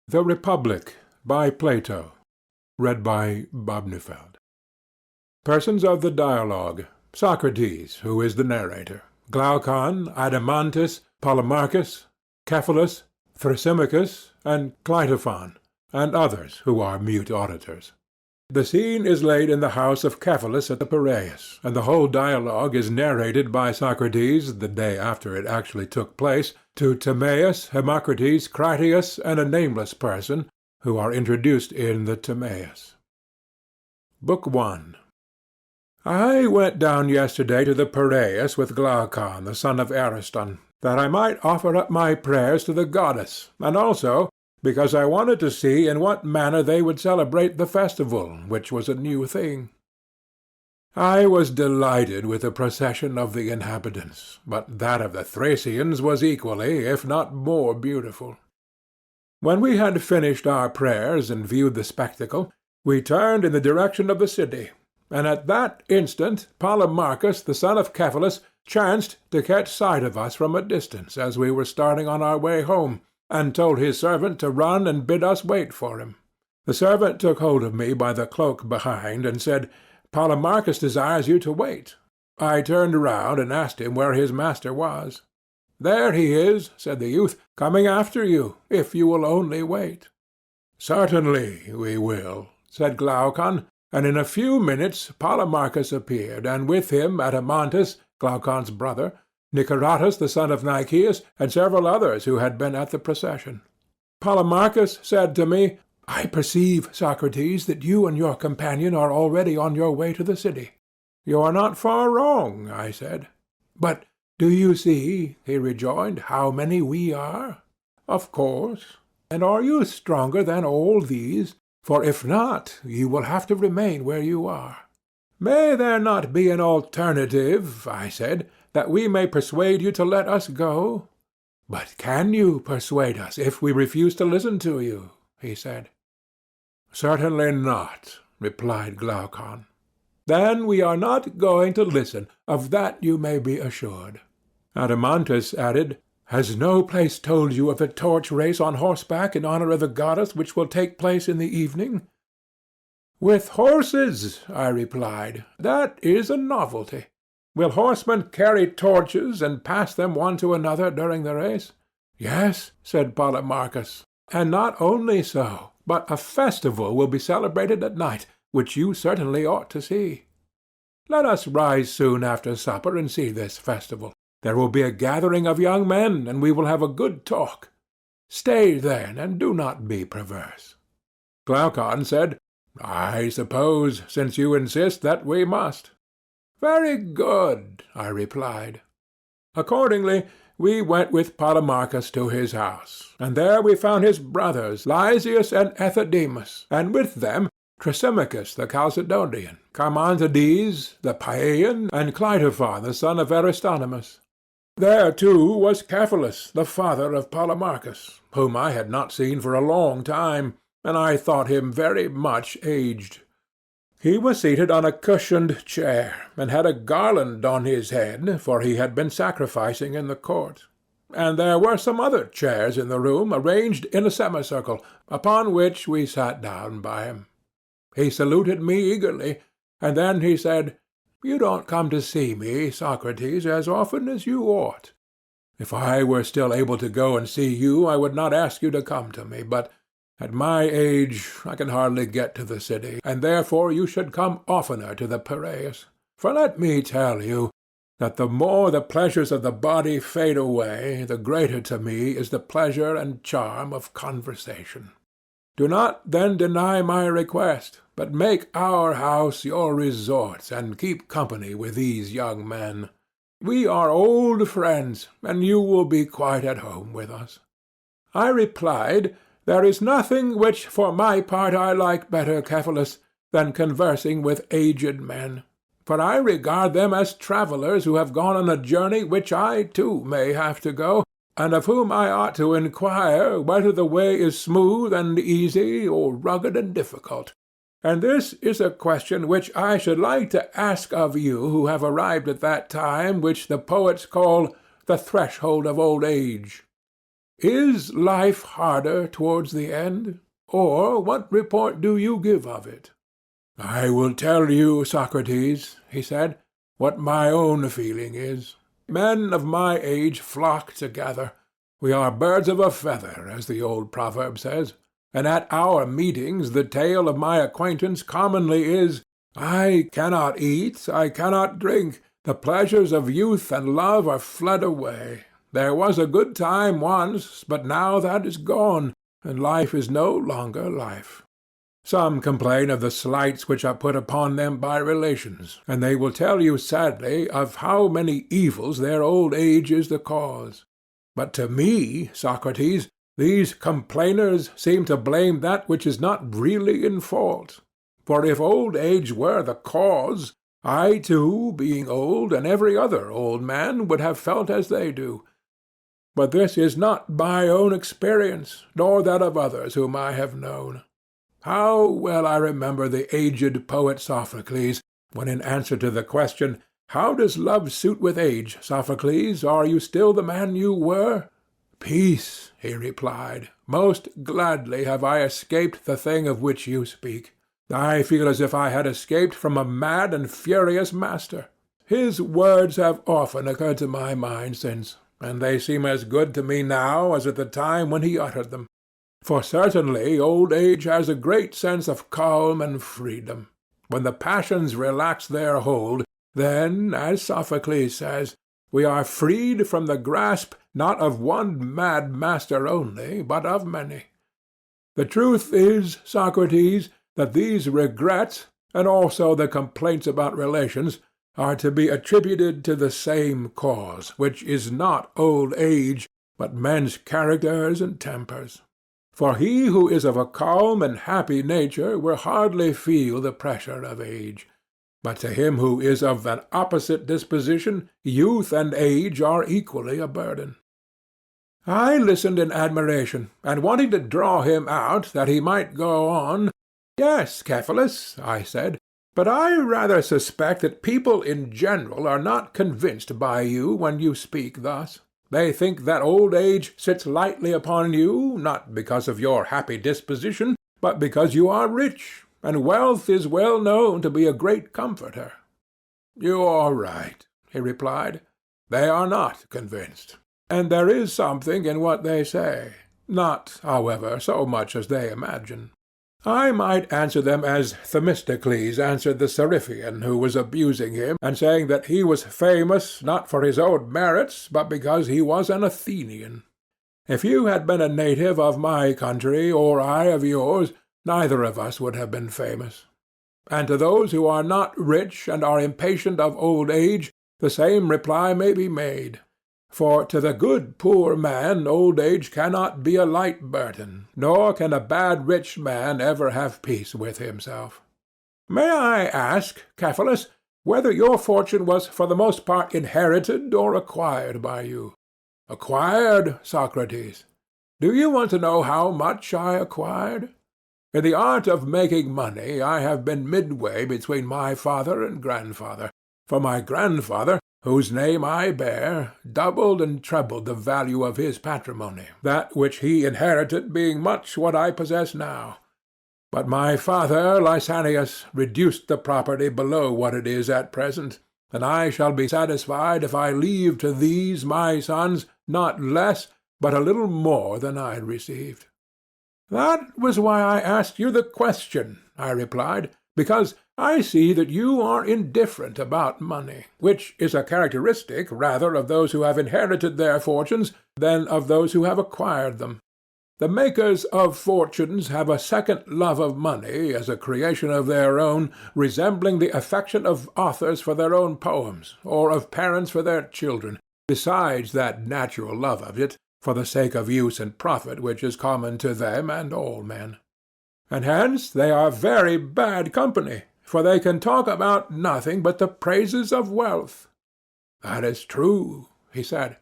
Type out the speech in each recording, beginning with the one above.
The Republic, by Plato. Read by Bob Neufeld. Persons of the dialogue: Socrates, who is the narrator; Glaucon, Adeimantus, Polemarchus, Cephalus, Thrasymachus, and Cleitophon, and others who are mute auditors. The scene is laid in the house of Cephalus at the Piraeus, and the whole dialogue is narrated by Socrates, the day after it actually took place, to Timaeus, Hermocrates, Critias, and a nameless person, who are introduced in the Timaeus. Book I. I went down yesterday to the Piraeus with Glaucon, the son of Ariston, that I might offer up my prayers to the goddess, and also because I wanted to see in what manner they would celebrate the festival, which was a new thing. I was delighted with the procession of the inhabitants, but that of the Thracians was equally, if not more, beautiful. When we had finished our prayers and viewed the spectacle, we turned in the direction of the city, and at that instant Polemarchus, the son of Cephalus, chanced to catch sight of us from a distance as we were starting on our way home, and told his servant to run and bid us wait for him. The servant took hold of me by the cloak behind, and said, "Polemarchus desires you to wait." I turned round and asked him where his master was. "There he is," said the youth, "coming after you, if you will only wait." "Certainly we will," said Glaucon, and in a few minutes Polemarchus appeared, and with him Adeimantus, Glaucon's brother, Niceratus the son of Nicias, and several others who had been at the procession. Polemarchus said to me, "I perceive, Socrates, that you and your companion are already on your way to the city." "You are not far wrong," I said. "But do you see," he rejoined, "how many we are?" "Of course." "And are you stronger than all these? For if not, you will have to remain where you are." "May there not be an alternative," I said, "that we may persuade you to let us go?" "But can you persuade us if we refuse to listen to you?" he said. "Certainly not," replied Glaucon. "Then we are not going to listen, of that you may be assured." Adeimantus added, "Has no place told you of a torch race on horseback in honor of the goddess which will take place in the evening?" "With horses," I replied. "That is a novelty. Will horsemen carry torches and pass them one to another during the race?" "Yes," said Polemarchus, "and not only so, but a festival will be celebrated at night, which you certainly ought to see. Let us rise soon after supper and see this festival. There will be a gathering of young men, and we will have a good talk. Stay then, and do not be perverse." Glaucon said, "I suppose, since you insist, that we must." "Very good," I replied. Accordingly, we went with Polemarchus to his house, and there we found his brothers Lysias and Adeimantus, and with them Thrasymachus the Chalcedonian, Charmantides the Paean, and Cleitophon the son of Aristonomus. There too was Cephalus, the father of Polemarchus, whom I had not seen for a long time, and I thought him very much aged. He was seated on a cushioned chair, and had a garland on his head, for he had been sacrificing in the court. And there were some other chairs in the room, arranged in a semicircle, upon which we sat down by him. He saluted me eagerly, and then he said, "You don't come to see me, Socrates, as often as you ought. If I were still able to go and see you, I would not ask you to come to me, but at my age I can hardly get to the city, and therefore you should come oftener to the Piraeus. For let me tell you that the more the pleasures of the body fade away, the greater to me is the pleasure and charm of conversation. Do not then deny my request, but make our house your resort, and keep company with these young men. We are old friends, and you will be quite at home with us." I replied, "There is nothing which for my part I like better, Cephalus, than conversing with aged men, for I regard them as travellers who have gone on a journey which I too may have to go, and of whom I ought to inquire whether the way is smooth and easy, or rugged and difficult. And this is a question which I should like to ask of you who have arrived at that time which the poets call the threshold of old age. Is life harder towards the end? Or what report do you give of it? I will tell you, Socrates, he said, what my own feeling is. Men of my age flock together. We are birds of a feather, as the old proverb says, and at our meetings the tale of my acquaintance commonly is, I cannot eat, I cannot drink, the pleasures of youth and love are fled away. There was a good time once, but now that is gone, and life is no longer life. Some complain of the slights which are put upon them by relations, and they will tell you sadly of how many evils their old age is the cause. But to me, Socrates, these complainers seem to blame that which is not really in fault. For if old age were the cause, I too, being old, and every other old man, would have felt as they do. But this is not my own experience, nor that of others whom I have known. How well I remember the aged poet Sophocles, when in answer to the question, How does love suit with age, Sophocles? Are you still the man you were? Peace, he replied. Most gladly have I escaped the thing of which you speak. I feel as if I had escaped from a mad and furious master. His words have often occurred to my mind since, and they seem as good to me now as at the time when he uttered them. For certainly old age has a great sense of calm and freedom. When the passions relax their hold, then, as Sophocles says, we are freed from the grasp not of one mad master only, but of many. The truth is, Socrates, that these regrets, and also the complaints about relations, are to be attributed to the same cause, which is not old age, but men's characters and tempers. For he who is of a calm and happy nature will hardly feel the pressure of age. But to him who is of an opposite disposition, youth and age are equally a burden. I listened in admiration, and wanting to draw him out that he might go on, Yes, Cephalus, I said, but I rather suspect that people in general are not convinced by you when you speak thus. They think that old age sits lightly upon you, not because of your happy disposition, but because you are rich, and wealth is well known to be a great comforter. You are right, he replied. They are not convinced, and there is something in what they say, not, however, so much as they imagine. I might answer them as Themistocles answered the Seriphian who was abusing him, and saying that he was famous not for his own merits, but because he was an Athenian. If you had been a native of my country, or I of yours, neither of us would have been famous. And to those who are not rich and are impatient of old age, the same reply may be made. For to the good poor man old age cannot be a light burden, nor can a bad rich man ever have peace with himself. May I ask, Cephalus, whether your fortune was for the most part inherited or acquired by you? Acquired, Socrates. Do you want to know how much I acquired? In the art of making money I have been midway between my father and grandfather, for my grandfather, whose name I bear, doubled and trebled the value of his patrimony, that which he inherited being much what I possess now. But my father, Lysanias, reduced the property below what it is at present, and I shall be satisfied if I leave to these my sons not less, but a little more than I received. That was why I asked you the question, I replied, because I see that you are indifferent about money, which is a characteristic rather of those who have inherited their fortunes than of those who have acquired them. The makers of fortunes have a second love of money as a creation of their own, resembling the affection of authors for their own poems, or of parents for their children, besides that natural love of it, for the sake of use and profit which is common to them and all men. And hence they are very bad company, for they can talk about nothing but the praises of wealth. That is true, he said.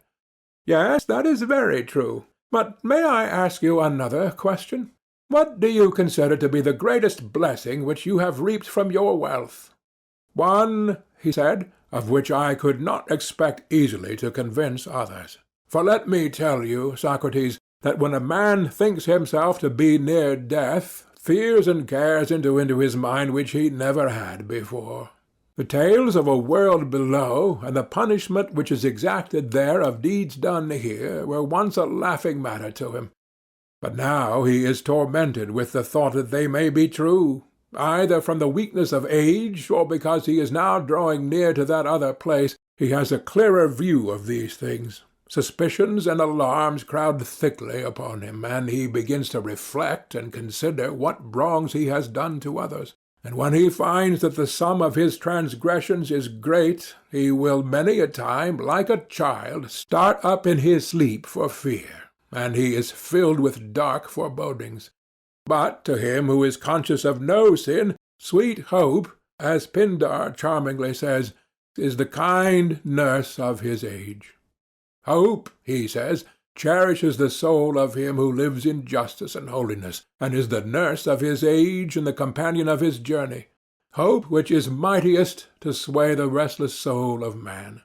Yes, that is very true. But may I ask you another question? What do you consider to be the greatest blessing which you have reaped from your wealth? One, he said, of which I could not expect easily to convince others. For let me tell you, Socrates, that when a man thinks himself to be near death, fears and cares enter into his mind which he never had before. The tales of a world below, and the punishment which is exacted there of deeds done here, were once a laughing matter to him. But now he is tormented with the thought that they may be true, either from the weakness of age, or because he is now drawing near to that other place. He has a clearer view of these things. Suspicions and alarms crowd thickly upon him, and he begins to reflect and consider what wrongs he has done to others. And when he finds that the sum of his transgressions is great, he will many a time, like a child, start up in his sleep for fear, and he is filled with dark forebodings. But to him who is conscious of no sin, sweet hope, as Pindar charmingly says, is the kind nurse of his age. Hope, he says, cherishes the soul of him who lives in justice and holiness, and is the nurse of his age and the companion of his journey. Hope which is mightiest to sway the restless soul of man.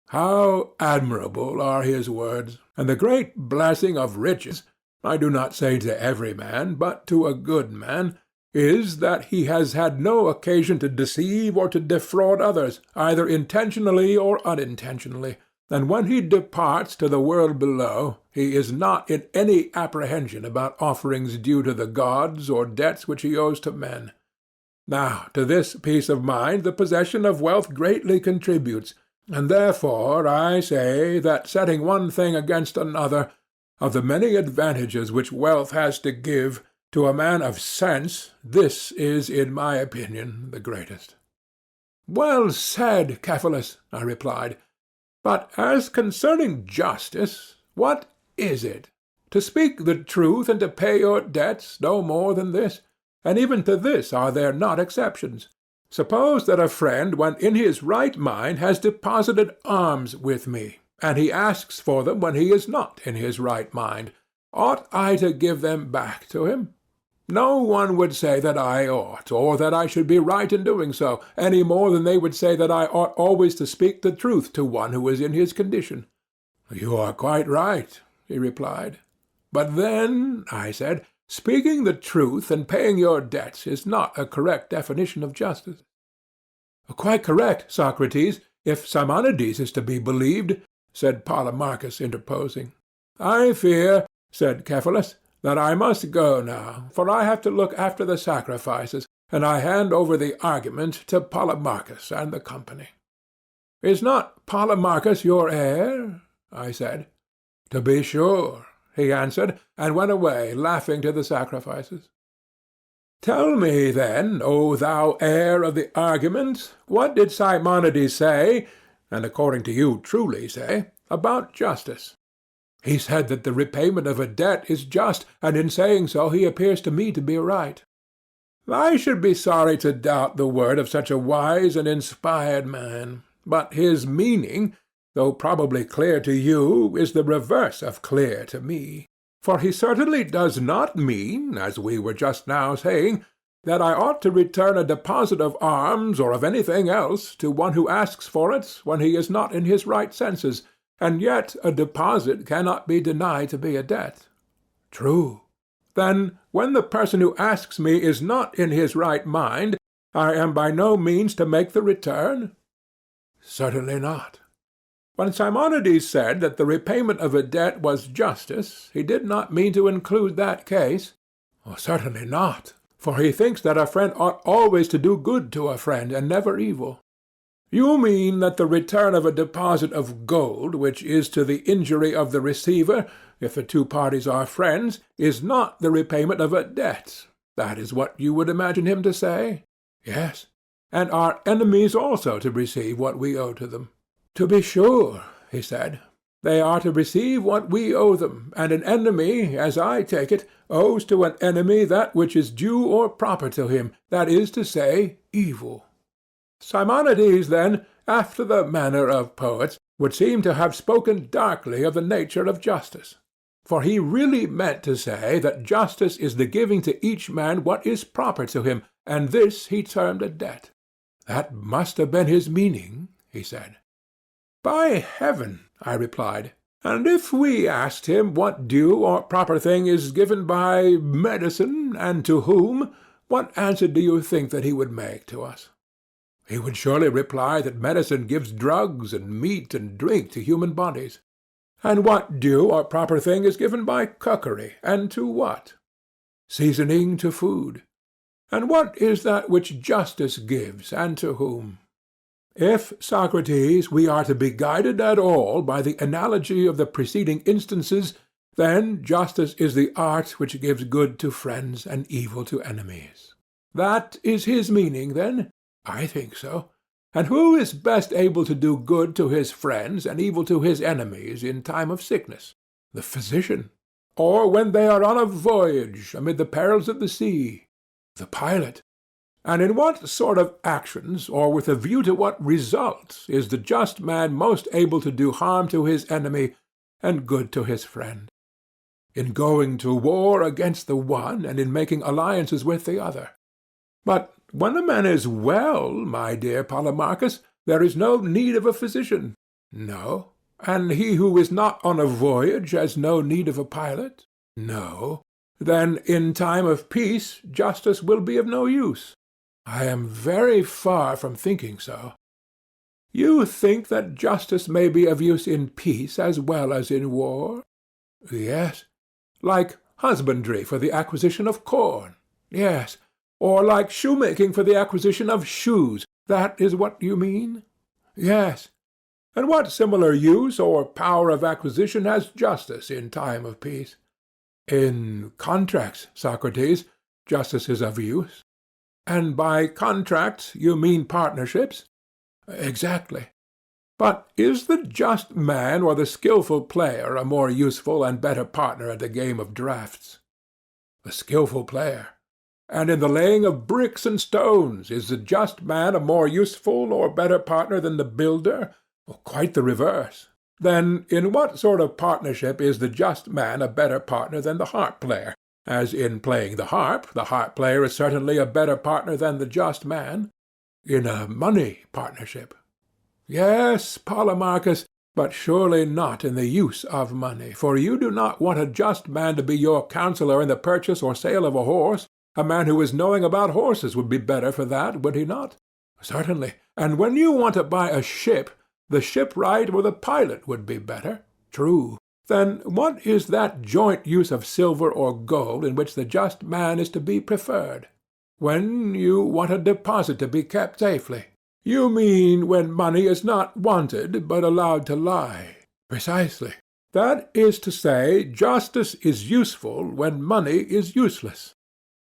How admirable are his words! And the great blessing of riches, I do not say to every man, but to a good man, is that he has had no occasion to deceive or to defraud others, either intentionally or unintentionally. And when he departs to the world below, he is not in any apprehension about offerings due to the gods or debts which he owes to men. Now, to this peace of mind the possession of wealth greatly contributes, and therefore I say that, setting one thing against another, of the many advantages which wealth has to give, to a man of sense this is, in my opinion, the greatest. Well said, Cephalus, I replied. But as concerning justice, what is it? To speak the truth and to pay your debts, no more than this? And even to this are there not exceptions? Suppose that a friend, when in his right mind, has deposited alms with me, and he asks for them when he is not in his right mind. Ought I to give them back to him? No one would say that I ought, or that I should be right in doing so, any more than they would say that I ought always to speak the truth to one who is in his condition. You are quite right, he replied. But then, I said, speaking the truth and paying your debts is not a correct definition of justice. Quite correct, Socrates, if Simonides is to be believed, said Polemarchus, interposing. I fear, said Cephalus, that I must go now, for I have to look after the sacrifices, and I hand over the argument to Polemarchus and the company. Is not Polemarchus your heir? I said. To be sure, he answered, and went away, laughing to the sacrifices. Tell me, then, O thou heir of the argument, what did Simonides say, and according to you truly say, about justice? He said that the repayment of a debt is just, and in saying so he appears to me to be right. I should be sorry to doubt the word of such a wise and inspired man, but his meaning, though probably clear to you, is the reverse of clear to me. For he certainly does not mean, as we were just now saying, that I ought to return a deposit of alms or of anything else to one who asks for it when he is not in his right senses, and yet a deposit cannot be denied to be a debt. True. Then, when the person who asks me is not in his right mind, I am by no means to make the return? Certainly not. When Simonides said that the repayment of a debt was justice, he did not mean to include that case. Certainly not, for he thinks that a friend ought always to do good to a friend, and never evil. You mean that the return of a deposit of gold, which is to the injury of the receiver, if the two parties are friends, is not the repayment of a debt. That is what you would imagine him to say? Yes. And are enemies also to receive what we owe to them? To be sure, he said. They are to receive what we owe them, and an enemy, as I take it, owes to an enemy that which is due or proper to him, that is to say, evil. Simonides, then, after the manner of poets, would seem to have spoken darkly of the nature of justice. For he really meant to say that justice is the giving to each man what is proper to him, and this he termed a debt. That must have been his meaning, he said. By heaven, I replied, And if we asked him what due or proper thing is given by medicine, and to whom, what answer do you think that he would make to us? He would surely reply that medicine gives drugs and meat and drink to human bodies. And what due or proper thing is given by cookery, and to what? Seasoning to food. And what is that which justice gives, and to whom? If, Socrates, we are to be guided at all by the analogy of the preceding instances, then justice is the art which gives good to friends and evil to enemies. That is his meaning, then? I think so. And who is best able to do good to his friends and evil to his enemies in time of sickness? The physician. Or when they are on a voyage amid the perils of the sea? The pilot. And in what sort of actions, or with a view to what result, is the just man most able to do harm to his enemy and good to his friend? In going to war against the one, and in making alliances with the other. But when a man is well, my dear Polemarchus, there is no need of a physician. No. And he who is not on a voyage has no need of a pilot? No. Then in time of peace justice will be of no use. I am very far from thinking so. You think that justice may be of use in peace as well as in war? Yes. Like husbandry for the acquisition of corn? Yes. Or like shoemaking for the acquisition of shoes? That is what you mean? Yes. And what similar use or power of acquisition has justice in time of peace? In contracts, Socrates, justice is of use. And by contracts you mean partnerships? Exactly. But is the just man or the skilful player a more useful and better partner at the game of draughts? The skilful player. And in the laying of bricks and stones, is the just man a more useful or better partner than the builder? Quite the reverse. Then in what sort of partnership is the just man a better partner than the harp player? As in playing the harp player is certainly a better partner than the just man. In a money partnership. Yes, Polemarchus, but surely not in the use of money, for you do not want a just man to be your counselor in the purchase or sale of a horse. A man who is knowing about horses would be better for that, would he not? Certainly. And when you want to buy a ship, the shipwright or the pilot would be better. True. Then what is that joint use of silver or gold in which the just man is to be preferred? When you want a deposit to be kept safely. You mean when money is not wanted, but allowed to lie. Precisely. That is to say, justice is useful when money is useless.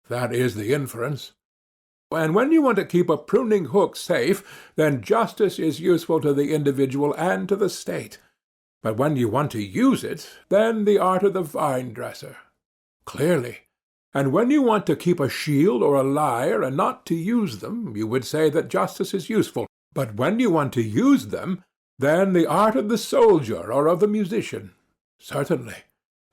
That is the inference. And when you want to keep a pruning hook safe, then justice is useful to the individual and to the state. But when you want to use it, then the art of the vine-dresser. Clearly. And when you want to keep a shield or a lyre and not to use them, you would say that justice is useful. But when you want to use them, then the art of the soldier or of the musician. Certainly.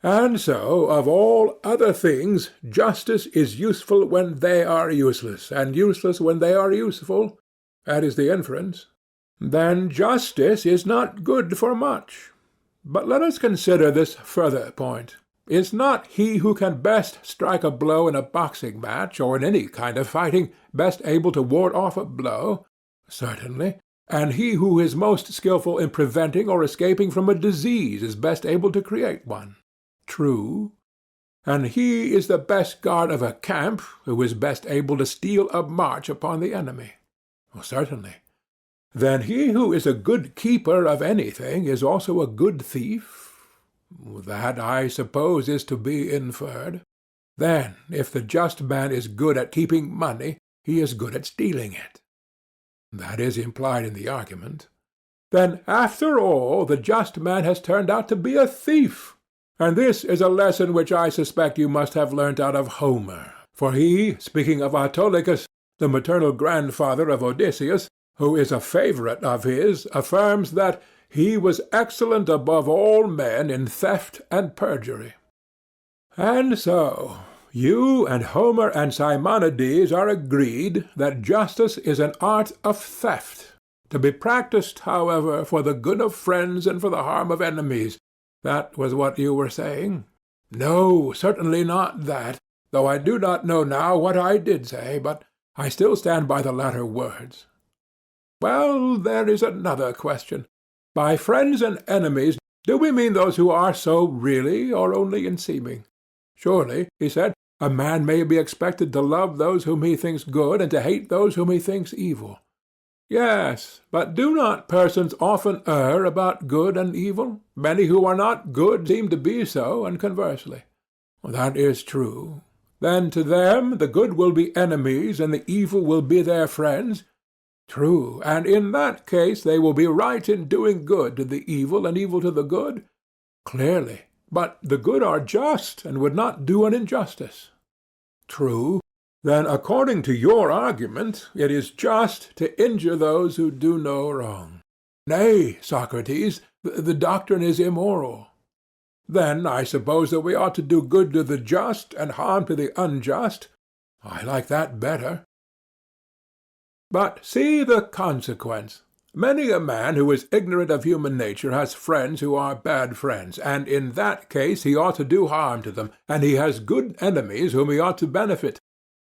And so, of all other things, justice is useful when they are useless, and useless when they are useful. That is the inference. Then justice is not good for much. But let us consider this further point. Is not he who can best strike a blow in a boxing match, or in any kind of fighting, best able to ward off a blow? Certainly. And he who is most skilful in preventing or escaping from a disease is best able to create one. True. And he is the best guard of a camp who is best able to steal a march upon the enemy. Certainly. Then he who is a good keeper of anything is also a good thief? That, I suppose, is to be inferred. Then, if the just man is good at keeping money, he is good at stealing it. That is implied in the argument. Then, after all, the just man has turned out to be a thief. And this is a lesson which I suspect you must have learnt out of Homer, for he, speaking of Autolycus, the maternal grandfather of Odysseus, who is a favourite of his, affirms that he was excellent above all men in theft and perjury. And so, you and Homer and Simonides are agreed that justice is an art of theft, to be practised, however, for the good of friends and for the harm of enemies, That was what you were saying? No, certainly not that, though I do not know now what I did say, but I still stand by the latter words. Well, there is another question. By friends and enemies, do we mean those who are so really, or only in seeming? Surely, he said, a man may be expected to love those whom he thinks good, and to hate those whom he thinks evil. Yes, but do not persons often err about good and evil? Many who are not good seem to be so, and conversely. That is true. Then to them the good will be enemies, and the evil will be their friends? True, and in that case they will be right in doing good to the evil and evil to the good? Clearly, but the good are just, and would not do an injustice. True. Then, according to your argument, it is just to injure those who do no wrong. Nay, Socrates, the doctrine is immoral. Then I suppose that we ought to do good to the just and harm to the unjust. I like that better. But see the consequence. Many a man who is ignorant of human nature has friends who are bad friends, and in that case he ought to do harm to them, and he has good enemies whom he ought to benefit.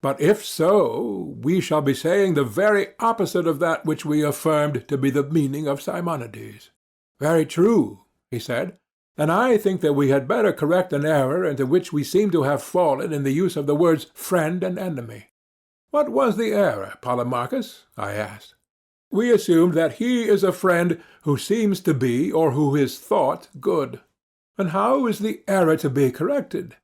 But if so, we shall be saying the very opposite of that which we affirmed to be the meaning of Simonides. Very true, he said, and I think that we had better correct an error into which we seem to have fallen in the use of the words friend and enemy. What was the error, Polemarchus? I asked. We assumed that he is a friend who seems to be, or who is thought, good. And how is the error to be corrected?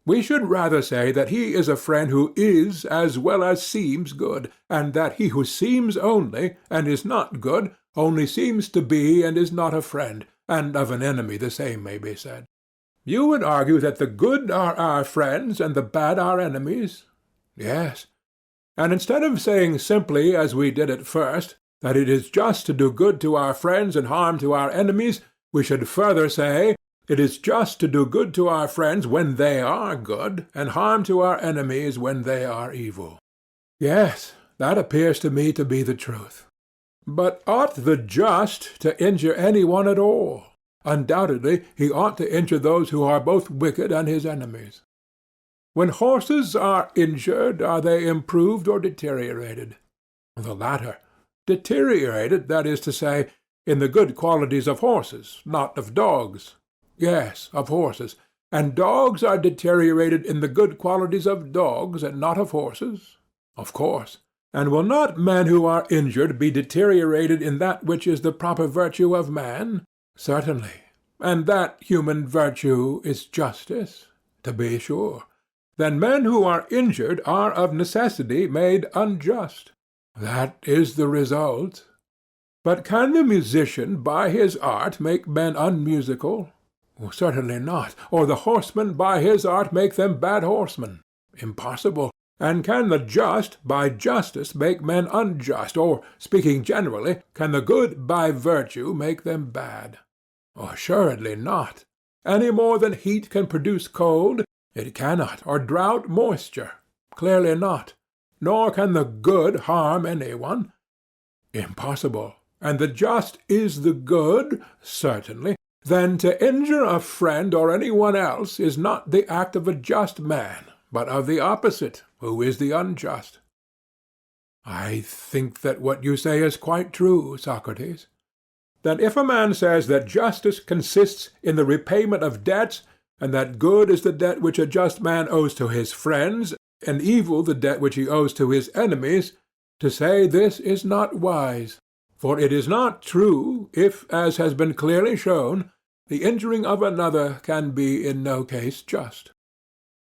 We should rather say that he is a friend who is as well as seems good, and that he who seems only, and is not good, only seems to be and is not a friend, and of an enemy the same may be said. You would argue that the good are our friends and the bad our enemies? Yes. And instead of saying simply, as we did at first, that it is just to do good to our friends and harm to our enemies, we should further say, it is just to do good to our friends when they are good, and harm to our enemies when they are evil. Yes, that appears to me to be the truth. But ought the just to injure any one at all? Undoubtedly he ought to injure those who are both wicked and his enemies. When horses are injured, are they improved or deteriorated? The latter. Deteriorated, that is to say, in the good qualities of horses, not of dogs. Yes, of horses. And dogs are deteriorated in the good qualities of dogs, and not of horses? Of course. And will not men who are injured be deteriorated in that which is the proper virtue of man? Certainly. And that human virtue is justice? To be sure. Then men who are injured are of necessity made unjust. That is the result. But can the musician by his art make men unmusical? Certainly not. Or the horseman by his art make them bad horsemen? Impossible. And can the just by justice make men unjust? Or, speaking generally, can the good by virtue make them bad? Assuredly not. Any more than heat can produce cold, it cannot, or drought moisture. Clearly not. Nor can the good harm any one. Impossible. And the just is the good? Certainly. Then to injure a friend or any one else is not the act of a just man, but of the opposite, who is the unjust. I think that what you say is quite true, Socrates. Then if a man says that justice consists in the repayment of debts, and that good is the debt which a just man owes to his friends, and evil the debt which he owes to his enemies, to say this is not wise. For it is not true, if, as has been clearly shown, the injuring of another can be in no case just.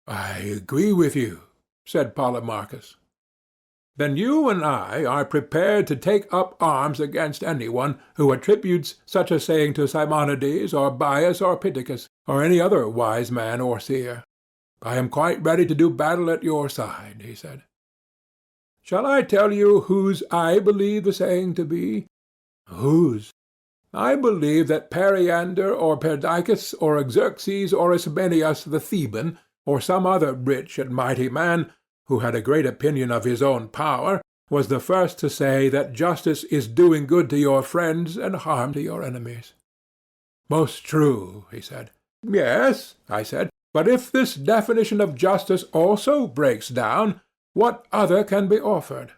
I agree with you, said Polemarchus. Then you and I are prepared to take up arms against anyone who attributes such a saying to Simonides, or Bias, or Pittacus, or any other wise man or seer. I am quite ready to do battle at your side, he said. Shall I tell you whose I believe the saying to be? Whose? I believe that Periander, or Perdiccas, or Xerxes, or Ismenias the Theban, or some other rich and mighty man, who had a great opinion of his own power, was the first to say that justice is doing good to your friends and harm to your enemies. Most true, he said. Yes, I said, but if this definition of justice also breaks down, what other can be offered?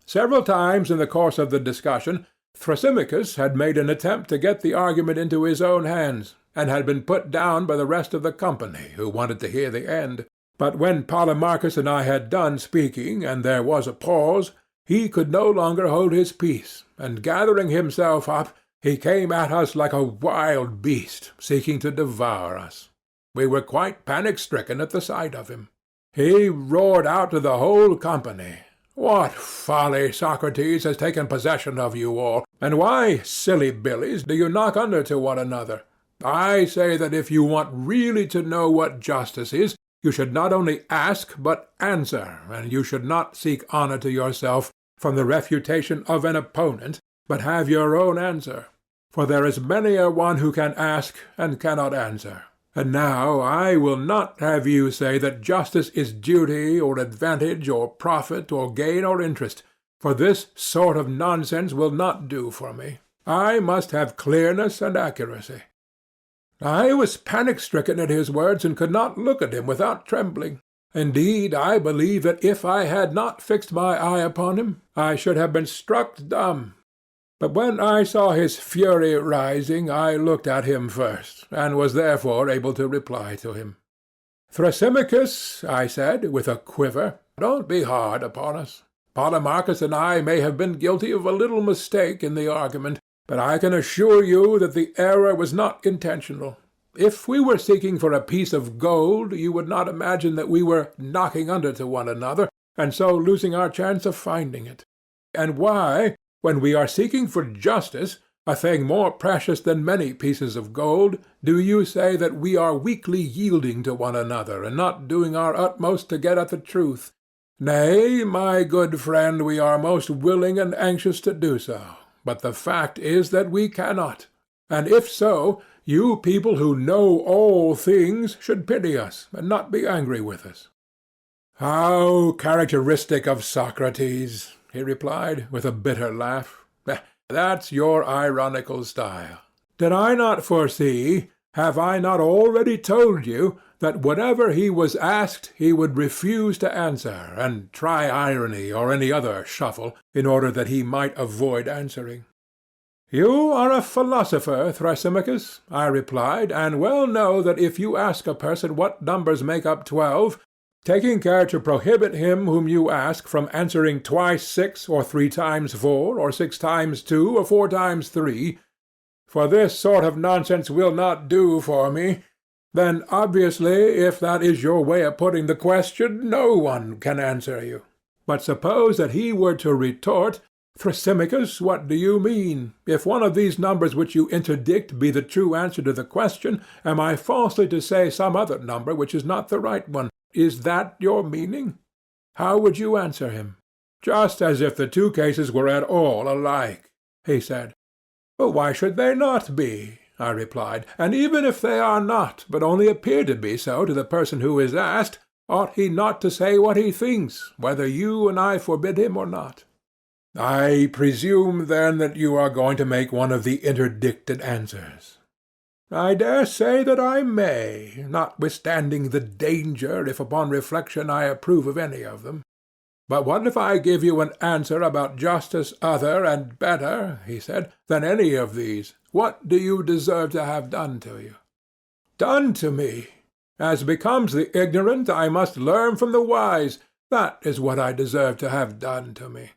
Several times in the course of the discussion, Thrasymachus had made an attempt to get the argument into his own hands, and had been put down by the rest of the company, who wanted to hear the end. But when Polemarchus and I had done speaking, and there was a pause, he could no longer hold his peace, and gathering himself up, he came at us like a wild beast, seeking to devour us. We were quite panic-stricken at the sight of him. He roared out to the whole company, "What folly, Socrates, has taken possession of you all, and why, silly billies, do you knock under to one another? I say that if you want really to know what justice is, you should not only ask but answer, and you should not seek honor to yourself from the refutation of an opponent, but have your own answer. For there is many a one who can ask and cannot answer. And now I will not have you say that justice is duty or advantage or profit or gain or interest, for this sort of nonsense will not do for me. I must have clearness and accuracy." I was panic-stricken at his words, and could not look at him without trembling. Indeed, I believe that if I had not fixed my eye upon him, I should have been struck dumb. But when I saw his fury rising, I looked at him first, and was therefore able to reply to him. "Thrasymachus," I said, with a quiver, "don't be hard upon us. Polemarchus and I may have been guilty of a little mistake in the argument, but I can assure you that the error was not intentional. If we were seeking for a piece of gold, you would not imagine that we were knocking under to one another, and so losing our chance of finding it. And why, when we are seeking for justice, a thing more precious than many pieces of gold, do you say that we are weakly yielding to one another, and not doing our utmost to get at the truth? Nay, my good friend, we are most willing and anxious to do so. But the fact is that we cannot, and if so, you people who know all things should pity us, and not be angry with us." "How characteristic of Socrates," he replied, with a bitter laugh. "That's your ironical style. Did I not foresee, have I not already told you, that whatever he was asked he would refuse to answer, and try irony or any other shuffle, in order that he might avoid answering?" "You are a philosopher, Thrasymachus," I replied, "and well know that if you ask a person what numbers make up 12, taking care to prohibit him whom you ask from answering twice 6, or 3 times 4, or 6 times 2, or 4 times 3, for this sort of nonsense will not do for me, then obviously, if that is your way of putting the question, no one can answer you. But suppose that he were to retort, 'Thrasymachus, what do you mean? If one of these numbers which you interdict be the true answer to the question, am I falsely to say some other number which is not the right one? Is that your meaning?' How would you answer him?" "Just as if the two cases were at all alike," he said. "Well, why should they not be?" I replied, "and even if they are not, but only appear to be so to the person who is asked, ought he not to say what he thinks, whether you and I forbid him or not?" "I presume, then, that you are going to make one of the interdicted answers." "I dare say that I may, notwithstanding the danger, if upon reflection I approve of any of them. But what if I give you an answer about justice other and better," he said, "than any of these? What do you deserve to have done to you?" "Done to me? As becomes the ignorant, I must learn from the wise. That is what I deserve to have done to me."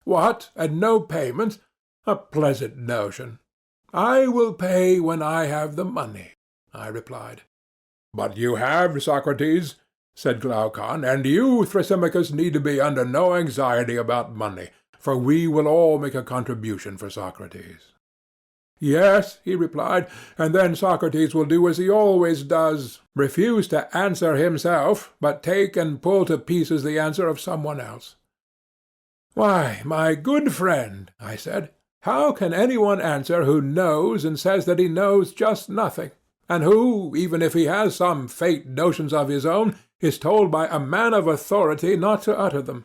"What, and no payment? A pleasant notion." "I will pay when I have the money," I replied. "But you have, Socrates," said Glaucon, "and you, Thrasymachus, need to be under no anxiety about money, for we will all make a contribution for Socrates." "Yes," he replied, "and then Socrates will do as he always does, refuse to answer himself, but take and pull to pieces the answer of some one else." "Why, my good friend," I said, "how can any one answer who knows and says that he knows just nothing, and who, even if he has some faint notions of his own, is told by a man of authority not to utter them?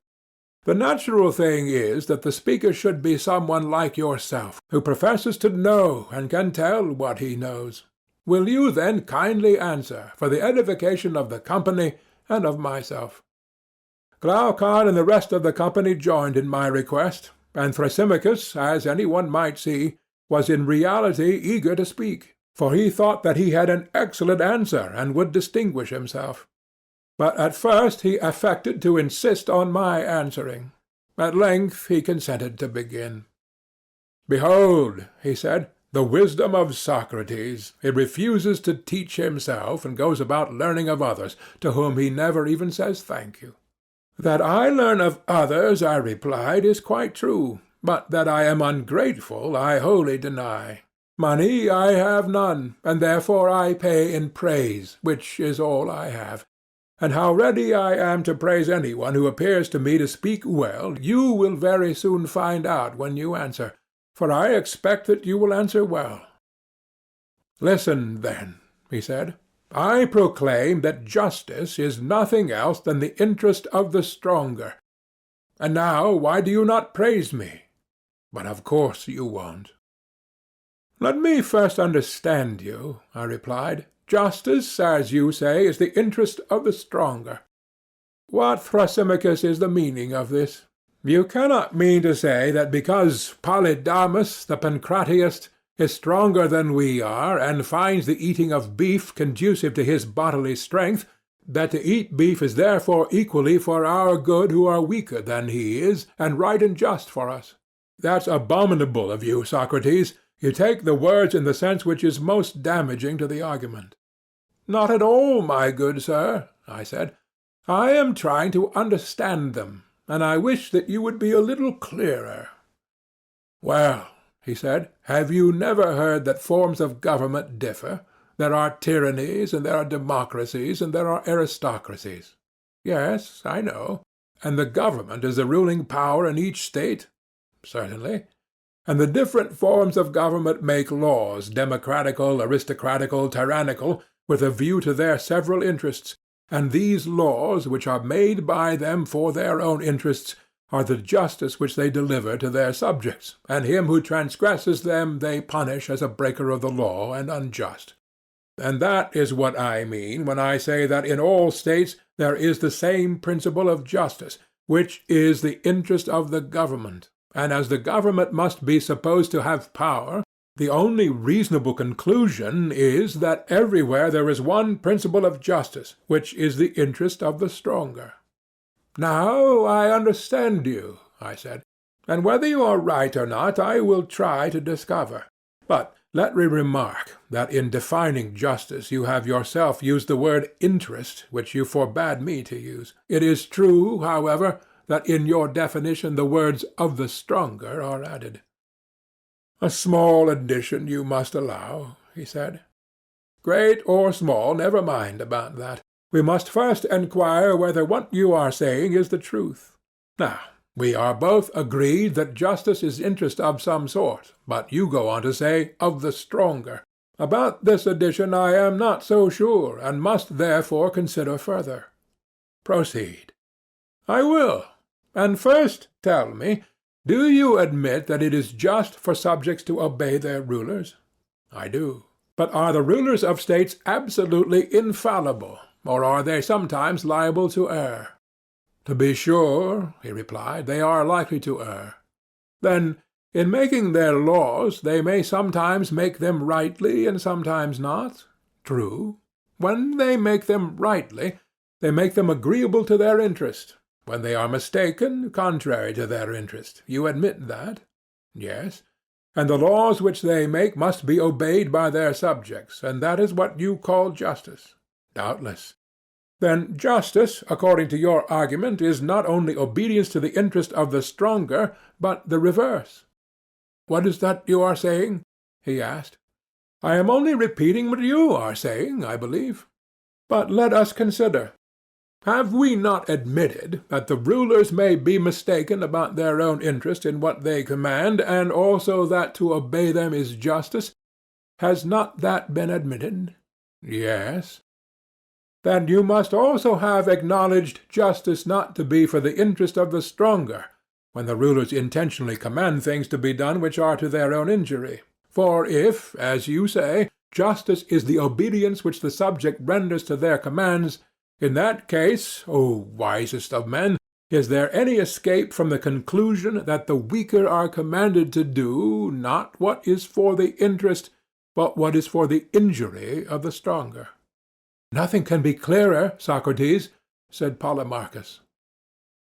The natural thing is that the speaker should be someone like yourself, who professes to know and can tell what he knows. Will you then kindly answer, for the edification of the company and of myself?" Glaucon and the rest of the company joined in my request, and Thrasymachus, as any one might see, was in reality eager to speak, for he thought that he had an excellent answer and would distinguish himself. But at first he affected to insist on my answering. At length he consented to begin. "Behold," he said, "the wisdom of Socrates. He refuses to teach himself, and goes about learning of others, to whom he never even says thank you." "That I learn of others," I replied, "is quite true, but that I am ungrateful I wholly deny. Money I have none, and therefore I pay in praise, which is all I have. And how ready I am to praise any one who appears to me to speak well, you will very soon find out when you answer, for I expect that you will answer well." "Listen, then," he said. "I proclaim that justice is nothing else than the interest of the stronger. And now why do you not praise me? But of course you won't." "Let me first understand you," I replied. "Justice, as you say, is the interest of the stronger. What, Thrasymachus, is the meaning of this? You cannot mean to say that because Polydamas the Pancratiast is stronger than we are, and finds the eating of beef conducive to his bodily strength, that to eat beef is therefore equally for our good who are weaker than he is, and right and just for us. That's abominable of you, Socrates. You take the words in the sense which is most damaging to the argument." "Not at all, my good sir," I said. "I am trying to understand them, and I wish that you would be a little clearer." "Well," he said, "have you never heard that forms of government differ? There are tyrannies, and there are democracies, and there are aristocracies." "Yes, I know." "And the government is the ruling power in each state?" "Certainly." "And the different forms of government make laws, democratical, aristocratical, tyrannical, with a view to their several interests, and these laws, which are made by them for their own interests, are the justice which they deliver to their subjects, and him who transgresses them they punish as a breaker of the law and unjust. And that is what I mean when I say that in all states there is the same principle of justice, which is the interest of the government. And as the government must be supposed to have power, the only reasonable conclusion is that everywhere there is one principle of justice, which is the interest of the stronger." "Now I understand you," I said, "and whether you are right or not I will try to discover. But let me remark that in defining justice you have yourself used the word interest, which you forbade me to use. It is true, however, that in your definition the words of the stronger are added." "A small addition, you must allow," he said. "Great or small, never mind about that. We must first enquire whether what you are saying is the truth. Now, we are both agreed that justice is interest of some sort, but you go on to say of the stronger. About this addition I am not so sure, and must therefore consider further." "Proceed." "I will. And first tell me, do you admit that it is just for subjects to obey their rulers?" "I do." "But are the rulers of states absolutely infallible, or are they sometimes liable to err?" "To be sure," he replied, "they are likely to err." "Then, in making their laws, they may sometimes make them rightly and sometimes not?" "True." "When they make them rightly, they make them agreeable to their interest. When they are mistaken, contrary to their interest. You admit that?" "Yes." "And the laws which they make must be obeyed by their subjects, and that is what you call justice?" "Doubtless." "Then justice, according to your argument, is not only obedience to the interest of the stronger, but the reverse." "What is that you are saying?" he asked. "I am only repeating what you are saying, I believe. But let us consider. Have we not admitted that the rulers may be mistaken about their own interest in what they command, and also that to obey them is justice? Has not that been admitted?" "Yes." then you must also have acknowledged justice not to be for the interest of the stronger, when the rulers intentionally command things to be done which are to their own injury. For if, as you say, justice is the obedience which the subject renders to their commands, in that case, O wisest of men, is there any escape from the conclusion that the weaker are commanded to do, not what is for the interest, but what is for the injury of the stronger? Nothing can be clearer, Socrates, said Polemarchus.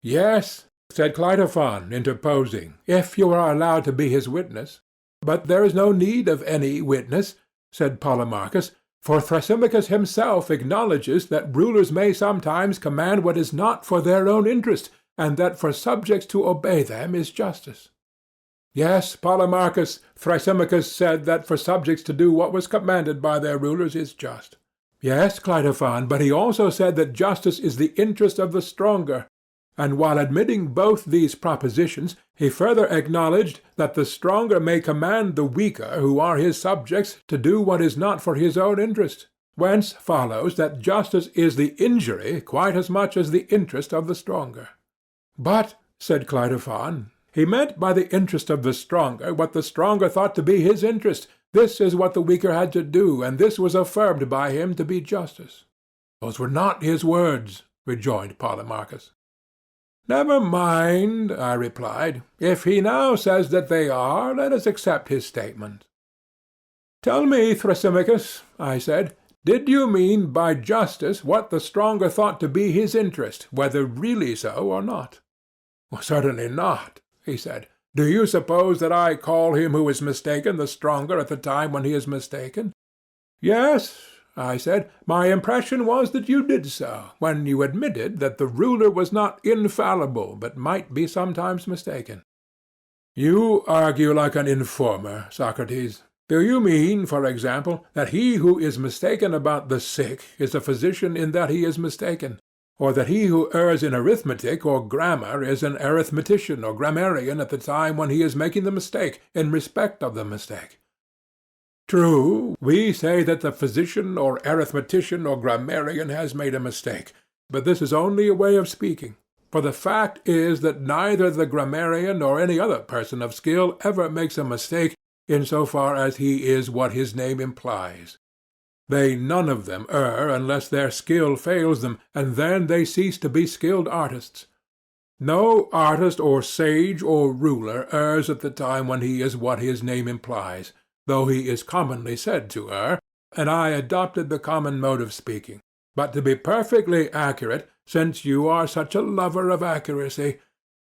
Yes, said Cleitophon, interposing, if you are allowed to be his witness. But there is no need of any witness, said Polemarchus, for Thrasymachus himself acknowledges that rulers may sometimes command what is not for their own interest, and that for subjects to obey them is justice. Yes, Polemarchus, Thrasymachus said that for subjects to do what was commanded by their rulers is just. Yes, Cleitophon, but he also said that justice is the interest of the stronger, and while admitting both these propositions, he further acknowledged that the stronger may command the weaker, who are his subjects, to do what is not for his own interest, whence follows that justice is the injury quite as much as the interest of the stronger. But, said Cleitophon, he meant by the interest of the stronger what the stronger thought to be his interest. This is what the weaker had to do, and this was affirmed by him to be justice. Those were not his words, rejoined Polemarchus. Never mind, I replied. If he now says that they are, let us accept his statement. Tell me, Thrasymachus, I said, did you mean by justice what the stronger thought to be his interest, whether really so or not? Well, certainly not, he said. Do you suppose that I call him who is mistaken the stronger at the time when he is mistaken? Yes, I said, my impression was that you did so, when you admitted that the ruler was not infallible, but might be sometimes mistaken. You argue like an informer, Socrates. Do you mean, for example, that he who is mistaken about the sick is a physician in that he is mistaken, or that he who errs in arithmetic or grammar is an arithmetician or grammarian at the time when he is making the mistake, in respect of the mistake? True, we say that the physician or arithmetician or grammarian has made a mistake, but this is only a way of speaking, for the fact is that neither the grammarian nor any other person of skill ever makes a mistake in so far as he is what his name implies. They none of them err unless their skill fails them, and then they cease to be skilled artists. No artist or sage or ruler errs at the time when he is what his name implies, though he is commonly said to err, and I adopted the common mode of speaking. But to be perfectly accurate, since you are such a lover of accuracy,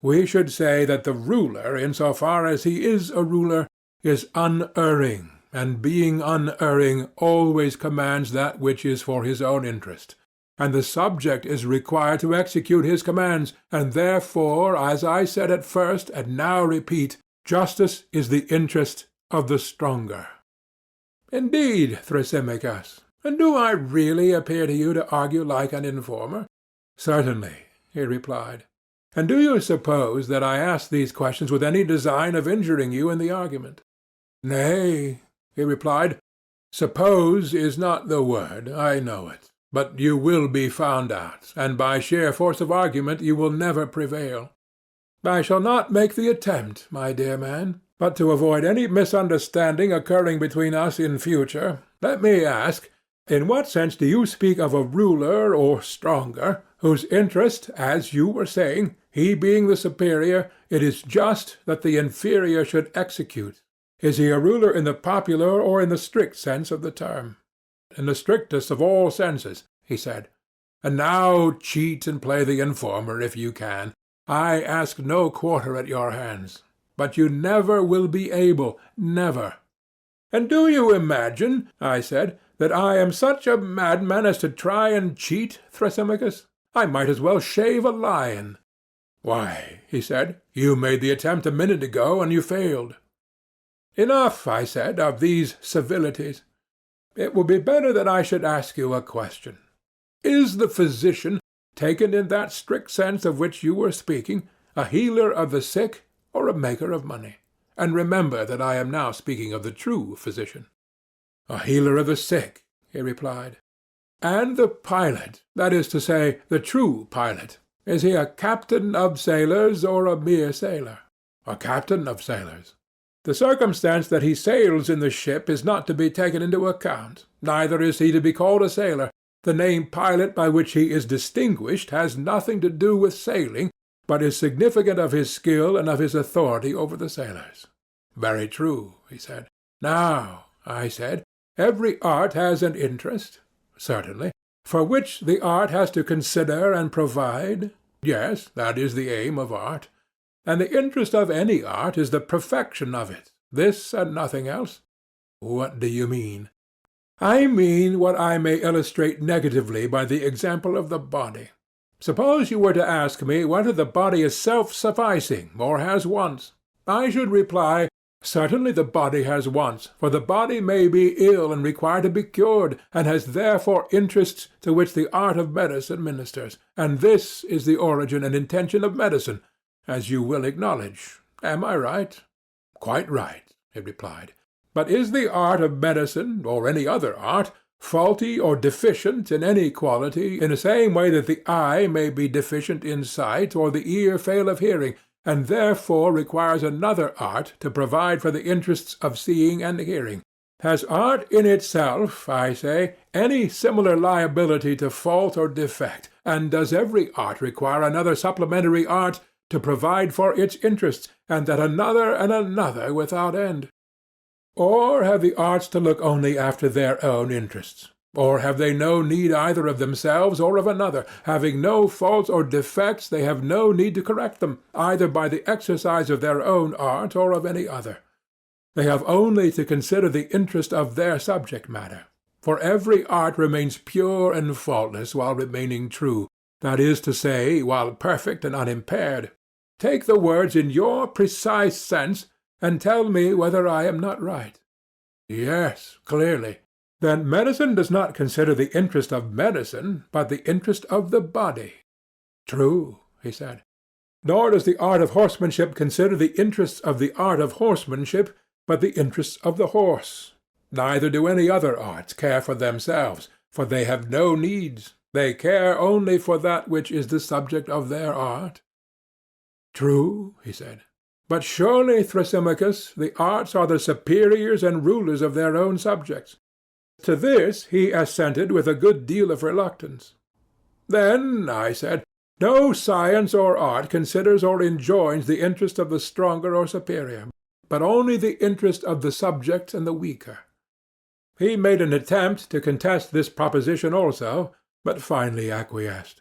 we should say that the ruler, in so far as he is a ruler, is unerring, and being unerring always commands that which is for his own interest, and the subject is required to execute his commands, and therefore, as I said at first and now repeat, justice is the interest of the stronger. Indeed, Thrasymachus, and do I really appear to you to argue like an informer? Certainly, he replied. And do you suppose that I ask these questions with any design of injuring you in the argument? Nay, he replied, suppose is not the word, I know it. But you will be found out, and by sheer force of argument you will never prevail. I shall not make the attempt, my dear man, but to avoid any misunderstanding occurring between us in future, let me ask, in what sense do you speak of a ruler or stronger, whose interest, as you were saying, he being the superior, it is just that the inferior should execute? Is he a ruler in the popular or in the strict sense of the term? In the strictest of all senses, he said. And now cheat and play the informer if you can. I ask no quarter at your hands. But you never will be able, never. And do you imagine, I said, that I am such a madman as to try and cheat, Thrasymachus? I might as well shave a lion. Why, he said, you made the attempt a minute ago, and you failed. Enough, I said, of these civilities. It will be better that I should ask you a question. Is the physician, taken in that strict sense of which you were speaking, a healer of the sick or a maker of money? And remember that I am now speaking of the true physician. A healer of the sick, he replied. And the pilot, that is to say, the true pilot, is he a captain of sailors or a mere sailor? A captain of sailors. The circumstance that he sails in the ship is not to be taken into account, neither is he to be called a sailor. The name pilot by which he is distinguished has nothing to do with sailing, but is significant of his skill and of his authority over the sailors. Very true, he said. Now, I said, every art has an interest. Certainly. For which the art has to consider and provide. Yes, that is the aim of art. And the interest of any art is the perfection of it, this and nothing else. What do you mean? I mean what I may illustrate negatively by the example of the body. Suppose you were to ask me whether the body is self-sufficing or has wants. I should reply, certainly the body has wants, for the body may be ill and require to be cured, and has therefore interests to which the art of medicine ministers, and this is the origin and intention of medicine, as you will acknowledge. Am I right? Quite right, he replied. But is the art of medicine, or any other art, faulty or deficient in any quality, in the same way that the eye may be deficient in sight, or the ear fail of hearing, and therefore requires another art to provide for the interests of seeing and hearing? Has art in itself, I say, any similar liability to fault or defect, and does every art require another supplementary art to provide for its interests, and that another and another without end? Or have the arts to look only after their own interests? Or have they no need either of themselves or of another? Having no faults or defects, they have no need to correct them, either by the exercise of their own art or of any other. They have only to consider the interest of their subject matter. For every art remains pure and faultless while remaining true, that is to say, while perfect and unimpaired. Take the words in your precise sense, and tell me whether I am not right. Yes, clearly. Then medicine does not consider the interest of medicine, but the interest of the body. True, he said. Nor does the art of horsemanship consider the interests of the art of horsemanship, but the interests of the horse. Neither do any other arts care for themselves, for they have no needs. They care only for that which is the subject of their art. True, he said. But surely, Thrasymachus, the arts are the superiors and rulers of their own subjects. To this he assented with a good deal of reluctance. Then, I said, no science or art considers or enjoins the interest of the stronger or superior, but only the interest of the subject and the weaker. He made an attempt to contest this proposition also, but finally acquiesced.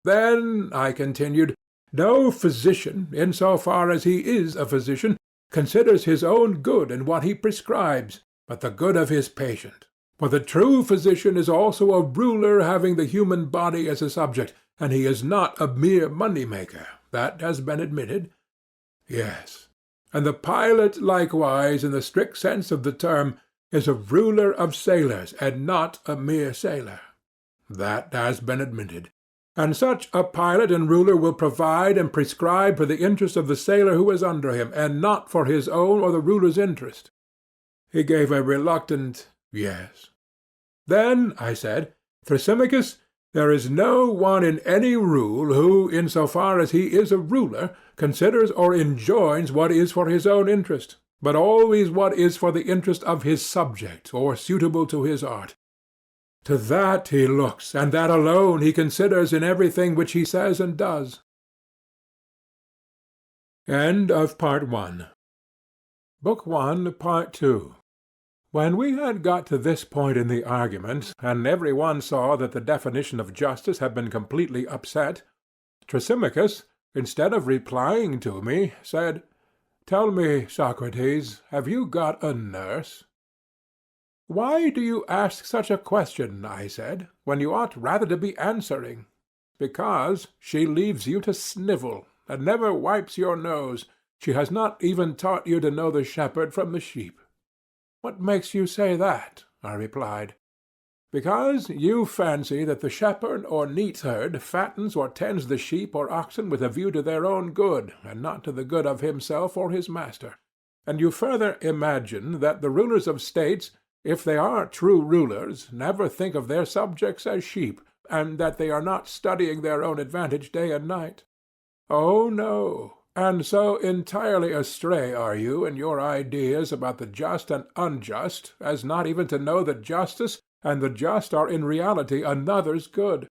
Then, I continued, no physician, in so far as he is a physician, considers his own good in what he prescribes, but the good of his patient. For the true physician is also a ruler having the human body as a subject, and he is not a mere money-maker. That has been admitted. Yes. And the pilot likewise, in the strict sense of the term, is a ruler of sailors, and not a mere sailor. That has been admitted. And such a pilot and ruler will provide and prescribe for the interest of the sailor who is under him, and not for his own or the ruler's interest. He gave a reluctant yes. Then, I said, Thrasymachus, there is no one in any rule who, in so far as he is a ruler, considers or enjoins what is for his own interest, but always what is for the interest of his subject, or suitable to his art. To that he looks, and that alone he considers in everything which he says and does. End of Part 1. Book 1, Part 2. When we had got to this point in the argument, and every one saw that the definition of justice had been completely upset, Thrasymachus, instead of replying to me, said, "Tell me, Socrates, have you got a nurse?" "Why do you ask such a question," I said, "when you ought rather to be answering?" "Because she leaves you to snivel, and never wipes your nose. She has not even taught you to know the shepherd from the sheep." "What makes you say that?" I replied. "Because you fancy that the shepherd or neatherd fattens or tends the sheep or oxen with a view to their own good, and not to the good of himself or his master. And you further imagine that the rulers of states if they are true rulers, never think of their subjects as sheep, and that they are not studying their own advantage day and night. Oh, no, and so entirely astray are you in your ideas about the just and unjust as not even to know that justice and the just are in reality another's good.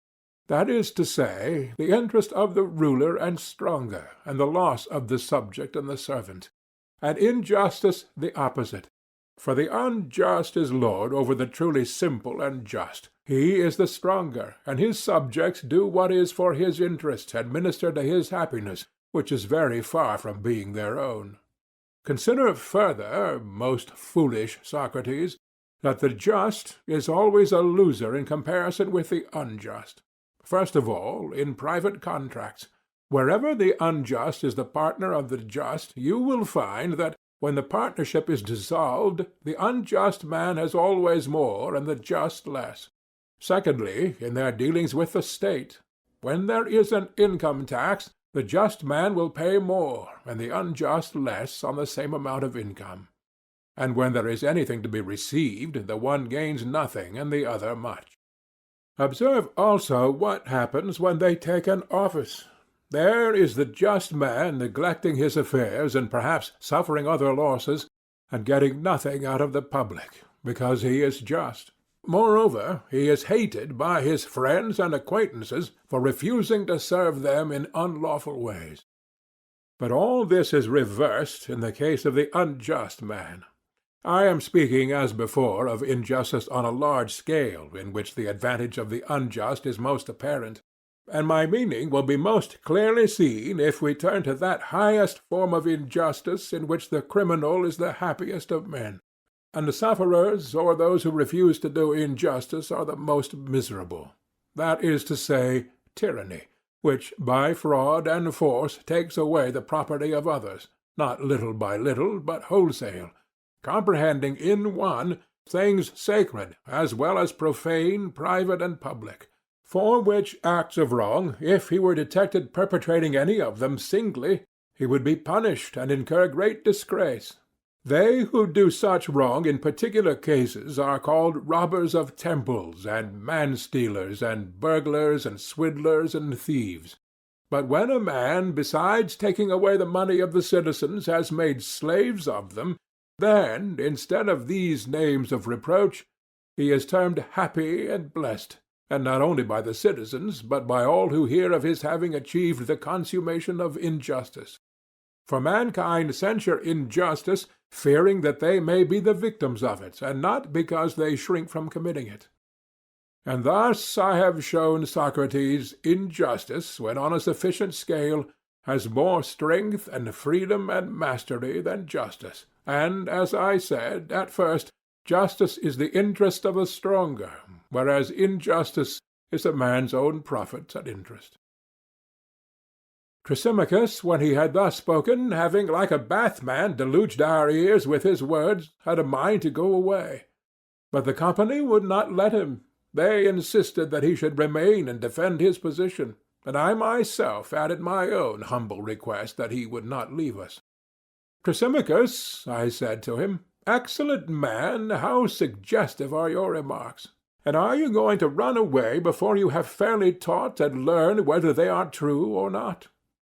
That is to say, the interest of the ruler and stronger, and the loss of the subject and the servant. And injustice the opposite. For the unjust is lord over the truly simple and just. He is the stronger, and his subjects do what is for his interest and minister to his happiness, which is very far from being their own. Consider further, most foolish Socrates, that the just is always a loser in comparison with the unjust. First of all, in private contracts. Wherever the unjust is the partner of the just, you will find that, when the partnership is dissolved, the unjust man has always more and the just less. Secondly, in their dealings with the state. When there is an income tax, the just man will pay more, and the unjust less on the same amount of income. And when there is anything to be received, the one gains nothing and the other much. Observe also what happens when they take an office. There is the just man neglecting his affairs and perhaps suffering other losses, and getting nothing out of the public, because he is just. Moreover, he is hated by his friends and acquaintances for refusing to serve them in unlawful ways. But all this is reversed in the case of the unjust man. I am speaking, as before, of injustice on a large scale, in which the advantage of the unjust is most apparent. And my meaning will be most clearly seen if we turn to that highest form of injustice in which the criminal is the happiest of men, and the sufferers or those who refuse to do injustice are the most miserable. That is to say, tyranny, which by fraud and force takes away the property of others, not little by little, but wholesale, comprehending in one things sacred as well as profane, private, and public. For which acts of wrong, if he were detected perpetrating any of them singly, he would be punished and incur great disgrace. They who do such wrong in particular cases are called robbers of temples, and man-stealers, and burglars, and swindlers, and thieves. But when a man, besides taking away the money of the citizens, has made slaves of them, then, instead of these names of reproach, he is termed happy and blessed, and not only by the citizens, but by all who hear of his having achieved the consummation of injustice. For mankind censure injustice, fearing that they may be the victims of it, and not because they shrink from committing it. And thus I have shown, Socrates, injustice, when on a sufficient scale, has more strength and freedom and mastery than justice. And, as I said at first, justice is the interest of the stronger, whereas injustice is a man's own profit and interest. Thrasymachus, when he had thus spoken, having like a bathman deluged our ears with his words, had a mind to go away. But the company would not let him. They insisted that he should remain and defend his position, and I myself added my own humble request that he would not leave us. "Thrasymachus," I said to him, "excellent man, how suggestive are your remarks! And are you going to run away before you have fairly taught and learned whether they are true or not?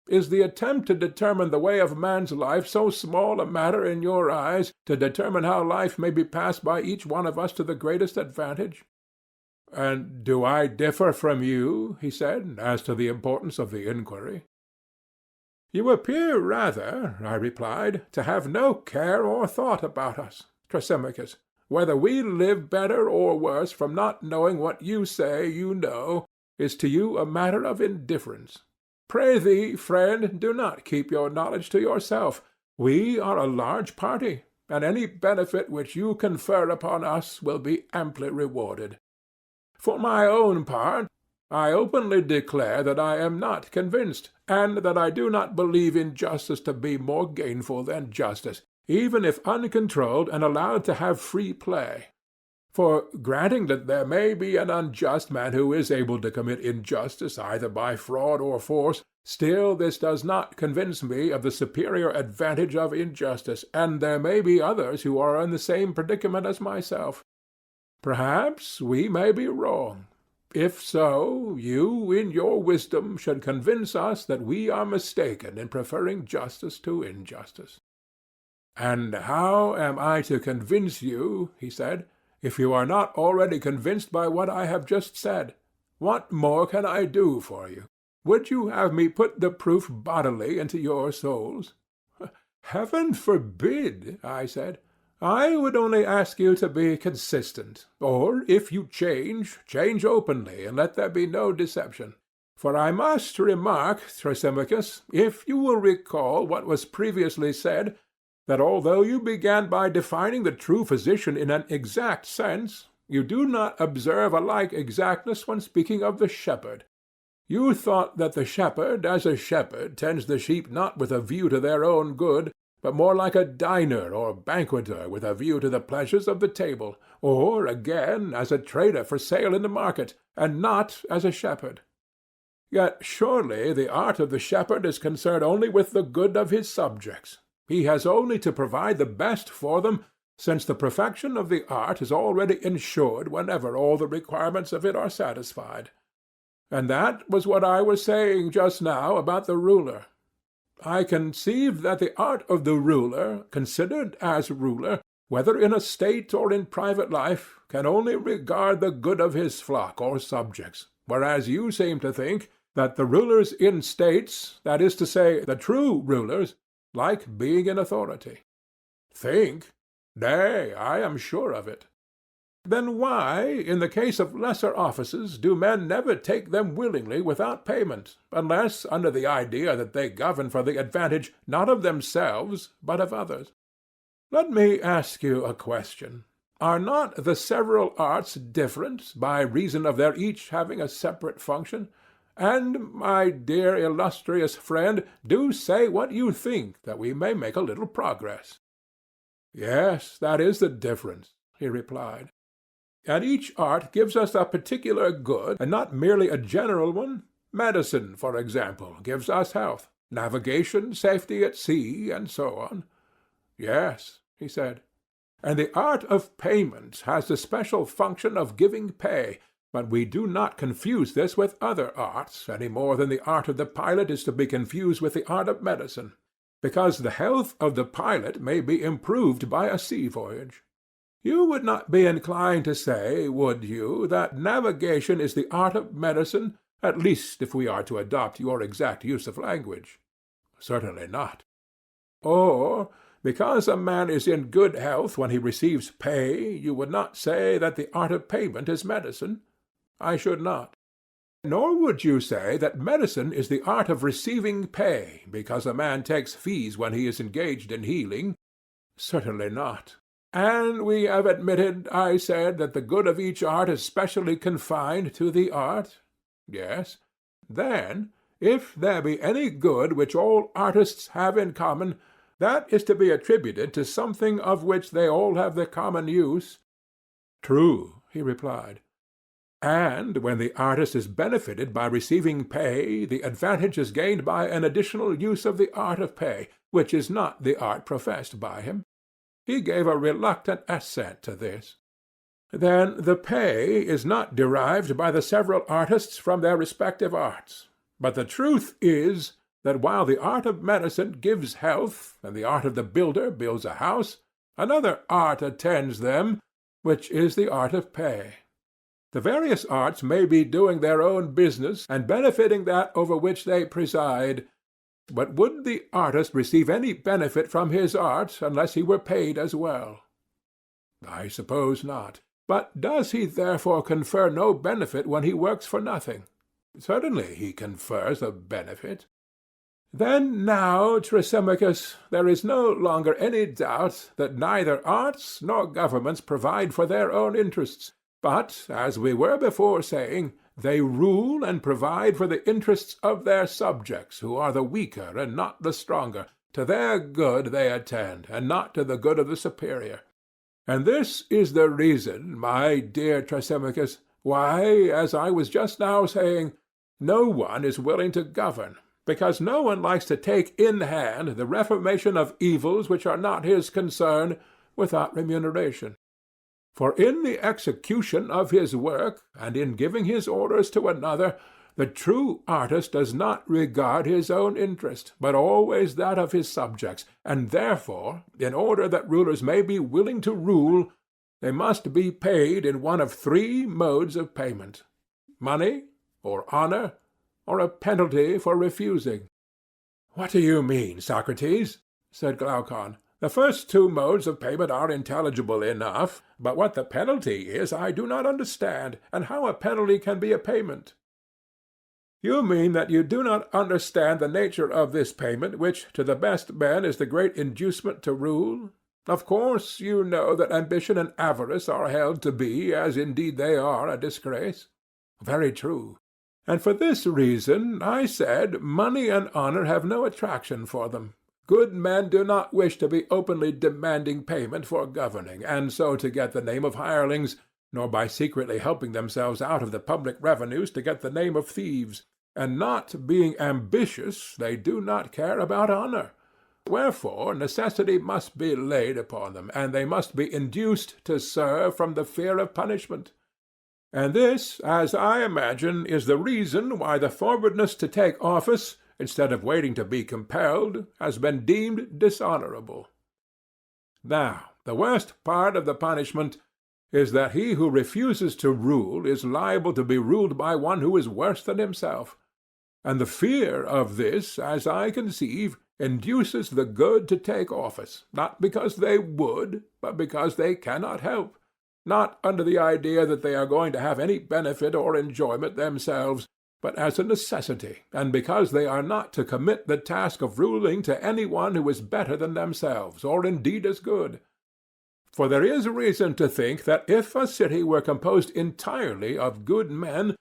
Is the attempt to determine the way of man's life so small a matter in your eyes, to determine how life may be passed by each one of us to the greatest advantage?" "And do I differ from you," he said, "as to the importance of the inquiry?" "You appear rather," I replied, "to have no care or thought about us, Thrasymachus. Whether we live better or worse from not knowing what you say you know is to you a matter of indifference. Pray thee, friend, do not keep your knowledge to yourself. We are a large party, and any benefit which you confer upon us will be amply rewarded. For my own part, I openly declare that I am not convinced, and that I do not believe injustice to be more gainful than justice, even if uncontrolled and allowed to have free play. For granting that there may be an unjust man who is able to commit injustice either by fraud or force, still this does not convince me of the superior advantage of injustice, and there may be others who are in the same predicament as myself. Perhaps we may be wrong. If so, you, in your wisdom, should convince us that we are mistaken in preferring justice to injustice. And how am I to convince you, he said, if you are not already convinced by what I have just said? What more can I do for you? Would you have me put the proof bodily into your souls? Heaven forbid, I said. I would only ask you to be consistent, or, if you change, change openly, and let there be no deception. For I must remark, Thrasymachus, if you will recall what was previously said, that although you began by defining the true physician in an exact sense, you do not observe a like exactness when speaking of the shepherd. You thought that the shepherd, as a shepherd, tends the sheep not with a view to their own good, but more like a diner or banqueter with a view to the pleasures of the table, or, again, as a trader for sale in the market, and not as a shepherd. Yet surely the art of the shepherd is concerned only with the good of his subjects. He has only to provide the best for them, since the perfection of the art is already ensured whenever all the requirements of it are satisfied. And that was what I was saying just now about the ruler. I conceive that the art of the ruler, considered as ruler, whether in a state or in private life, can only regard the good of his flock or subjects, whereas you seem to think that the rulers in states, that is to say, the true rulers, like being in authority. Think? Nay, I am sure of it. Then why, in the case of lesser offices, do men never take them willingly without payment, unless under the idea that they govern for the advantage not of themselves but of others? Let me ask you a question. Are not the several arts different, by reason of their each having a separate function? And, my dear illustrious friend, do say what you think, that we may make a little progress. Yes, that is the difference, he replied. And each art gives us a particular good, and not merely a general one. Medicine, for example, gives us health, navigation, safety at sea, and so on. Yes, he said. And the art of payment has the special function of giving pay, but we do not confuse this with other arts, any more than the art of the pilot is to be confused with the art of medicine, because the health of the pilot may be improved by a sea voyage. You would not be inclined to say, would you, that navigation is the art of medicine, at least if we are to adopt your exact use of language? Certainly not. Or, because a man is in good health when he receives pay, you would not say that the art of payment is medicine? I should not. Nor would you say that medicine is the art of receiving pay, because a man takes fees when he is engaged in healing? Certainly not. And we have admitted, I said, that the good of each art is specially confined to the art? Yes. Then, if there be any good which all artists have in common, that is to be attributed to something of which they all have the common use. True, he replied. And when the artist is benefited by receiving pay, the advantage is gained by an additional use of the art of pay, which is not the art professed by him. He gave a reluctant assent to this. Then the pay is not derived by the several artists from their respective arts. But the truth is that while the art of medicine gives health, and the art of the builder builds a house, another art attends them, which is the art of pay. The various arts may be doing their own business and benefiting that over which they preside, but would the artist receive any benefit from his art unless he were paid as well? I suppose not. But does he therefore confer no benefit when he works for nothing? Certainly he confers a benefit. Then now, Thrasymachus, there is no longer any doubt that neither arts nor governments provide for their own interests, but, as we were before saying, they rule and provide for the interests of their subjects, who are the weaker and not the stronger. To their good they attend, and not to the good of the superior. And this is the reason, my dear Thrasymachus, why, as I was just now saying, no one is willing to govern, because no one likes to take in hand the reformation of evils which are not his concern, without remuneration. For in the execution of his work, and in giving his orders to another, the true artist does not regard his own interest, but always that of his subjects, and therefore, in order that rulers may be willing to rule, they must be paid in one of three modes of payment: money, or honor, or a penalty for refusing. What do you mean, Socrates? Said Glaucon. The first two modes of payment are intelligible enough, but what the penalty is I do not understand, and how a penalty can be a payment. You mean that you do not understand the nature of this payment, which to the best men is the great inducement to rule? Of course you know that ambition and avarice are held to be, as indeed they are, a disgrace. Very true. And for this reason, I said, money and honor have no attraction for them. Good men do not wish to be openly demanding payment for governing, and so to get the name of hirelings, nor by secretly helping themselves out of the public revenues to get the name of thieves. And not being ambitious, they do not care about honor. Wherefore necessity must be laid upon them, and they must be induced to serve from the fear of punishment. And this, as I imagine, is the reason why the forwardness to take office, instead of waiting to be compelled, has been deemed dishonorable. Now, the worst part of the punishment is that he who refuses to rule is liable to be ruled by one who is worse than himself. And the fear of this, as I conceive, induces the good to take office, not because they would, but because they cannot help, not under the idea that they are going to have any benefit or enjoyment themselves, but as a necessity, and because they are not to commit the task of ruling to any one who is better than themselves, or indeed as good. For there is reason to think that if a city were composed entirely of good men,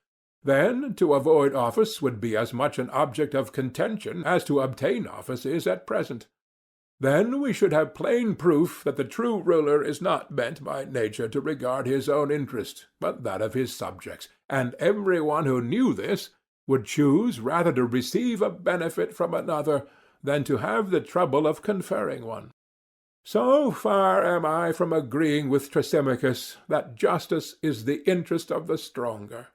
then to avoid office would be as much an object of contention as to obtain office is at present. Then we should have plain proof that the true ruler is not meant by nature to regard his own interest, but that of his subjects, and every one who knew this would choose rather to receive a benefit from another than to have the trouble of conferring one. So far am I from agreeing with Thrasymachus that justice is the interest of the stronger.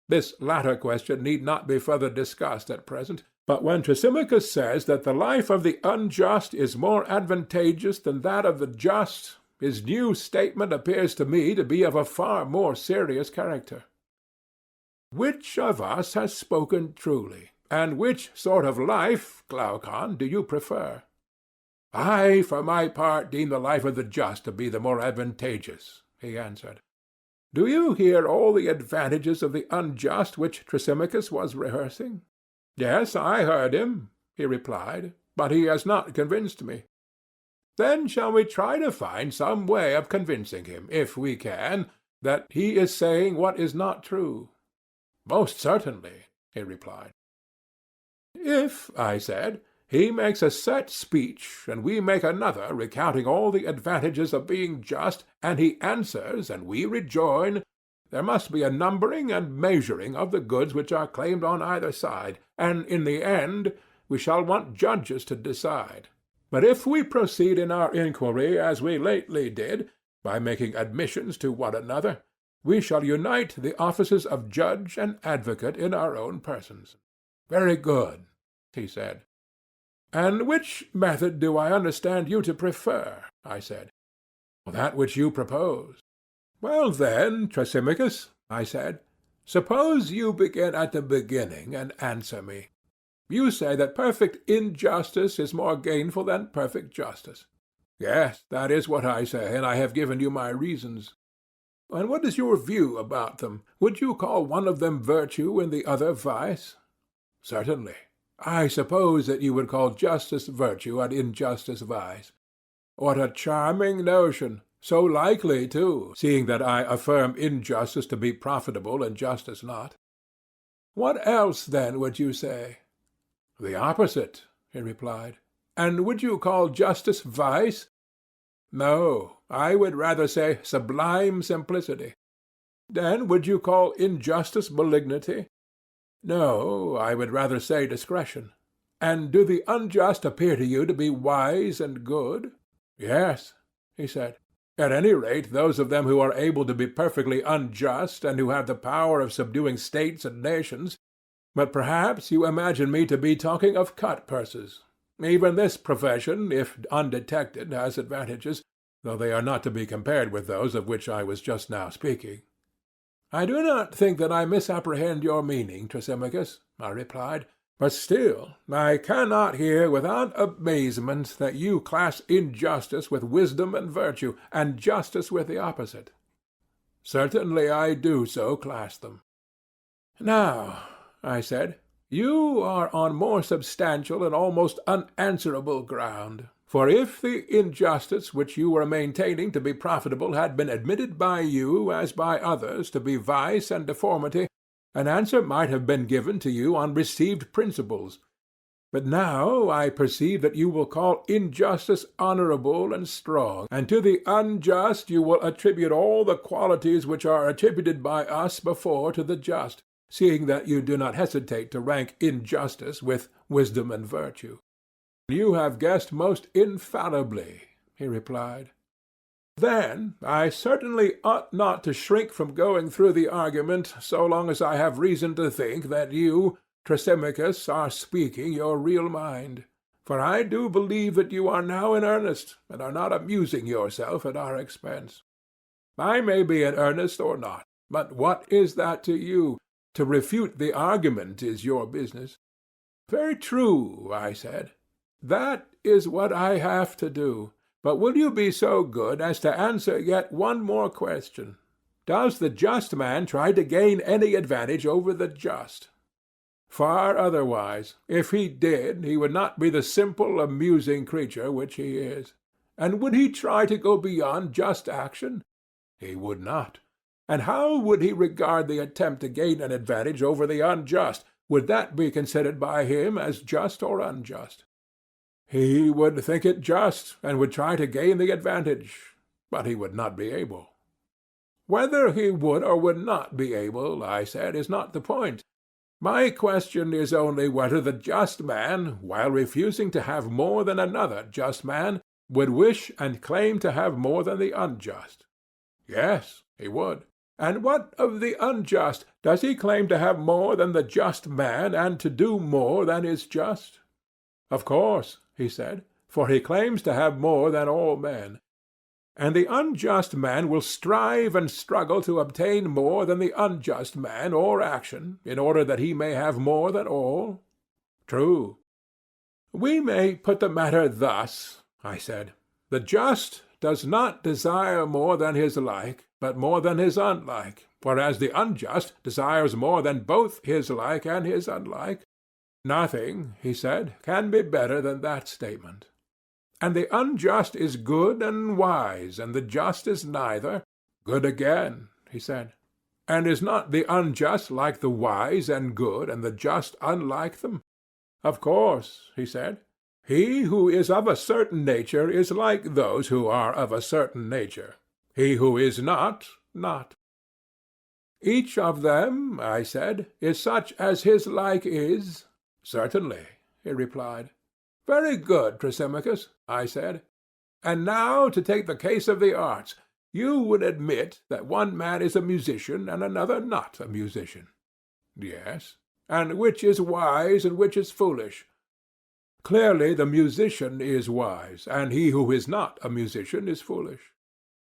This latter question need not be further discussed at present, but when Thrasymachus says that the life of the unjust is more advantageous than that of the just, his new statement appears to me to be of a far more serious character. Which of us has spoken truly, and which sort of life, Glaucon, do you prefer? I, for my part, deem the life of the just to be the more advantageous, he answered. Do you hear all the advantages of the unjust which Thrasymachus was rehearsing? Yes, I heard him, he replied, but he has not convinced me. Then shall we try to find some way of convincing him, if we can, that he is saying what is not true? Most certainly, he replied. If, I said, he makes a set speech, and we make another recounting all the advantages of being just, and he answers, and we rejoin, there must be a numbering and measuring of the goods which are claimed on either side, and in the end we shall want judges to decide. But if we proceed in our inquiry as we lately did, by making admissions to one another, we shall unite the offices of judge and advocate in our own persons. Very good, he said. And which method do I understand you to prefer? I said. That which you propose. Well then, Thrasymachus, I said, suppose you begin at the beginning and answer me. You say that perfect injustice is more gainful than perfect justice. Yes, that is what I say, and I have given you my reasons. And what is your view about them? Would you call one of them virtue and the other vice? Certainly. I suppose that you would call justice virtue and injustice vice. What a charming notion! So likely, too, seeing that I affirm injustice to be profitable and justice not. What else, then, would you say? The opposite, he replied. And would you call justice vice? No, I would rather say sublime simplicity. Then would you call injustice malignity? No, I would rather say discretion. And do the unjust appear to you to be wise and good? Yes, he said. At any rate, those of them who are able to be perfectly unjust and who have the power of subduing states and nations. But perhaps you imagine me to be talking of cut-purses. Even this profession, if undetected, has advantages, though they are not to be compared with those of which I was just now speaking. I do not think that I misapprehend your meaning, Thrasymachus, I replied, but still I cannot hear without amazement that you class injustice with wisdom and virtue, and justice with the opposite. Certainly I do so class them. Now, I said, you are on more substantial and almost unanswerable ground. For if the injustice which you were maintaining to be profitable had been admitted by you, as by others, to be vice and deformity, an answer might have been given to you on received principles. But now I perceive that you will call injustice honorable and strong, and to the unjust you will attribute all the qualities which are attributed by us before to the just, seeing that you do not hesitate to rank injustice with wisdom and virtue. You have guessed most infallibly, he replied. Then I certainly ought not to shrink from going through the argument so long as I have reason to think that you, Thrasymachus, are speaking your real mind. For I do believe that you are now in earnest, and are not amusing yourself at our expense. I may be in earnest or not, but what is that to you? To refute the argument is your business. Very true, I said. That is what I have to do. But will you be so good as to answer yet one more question? Does the just man try to gain any advantage over the just? Far otherwise. If he did, he would not be the simple, amusing creature which he is. And would he try to go beyond just action? He would not. And how would he regard the attempt to gain an advantage over the unjust? Would that be considered by him as just or unjust? He would think it just, and would try to gain the advantage, but he would not be able. Whether he would or would not be able, I said, is not the point. My question is only whether the just man, while refusing to have more than another just man, would wish and claim to have more than the unjust. Yes, he would. And what of the unjust? Does he claim to have more than the just man, and to do more than is just? Of course, he said, for he claims to have more than all men. And the unjust man will strive and struggle to obtain more than the unjust man or action, in order that he may have more than all? True. We may put the matter thus, I said. The just does not desire more than his like, but more than his unlike, whereas the unjust desires more than both his like and his unlike. Nothing, he said, can be better than that statement. And the unjust is good and wise, and the just is neither. Good again, he said. And is not the unjust like the wise and good, and the just unlike them? Of course, he said. He who is of a certain nature is like those who are of a certain nature. He who is not, not. Each of them, I said, is such as his like is. Certainly, he replied. Very good, Thrasymachus, I said. And now to take the case of the arts. You would admit that one man is a musician and another not a musician. Yes. And which is wise and which is foolish? Clearly the musician is wise, and he who is not a musician is foolish.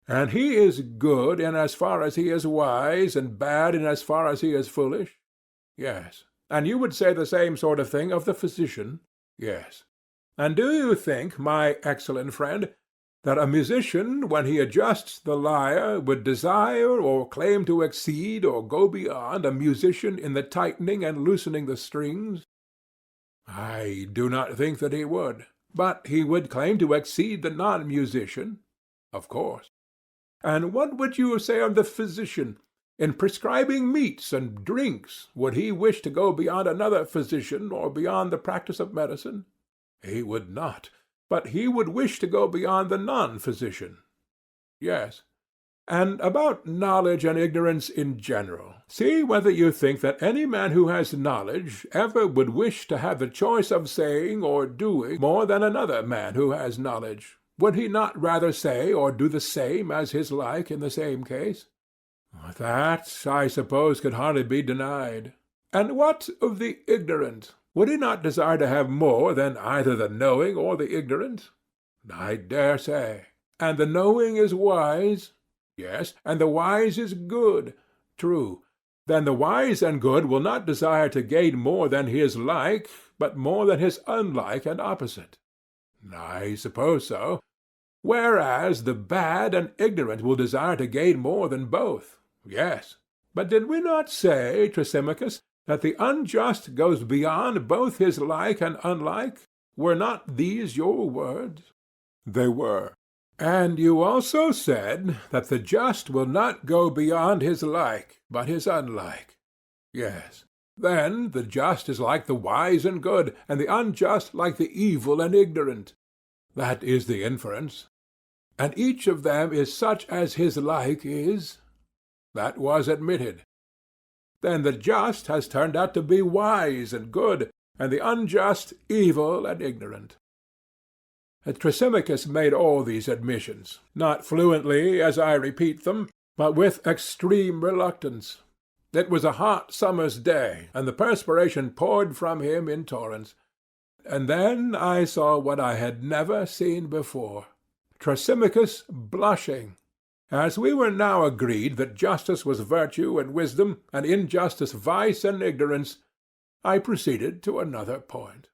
And he is good in as far as he is wise, and bad in as far as he is foolish? Yes. And you would say the same sort of thing of the physician? Yes. And do you think, my excellent friend, that a musician, when he adjusts the lyre, would desire or claim to exceed or go beyond a musician in the tightening and loosening the strings? I do not think that he would. But he would claim to exceed the non-musician? Of course. And what would you say of the physician? In prescribing meats and drinks, would he wish to go beyond another physician or beyond the practice of medicine? He would not. but he would wish to go beyond the non-physician. Yes. And about knowledge and ignorance in general, see whether you think that any man who has knowledge ever would wish to have the choice of saying or doing more than another man who has knowledge. Would he not rather say or do the same as his like in the same case? That, I suppose, could hardly be denied. And what of the ignorant? Would he not desire to have more than either the knowing or the ignorant? I dare say. And the knowing is wise? Yes, and the wise is good. True. Then the wise and good will not desire to gain more than his like, but more than his unlike and opposite. I suppose so. Whereas the bad and ignorant will desire to gain more than both. Yes. But did we not say, Thrasymachus, that the unjust goes beyond both his like and unlike? Were not these your words? They were. And you also said that the just will not go beyond his like, but his unlike. Yes. Then the just is like the wise and good, and the unjust like the evil and ignorant. That is the inference. And each of them is such as his like is? That was admitted. Then the just has turned out to be wise and good, and the unjust evil and ignorant. Thrasymachus made all these admissions, not fluently as I repeat them, but with extreme reluctance. It was a hot summer's day, and the perspiration poured from him in torrents. And then I saw what I had never seen before. Thrasymachus blushing. As we were now agreed that justice was virtue and wisdom, and injustice vice and ignorance, I proceeded to another point.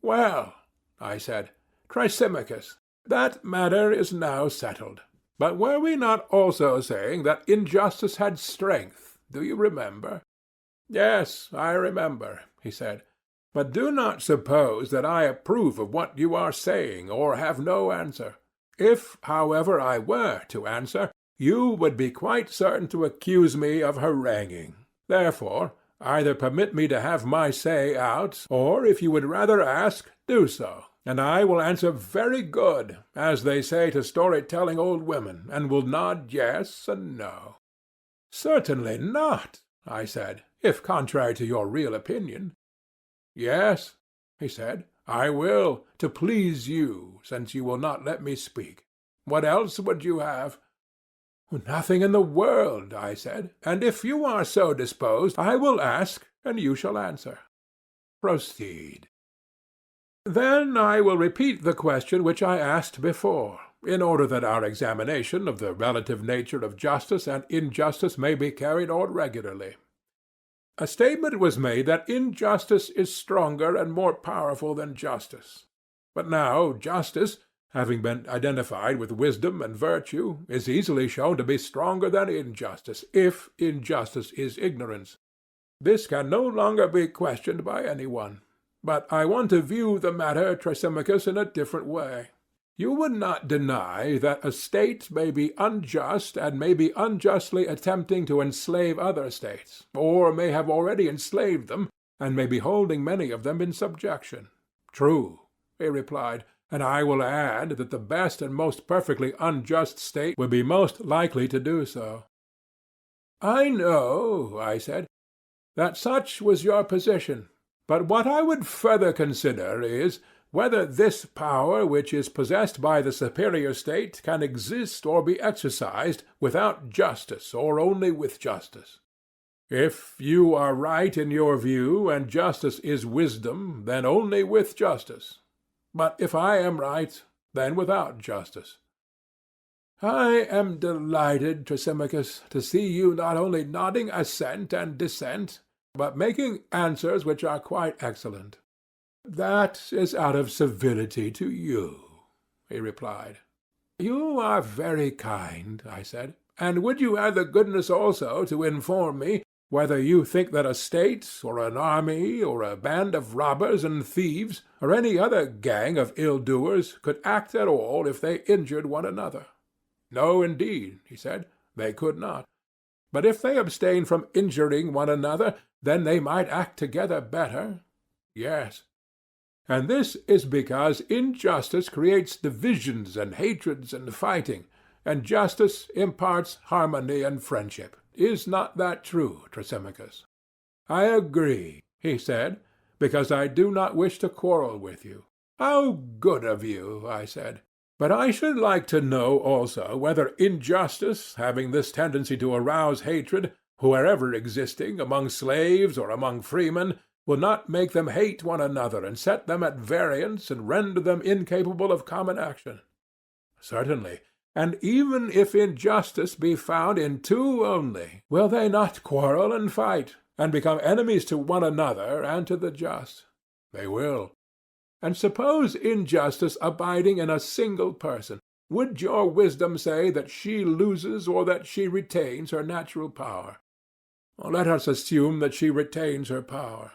Well, I said, Thrasymachus, that matter is now settled. But were we not also saying that injustice had strength? Do you remember? Yes, I remember, he said. But do not suppose that I approve of what you are saying, or have no answer. If, however, I were to answer, you would be quite certain to accuse me of haranguing. Therefore, either permit me to have my say out, or, if you would rather ask, do so, and I will answer very good, as they say to story-telling old women, and will nod yes and no. Certainly not, I said, if contrary to your real opinion. Yes, he said, I will, to please you, since you will not let me speak. What else would you have? Nothing in the world, I said, and if you are so disposed, I will ask, and you shall answer. Proceed. Then I will repeat the question which I asked before, in order that our examination of the relative nature of justice and injustice may be carried on regularly. A statement was made that injustice is stronger and more powerful than justice. But now justice, having been identified with wisdom and virtue, is easily shown to be stronger than injustice, if injustice is ignorance. This can no longer be questioned by any one. But I want to view the matter, Thrasymachus, in a different way. You would not deny that a state may be unjust and may be unjustly attempting to enslave other states, or may have already enslaved them, and may be holding many of them in subjection. True, he replied, and I will add that the best and most perfectly unjust state would be most likely to do so. I know, I said, that such was your position, but what I would further consider is, whether this power which is possessed by the superior state can exist or be exercised without justice or only with justice. If you are right in your view, and justice is wisdom, then only with justice. But if I am right, then without justice. I am delighted, Thrasymachus, to see you not only nodding assent and dissent, but making answers which are quite excellent. That is out of civility to you, he replied. You are very kind, I said, and would you have the goodness also to inform me whether you think that a state, or an army, or a band of robbers and thieves, or any other gang of ill-doers could act at all if they injured one another? No, indeed, he said, they could not. But if they abstain from injuring one another, then they might act together better. Yes. And this is because injustice creates divisions and hatreds and fighting, and justice imparts harmony and friendship. Is not that true, Thrasymachus? I agree, he said, because I do not wish to quarrel with you. How good of you, I said. But I should like to know also whether injustice, having this tendency to arouse hatred, wherever existing, among slaves or among freemen, will not make them hate one another and set them at variance and render them incapable of common action. Certainly. And even if injustice be found in two only, will they not quarrel and fight, and become enemies to one another and to the just? They will. And suppose injustice abiding in a single person, would your wisdom say that she loses or that she retains her natural power? Let us assume that she retains her power.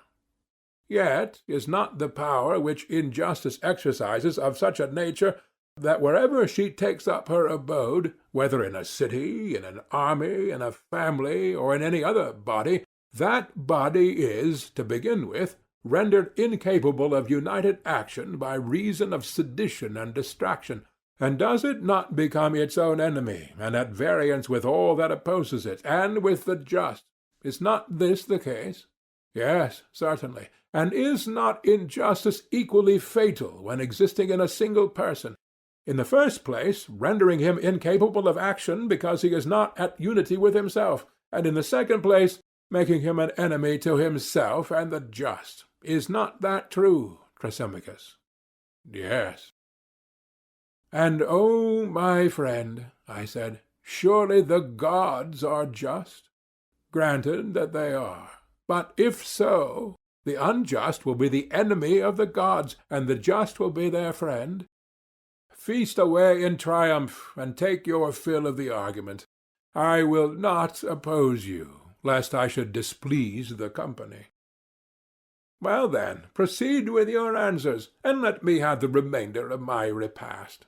Yet is not the power which injustice exercises of such a nature that wherever she takes up her abode, whether in a city, in an army, in a family, or in any other body, that body is, to begin with, rendered incapable of united action by reason of sedition and distraction, and does it not become its own enemy, and at variance with all that opposes it, and with the just? Is not this the case? Yes, certainly. And is not injustice equally fatal when existing in a single person? In the first place, rendering him incapable of action because he is not at unity with himself, and in the second place, making him an enemy to himself and the just. Is not that true, Thrasymachus? Yes. And, oh, my friend, I said, surely the gods are just? Granted that they are. But if so, the unjust will be the enemy of the gods, and the just will be their friend. Feast away in triumph, and take your fill of the argument. I will not oppose you, lest I should displease the company. Well, then, proceed with your answers, and let me have the remainder of my repast.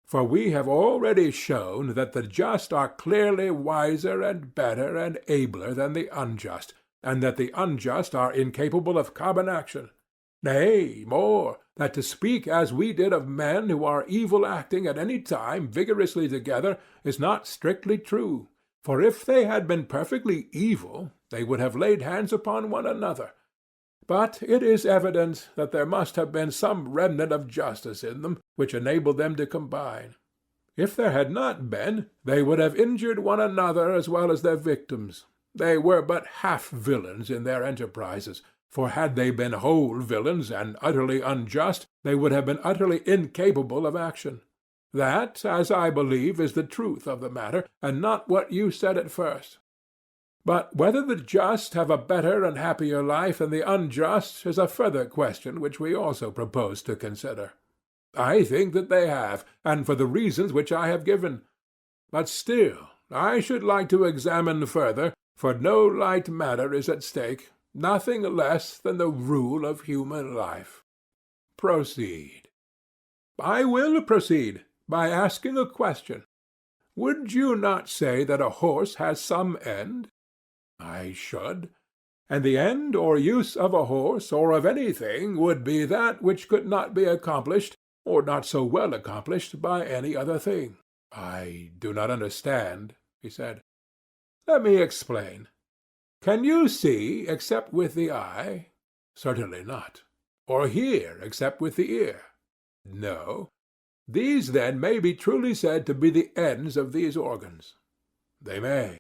For we have already shown that the just are clearly wiser and better and abler than the unjust, and that the unjust are incapable of common action. Nay, more, that to speak as we did of men who are evil acting at any time vigorously together is not strictly true, for if they had been perfectly evil, they would have laid hands upon one another. But it is evident that there must have been some remnant of justice in them, which enabled them to combine. If there had not been, they would have injured one another as well as their victims. They were but half villains in their enterprises, for had they been whole villains and utterly unjust, they would have been utterly incapable of action. That, as I believe, is the truth of the matter, and not what you said at first. But whether the just have a better and happier life than the unjust is a further question which we also propose to consider. I think that they have, and for the reasons which I have given. But still, I should like to examine further, for no light matter is at stake, nothing less than the rule of human life. Proceed. I will proceed by asking a question. Would you not say that a horse has some end? I should. And the end or use of a horse or of anything would be that which could not be accomplished, or not so well accomplished, by any other thing. I do not understand, he said. Let me explain. Can you see except with the eye? Certainly not. Or hear except with the ear? No. These, then, may be truly said to be the ends of these organs. They may.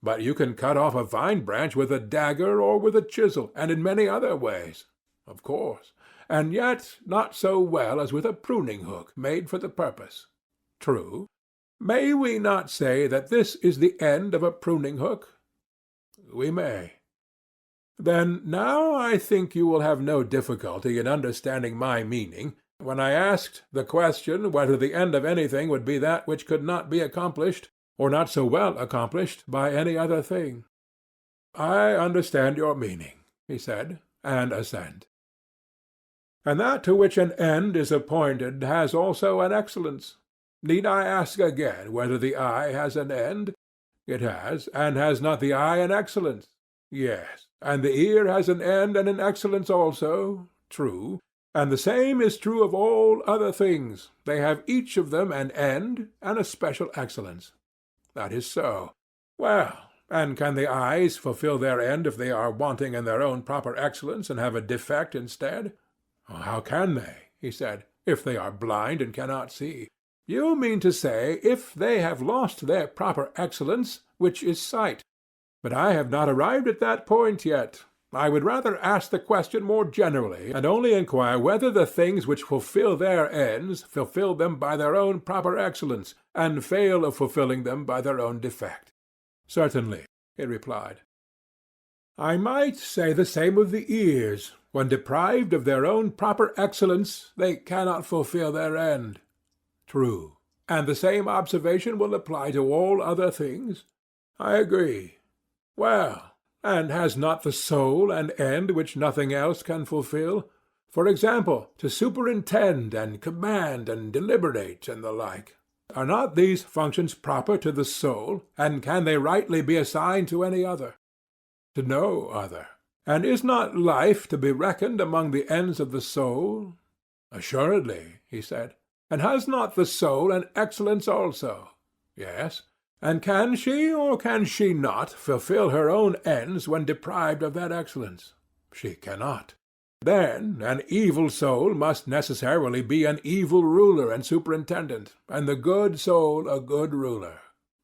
But you can cut off a vine branch with a dagger or with a chisel, and in many other ways. Of course. And yet not so well as with a pruning hook made for the purpose. True. May we not say that this is the end of a pruning hook? We may. Then now I think you will have no difficulty in understanding my meaning, when I asked the question whether the end of anything would be that which could not be accomplished, or not so well accomplished, by any other thing. I understand your meaning, he said, and assent. And that to which an end is appointed has also an excellence. Need I ask again whether the eye has an end? It has, and has not the eye an excellence? Yes. And the ear has an end and an excellence also? True. And the same is true of all other things. They have each of them an end and a special excellence. That is so. Well, and can the eyes fulfill their end if they are wanting in their own proper excellence and have a defect instead? How can they, he said, if they are blind and cannot see? You mean to say, if they have lost their proper excellence, which is sight. But I have not arrived at that point yet. I would rather ask the question more generally, and only inquire whether the things which fulfill their ends fulfill them by their own proper excellence, and fail of fulfilling them by their own defect. Certainly, he replied. I might say the same of the ears. When deprived of their own proper excellence, they cannot fulfill their end. True. And the same observation will apply to all other things? I agree. Well, and has not the soul an end which nothing else can fulfill? For example, to superintend and command and deliberate and the like. Are not these functions proper to the soul, and can they rightly be assigned to any other? To no other. And is not life to be reckoned among the ends of the soul? Assuredly, he said. And has not the soul an excellence also? Yes. And can she or can she not fulfill her own ends when deprived of that excellence? She cannot. Then an evil soul must necessarily be an evil ruler and superintendent, and the good soul a good ruler.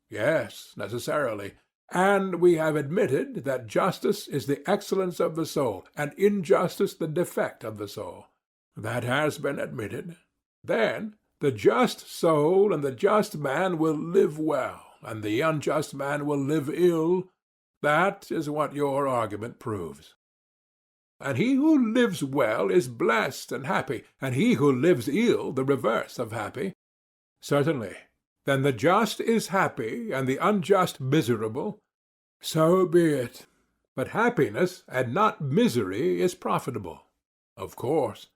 Yes, necessarily. And we have admitted that justice is the excellence of the soul, and injustice the defect of the soul. That has been admitted. Then the just soul and the just man will live well, and the unjust man will live ill. That is what your argument proves. And he who lives well is blessed and happy, and he who lives ill the reverse of happy. Certainly. Then the just is happy, and the unjust miserable? So be it. But happiness and not misery is profitable. Of course.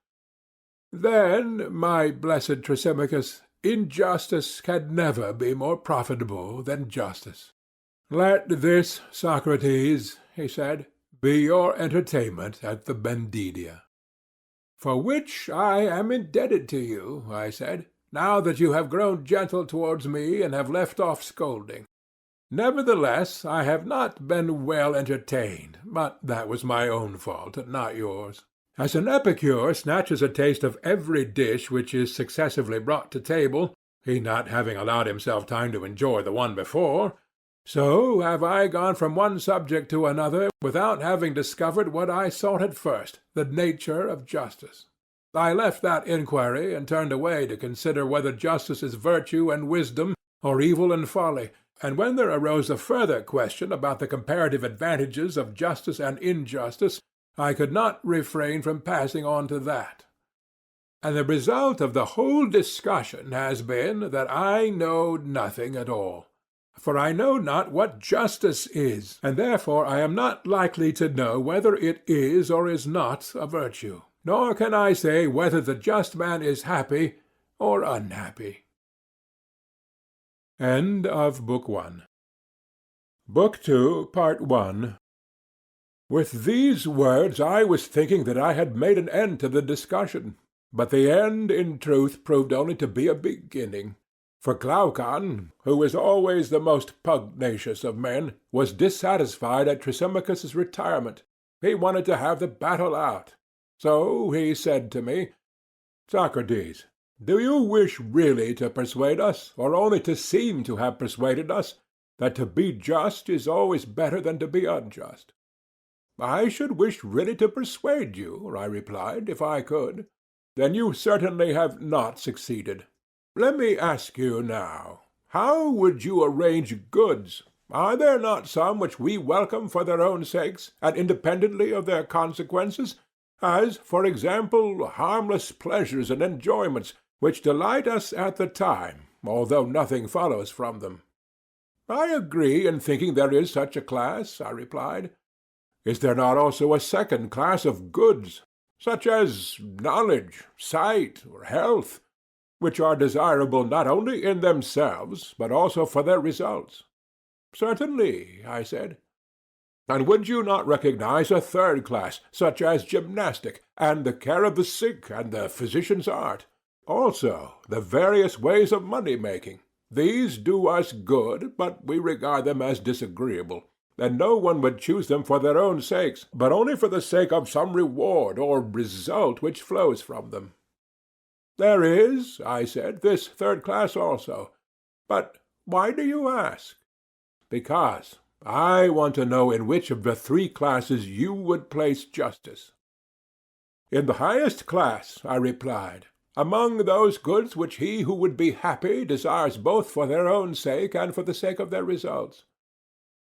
Then, my blessed Thrasymachus, injustice can never be more profitable than justice. Let this, Socrates, he said, be your entertainment at the Bendidia. For which I am indebted to you, I said, now that you have grown gentle towards me and have left off scolding. Nevertheless, I have not been well entertained, but that was my own fault, not yours. As an epicure snatches a taste of every dish which is successively brought to table, he not having allowed himself time to enjoy the one before, so have I gone from one subject to another without having discovered what I sought at first, the nature of justice. I left that inquiry and turned away to consider whether justice is virtue and wisdom, or evil and folly, and when there arose a further question about the comparative advantages of justice and injustice, I could not refrain from passing on to that. And the result of the whole discussion has been that I know nothing at all. For I know not what justice is, and therefore I am not likely to know whether it is or is not a virtue. Nor can I say whether the just man is happy or unhappy. End of Book 1. Book 2, Part 1. With these words I was thinking that I had made an end to the discussion, but the end in truth proved only to be a beginning. For Glaucon, who is always the most pugnacious of men, was dissatisfied at Thrasymachus's retirement. He wanted to have the battle out. So he said to me, Socrates, do you wish really to persuade us, or only to seem to have persuaded us, that to be just is always better than to be unjust? I should wish really to persuade you, I replied, if I could. Then you certainly have not succeeded. Let me ask you now, how would you arrange goods? Are there not some which we welcome for their own sakes, and independently of their consequences, as, for example, harmless pleasures and enjoyments, which delight us at the time, although nothing follows from them? I agree in thinking there is such a class, I replied. Is there not also a second class of goods, such as knowledge, sight, or health, which are desirable not only in themselves, but also for their results? Certainly, I said. And would you not recognize a third class, such as gymnastic, and the care of the sick, and the physician's art? Also, the various ways of money-making. These do us good, but we regard them as disagreeable, and no one would choose them for their own sakes, but only for the sake of some reward or result which flows from them. There is, I said, this third class also. But why do you ask? Because I want to know in which of the three classes you would place justice. In the highest class, I replied, among those goods which he who would be happy desires both for their own sake and for the sake of their results.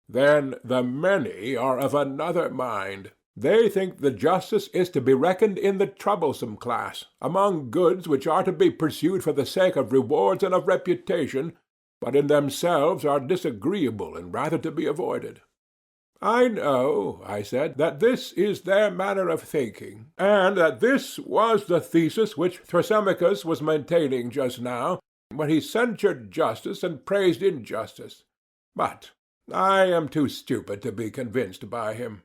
Then the many are of another mind. They think the justice is to be reckoned in the troublesome class, among goods which are to be pursued for the sake of rewards and of reputation, but in themselves are disagreeable and rather to be avoided. I know, I said, that this is their manner of thinking, and that this was the thesis which Thrasymachus was maintaining just now, when he censured justice and praised injustice. But I am too stupid to be convinced by him.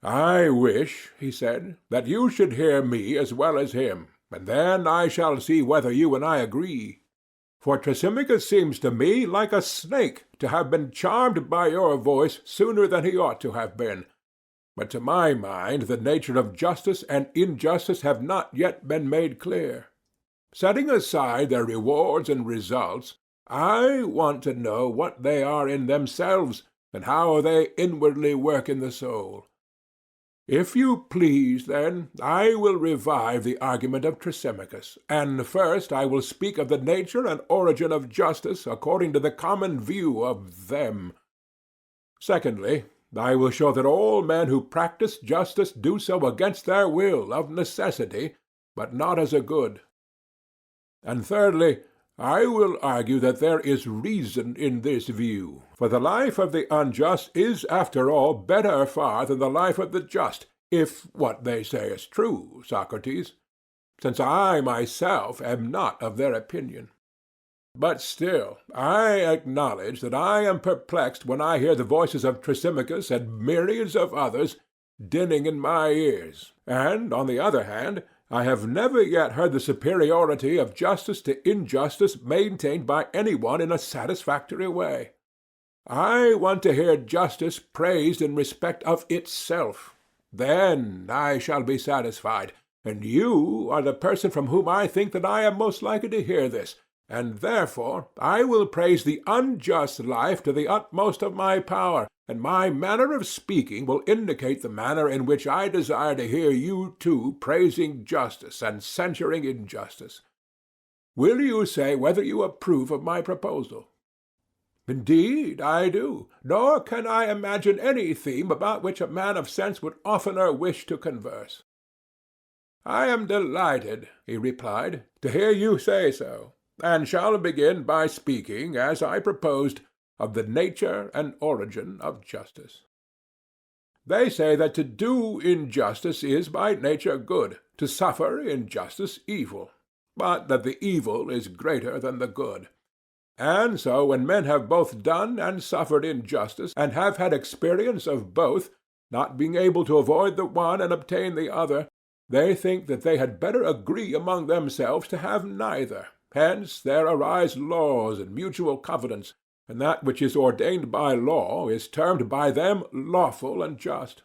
I wish, he said, that you should hear me as well as him, and then I shall see whether you and I agree. For Thrasymachus seems to me like a snake to have been charmed by your voice sooner than he ought to have been. But to my mind the nature of justice and injustice have not yet been made clear. Setting aside their rewards and results, I want to know what they are in themselves, and how they inwardly work in the soul. If you please, then, I will revive the argument of Thrasymachus, and first I will speak of the nature and origin of justice according to the common view of them. Secondly, I will show that all men who practice justice do so against their will, of necessity, but not as a good. And thirdly, I will argue that there is reason in this view, for the life of the unjust is after all better far than the life of the just, if what they say is true, Socrates, since I myself am not of their opinion. But still I acknowledge that I am perplexed when I hear the voices of Thrasymachus and myriads of others dinning in my ears, and, on the other hand, I have never yet heard the superiority of justice to injustice maintained by any one in a satisfactory way. I want to hear justice praised in respect of itself. Then I shall be satisfied, and you are the person from whom I think that I am most likely to hear this, and therefore I will praise the unjust life to the utmost of my power, and my manner of speaking will indicate the manner in which I desire to hear you too praising justice and censuring injustice. Will you say whether you approve of my proposal? Indeed, I do, nor can I imagine any theme about which a man of sense would oftener wish to converse. I am delighted, he replied, to hear you say so, and shall begin by speaking, as I proposed, of the nature and origin of justice. They say that to do injustice is by nature good, to suffer injustice evil, but that the evil is greater than the good. And so when men have both done and suffered injustice, and have had experience of both, not being able to avoid the one and obtain the other, they think that they had better agree among themselves to have neither. Hence there arise laws and mutual covenants, and that which is ordained by law is termed by them lawful and just.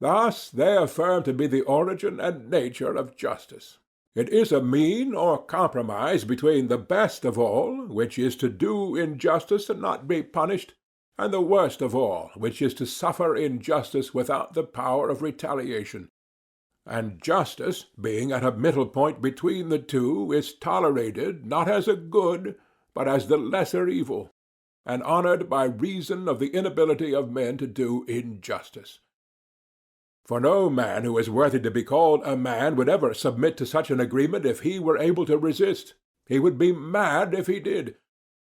Thus they affirm to be the origin and nature of justice. It is a mean or compromise between the best of all, which is to do injustice and not be punished, and the worst of all, which is to suffer injustice without the power of retaliation. And justice, being at a middle point between the two, is tolerated not as a good, but as the lesser evil, and honored by reason of the inability of men to do injustice. For no man who is worthy to be called a man would ever submit to such an agreement if he were able to resist. He would be mad if he did.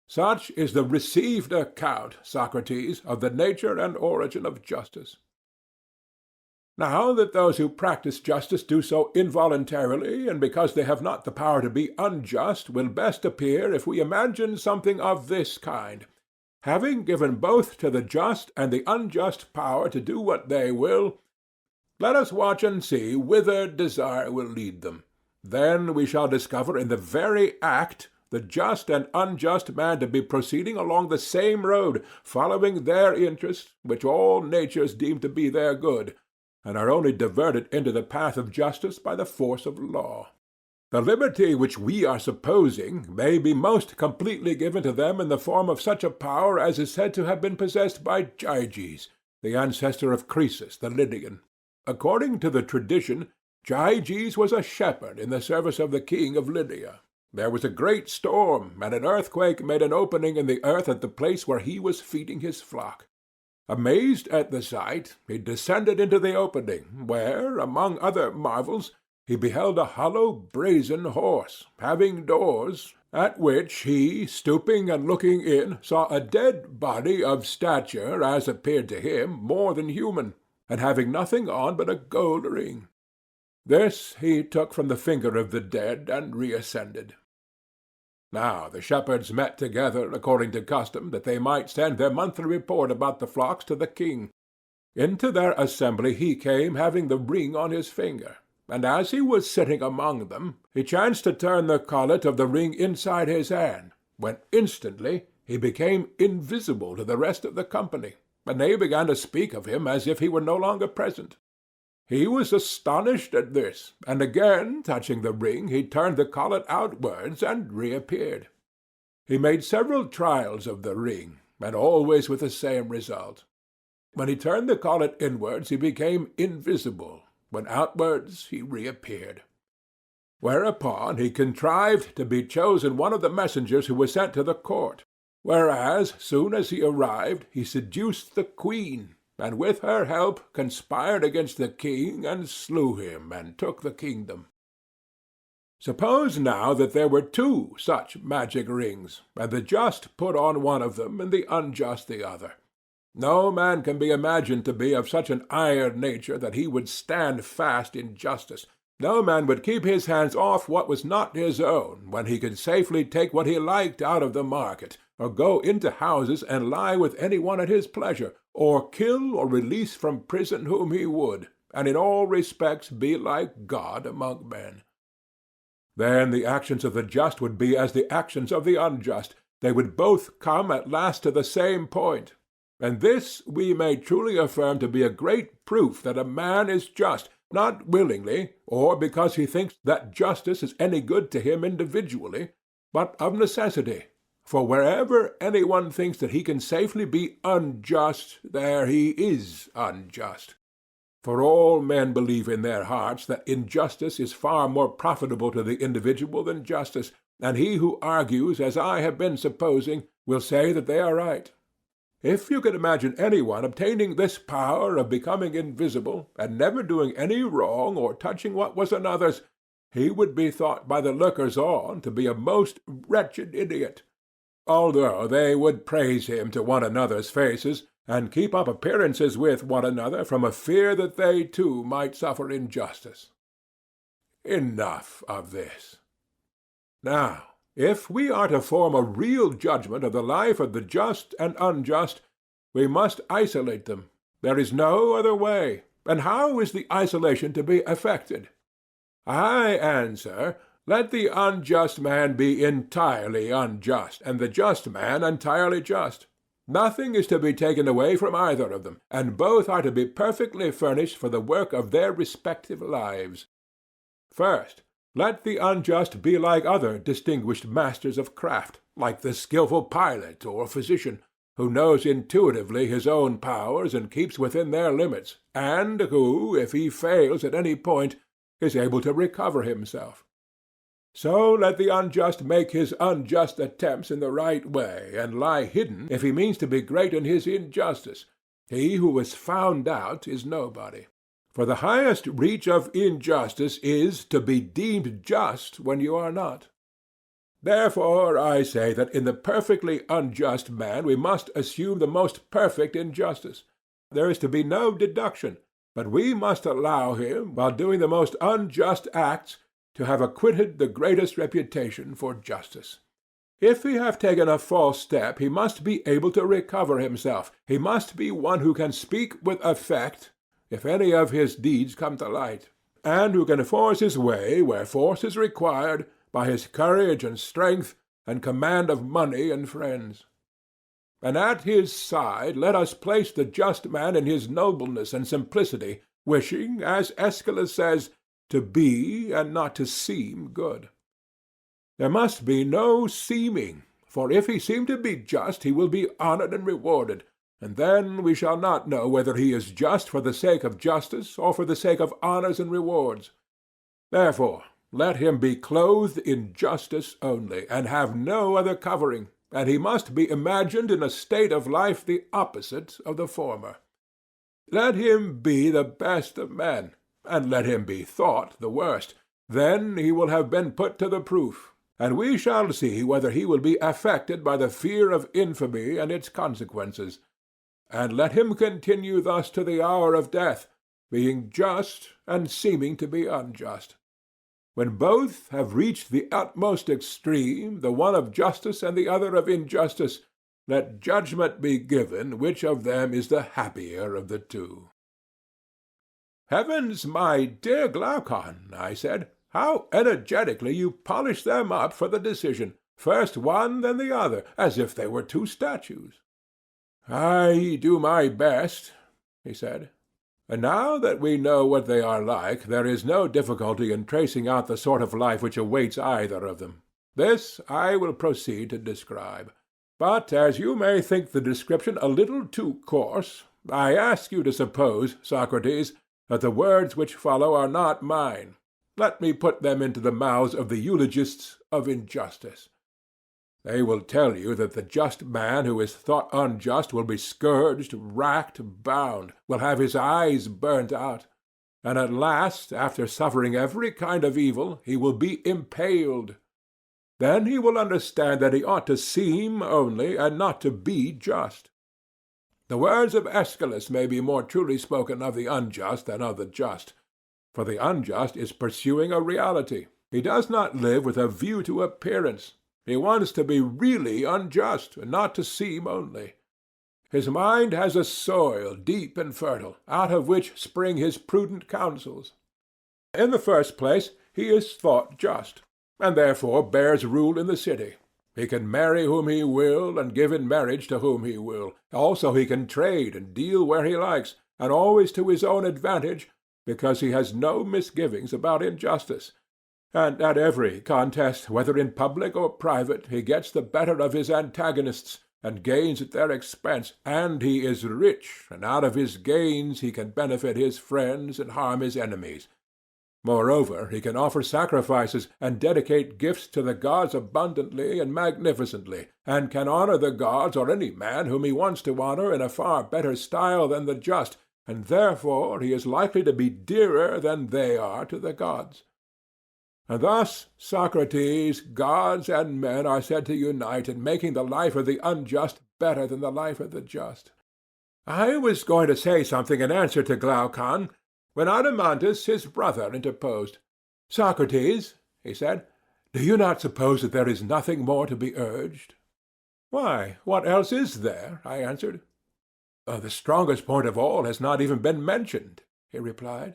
Such is the received account, Socrates, of the nature and origin of justice. Now that those who practice justice do so involuntarily, and because they have not the power to be unjust, will best appear if we imagine something of this kind. having given both to the just and the unjust power to do what they will, let us watch and see whither desire will lead them. Then we shall discover in the very act the just and unjust man to be proceeding along the same road, following their interests, which all natures deem to be their good, and are only diverted into the path of justice by the force of law. The liberty which we are supposing may be most completely given to them in the form of such a power as is said to have been possessed by Gyges, the ancestor of Croesus the Lydian. According to the tradition, Gyges was a shepherd in the service of the king of Lydia. There was a great storm, and an earthquake made an opening in the earth at the place where he was feeding his flock. Amazed at the sight, he descended into the opening, where, among other marvels, he beheld a hollow brazen horse, having doors, at which he, stooping and looking in, saw a dead body of stature, as appeared to him, more than human, and having nothing on but a gold ring. This he took from the finger of the dead, and reascended. Now the shepherds met together, according to custom, that they might send their monthly report about the flocks to the king. Into their assembly he came, having the ring on his finger, and as he was sitting among them, he chanced to turn the collet of the ring inside his hand, when instantly he became invisible to the rest of the company, and they began to speak of him as if he were no longer present. He was astonished at this, and again touching the ring, he turned the collet outwards and reappeared. He made several trials of the ring, and always with the same result. When he turned the collet inwards, he became invisible; when outwards, he reappeared. Whereupon he contrived to be chosen one of the messengers who was sent to the court, whereas, soon as he arrived, he seduced the queen, and with her help conspired against the king, and slew him, and took the kingdom. Suppose now that there were two such magic rings, and the just put on one of them, and the unjust the other. No man can be imagined to be of such an iron nature that he would stand fast in justice. No man would keep his hands off what was not his own, when he could safely take what he liked out of the market, or go into houses and lie with any one at his pleasure, or kill or release from prison whom he would, and in all respects be like God among men. Then the actions of the just would be as the actions of the unjust. They would both come at last to the same point. And this we may truly affirm to be a great proof that a man is just, not willingly, or because he thinks that justice is any good to him individually, but of necessity. For wherever any one thinks that he can safely be unjust, there he is unjust. For all men believe in their hearts that injustice is far more profitable to the individual than justice, and he who argues, as I have been supposing, will say that they are right. If you could imagine any one obtaining this power of becoming invisible, and never doing any wrong or touching what was another's, he would be thought by the lookers-on to be a most wretched idiot, although they would praise him to one another's faces, and keep up appearances with one another from a fear that they too might suffer injustice. Enough of this. Now, if we are to form a real judgment of the life of the just and unjust, we must isolate them. There is no other way. And how is the isolation to be effected? I answer, let the unjust man be entirely unjust, and the just man entirely just. Nothing is to be taken away from either of them, and both are to be perfectly furnished for the work of their respective lives. First, let the unjust be like other distinguished masters of craft, like the skilful pilot or physician, who knows intuitively his own powers and keeps within their limits, and who, if he fails at any point, is able to recover himself. So let the unjust make his unjust attempts in the right way, and lie hidden if he means to be great in his injustice. He who is found out is nobody. For the highest reach of injustice is to be deemed just when you are not. Therefore I say that in the perfectly unjust man we must assume the most perfect injustice. There is to be no deduction, but we must allow him, while doing the most unjust acts, to have acquitted the greatest reputation for justice. If he have taken a false step, he must be able to recover himself. He must be one who can speak with effect if any of his deeds come to light, and who can force his way where force is required by his courage and strength and command of money and friends. And at his side let us place the just man in his nobleness and simplicity, wishing, as Aeschylus says, to be and not to seem good. There must be no seeming, for if he seem to be just, he will be honored and rewarded, and then we shall not know whether he is just for the sake of justice or for the sake of honors and rewards. Therefore let him be clothed in justice only, and have no other covering, and he must be imagined in a state of life the opposite of the former. Let him be the best of men, and let him be thought the worst. Then he will have been put to the proof, and we shall see whether he will be affected by the fear of infamy and its consequences. And let him continue thus to the hour of death, being just and seeming to be unjust. When both have reached the utmost extreme, the one of justice and the other of injustice, let judgment be given which of them is the happier of the two. Heavens, my dear Glaucon, I said, how energetically you polish them up for the decision, first one then the other, as if they were two statues. I do my best, he said. And now that we know what they are like, there is no difficulty in tracing out the sort of life which awaits either of them. This I will proceed to describe. But as you may think the description a little too coarse, I ask you to suppose, Socrates, that the words which follow are not mine. Let me put them into the mouths of the eulogists of injustice. They will tell you that the just man who is thought unjust will be scourged, racked, bound, will have his eyes burnt out, and at last, after suffering every kind of evil, he will be impaled. Then he will understand that he ought to seem only, and not to be just. The words of Aeschylus may be more truly spoken of the unjust than of the just, for the unjust is pursuing a reality. He does not live with a view to appearance. He wants to be really unjust, and not to seem only. His mind has a soil deep and fertile, out of which spring his prudent counsels. In the first place, he is thought just, and therefore bears rule in the city. He can marry whom he will, and give in marriage to whom he will. Also he can trade and deal where he likes, and always to his own advantage, because he has no misgivings about injustice. And at every contest, whether in public or private, he gets the better of his antagonists, and gains at their expense, and he is rich, and out of his gains he can benefit his friends and harm his enemies. Moreover, he can offer sacrifices and dedicate gifts to the gods abundantly and magnificently, and can honor the gods or any man whom he wants to honor in a far better style than the just, and therefore he is likely to be dearer than they are to the gods. And thus, Socrates, gods and men are said to unite in making the life of the unjust better than the life of the just. I was going to say something in answer to Glaucon, when Adeimantus, his brother, interposed. Socrates, he said, do you not suppose that there is nothing more to be urged? Why, what else is there? I answered. The strongest point of all has not even been mentioned, he replied.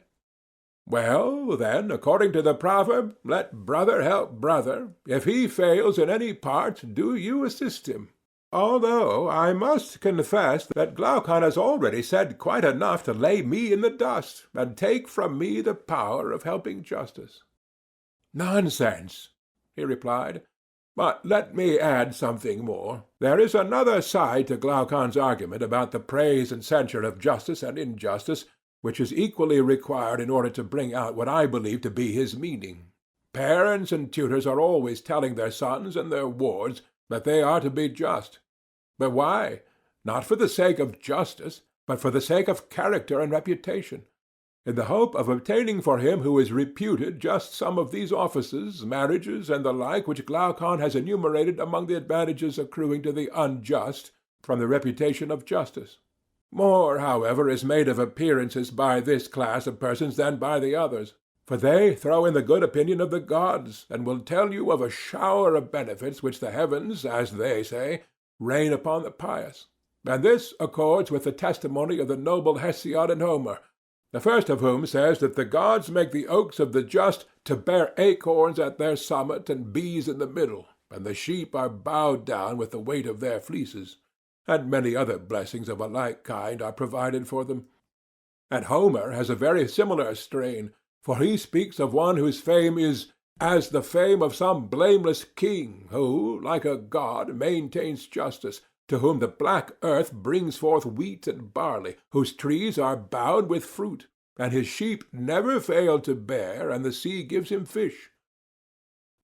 Well, then, according to the proverb, let brother help brother. If he fails in any part, do you assist him. Although I must confess that Glaucon has already said quite enough to lay me in the dust, and take from me the power of helping justice. Nonsense, he replied. But let me add something more. There is another side to Glaucon's argument about the praise and censure of justice and injustice, which is equally required in order to bring out what I believe to be his meaning. Parents and tutors are always telling their sons and their wards that they are to be just. But why? Not for the sake of justice, but for the sake of character and reputation, in the hope of obtaining for him who is reputed just some of these offices, marriages, and the like which Glaucon has enumerated among the advantages accruing to the unjust from the reputation of justice. More, however, is made of appearances by this class of persons than by the others. For they throw in the good opinion of the gods, and will tell you of a shower of benefits which the heavens, as they say, rain upon the pious. And this accords with the testimony of the noble Hesiod and Homer, the first of whom says that the gods make the oaks of the just to bear acorns at their summit and bees in the middle, and the sheep are bowed down with the weight of their fleeces, and many other blessings of a like kind are provided for them. And Homer has a very similar strain, for he speaks of one whose fame is as the fame of some blameless king who, like a god, maintains justice, to whom the black earth brings forth wheat and barley, whose trees are bowed with fruit, and his sheep never fail to bear, and the sea gives him fish.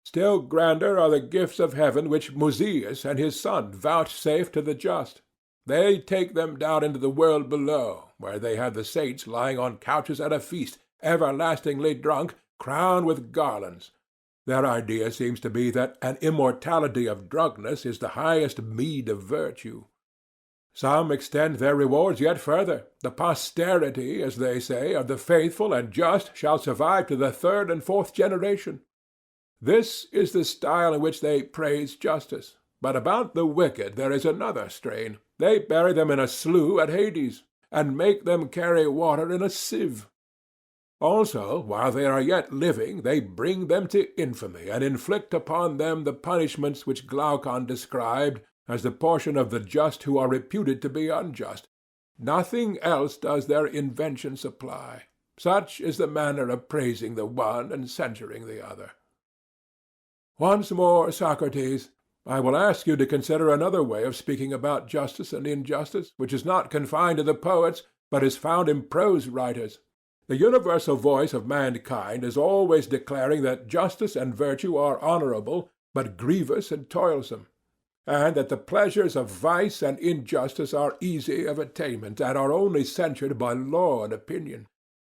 Still grander are the gifts of heaven which Musaeus and his son vouchsafe to the just. They take them down into the world below, where they have the saints lying on couches at a feast, everlastingly drunk, crowned with garlands. Their idea seems to be that an immortality of drunkenness is the highest meed of virtue. Some extend their rewards yet further. The posterity, as they say, of the faithful and just shall survive to the third and fourth generation. This is the style in which they praise justice. But about the wicked there is another strain. They bury them in a slough at Hades, and make them carry water in a sieve. Also, while they are yet living, they bring them to infamy, and inflict upon them the punishments which Glaucon described as the portion of the just who are reputed to be unjust. Nothing else does their invention supply. Such is the manner of praising the one and censuring the other. Once more, Socrates, I will ask you to consider another way of speaking about justice and injustice, which is not confined to the poets, but is found in prose writers. The universal voice of mankind is always declaring that justice and virtue are honorable, but grievous and toilsome, and that the pleasures of vice and injustice are easy of attainment, and are only censured by law and opinion.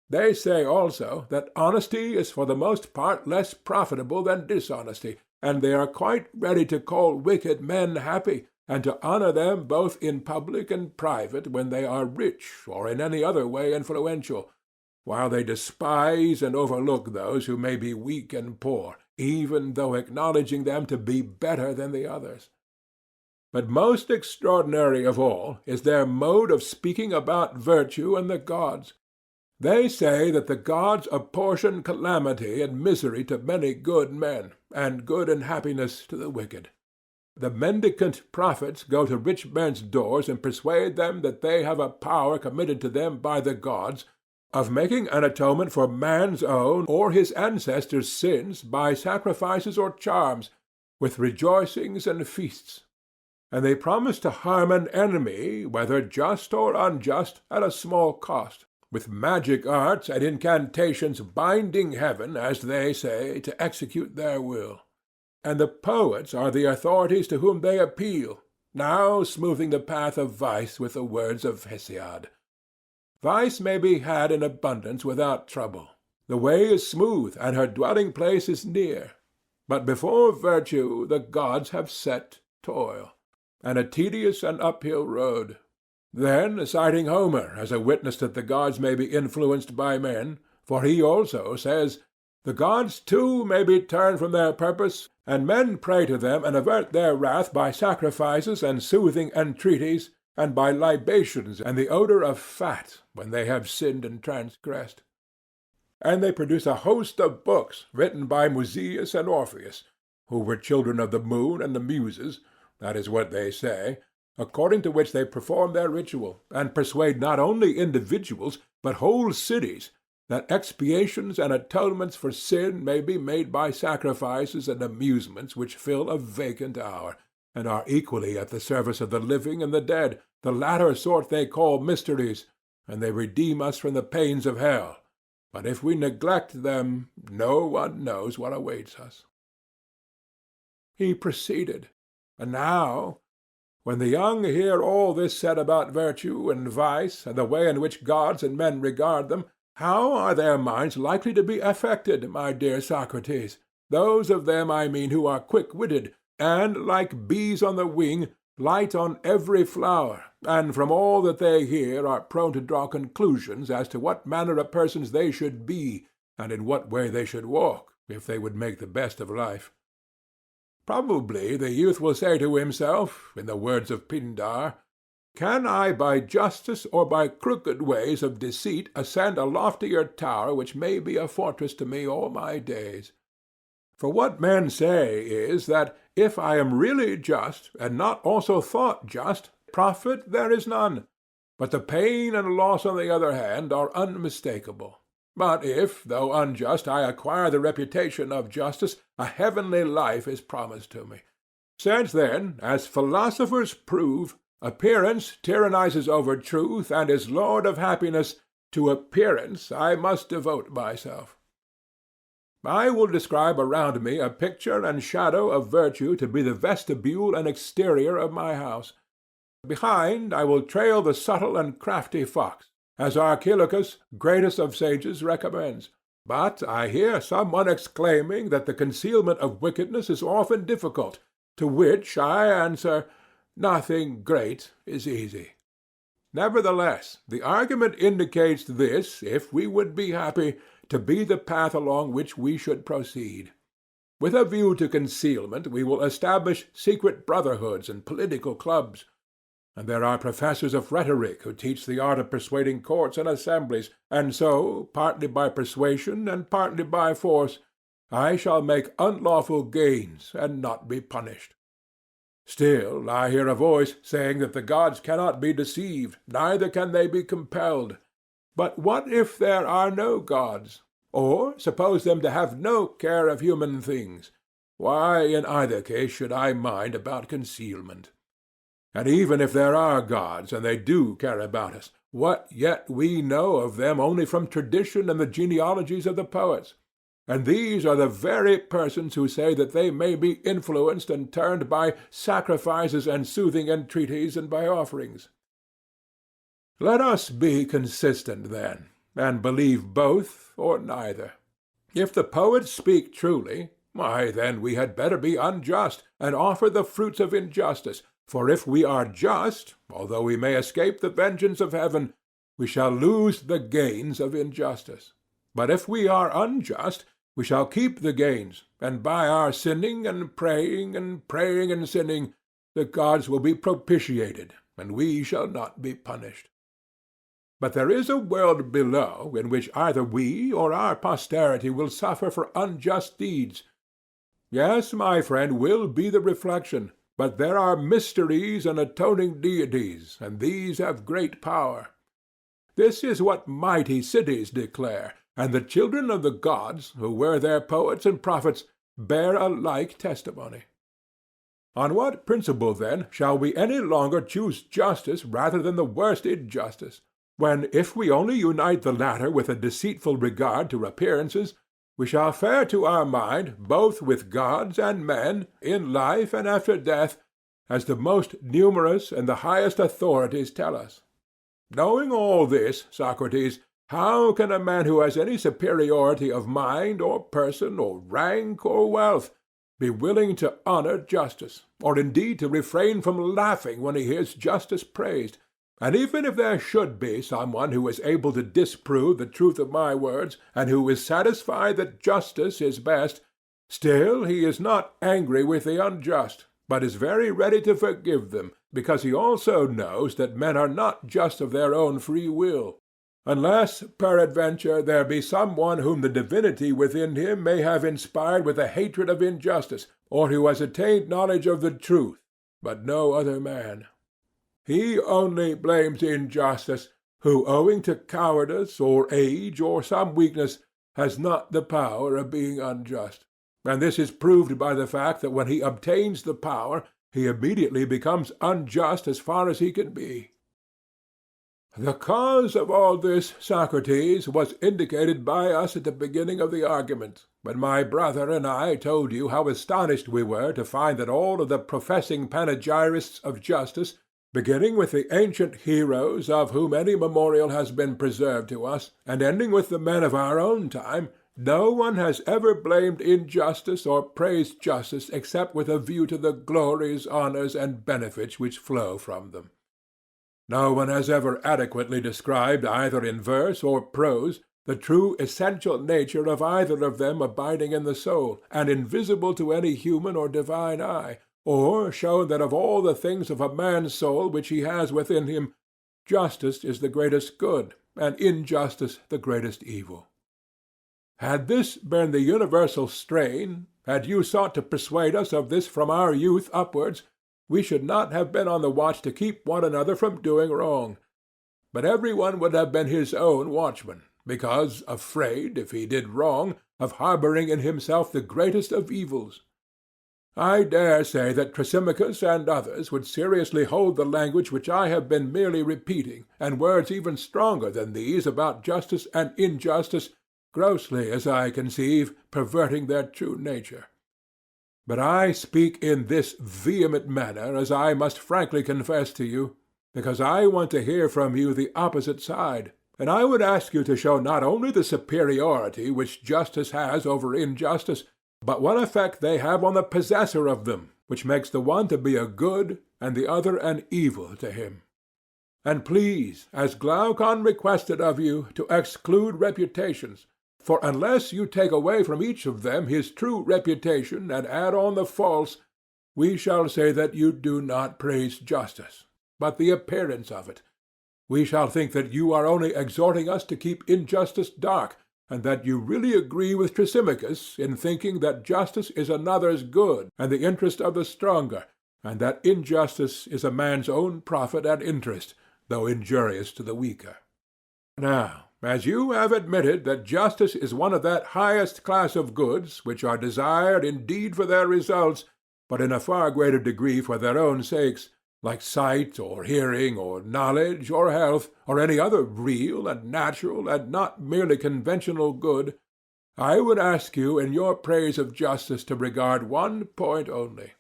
They say also that honesty is for the most part less profitable than dishonesty, and they are quite ready to call wicked men happy, and to honor them both in public and private when they are rich or in any other way influential, while they despise and overlook those who may be weak and poor, even though acknowledging them to be better than the others. But most extraordinary of all is their mode of speaking about virtue and the gods. They say that the gods apportion calamity and misery to many good men, and good and happiness to the wicked. The mendicant prophets go to rich men's doors and persuade them that they have a power committed to them by the gods of making an atonement for man's own or his ancestors' sins by sacrifices or charms, with rejoicings and feasts. And they promise to harm an enemy, whether just or unjust, at a small cost, with magic arts and incantations binding heaven, as they say, to execute their will. And the poets are the authorities to whom they appeal, now smoothing the path of vice with the words of Hesiod. Vice may be had in abundance without trouble. The way is smooth, and her dwelling place is near. But before virtue the gods have set toil, and a tedious and uphill road. Then, citing Homer as a witness that the gods may be influenced by men, for he also says, "The gods too may be turned from their purpose, and men pray to them and avert their wrath by sacrifices and soothing entreaties, and by libations and the odor of fat, when they have sinned and transgressed." And they produce a host of books written by Musaeus and Orpheus, who were children of the moon and the muses, that is what they say, according to which they perform their ritual, and persuade not only individuals, but whole cities, that expiations and atonements for sin may be made by sacrifices and amusements which fill a vacant hour, and are equally at the service of the living and the dead. The latter sort they call mysteries, and they redeem us from the pains of hell. But if we neglect them, no one knows what awaits us. He proceeded, and now, when the young hear all this said about virtue and vice, and the way in which gods and men regard them, how are their minds likely to be affected, my dear Socrates? Those of them, I mean, who are quick-witted, and, like bees on the wing, light on every flower, and from all that they hear are prone to draw conclusions as to what manner of persons they should be, and in what way they should walk, if they would make the best of life. Probably the youth will say to himself, in the words of Pindar, "Can I by justice or by crooked ways of deceit ascend a loftier tower which may be a fortress to me all my days?" For what men say is that if I am really just, and not also thought just, profit there is none, but the pain and loss on the other hand are unmistakable. But if, though unjust, I acquire the reputation of justice, a heavenly life is promised to me. Since then, as philosophers prove, appearance tyrannizes over truth and is lord of happiness, to appearance I must devote myself. I will describe around me a picture and shadow of virtue to be the vestibule and exterior of my house. Behind I will trail the subtle and crafty fox, as Archilochus, greatest of sages, recommends. But I hear some one exclaiming that the concealment of wickedness is often difficult, to which I answer, nothing great is easy. Nevertheless, the argument indicates this, if we would be happy, to be the path along which we should proceed. With a view to concealment, we will establish secret brotherhoods and political clubs. And there are professors of rhetoric who teach the art of persuading courts and assemblies, and so, partly by persuasion and partly by force, I shall make unlawful gains and not be punished. Still I hear a voice saying that the gods cannot be deceived, neither can they be compelled. But what if there are no gods? Or suppose them to have no care of human things? Why, in either case, should I mind about concealment? And even if there are gods, and they do care about us, what yet we know of them only from tradition and the genealogies of the poets? And these are the very persons who say that they may be influenced and turned by sacrifices and soothing entreaties and by offerings. Let us be consistent, then, and believe both or neither. If the poets speak truly, why, then we had better be unjust, and offer the fruits of injustice. For if we are just, although we may escape the vengeance of heaven, we shall lose the gains of injustice. But if we are unjust, we shall keep the gains, and by our sinning and praying and sinning, the gods will be propitiated, and we shall not be punished. But there is a world below in which either we or our posterity will suffer for unjust deeds. Yes, my friend, will be the reflection. But there are mysteries and atoning deities, and these have great power. This is what mighty cities declare, and the children of the gods, who were their poets and prophets, bear a like testimony. On what principle, then, shall we any longer choose justice rather than the worst injustice, when, if we only unite the latter with a deceitful regard to appearances, we shall fare to our mind, both with gods and men, in life and after death, as the most numerous and the highest authorities tell us? Knowing all this, Socrates, how can a man who has any superiority of mind or person or rank or wealth be willing to honor justice, or indeed to refrain from laughing when he hears justice praised? And even if there should be someone who is able to disprove the truth of my words, and who is satisfied that justice is best, still he is not angry with the unjust, but is very ready to forgive them, because he also knows that men are not just of their own free will, unless peradventure there be some one whom the divinity within him may have inspired with a hatred of injustice, or who has attained knowledge of the truth, but no other man. He only blames injustice who, owing to cowardice or age or some weakness, has not the power of being unjust. And this is proved by the fact that when he obtains the power, he immediately becomes unjust as far as he can be. The cause of all this, Socrates, was indicated by us at the beginning of the argument, when my brother and I told you how astonished we were to find that all of the professing panegyrists of justice, beginning with the ancient heroes of whom any memorial has been preserved to us, and ending with the men of our own time, no one has ever blamed injustice or praised justice except with a view to the glories, honors, and benefits which flow from them. No one has ever adequately described either in verse or prose the true essential nature of either of them abiding in the soul, and invisible to any human or divine eye, or shown that of all the things of a man's soul which he has within him, justice is the greatest good, and injustice the greatest evil. Had this been the universal strain, had you sought to persuade us of this from our youth upwards, we should not have been on the watch to keep one another from doing wrong. But every one would have been his own watchman, because afraid, if he did wrong, of harbouring in himself the greatest of evils. I dare say that Thrasymachus and others would seriously hold the language which I have been merely repeating, and words even stronger than these about justice and injustice, grossly, as I conceive, perverting their true nature. But I speak in this vehement manner, as I must frankly confess to you, because I want to hear from you the opposite side, and I would ask you to show not only the superiority which justice has over injustice, but what effect they have on the possessor of them, which makes the one to be a good and the other an evil to him. And please, as Glaucon requested of you, to exclude reputations, for unless you take away from each of them his true reputation and add on the false, we shall say that you do not praise justice, but the appearance of it. We shall think that you are only exhorting us to keep injustice dark, and that you really agree with Thrasymachus in thinking that justice is another's good and the interest of the stronger, and that injustice is a man's own profit and interest, though injurious to the weaker. Now, as you have admitted that justice is one of that highest class of goods which are desired indeed for their results, but in a far greater degree for their own sakes, like sight or hearing or knowledge or health or any other real and natural and not merely conventional good, I would ask you in your praise of justice to regard one point only.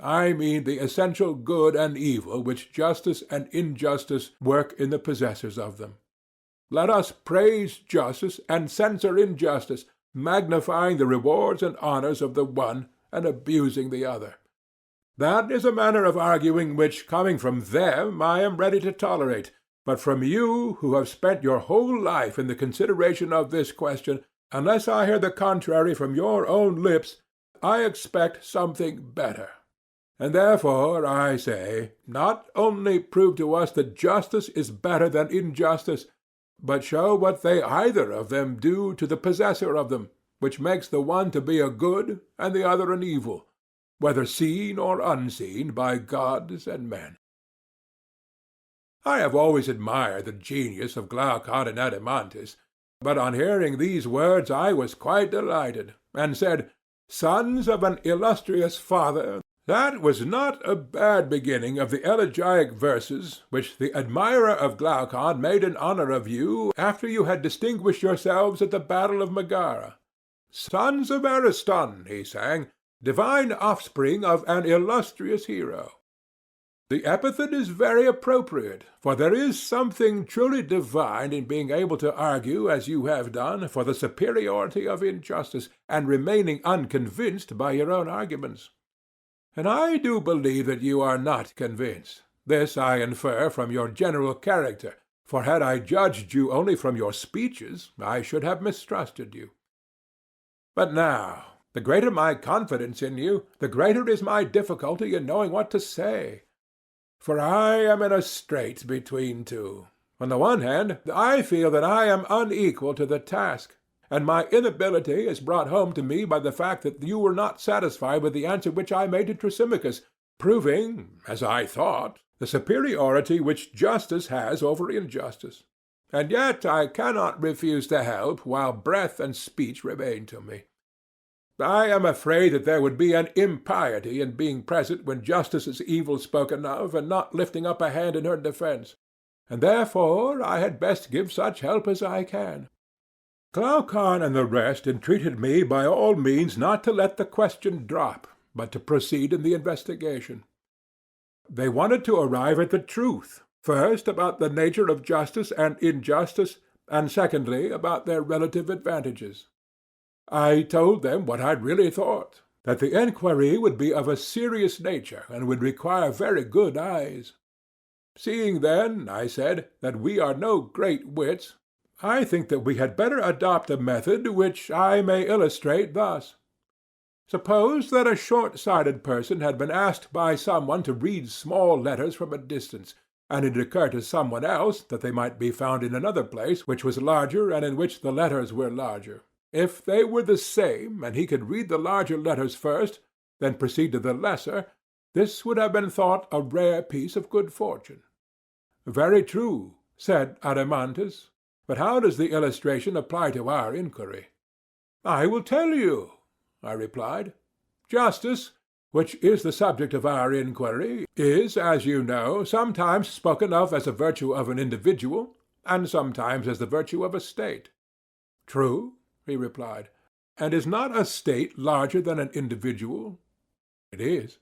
I mean the essential good and evil which justice and injustice work in the possessors of them. Let us praise justice and censure injustice, magnifying the rewards and honors of the one and abusing the other. That is a manner of arguing which, coming from them, I am ready to tolerate, but from you, who have spent your whole life in the consideration of this question, unless I hear the contrary from your own lips, I expect something better. And therefore, I say, not only prove to us that justice is better than injustice, but show what they either of them do to the possessor of them, which makes the one to be a good and the other an evil, whether seen or unseen by gods and men. I have always admired the genius of Glaucon and Adeimantus, but on hearing these words I was quite delighted, and said, "Sons of an illustrious father, that was not a bad beginning of the elegiac verses which the admirer of Glaucon made in honor of you after you had distinguished yourselves at the battle of Megara. Sons of Ariston, he sang, divine offspring of an illustrious hero. The epithet is very appropriate, for there is something truly divine in being able to argue as you have done for the superiority of injustice, and remaining unconvinced by your own arguments. And I do believe that you are not convinced. This I infer from your general character, for had I judged you only from your speeches, I should have mistrusted you. But now, the greater my confidence in you, the greater is my difficulty in knowing what to say. For I am in a strait between two. On the one hand, I feel that I am unequal to the task, and my inability is brought home to me by the fact that you were not satisfied with the answer which I made to Thrasymachus, proving, as I thought, the superiority which justice has over injustice. And yet I cannot refuse to help while breath and speech remain to me. I am afraid that there would be an impiety in being present when justice is evil spoken of, and not lifting up a hand in her defence, and therefore I had best give such help as I can. Glaucon and the rest entreated me by all means not to let the question drop, but to proceed in the investigation. They wanted to arrive at the truth, first about the nature of justice and injustice, and secondly about their relative advantages. I told them what I really thought, that the enquiry would be of a serious nature and would require very good eyes. Seeing then, I said, that we are no great wits, I think that we had better adopt a method which I may illustrate thus. Suppose that a short-sighted person had been asked by someone to read small letters from a distance, and it occurred to someone else that they might be found in another place which was larger and in which the letters were larger. If they were the same, and he could read the larger letters first, then proceed to the lesser, this would have been thought a rare piece of good fortune. Very true, said Adeimantus. But how does the illustration apply to our inquiry? I will tell you, I replied. Justice, which is the subject of our inquiry, is, as you know, sometimes spoken of as a virtue of an individual, and sometimes as the virtue of a state. True, he replied. And is not a state larger than an individual? It is.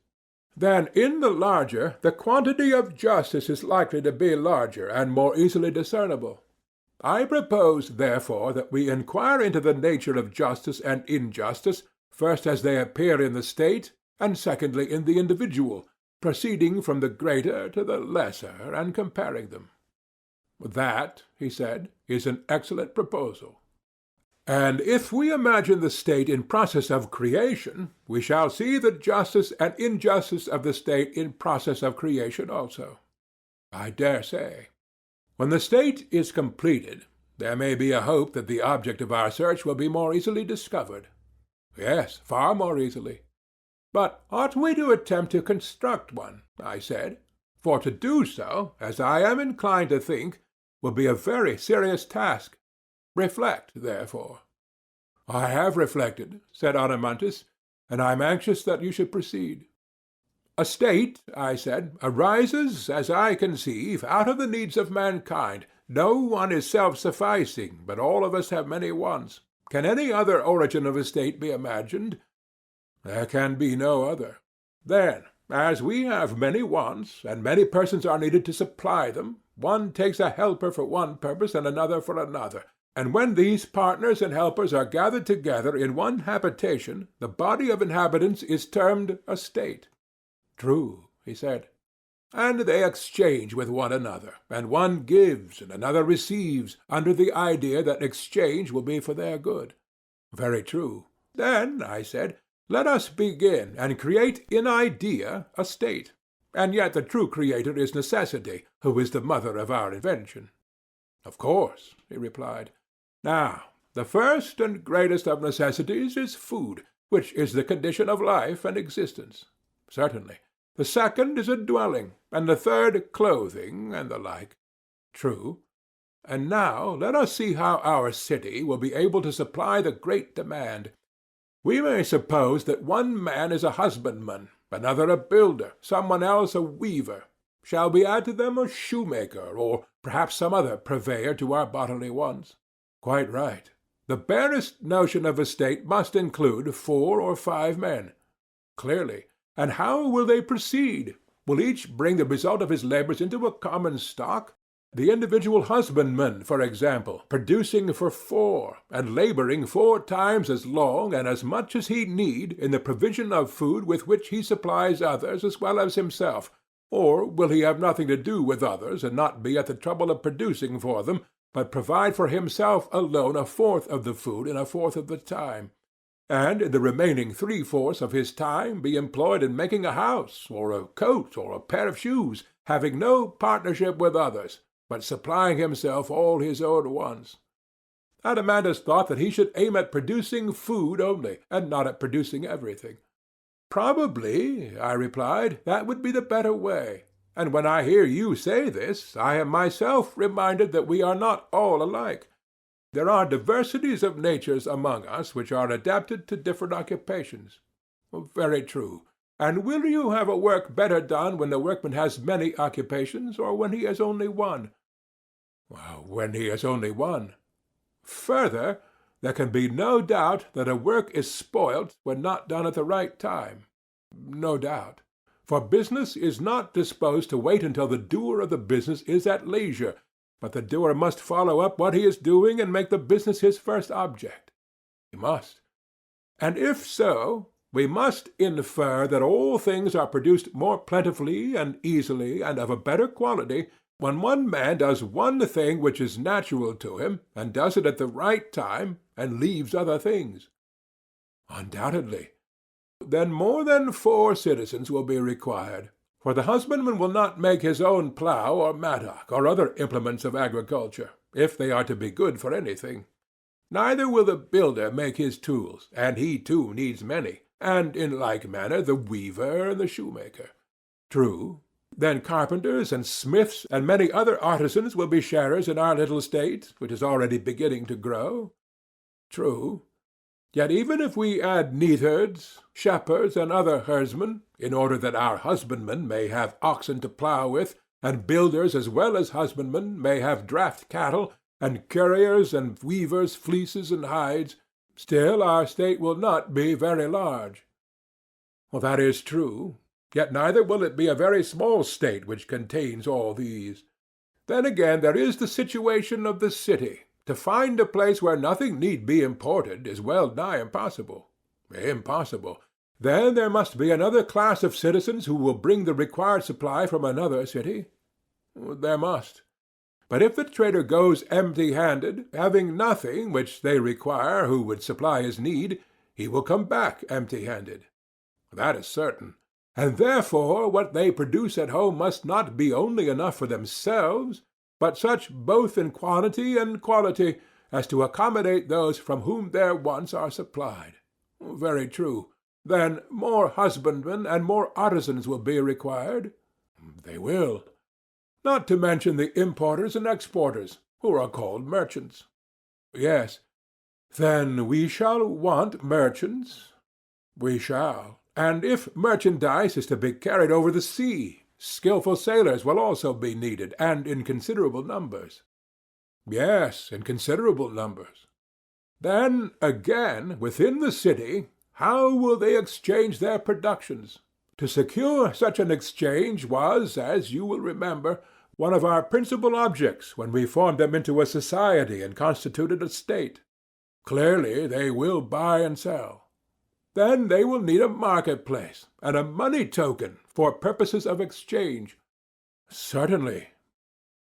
Then in the larger, the quantity of justice is likely to be larger and more easily discernible. I propose, therefore, that we inquire into the nature of justice and injustice, first as they appear in the state, and secondly in the individual, proceeding from the greater to the lesser, and comparing them. That, he said, is an excellent proposal. And if we imagine the state in process of creation, we shall see the justice and injustice of the state in process of creation also. I dare say. When the state is completed, there may be a hope that the object of our search will be more easily discovered. Yes, far more easily. But ought we to attempt to construct one? I said. For to do so, as I am inclined to think, will be a very serious task. Reflect, therefore. I have reflected, said Adeimantus, and I am anxious that you should proceed. A state, I said, arises, as I conceive, out of the needs of mankind. No one is self-sufficing, but all of us have many wants. Can any other origin of a state be imagined? There can be no other. Then, as we have many wants, and many persons are needed to supply them, one takes a helper for one purpose and another for another. And when these partners and helpers are gathered together in one habitation, the body of inhabitants is termed a state. True, he said. And they exchange with one another, and one gives and another receives, under the idea that exchange will be for their good. Very true. Then, I said, let us begin and create in idea a state. And yet the true creator is necessity, who is the mother of our invention. Of course, he replied. Now, the first and greatest of necessities is food, which is the condition of life and existence. Certainly. The second is a dwelling, and the third clothing, and the like. True. And now let us see how our city will be able to supply the great demand. We may suppose that one man is a husbandman, another a builder, someone else a weaver. Shall we add to them a shoemaker, or perhaps some other purveyor to our bodily wants? Quite right. The barest notion of a state must include 4 or 5 men. Clearly. And how will they proceed? Will each bring the result of his labors into a common stock? The individual husbandman, for example, producing for 4, and laboring 4 times as long and as much as he need in the provision of food with which he supplies others as well as himself, or will he have nothing to do with others and not be at the trouble of producing for them, but provide for himself alone 1/4 of the food in 1/4 of the time? And in the remaining 3/4 of his time be employed in making a house, or a coat, or a pair of shoes, having no partnership with others, but supplying himself all his own wants. Adeimantus thought that he should aim at producing food only, and not at producing everything. Probably, I replied, that would be the better way. And when I hear you say this, I am myself reminded that we are not all alike. There are diversities of natures among us which are adapted to different occupations. Very true. And will you have a work better done when the workman has many occupations, or when he has only one? When he has only one. Further, there can be no doubt that a work is spoilt when not done at the right time. No doubt. For business is not disposed to wait until the doer of the business is at leisure, but the doer must follow up what he is doing and make the business his first object. He must. And if so, we must infer that all things are produced more plentifully and easily and of a better quality When one man does one thing which is natural to him, and does it at the right time, and leaves other things? Undoubtedly. Then more than 4 citizens will be required, for the husbandman will not make his own plough or mattock or other implements of agriculture, if they are to be good for anything. Neither will the builder make his tools, and he too needs many, and in like manner the weaver and the shoemaker. True. Then carpenters and smiths and many other artisans will be sharers in our little state, which is already beginning to grow. True. Yet even if we add neathards, shepherds, and other herdsmen, in order that our husbandmen may have oxen to plough with, and builders as well as husbandmen may have draught cattle, and curriers and weavers fleeces and hides, still our state will not be very large. Well, that is true. Yet neither will it be a very small state which contains all these. Then again there is the situation of the city. To find a place where nothing need be imported is well nigh impossible. Impossible. Then there must be another class of citizens who will bring the required supply from another city. There must. But if the trader goes empty-handed, having nothing which they require who would supply his need, he will come back empty-handed. That is certain. And therefore what they produce at home must not be only enough for themselves, but such both in quantity and quality as to accommodate those from whom their wants are supplied. Very true. Then more husbandmen and more artisans will be required? They will. Not to mention the importers and exporters, who are called merchants. Yes. Then we shall want merchants? We shall. And if merchandise is to be carried over the sea, skilful sailors will also be needed, and in considerable numbers. Yes, in considerable numbers. Then, again, within the city, how will they exchange their productions? To secure such an exchange was, as you will remember, one of our principal objects when we formed them into a society and constituted a state. Clearly they will buy and sell. Then they will need a market-place and a money-token for purposes of exchange. Certainly.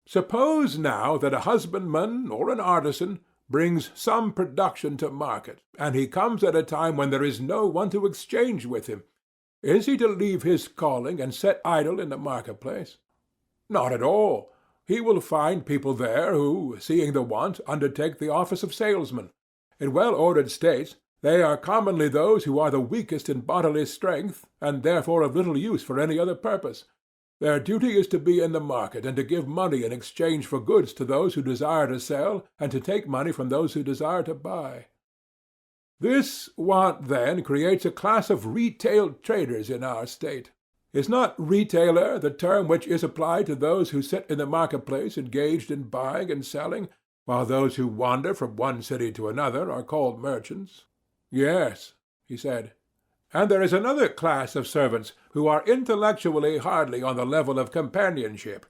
Suppose now that a husbandman or an artisan brings some production to market, and he comes at a time when there is no one to exchange with him. Is he to leave his calling and sit idle in the market-place? Not at all. He will find people there who, seeing the want, undertake the office of salesmen. In well-ordered states, they are commonly those who are the weakest in bodily strength, and therefore of little use for any other purpose. Their duty is to be in the market, and to give money in exchange for goods to those who desire to sell, and to take money from those who desire to buy. This want, then, creates a class of retail traders in our state. Is not retailer the term which is applied to those who sit in the market-place engaged in buying and selling, while those who wander from one city to another are called merchants? Yes, he said. And there is another class of servants who are intellectually hardly on the level of companionship.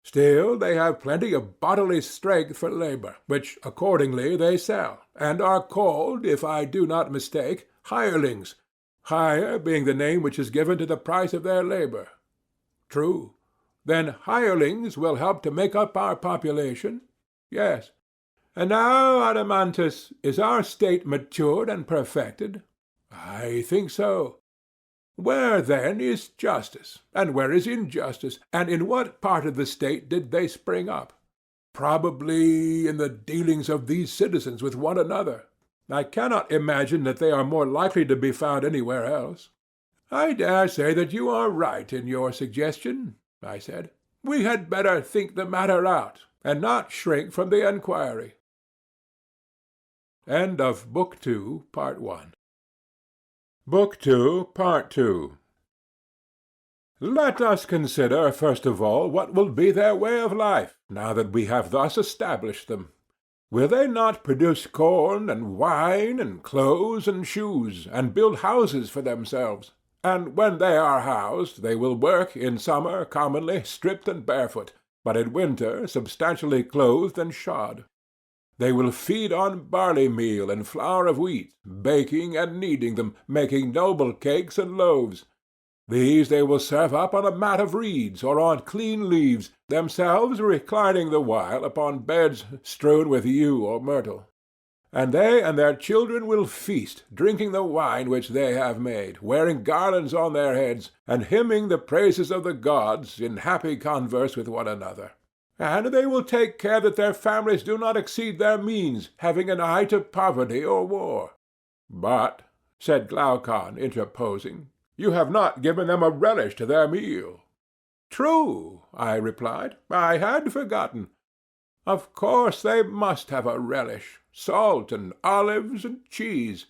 Still they have plenty of bodily strength for labor, which accordingly they sell, and are called, if I do not mistake, hirelings, hire being the name which is given to the price of their labor. True. Then hirelings will help to make up our population? Yes. And now, Adeimantus, is our state matured and perfected? I think so. Where, then, is justice, and where is injustice, and in what part of the state did they spring up? Probably in the dealings of these citizens with one another. I cannot imagine that they are more likely to be found anywhere else. I dare say that you are right in your suggestion, I said. We had better think the matter out, and not shrink from the enquiry. End of Book 2, Part 1. Book 2, Part 2. Let us consider, first of all, what will be their way of life, now that we have thus established them. Will they not produce corn and wine and clothes and shoes, and build houses for themselves? And when they are housed, they will work in summer commonly stripped and barefoot, but in winter substantially clothed and shod. They will feed on barley meal and flour of wheat, baking and kneading them, making noble cakes and loaves. These they will serve up on a mat of reeds or on clean leaves, themselves reclining the while upon beds strewn with yew or myrtle. And they and their children will feast, drinking the wine which they have made, wearing garlands on their heads, and hymning the praises of the gods in happy converse with one another. And they will take care that their families do not exceed their means, having an eye to poverty or war. But, said Glaucon, interposing, you have not given them a relish to their meal. True, I replied, I had forgotten. Of course they must have a relish, salt and olives and cheese,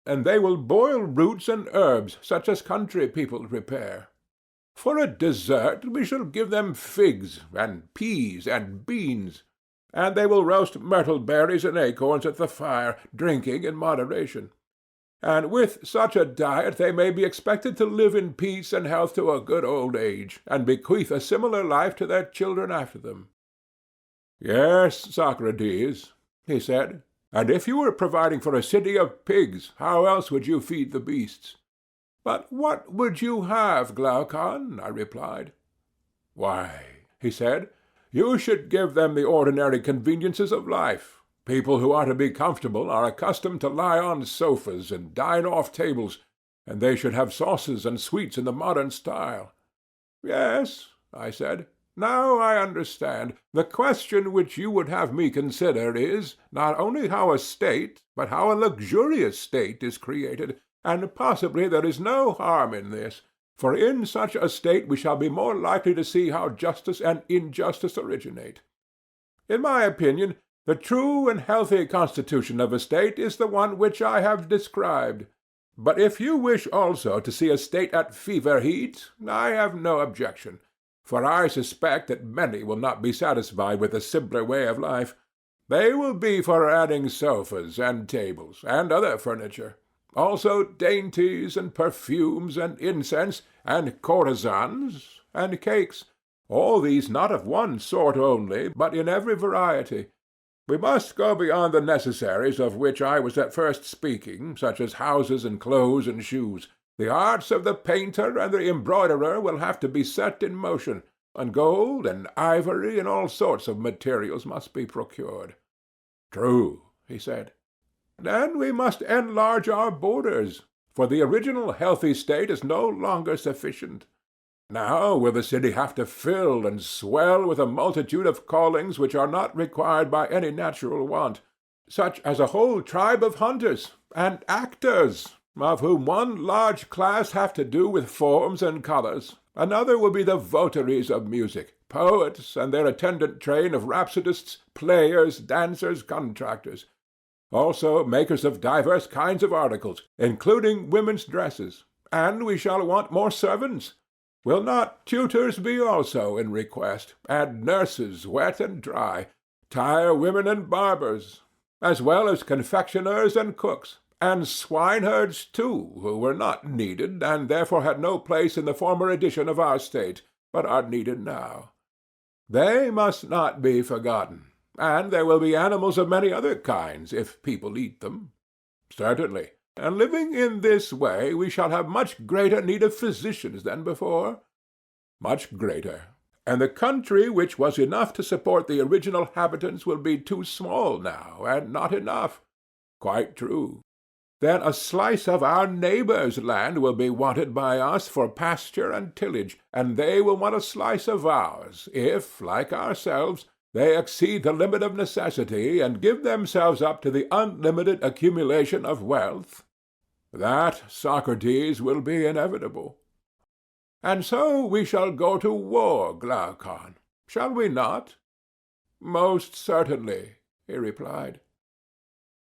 and they will boil roots and herbs such as country people prepare. For a dessert we shall give them figs and peas and beans, and they will roast myrtle berries and acorns at the fire, drinking in moderation. And with such a diet they may be expected to live in peace and health to a good old age, and bequeath a similar life to their children after them. Yes, Socrates, he said, and if you were providing for a city of pigs, how else would you feed the beasts? But what would you have, Glaucon? I replied. Why, he said, you should give them the ordinary conveniences of life. People who are to be comfortable are accustomed to lie on sofas and dine off tables, and they should have sauces and sweets in the modern style. Yes, I said, now I understand. The question which you would have me consider is, not only how a state, but how a luxurious state is created, and possibly there is no harm in this, for in such a state we shall be more likely to see how justice and injustice originate. In my opinion, the true and healthy constitution of a state is the one which I have described. But if you wish also to see a state at fever heat, I have no objection, for I suspect that many will not be satisfied with a simpler way of life. They will be for adding sofas and tables and other furniture, also dainties and perfumes and incense and courtesans and cakes, all these not of one sort only, but in every variety. We must go beyond the necessaries of which I was at first speaking, such as houses and clothes and shoes. The arts of the painter and the embroiderer will have to be set in motion, and gold and ivory and all sorts of materials must be procured. True, he said. Then we must enlarge our borders, for the original healthy state is no longer sufficient. Now will the city have to fill and swell with a multitude of callings which are not required by any natural want, such as a whole tribe of hunters and actors, of whom one large class have to do with forms and colours, another will be the votaries of music, poets and their attendant train of rhapsodists, players, dancers, contractors, also makers of divers kinds of articles, including women's dresses, and we shall want more servants. Will not tutors be also in request, and nurses wet and dry, tire women and barbers, as well as confectioners and cooks, and swineherds too, who were not needed, and therefore had no place in the former edition of our state, but are needed now? They must not be forgotten, and there will be animals of many other kinds, if people eat them. Certainly. And living in this way we shall have much greater need of physicians than before. Much greater. And the country which was enough to support the original habitants will be too small now, and not enough. Quite true. Then a slice of our neighbours' land will be wanted by us for pasture and tillage, and they will want a slice of ours, if, like ourselves, they exceed the limit of necessity and give themselves up to the unlimited accumulation of wealth. That, Socrates, will be inevitable. And so we shall go to war, Glaucon. Shall we not? Most certainly, he replied.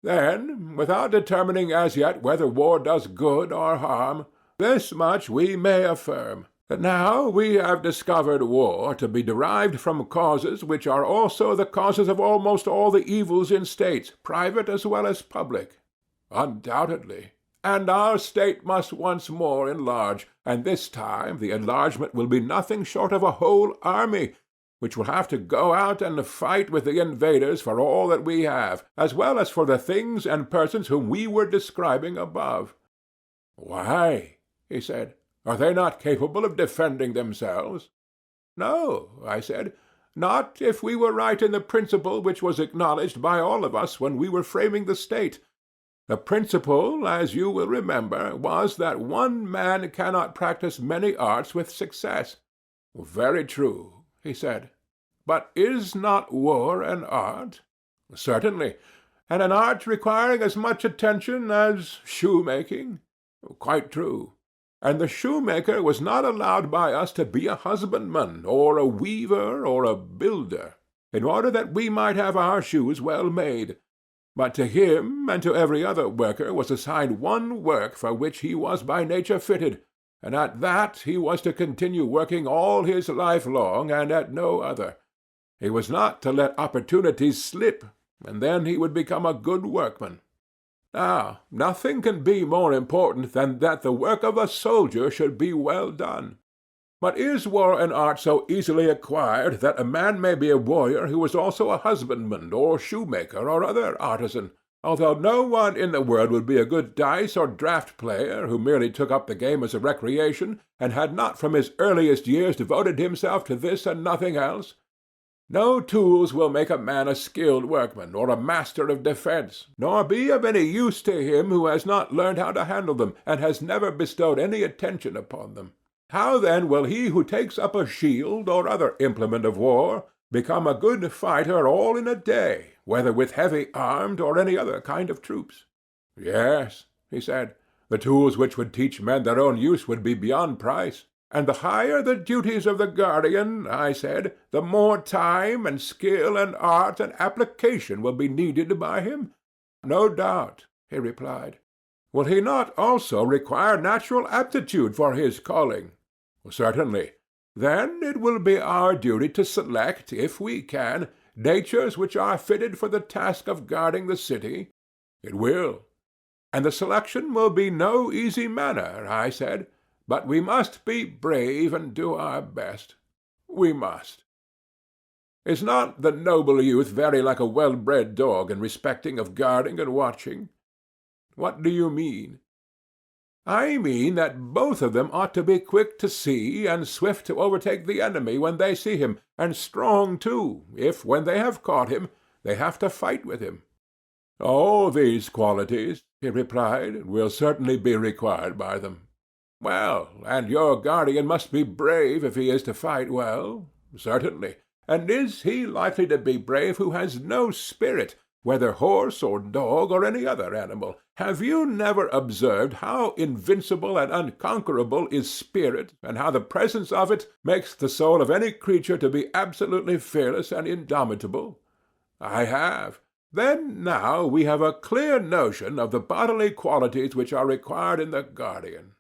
Then, without determining as yet whether war does good or harm, this much we may affirm, that now we have discovered war to be derived from causes which are also the causes of almost all the evils in states, private as well as public. Undoubtedly. And our state must once more enlarge, and this time the enlargement will be nothing short of a whole army, which will have to go out and fight with the invaders for all that we have, as well as for the things and persons whom we were describing above. Why, he said, Are they not capable of defending themselves? No, I said, not if we were right in the principle which was acknowledged by all of us when we were framing the state. The principle, as you will remember, was that one man cannot practice many arts with success. Very true, he said. But is not war an art? Certainly, and an art requiring as much attention as shoemaking. Quite true. And the shoemaker was not allowed by us to be a husbandman, or a weaver, or a builder, in order that we might have our shoes well made. But to him and to every other worker was assigned one work for which he was by nature fitted, and at that he was to continue working all his life long, and at no other. He was not to let opportunities slip, and then he would become a good workman. Now, nothing can be more important than that the work of a soldier should be well done. But is war an art so easily acquired that a man may be a warrior who is also a husbandman, or shoemaker, or other artisan, although no one in the world would be a good dice or draught player who merely took up the game as a recreation, and had not from his earliest years devoted himself to this and nothing else? No tools will make a man a skilled workman, or a master of defence, nor be of any use to him who has not learned how to handle them, and has never bestowed any attention upon them. How then will he who takes up a shield, or other implement of war, become a good fighter all in a day, whether with heavy armed or any other kind of troops? Yes, he said, the tools which would teach men their own use would be beyond price. And the higher the duties of the guardian, I said, the more time and skill and art and application will be needed by him. No doubt, he replied. Will he not also require natural aptitude for his calling? Certainly. Then it will be our duty to select, if we can, natures which are fitted for the task of guarding the city. It will. And the selection will be no easy matter, I said. But we must be brave and do our best. We must. Is not the noble youth very like a well-bred dog in respecting of guarding and watching? What do you mean? I mean that both of them ought to be quick to see and swift to overtake the enemy when they see him, and strong too, if, when they have caught him, they have to fight with him. All these qualities, he replied, will certainly be required by them. Well, and your guardian must be brave if he is to fight well. Certainly. And is he likely to be brave who has no spirit, whether horse or dog or any other animal? Have you never observed how invincible and unconquerable is spirit, and how the presence of it makes the soul of any creature to be absolutely fearless and indomitable? I have. Then now we have a clear notion of the bodily qualities which are required in the guardian.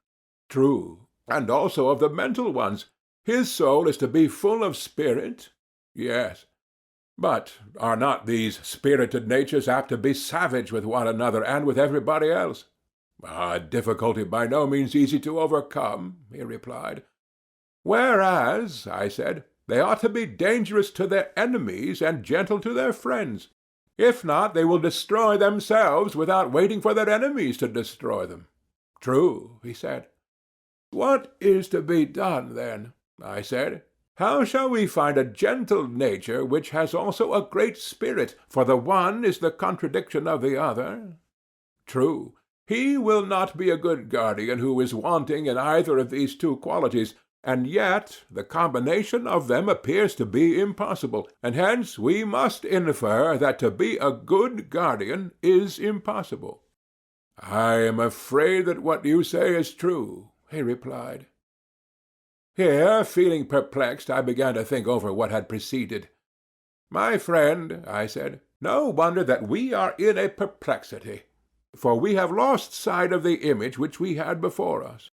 True, and also of the mental ones. His soul is to be full of spirit? Yes. But are not these spirited natures apt to be savage with one another and with everybody else? A difficulty by no means easy to overcome, he replied. Whereas, I said, they ought to be dangerous to their enemies and gentle to their friends. If not, they will destroy themselves without waiting for their enemies to destroy them. True, he said. What is to be done, then? I said. How shall we find a gentle nature which has also a great spirit, for the one is the contradiction of the other? True. He will not be a good guardian who is wanting in either of these two qualities, and yet the combination of them appears to be impossible, and hence we must infer that to be a good guardian is impossible. I am afraid that what you say is true, he replied. Here, feeling perplexed, I began to think over what had preceded. My friend, I said, no wonder that we are in a perplexity, for we have lost sight of the image which we had before us.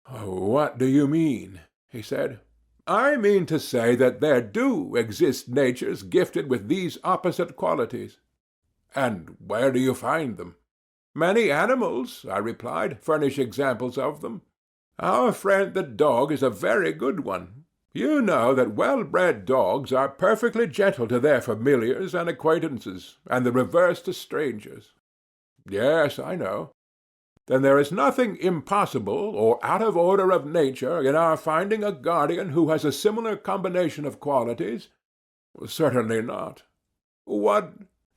What do you mean? He said. I mean to say that there do exist natures gifted with these opposite qualities. And where do you find them? Many animals, I replied, furnish examples of them. Our friend the dog is a very good one. You know that well-bred dogs are perfectly gentle to their familiars and acquaintances, and the reverse to strangers. Yes, I know. Then there is nothing impossible or out of order of nature in our finding a guardian who has a similar combination of qualities? Certainly not. What?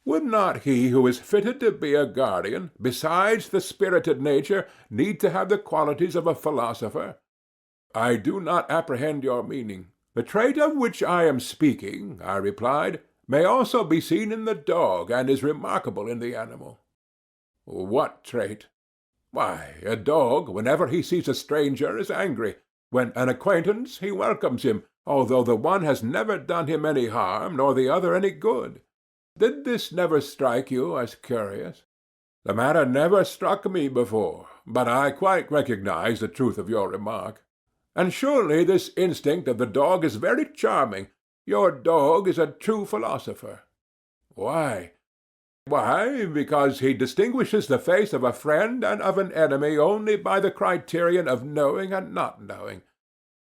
Would not he who is fitted to be a guardian, besides the spirited nature, need to have the qualities of a philosopher? I do not apprehend your meaning. The trait of which I am speaking, I replied, may also be seen in the dog, and is remarkable in the animal. What trait? Why, a dog, whenever he sees a stranger, is angry. When an acquaintance, he welcomes him, although the one has never done him any harm, nor the other any good. Did this never strike you as curious? The matter never struck me before, but I quite recognize the truth of your remark. And surely this instinct of the dog is very charming. Your dog is a true philosopher. Why? Why, because he distinguishes the face of a friend and of an enemy only by the criterion of knowing and not knowing.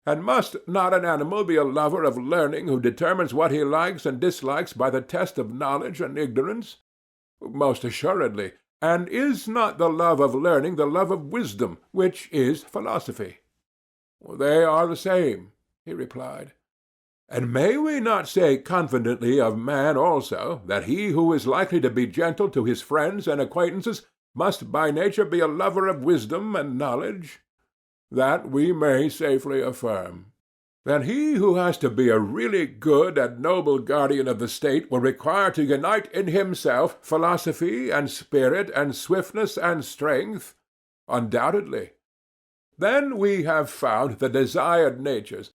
And must not an animal be a lover of learning who determines what he likes and dislikes by the test of knowledge and ignorance? Most assuredly. And is not the love of learning the love of wisdom, which is philosophy? They are the same, he replied. And may we not say confidently of man also, that he who is likely to be gentle to his friends and acquaintances must by nature be a lover of wisdom and knowledge? That we may safely affirm. Then he who has to be a really good and noble guardian of the state will require to unite in himself philosophy and spirit and swiftness and strength? Undoubtedly. Then we have found the desired natures.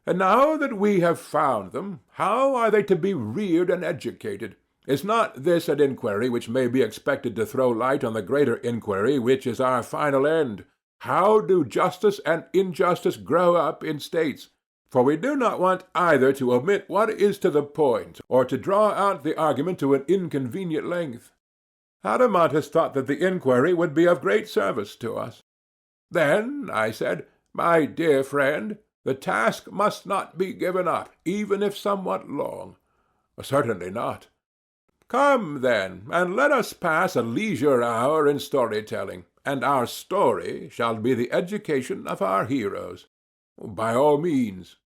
And now that we have found them, how are they to be reared and educated? Is not this an inquiry which may be expected to throw light on the greater inquiry which is our final end? How do justice and injustice grow up in states? For we do not want either to omit what is to the point, or to draw out the argument to an inconvenient length. Adeimantus thought that the inquiry would be of great service to us. Then, I said, my dear friend, the task must not be given up, even if somewhat long. Certainly not. Come, then, and let us pass a leisure hour in story-telling, and our story shall be the education of our heroes. By all means.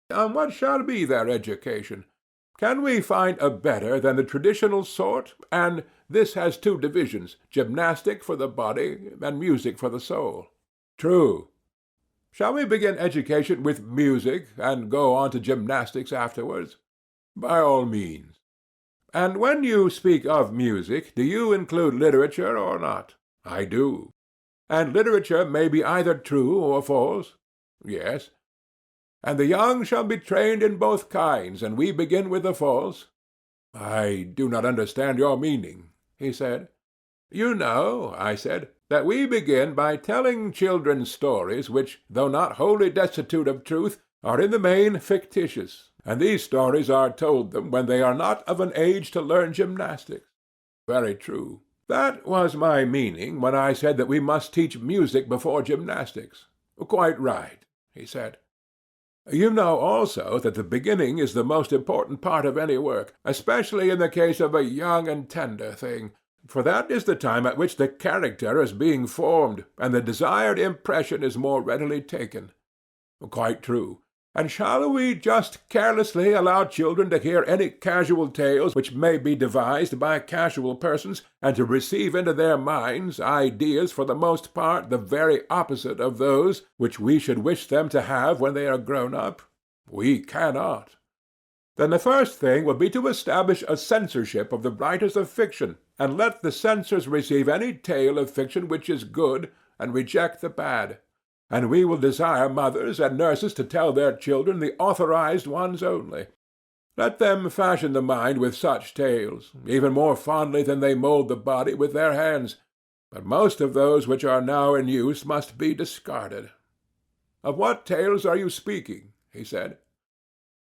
And what shall be their education? Can we find a better than the traditional sort? And this has two divisions, gymnastic for the body, and music for the soul. True. Shall we begin education with music, and go on to gymnastics afterwards? By all means. And when you speak of music, do you include literature or not? I do. And literature may be either true or false? Yes. And the young shall be trained in both kinds, and we begin with the false? I do not understand your meaning, he said. You know, I said, that we begin by telling children stories which, though not wholly destitute of truth, are in the main fictitious, and these stories are told them when they are not of an age to learn gymnastics. Very true. That was my meaning when I said that we must teach music before gymnastics. Quite right, he said. You know also that the beginning is the most important part of any work, especially in the case of a young and tender thing. For that is the time at which the character is being formed, and the desired impression is more readily taken. Quite true. And shall we just carelessly allow children to hear any casual tales which may be devised by casual persons, and to receive into their minds ideas for the most part the very opposite of those which we should wish them to have when they are grown up? We cannot. Then the first thing will be to establish a censorship of the writers of fiction, and let the censors receive any tale of fiction which is good, and reject the bad. And we will desire mothers and nurses to tell their children the authorized ones only. Let them fashion the mind with such tales, even more fondly than they mould the body with their hands, but most of those which are now in use must be discarded. Of what tales are you speaking? He said.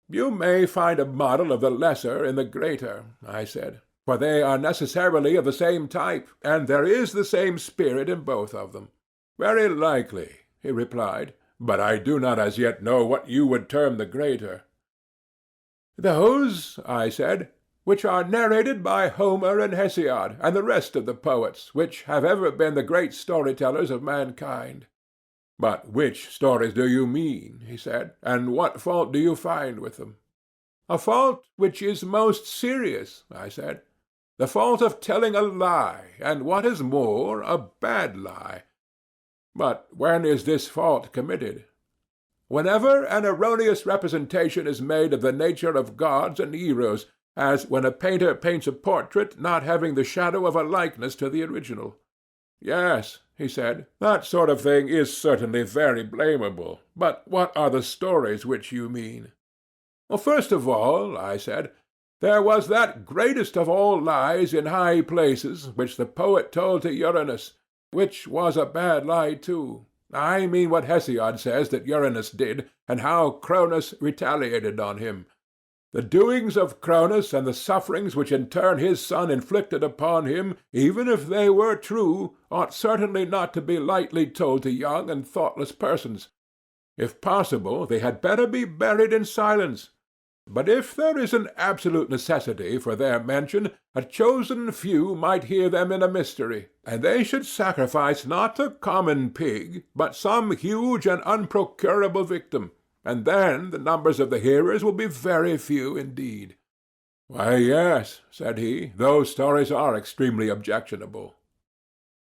You may find a model of the lesser in the greater, I said, for they are necessarily of the same type, and there is the same spirit in both of them. Very likely, he replied, but I do not as yet know what you would term the greater. Those, I said, which are narrated by Homer and Hesiod and the rest of the poets, which have ever been the great story-tellers of mankind." "But which stories do you mean?" he said, "and what fault do you find with them?" "A fault which is most serious," I said. "The fault of telling a lie, and what is more, a bad lie." "But when is this fault committed?" "Whenever an erroneous representation is made of the nature of gods and heroes, as when a painter paints a portrait not having the shadow of a likeness to the original." "Yes," he said, "that sort of thing is certainly very blamable. But what are the stories which you mean?" "Well, first of all," I said, "there was that greatest of all lies in high places which the poet told to Uranus, which was a bad lie too. I mean what Hesiod says that Uranus did, and how Cronus retaliated on him. The doings of Cronus and the sufferings which in turn his son inflicted upon him, even if they were true, ought certainly not to be lightly told to young and thoughtless persons. If possible, they had better be buried in silence. But if there is an absolute necessity for their mention, a chosen few might hear them in a mystery, and they should sacrifice not a common pig, but some huge and unprocurable victim, and then the numbers of the hearers will be very few indeed." "Why, yes," said he, "those stories are extremely objectionable."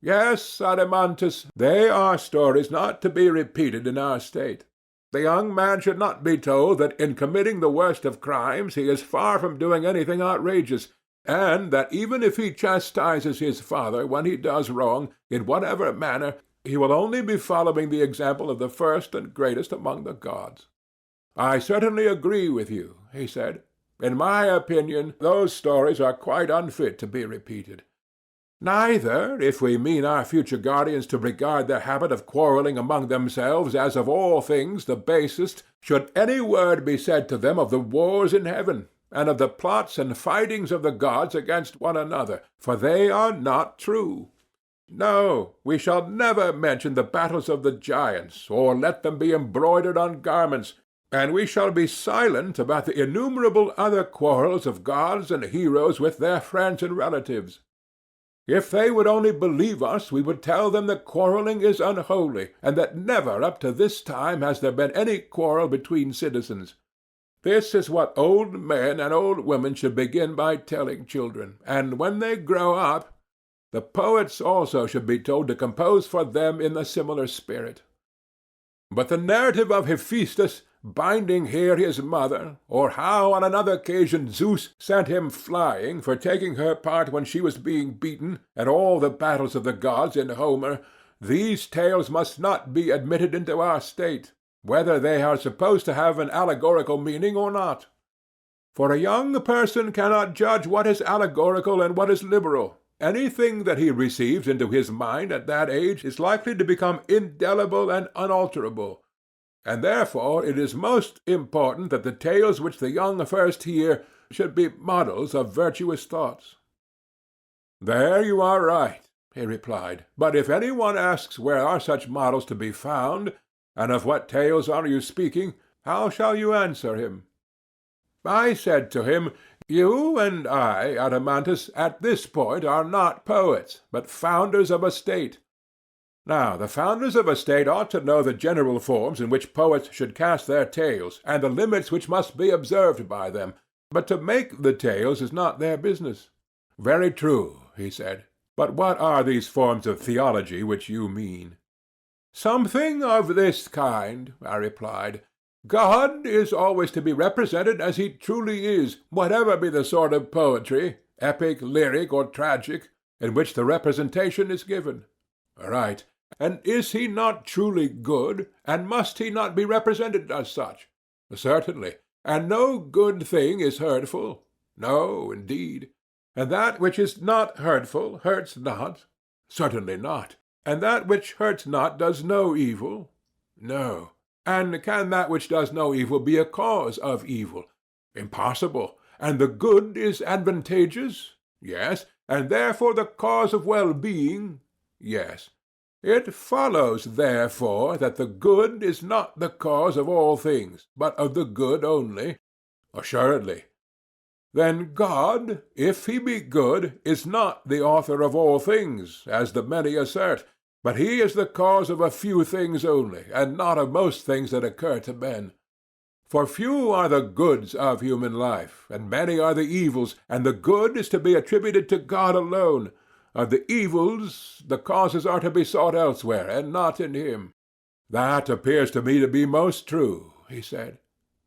"Yes, Adeimantus, they are stories not to be repeated in our state. The young man should not be told that in committing the worst of crimes he is far from doing anything outrageous, and that even if he chastises his father when he does wrong, in whatever manner, he will only be following the example of the first and greatest among the gods." "I certainly agree with you," he said. "In my opinion, those stories are quite unfit to be repeated. Neither, if we mean our future guardians to regard their habit of quarrelling among themselves as of all things the basest, should any word be said to them of the wars in heaven, and of the plots and fightings of the gods against one another, for they are not true. No, we shall never mention the battles of the giants, or let them be embroidered on garments, and we shall be silent about the innumerable other quarrels of gods and heroes with their friends and relatives. If they would only believe us, we would tell them that quarrelling is unholy, and that never up to this time has there been any quarrel between citizens. This is what old men and old women should begin by telling children, and when they grow up, the poets also should be told to compose for them in a similar spirit. But the narrative of Hephaestus binding here his mother, or how on another occasion Zeus sent him flying for taking her part when she was being beaten, and all the battles of the gods in Homer, these tales must not be admitted into our state, whether they are supposed to have an allegorical meaning or not. For a young person cannot judge what is allegorical and what is literal. Anything that he receives into his mind at that age is likely to become indelible and unalterable. And therefore it is most important that the tales which the young first hear should be models of virtuous thoughts." "There you are right," he replied. "But if any one asks where are such models to be found, and of what tales are you speaking, how shall you answer him?" I said to him, "You and I, Adeimantus, at this point are not poets, but founders of a state. Now, the founders of a state ought to know the general forms in which poets should cast their tales, and the limits which must be observed by them, but to make the tales is not their business." "Very true," he said. "But what are these forms of theology which you mean?" "Something of this kind," I replied. "God is always to be represented as he truly is, whatever be the sort of poetry, epic, lyric, or tragic, in which the representation is given." "Right. And is he not truly good, and must he not be represented as such?" "Certainly. And no good thing is hurtful?" "No, indeed." "And that which is not hurtful hurts not?" "Certainly not." "And that which hurts not does no evil?" "No." "And can that which does no evil be a cause of evil?" "Impossible." "And the good is advantageous?" "Yes." "And therefore the cause of well-being?" "Yes." "It follows, therefore, that the good is not the cause of all things, but of the good only?" "Assuredly." Then God, if he be good, is not the author of all things, as the many assert, but he is the cause of a few things only, and not of most things that occur to men. For few are the goods of human life, and many are the evils, and the good is to be attributed to God alone. Of the evils, the causes are to be sought elsewhere, and not in him. That appears to me to be most true, he said.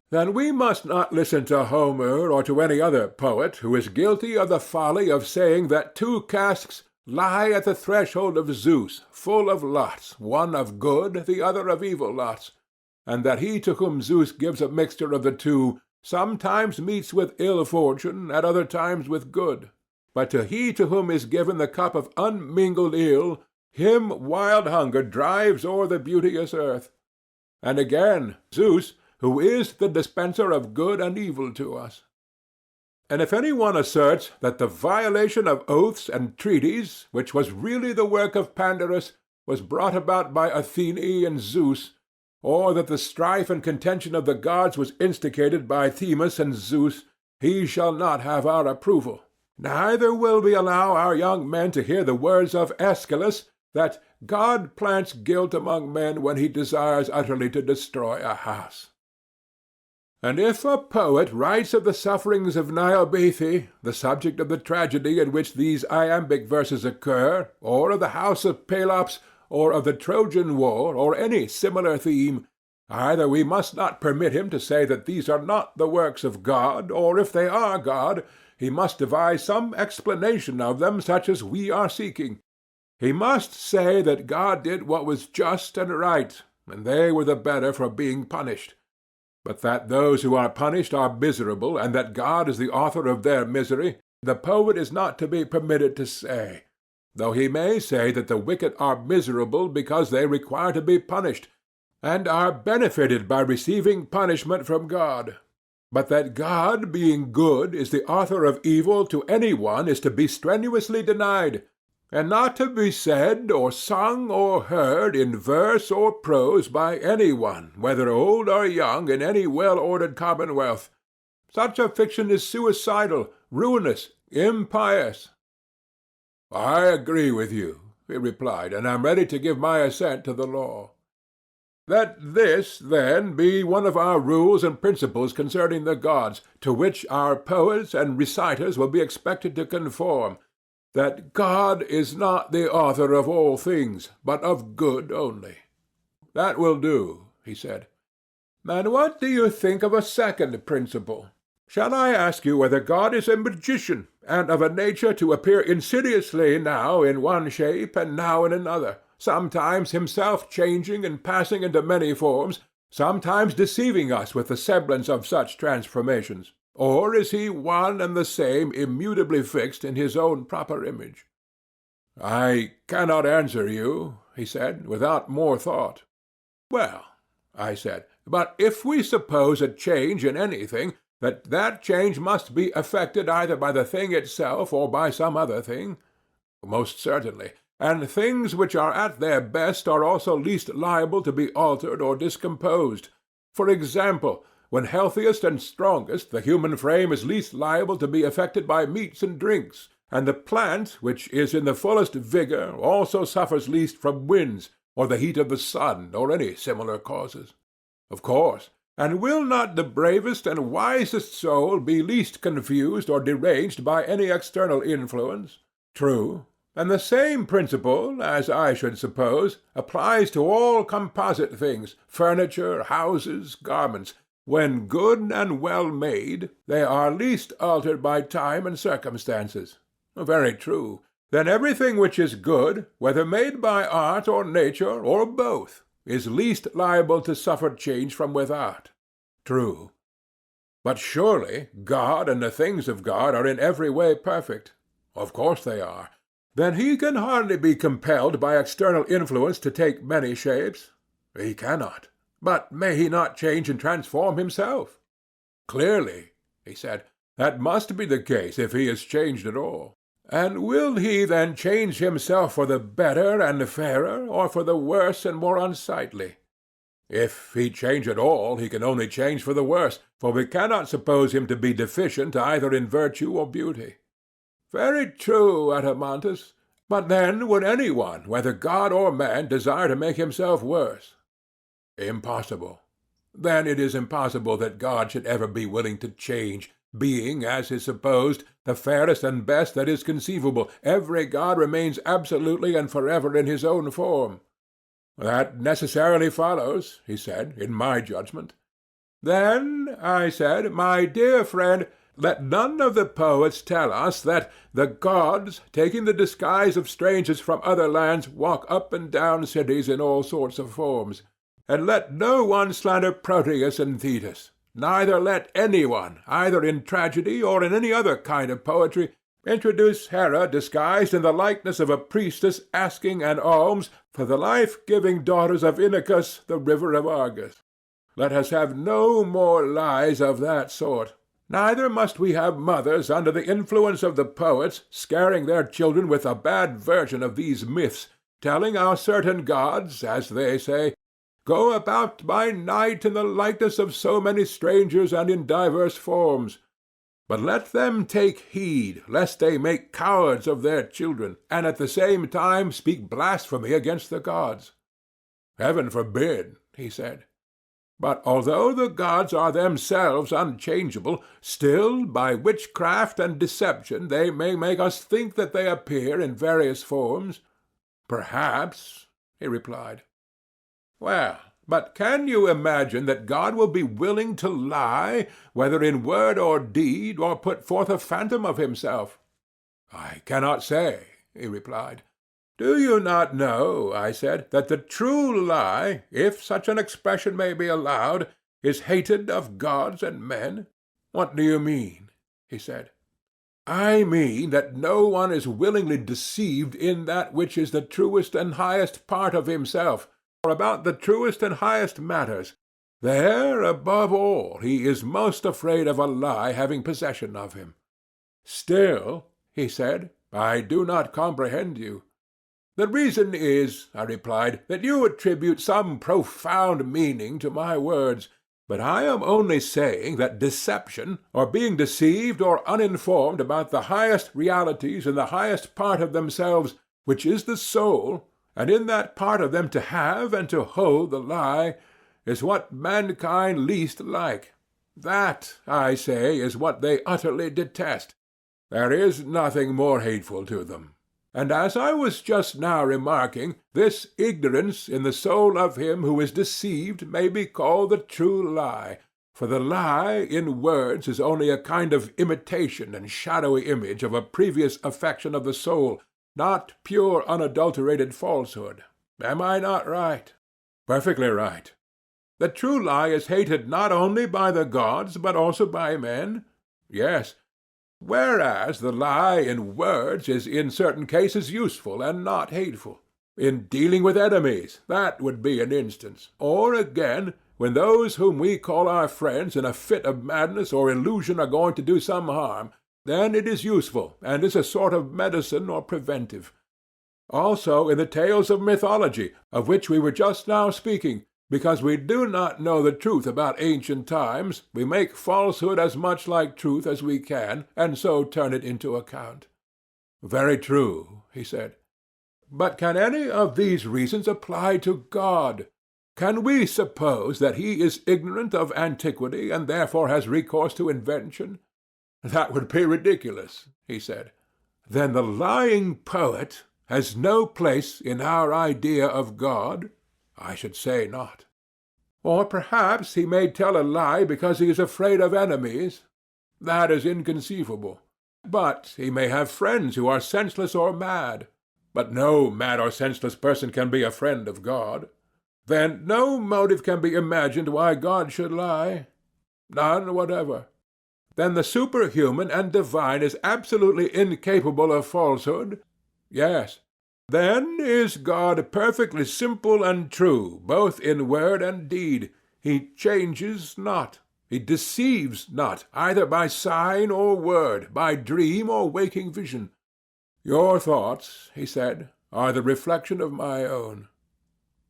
Then we must not listen to Homer or to any other poet who is guilty of the folly of saying that two casks lie at the threshold of Zeus, full of lots, one of good, the other of evil lots, and that he to whom Zeus gives a mixture of the two sometimes meets with ill fortune, at other times with good. But to he to whom is given the cup of unmingled ill, him wild hunger drives o'er the beauteous earth. And again, Zeus, who is the dispenser of good and evil to us. And if any one asserts that the violation of oaths and treaties, which was really the work of Pandarus, was brought about by Athene and Zeus, or that the strife and contention of the gods was instigated by Themis and Zeus, he shall not have our approval. Neither will we allow our young men to hear the words of Aeschylus, that God plants guilt among men when he desires utterly to destroy a house. And if a poet writes of the sufferings of Niobe, the subject of the tragedy in which these iambic verses occur, or of the house of Pelops, or of the Trojan War, or any similar theme, either we must not permit him to say that these are not the works of God, or if they are God, he must devise some explanation of them such as we are seeking. He must say that God did what was just and right, and they were the better for being punished. But that those who are punished are miserable, and that God is the author of their misery, the poet is not to be permitted to say, though he may say that the wicked are miserable because they require to be punished, and are benefited by receiving punishment from God. But that God, being good, is the author of evil to any one is to be strenuously denied, and not to be said or sung or heard in verse or prose by any one, whether old or young, in any well-ordered commonwealth. Such a fiction is suicidal, ruinous, impious. I agree with you, he replied, and am ready to give my assent to the law. Let this, then, be one of our rules and principles concerning the gods, to which our poets and reciters will be expected to conform, that God is not the author of all things, but of good only. That will do, he said. And what do you think of a second principle? Shall I ask you whether God is a magician, and of a nature to appear insidiously now in one shape and now in another, sometimes himself changing and passing into many forms, sometimes deceiving us with the semblance of such transformations? Or is he one and the same, immutably fixed in his own proper image? I cannot answer you, he said, without more thought. Well, I said, but if we suppose a change in anything, that change must be effected either by the thing itself or by some other thing? Most certainly. And things which are at their best are also least liable to be altered or discomposed. For example, when healthiest and strongest, the human frame is least liable to be affected by meats and drinks, and the plant, which is in the fullest vigor, also suffers least from winds, or the heat of the sun, or any similar causes. Of course. And will not the bravest and wisest soul be least confused or deranged by any external influence? True. And the same principle, as I should suppose, applies to all composite things, furniture, houses, garments. When good and well made, they are least altered by time and circumstances. Very true. Then everything which is good, whether made by art or nature, or both, is least liable to suffer change from without. True. But surely God and the things of God are in every way perfect. Of course they are. Then he can hardly be compelled by external influence to take many shapes. He cannot. But may he not change and transform himself? Clearly, he said, that must be the case if he is changed at all. And will he then change himself for the better and fairer, or for the worse and more unsightly? If he change at all, he can only change for the worse, for we cannot suppose him to be deficient either in virtue or beauty. Very true, Adeimantus. But then would any one, whether god or man, desire to make himself worse? Impossible. Then it is impossible that God should ever be willing to change, being, as is supposed, the fairest and best that is conceivable. Every god remains absolutely and forever in his own form. That necessarily follows, he said, in my judgment. Then, I said, my dear friend, let none of the poets tell us that the gods, taking the disguise of strangers from other lands, walk up and down cities in all sorts of forms. And let no one slander Proteus and Thetis. Neither let any one, either in tragedy or in any other kind of poetry, introduce Hera disguised in the likeness of a priestess asking an alms for the life-giving daughters of Inachus, the river of Argus. Let us have no more lies of that sort. Neither must we have mothers under the influence of the poets scaring their children with a bad version of these myths, telling how certain gods, as they say, go about by night in the likeness of so many strangers and in divers forms. But let them take heed, lest they make cowards of their children, and at the same time speak blasphemy against the gods. Heaven forbid, he said. But although the gods are themselves unchangeable, still by witchcraft and deception they may make us think that they appear in various forms. Perhaps, he replied. Well, but can you imagine that God will be willing to lie, whether in word or deed, or put forth a phantom of himself? I cannot say, he replied. Do you not know, I said, that the true lie, if such an expression may be allowed, is hated of gods and men? What do you mean? He said. I mean that no one is willingly deceived in that which is the truest and highest part of himself, or about the truest and highest matters. There, above all, he is most afraid of a lie having possession of him. Still, he said, I do not comprehend you. The reason is, I replied, that you attribute some profound meaning to my words, but I am only saying that deception, or being deceived or uninformed about the highest realities in the highest part of themselves, which is the soul, and in that part of them to have and to hold the lie, is what mankind least like. That, I say, is what they utterly detest. There is nothing more hateful to them. And as I was just now remarking, this ignorance in the soul of him who is deceived may be called the true lie, for the lie in words is only a kind of imitation and shadowy image of a previous affection of the soul, not pure unadulterated falsehood. Am I not right? Perfectly right. The true lie is hated not only by the gods, but also by men? Yes. Whereas the lie in words is in certain cases useful and not hateful. In dealing with enemies, that would be an instance. Or again, when those whom we call our friends in a fit of madness or illusion are going to do some harm, then it is useful, and is a sort of medicine or preventive. Also in the tales of mythology, of which we were just now speaking, because we do not know the truth about ancient times, we make falsehood as much like truth as we can, and so turn it into account. Very true, he said. But can any of these reasons apply to God? Can we suppose that he is ignorant of antiquity, and therefore has recourse to invention? That would be ridiculous, he said. Then the lying poet has no place in our idea of God? I should say not. Or perhaps he may tell a lie because he is afraid of enemies. That is inconceivable. But he may have friends who are senseless or mad. But no mad or senseless person can be a friend of God. Then no motive can be imagined why God should lie. None whatever. Then the superhuman and divine is absolutely incapable of falsehood? Yes. Then is God perfectly simple and true, both in word and deed. He changes not. He deceives not, either by sign or word, by dream or waking vision. Your thoughts, he said, are the reflection of my own.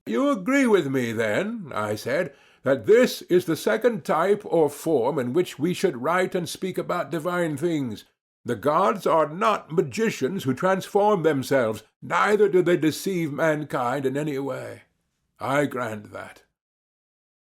You agree with me, then, I said, that this is the second type or form in which we should write and speak about divine things. The gods are not magicians who transform themselves, neither do they deceive mankind in any way. I grant that.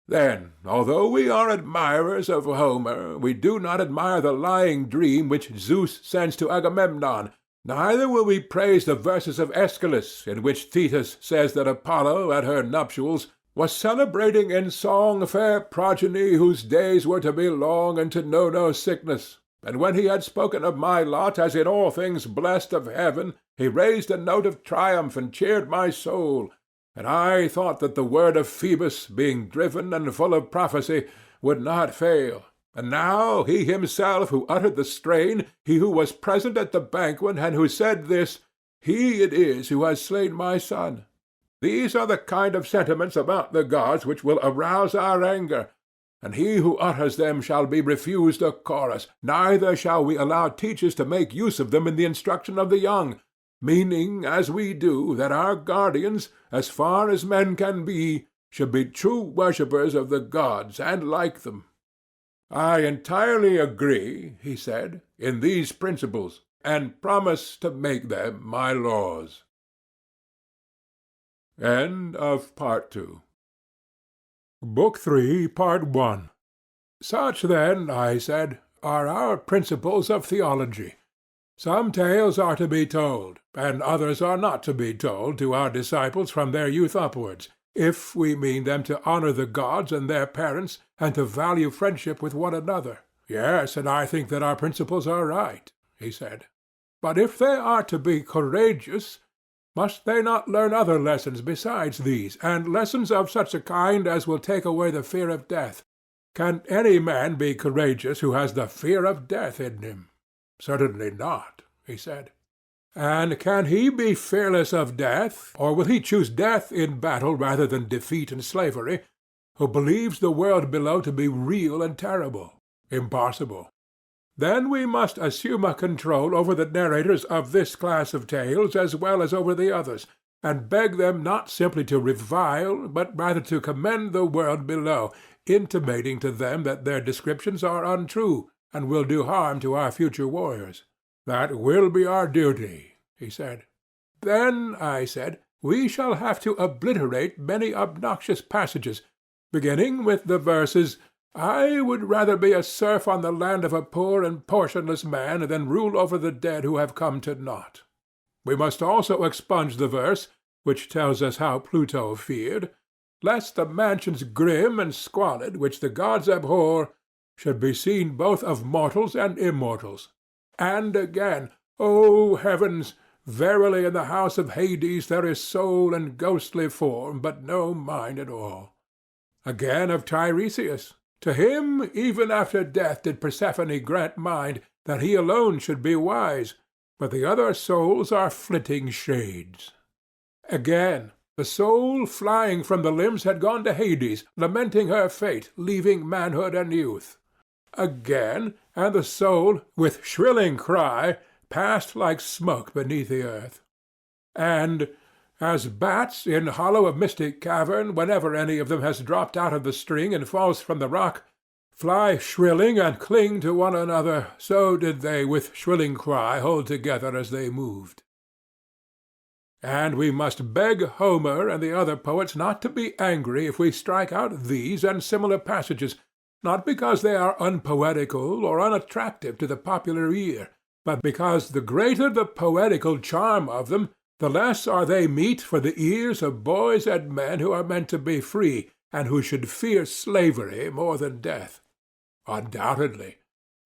Then, although we are admirers of Homer, we do not admire the lying dream which Zeus sends to Agamemnon, neither will we praise the verses of Aeschylus, in which Thetis says that Apollo, at her nuptials, was celebrating in song fair progeny whose days were to be long and to know no sickness. And when he had spoken of my lot as in all things blessed of heaven, he raised a note of triumph and cheered my soul. And I thought that the word of Phoebus, being driven and full of prophecy, would not fail. And now he himself who uttered the strain, he who was present at the banquet, and who said this, he it is who has slain my son. These are the kind of sentiments about the gods which will arouse our anger, and he who utters them shall be refused a chorus, neither shall we allow teachers to make use of them in the instruction of the young, meaning, as we do, that our guardians, as far as men can be, should be true worshippers of the gods, and like them. I entirely agree, he said, in these principles, and promise to make them my laws. End of Part 2. Book 3, Part 1. Such, then, I said, are our principles of theology. Some tales are to be told, and others are not to be told to our disciples from their youth upwards, if we mean them to honor the gods and their parents, and to value friendship with one another. Yes, and I think that our principles are right, he said. But if they are to be courageous, must they not learn other lessons besides these, and lessons of such a kind as will take away the fear of death? Can any man be courageous who has the fear of death in him? Certainly not, he said. And can he be fearless of death, or will he choose death in battle rather than defeat and slavery, who believes the world below to be real and terrible? Impossible. Then we must assume a control over the narrators of this class of tales as well as over the others, and beg them not simply to revile, but rather to commend the world below, intimating to them that their descriptions are untrue, and will do harm to our future warriors. That will be our duty, he said. Then, I said, we shall have to obliterate many obnoxious passages, beginning with the verses, I would rather be a serf on the land of a poor and portionless man than rule over the dead who have come to naught. We must also expunge the verse, which tells us how Pluto feared, lest the mansions grim and squalid which the gods abhor should be seen both of mortals and immortals. And again, O heavens, verily in the house of Hades there is soul and ghostly form, but no mind at all. Again of Tiresias, to him even after death did Persephone grant mind, that he alone should be wise, but the other souls are flitting shades. Again, the soul flying from the limbs had gone to Hades, lamenting her fate, leaving manhood and youth. Again, and the soul, with shrilling cry, passed like smoke beneath the earth. And, as bats in hollow of mystic cavern, whenever any of them has dropped out of the string and falls from the rock, fly shrilling and cling to one another, so did they with shrilling cry hold together as they moved. And we must beg Homer and the other poets not to be angry if we strike out these and similar passages, not because they are unpoetical or unattractive to the popular ear, but because the greater the poetical charm of them, the less are they meet for the ears of boys and men who are meant to be free, and who should fear slavery more than death. Undoubtedly.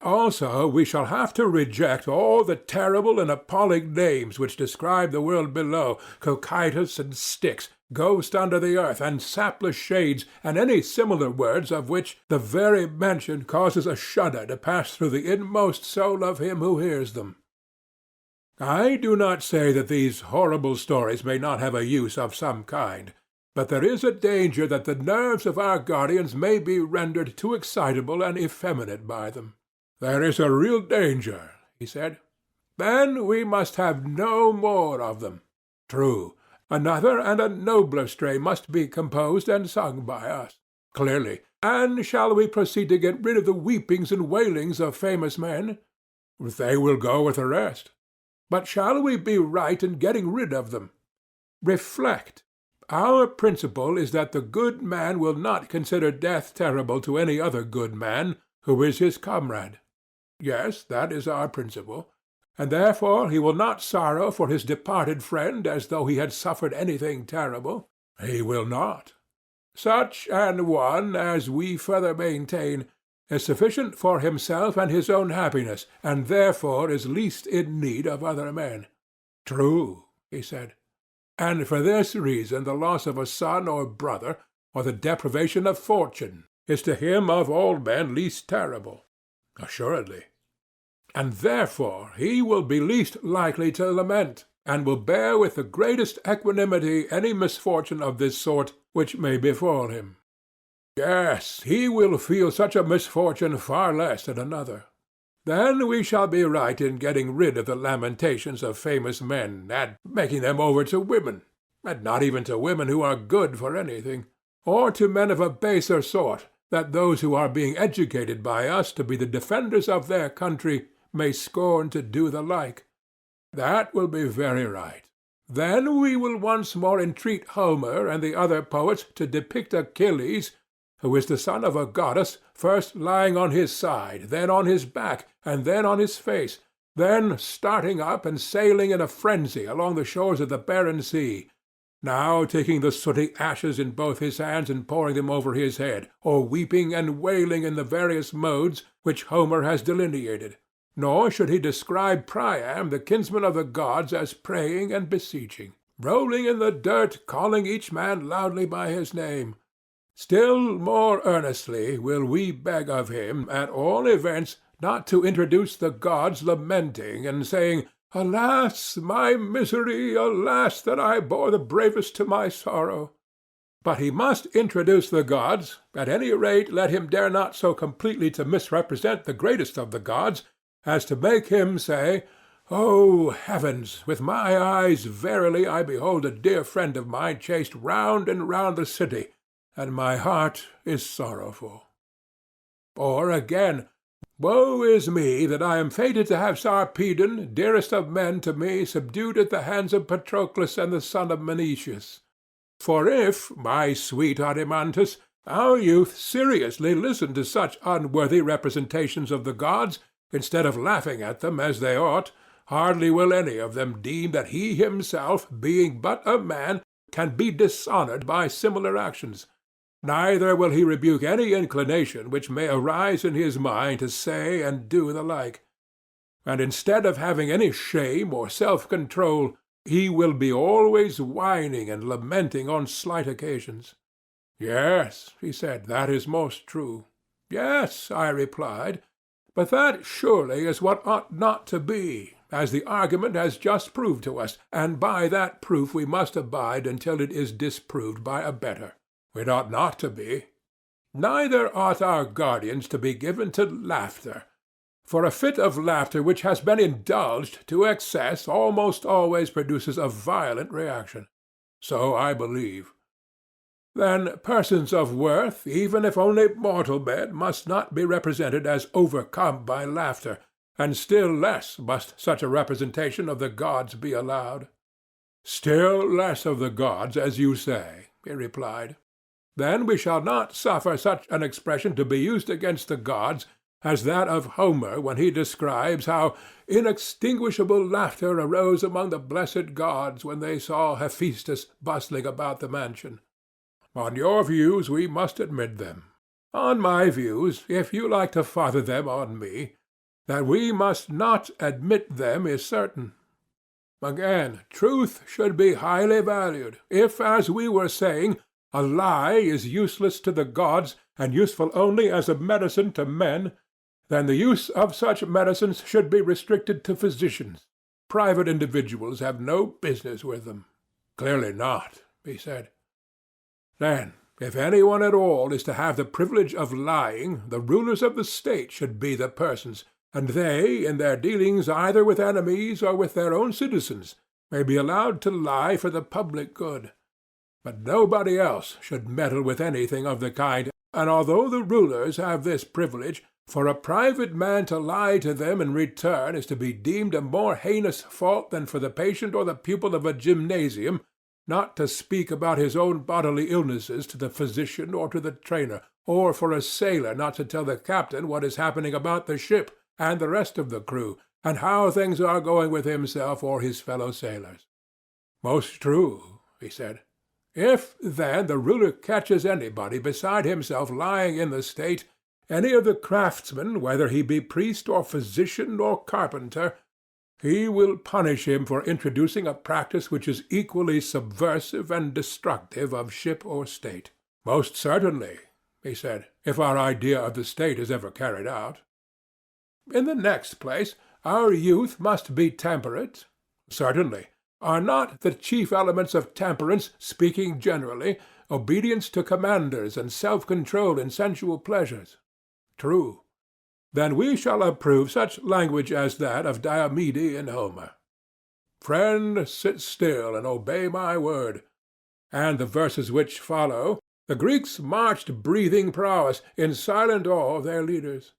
Also we shall have to reject all the terrible and appalling names which describe the world below, Cocytus and Styx, ghost under the earth, and sapless shades, and any similar words of which the very mention causes a shudder to pass through the inmost soul of him who hears them. I do not say that these horrible stories may not have a use of some kind, but there is a danger that the nerves of our guardians may be rendered too excitable and effeminate by them. There is a real danger, he said. Then we must have no more of them. True. Another and a nobler strain must be composed and sung by us. Clearly. And shall we proceed to get rid of the weepings and wailings of famous men? They will go with the rest. But shall we be right in getting rid of them? Reflect. Our principle is that the good man will not consider death terrible to any other good man who is his comrade. Yes, that is our principle. And therefore he will not sorrow for his departed friend as though he had suffered anything terrible. He will not. Such an one, as we further maintain, is sufficient for himself and his own happiness, and therefore is least in need of other men. True, he said. And for this reason the loss of a son or brother, or the deprivation of fortune, is to him of all men least terrible. Assuredly. And therefore he will be least likely to lament, and will bear with the greatest equanimity any misfortune of this sort which may befall him. Yes, he will feel such a misfortune far less than another. Then we shall be right in getting rid of the lamentations of famous men, and making them over to women, and not even to women who are good for anything, or to men of a baser sort, that those who are being educated by us to be the defenders of their country may scorn to do the like. That will be very right. Then we will once more entreat Homer and the other poets to depict Achilles, who is the son of a goddess, first lying on his side, then on his back, and then on his face, then starting up and sailing in a frenzy along the shores of the barren sea, now taking the sooty ashes in both his hands and pouring them over his head, or weeping and wailing in the various modes which Homer has delineated. Nor should he describe Priam, the kinsman of the gods, as praying and beseeching, rolling in the dirt, calling each man loudly by his name. Still more earnestly will we beg of him, at all events, not to introduce the gods lamenting and saying, Alas, my misery! Alas, that I bore the bravest to my sorrow! But he must introduce the gods. At any rate, let him dare not so completely to misrepresent the greatest of the gods as to make him say, O heavens! With my eyes verily I behold a dear friend of mine chased round and round the city, and my heart is sorrowful. Or again, Woe is me that I am fated to have Sarpedon, dearest of men to me, subdued at the hands of Patroclus and the son of Menoetius. For if, my sweet Adeimantus, our youth seriously listen to such unworthy representations of the gods, instead of laughing at them as they ought, hardly will any of them deem that he himself, being but a man, can be dishonoured by similar actions. Neither will he rebuke any inclination which may arise in his mind to say and do the like. And instead of having any shame or self-control, he will be always whining and lamenting on slight occasions. Yes, he said, that is most true. Yes, I replied, but that surely is what ought not to be, as the argument has just proved to us, and by that proof we must abide until it is disproved by a better. It ought not to be. Neither ought our guardians to be given to laughter, for a fit of laughter which has been indulged to excess almost always produces a violent reaction. So I believe. Then persons of worth, even if only mortal men, must not be represented as overcome by laughter, and still less must such a representation of the gods be allowed. Still less of the gods, as you say, he replied. Then we shall not suffer such an expression to be used against the gods as that of Homer when he describes how inextinguishable laughter arose among the blessed gods when they saw Hephaestus bustling about the mansion. On your views we must admit them. On my views, if you like to father them on me, that we must not admit them is certain. Again, truth should be highly valued. If, as we were saying, a lie is useless to the gods and useful only as a medicine to men, then the use of such medicines should be restricted to physicians. Private individuals have no business with them. Clearly not, he said. Then, if anyone at all is to have the privilege of lying, the rulers of the state should be the persons, and they, in their dealings either with enemies or with their own citizens, may be allowed to lie for the public good. But nobody else should meddle with anything of the kind, and although the rulers have this privilege, for a private man to lie to them in return is to be deemed a more heinous fault than for the patient or the pupil of a gymnasium not to speak about his own bodily illnesses to the physician or to the trainer, or for a sailor not to tell the captain what is happening about the ship and the rest of the crew, and how things are going with himself or his fellow sailors. Most true, he said. If, then, the ruler catches anybody beside himself lying in the state, any of the craftsmen, whether he be priest or physician or carpenter, he will punish him for introducing a practice which is equally subversive and destructive of ship or state. Most certainly, he said, if our idea of the state is ever carried out. In the next place, our youth must be temperate. Certainly. Are not the chief elements of temperance, speaking generally, obedience to commanders and self-control in sensual pleasures? True. Then we shall approve such language as that of Diomed in Homer. Friend, sit still and obey my word. And the verses which follow, the Greeks marched breathing prowess, in silent awe of their leaders.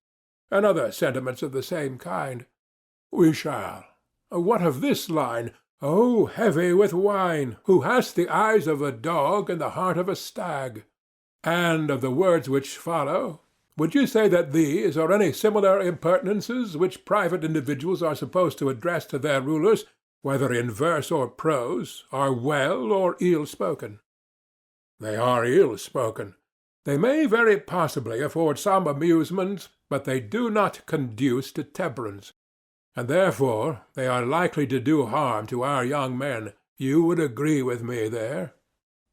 And other sentiments of the same kind. We shall. What of this line? O heavy with wine, who hast the eyes of a dog and the heart of a stag. And of the words which follow, would you say that these or any similar impertinences which private individuals are supposed to address to their rulers, whether in verse or prose, are well or ill spoken? They are ill spoken. They may very possibly afford some amusement, but they do not conduce to temperance. And therefore they are likely to do harm to our young men. You would agree with me there?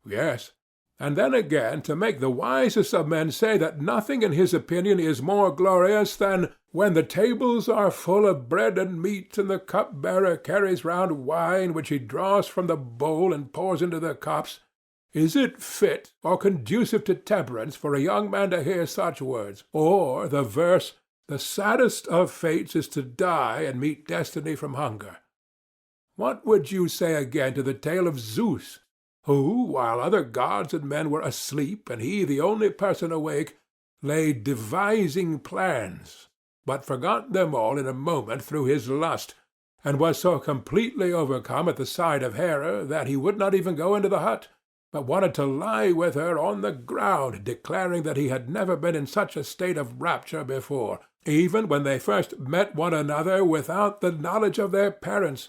Yes. And then again, to make the wisest of men say that nothing in his opinion is more glorious than when the tables are full of bread and meat, and the cup-bearer carries round wine which he draws from the bowl and pours into the cups. Is it fit or conducive to temperance for a young man to hear such words? Or the verse, the saddest of fates is to die and meet destiny from hunger. What would you say again to the tale of Zeus, who, while other gods and men were asleep and he the only person awake, lay devising plans, but forgot them all in a moment through his lust, and was so completely overcome at the sight of Hera that he would not even go into the hut, but wanted to lie with her on the ground, declaring that he had never been in such a state of rapture before, even when they first met one another without the knowledge of their parents?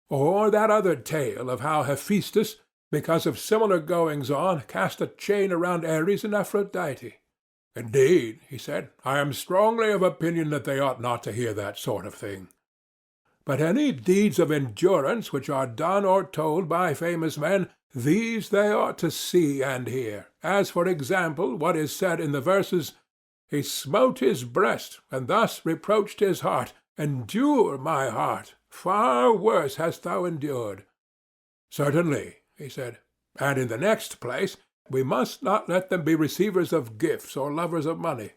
Or that other tale of how Hephaestus, because of similar goings-on, cast a chain around Ares and Aphrodite. Indeed, he said, I am strongly of opinion that they ought not to hear that sort of thing. But any deeds of endurance which are done or told by famous men, these they ought to see and hear, as, for example, what is said in the verses, he smote his breast, and thus reproached his heart, Endure, my heart, far worse hast thou endured. Certainly, he said, and in the next place, we must not let them be receivers of gifts or lovers of money.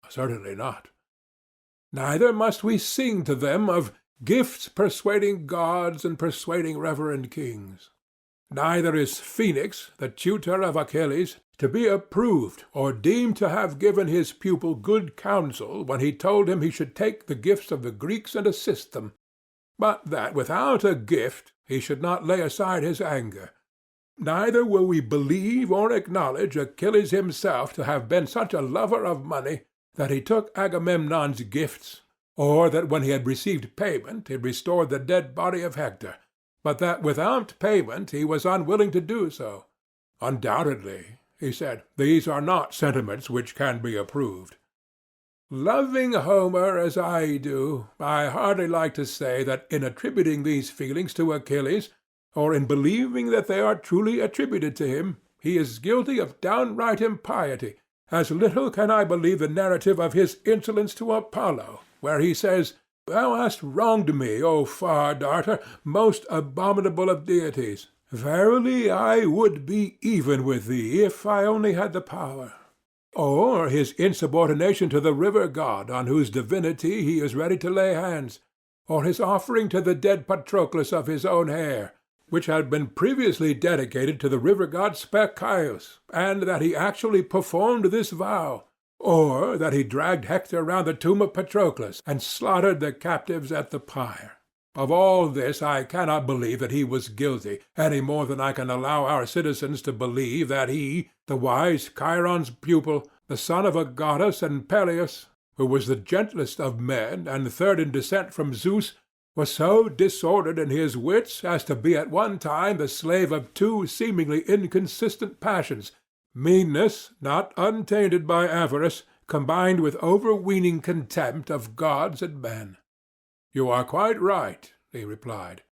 Certainly not. Neither must we sing to them of gifts persuading gods and persuading reverend kings. Neither is Phoenix, the tutor of Achilles, to be approved or deemed to have given his pupil good counsel when he told him he should take the gifts of the Greeks and assist them, but that without a gift he should not lay aside his anger. Neither will we believe or acknowledge Achilles himself to have been such a lover of money that he took Agamemnon's gifts, or that when he had received payment he restored the dead body of Hector, but that without payment he was unwilling to do so. Undoubtedly, he said, these are not sentiments which can be approved. Loving Homer as I do, I hardly like to say that in attributing these feelings to Achilles, or in believing that they are truly attributed to him, he is guilty of downright impiety. As little can I believe the narrative of his insolence to Apollo, where he says, Thou hast wronged me, O Far Darter, most abominable of deities. Verily I would be even with thee, if I only had the power. Or his insubordination to the river god, on whose divinity he is ready to lay hands. Or his offering to the dead Patroclus of his own hair, which had been previously dedicated to the river god Spercheius, and that he actually performed this vow, or that he dragged Hector round the tomb of Patroclus and slaughtered the captives at the pyre. Of all this I cannot believe that he was guilty, any more than I can allow our citizens to believe that he, the wise Chiron's pupil, the son of a goddess and Peleus, who was the gentlest of men and third in descent from Zeus, was so disordered in his wits as to be at one time the slave of two seemingly inconsistent passions, meanness not untainted by avarice, combined with overweening contempt of gods and men. You are quite right, he replied,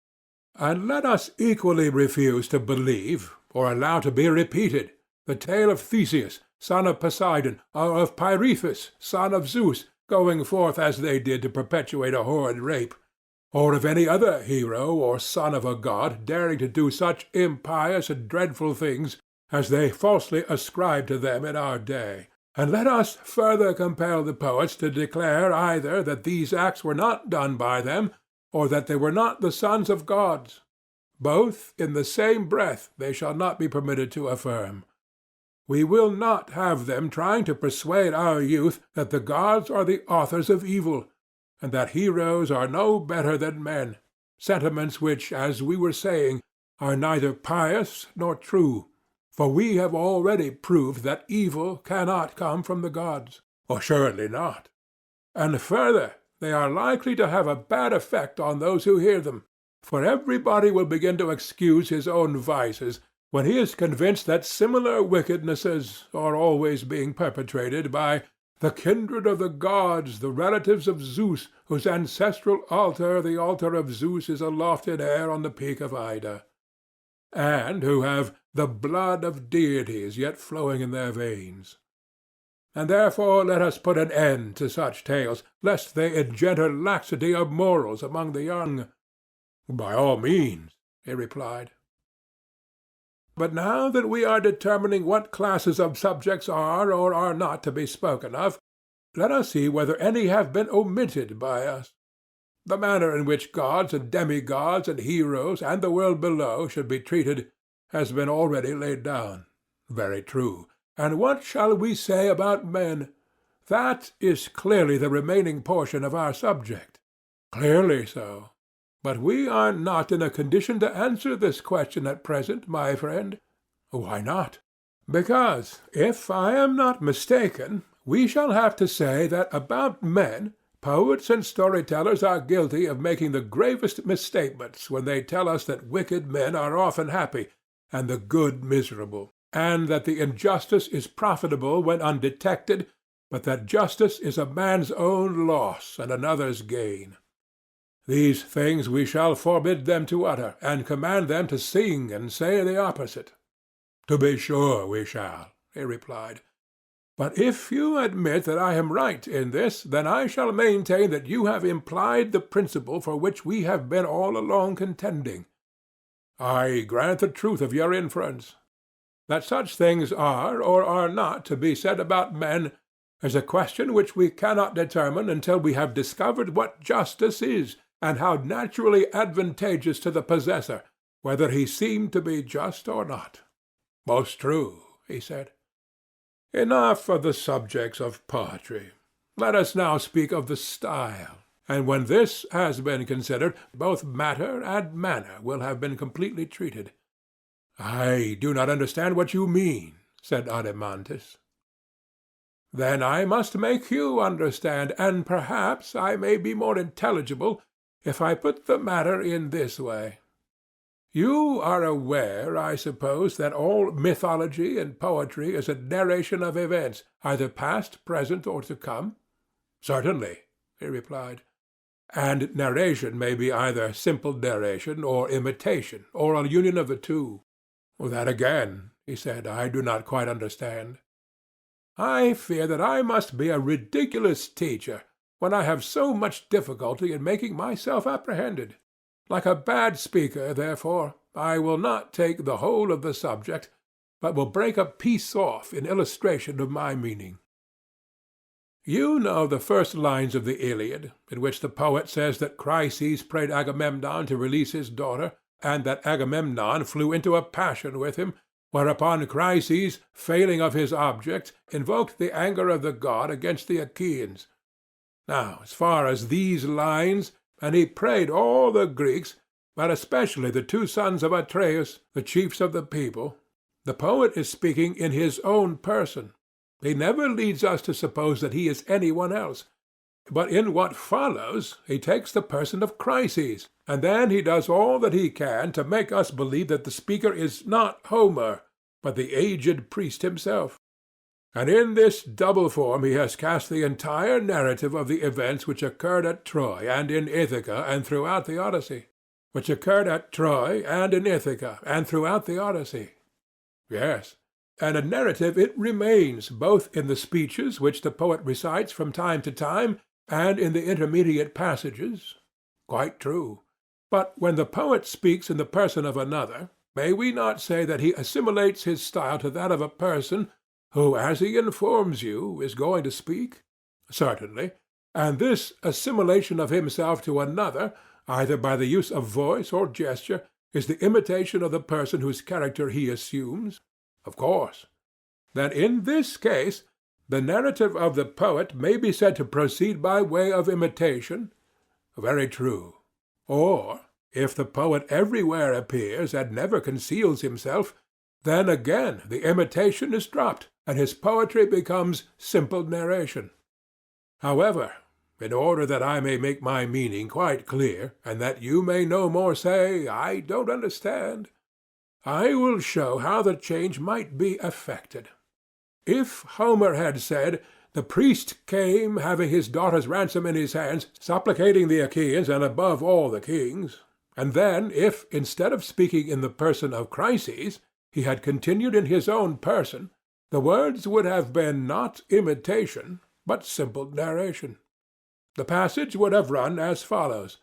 and let us equally refuse to believe, or allow to be repeated, the tale of Theseus, son of Poseidon, or of Pirithous, son of Zeus, going forth as they did to perpetuate a horrid rape, or of any other hero or son of a god daring to do such impious and dreadful things as they falsely ascribe to them in our day. And let us further compel the poets to declare either that these acts were not done by them, or that they were not the sons of gods. Both in the same breath they shall not be permitted to affirm. We will not have them trying to persuade our youth that the gods are the authors of evil, and that heroes are no better than men, sentiments which, as we were saying, are neither pious nor true. For we have already proved that evil cannot come from the gods, or assuredly not. And further, they are likely to have a bad effect on those who hear them, for everybody will begin to excuse his own vices when he is convinced that similar wickednesses are always being perpetrated by the kindred of the gods, the relatives of Zeus, whose ancestral altar, the altar of Zeus, is aloft in air on the peak of Ida, and who have the blood of deities yet flowing in their veins. And therefore let us put an end to such tales, lest they engender laxity of morals among the young. By all means, he replied. But now that we are determining what classes of subjects are or are not to be spoken of, let us see whether any have been omitted by us. The manner in which gods and demigods and heroes and the world below should be treated has been already laid down. Very true. And what shall we say about men? That is clearly the remaining portion of our subject. Clearly so. But we are not in a condition to answer this question at present, my friend. Why not? Because, if I am not mistaken, we shall have to say that about men, poets and storytellers are guilty of making the gravest misstatements when they tell us that wicked men are often happy, and the good miserable, and that the injustice is profitable when undetected, but that justice is a man's own loss and another's gain. These things we shall forbid them to utter, and command them to sing and say the opposite. To be sure we shall, he replied. But if you admit that I am right in this, then I shall maintain that you have implied the principle for which we have been all along contending. I grant the truth of your inference. That such things are or are not to be said about men is a question which we cannot determine until we have discovered what justice is, and how naturally advantageous to the possessor, whether he seem to be just or not. Most true, he said. Enough of the subjects of poetry. Let us now speak of the style, and when this has been considered, both matter and manner will have been completely treated. I do not understand what you mean, said Adeimantus. Then I must make you understand, and perhaps I may be more intelligible if I put the matter in this way. You are aware, I suppose, that all mythology and poetry is a narration of events, either past, present, or to come? Certainly, he replied. And narration may be either simple narration or imitation, or a union of the two. That again, he said, I do not quite understand. I fear that I must be a ridiculous teacher, when I have so much difficulty in making myself apprehended. Like a bad speaker, therefore, I will not take the whole of the subject, but will break a piece off in illustration of my meaning. You know the first lines of the Iliad, in which the poet says that Chryses prayed Agamemnon to release his daughter, and that Agamemnon flew into a passion with him, whereupon Chryses, failing of his object, invoked the anger of the god against the Achaeans. Now, as far as these lines, and he prayed all the Greeks, but especially the two sons of Atreus, the chiefs of the people, the poet is speaking in his own person. He never leads us to suppose that he is any one else. But in what follows he takes the person of Chryses, and then he does all that he can to make us believe that the speaker is not Homer, but the aged priest himself. And in this double form he has cast the entire narrative of the events which occurred at Troy and in Ithaca and throughout the Odyssey. Yes, and a narrative it remains, both in the speeches which the poet recites from time to time, and in the intermediate passages. Quite true. But when the poet speaks in the person of another, may we not say that he assimilates his style to that of a person who, as he informs you, is going to speak? Certainly. And this assimilation of himself to another, either by the use of voice or gesture, is the imitation of the person whose character he assumes? Of course. Then in this case the narrative of the poet may be said to proceed by way of imitation? Very true. Or, if the poet everywhere appears and never conceals himself, then again the imitation is dropped, and his poetry becomes simple narration. However, in order that I may make my meaning quite clear, and that you may no more say, "I don't understand," I will show how the change might be effected. If Homer had said, "The priest came, having his daughter's ransom in his hands, supplicating the Achaeans and above all the kings," and then if, instead of speaking in the person of Chryses, he had continued in his own person, the words would have been not imitation, but simple narration. The passage would have run as follows.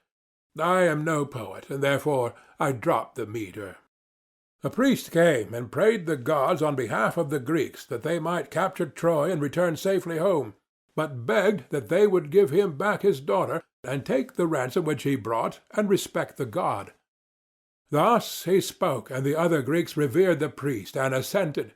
I am no poet, and therefore I drop the metre. A priest came and prayed the gods on behalf of the Greeks that they might capture Troy and return safely home, but begged that they would give him back his daughter, and take the ransom which he brought, and respect the god. Thus he spoke, and the other Greeks revered the priest, and assented.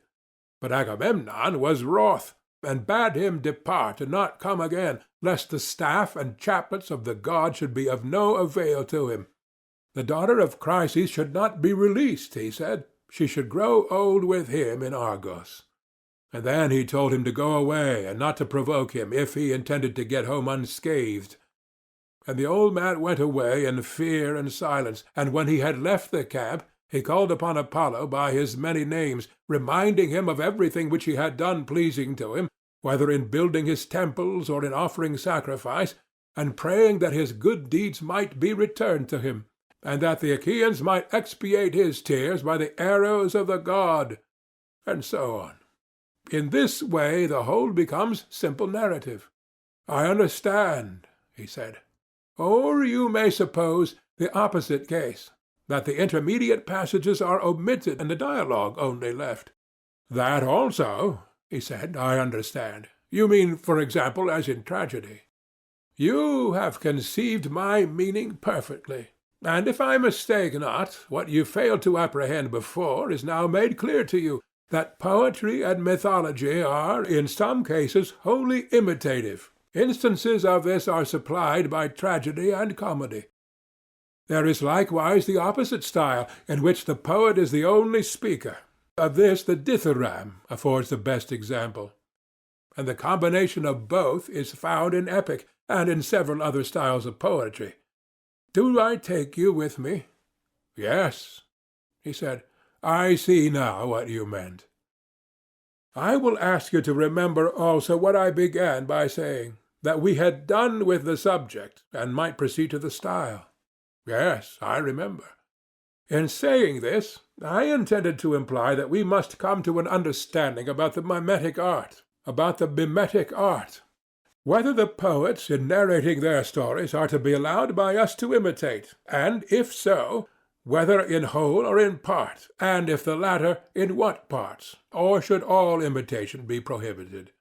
But Agamemnon was wroth, and bade him depart and not come again, lest the staff and chaplets of the god should be of no avail to him. The daughter of Chryses should not be released, he said. She should grow old with him in Argos. And then he told him to go away, and not to provoke him, if he intended to get home unscathed. And the old man went away in fear and silence, and when he had left the camp, he called upon Apollo by his many names, reminding him of everything which he had done pleasing to him, whether in building his temples or in offering sacrifice, and praying that his good deeds might be returned to him, and that the Achaeans might expiate his tears by the arrows of the god, and so on. In this way the whole becomes simple narrative. I understand, he said. Or you may suppose the opposite case, that the intermediate passages are omitted and the dialogue only left. That also, he said, I understand. You mean, for example, as in tragedy. You have conceived my meaning perfectly, and if I mistake not, what you failed to apprehend before is now made clear to you, that poetry and mythology are, in some cases, wholly imitative. Instances of this are supplied by tragedy and comedy. There is likewise the opposite style, in which the poet is the only speaker. Of this the dithyramb affords the best example. And the combination of both is found in epic, and in several other styles of poetry. Do I take you with me? Yes, he said. I see now what you meant. I will ask you to remember also what I began by saying, that we had done with the subject, and might proceed to the style. Yes, I remember. In saying this, I intended to imply that we must come to an understanding about the mimetic art, whether the poets in narrating their stories are to be allowed by us to imitate, and if so, whether in whole or in part, and if the latter, in what parts, or should all imitation be prohibited?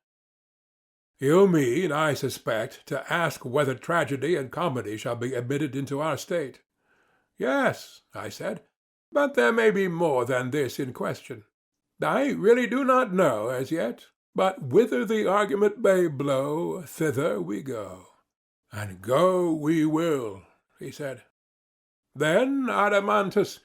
You mean, I suspect, to ask whether tragedy and comedy shall be admitted into our state. Yes, I said, But there may be more than this in question. I really do not know as yet, but whither the argument may blow, thither we go. And go we will, he said. Then, Adeimantus,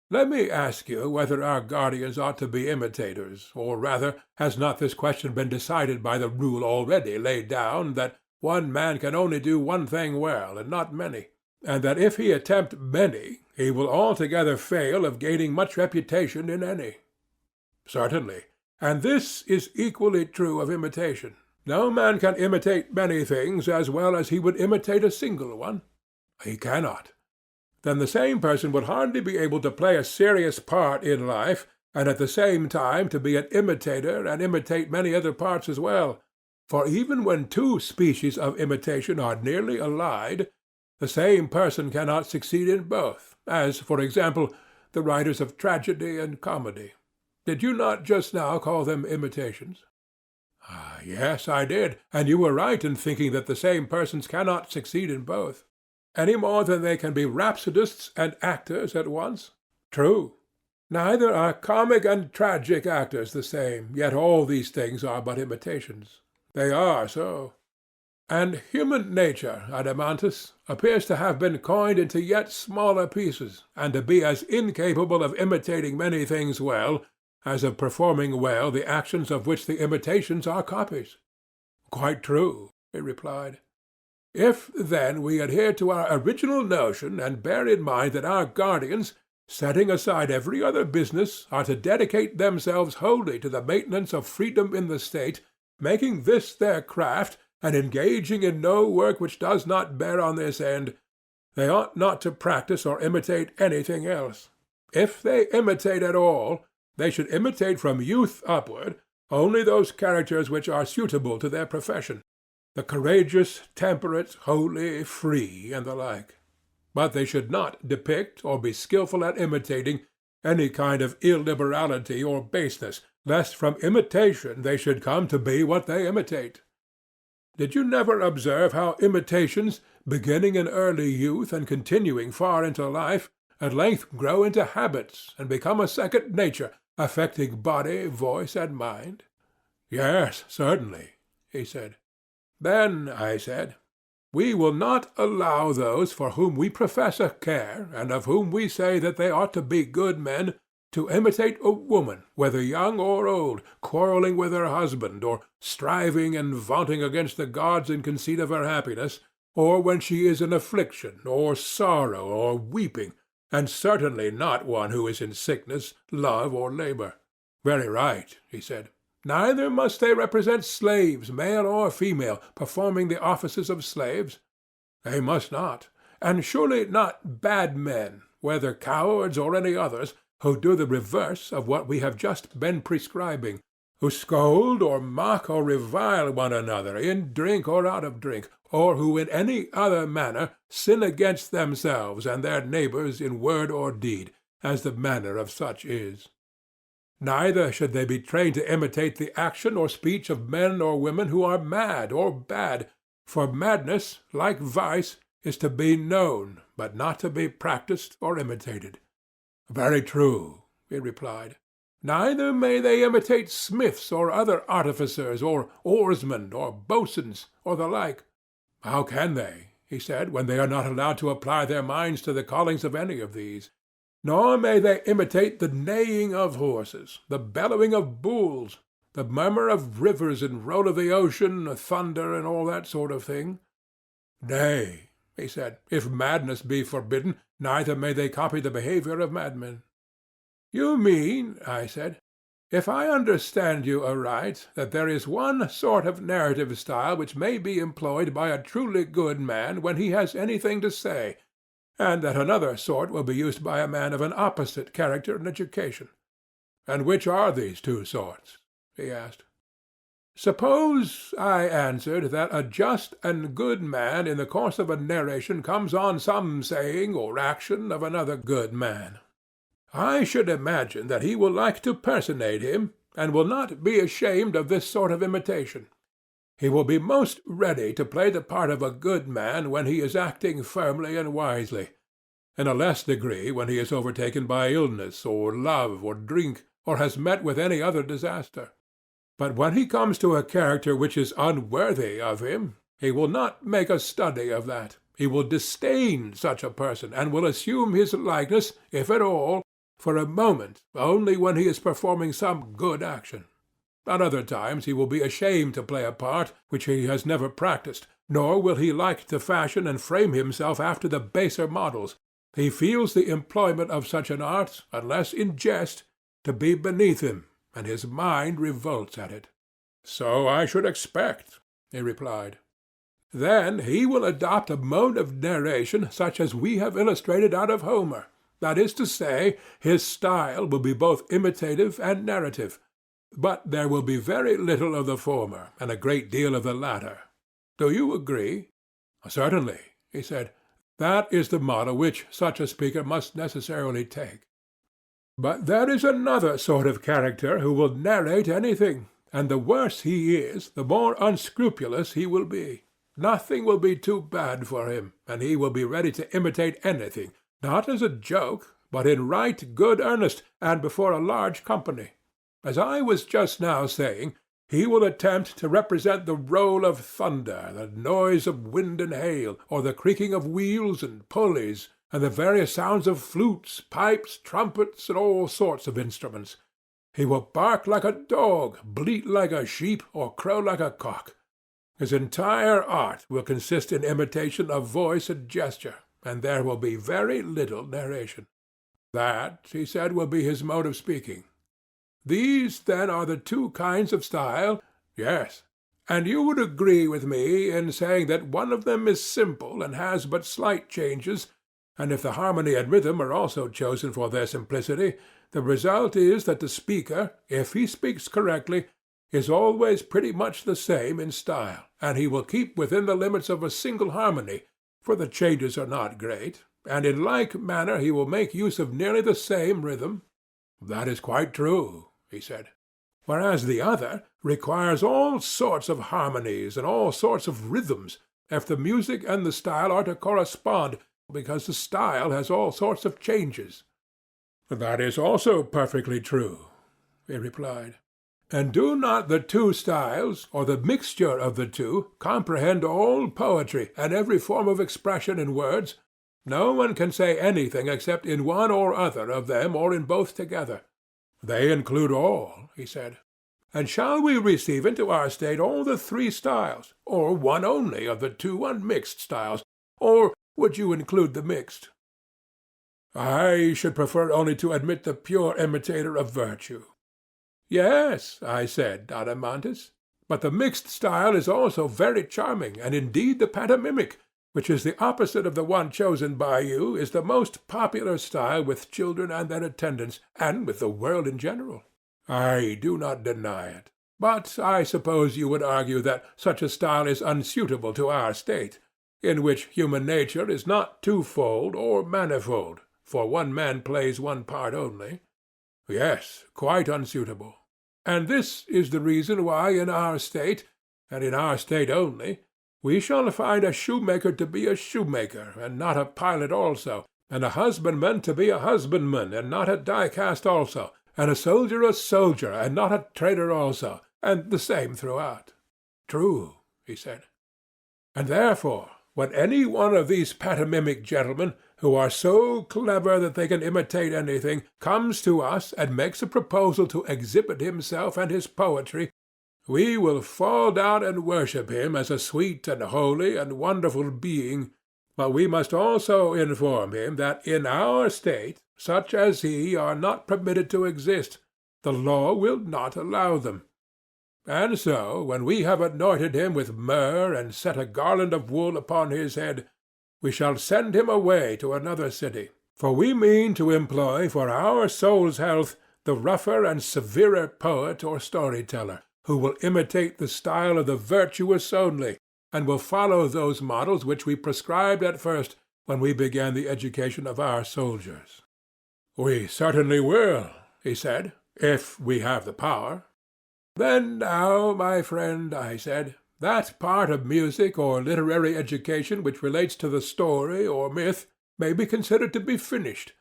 let me ask you whether our guardians ought to be imitators, or rather, has not this question been decided by the rule already laid down that one man can only do one thing well, and not many, and that if he attempt many, he will altogether fail of gaining much reputation in any? Certainly, and this is equally true of imitation. No man can imitate many things as well as he would imitate a single one. He cannot. Then the same person would hardly be able to play a serious part in life, and at the same time to be an imitator and imitate many other parts as well. For even when two species of imitation are nearly allied, the same person cannot succeed in both, as, for example, the writers of tragedy and comedy. Did you not just now call them imitations? Yes, I did, and you were right in thinking that the same persons cannot succeed in both. Any more than they can be rhapsodists and actors at once? True. Neither are comic and tragic actors the same, yet all these things are but imitations. They are so. And human nature, Adeimantus, appears to have been coined into yet smaller pieces, and to be as incapable of imitating many things well as of performing well the actions of which the imitations are copies. Quite true, he replied. If, then, we adhere to our original notion and bear in mind that our guardians, setting aside every other business, are to dedicate themselves wholly to the maintenance of freedom in the state, making this their craft, and engaging in no work which does not bear on this end, they ought not to practice or imitate anything else. If they imitate at all, they should imitate from youth upward only those characters which are suitable to their profession, the courageous, temperate, holy, free, and the like. But they should not depict or be skilful at imitating any kind of illiberality or baseness, lest from imitation they should come to be what they imitate. Did you never observe how imitations, beginning in early youth and continuing far into life, at length grow into habits and become a second nature, affecting body, voice, and mind? Yes, certainly, he said. Then, I said, we will not allow those for whom we profess a care, and of whom we say that they ought to be good men, to imitate a woman, whether young or old, quarrelling with her husband, or striving and vaunting against the gods in conceit of her happiness, or when she is in affliction, or sorrow, or weeping, and certainly not one who is in sickness, love, or labor. Very right, he said. Neither must they represent slaves, male or female, performing the offices of slaves. They must not, and surely not bad men, whether cowards or any others, who do the reverse of what we have just been prescribing, who scold or mock or revile one another in drink or out of drink, or who in any other manner sin against themselves and their neighbors in word or deed, as the manner of such is. Neither should they be trained to imitate the action or speech of men or women who are mad or bad, for madness, like vice, is to be known, but not to be practised or imitated. Very true, he replied. Neither may they imitate smiths or other artificers, or oarsmen, or boatswains, or the like. How can they, he said, when they are not allowed to apply their minds to the callings of any of these? Nor may they imitate the neighing of horses, the bellowing of bulls, the murmur of rivers and roll of the ocean, thunder, and all that sort of thing. Nay, he said, if madness be forbidden, neither may they copy the behavior of madmen. You mean, I said, if I understand you aright, that there is one sort of narrative style which may be employed by a truly good man when he has anything to say, and that another sort will be used by a man of an opposite character and education. And which are these two sorts? He asked. Suppose, I answered, that a just and good man in the course of a narration comes on some saying or action of another good man. I should imagine that he will like to personate him, and will not be ashamed of this sort of imitation. He will be most ready to play the part of a good man when he is acting firmly and wisely, in a less degree when he is overtaken by illness, or love, or drink, or has met with any other disaster. But when he comes to a character which is unworthy of him, he will not make a study of that. He will disdain such a person, and will assume his likeness, if at all, for a moment only when he is performing some good action. At other times he will be ashamed to play a part which he has never practised, nor will he like to fashion and frame himself after the baser models. He feels the employment of such an art, unless in jest, to be beneath him, and his mind revolts at it. So I should expect, he replied. Then he will adopt a mode of narration such as we have illustrated out of Homer. That is to say, his style will be both imitative and narrative, but there will be very little of the former and a great deal of the latter. Do you agree? Certainly, he said. That is the model which such a speaker must necessarily take. But there is another sort of character who will narrate anything, and the worse he is, the more unscrupulous he will be. Nothing will be too bad for him, and he will be ready to imitate anything, not as a joke, but in right good earnest, and before a large company. As I was just now saying, he will attempt to represent the roll of thunder, the noise of wind and hail, or the creaking of wheels and pulleys, and the various sounds of flutes, pipes, trumpets, and all sorts of instruments. He will bark like a dog, bleat like a sheep, or crow like a cock. His entire art will consist in imitation of voice and gesture, and there will be very little narration. That, he said, will be his mode of speaking. These, then, are the two kinds of style? Yes. And you would agree with me in saying that one of them is simple and has but slight changes, and if the harmony and rhythm are also chosen for their simplicity, the result is that the speaker, if he speaks correctly, is always pretty much the same in style, and he will keep within the limits of a single harmony, for the changes are not great, and in like manner he will make use of nearly the same rhythm. That is quite true, he said. Whereas the other requires all sorts of harmonies and all sorts of rhythms, if the music and the style are to correspond, because the style has all sorts of changes. That is also perfectly true, he replied. And do not the two styles, or the mixture of the two, comprehend all poetry and every form of expression in words? No one can say anything except in one or other of them, or in both together. They include all, he said. And shall we receive into our state all the three styles, or one only of the two unmixed styles, or would you include the mixed? I should prefer only to admit the pure imitator of virtue. Yes, I said, Adeimantus, but the mixed style is also very charming, and indeed the pantomimic, which is the opposite of the one chosen by you, is the most popular style with children and their attendants, and with the world in general. I do not deny it. But I suppose you would argue that such a style is unsuitable to our state, in which human nature is not twofold or manifold, for one man plays one part only. Yes, quite unsuitable. And this is the reason why in our state, and in our state only, we shall find a shoemaker to be a shoemaker, and not a pilot also, and a husbandman to be a husbandman, and not a die-cast also, and a soldier, and not a trader also, and the same throughout. True, he said. And therefore, when any one of these pantomimic gentlemen, who are so clever that they can imitate anything, comes to us and makes a proposal to exhibit himself and his poetry, we will fall down and worship him as a sweet and holy and wonderful being, but we must also inform him that in our state such as he are not permitted to exist. The law will not allow them. And so, when we have anointed him with myrrh and set a garland of wool upon his head, we shall send him away to another city, for we mean to employ for our soul's health the rougher and severer poet or story-teller, who will imitate the style of the virtuous only, and will follow those models which we prescribed at first when we began the education of our soldiers. We certainly will, he said, if we have the power. Then now, my friend, I said, that part of music or literary education which relates to the story or myth may be considered to be finished,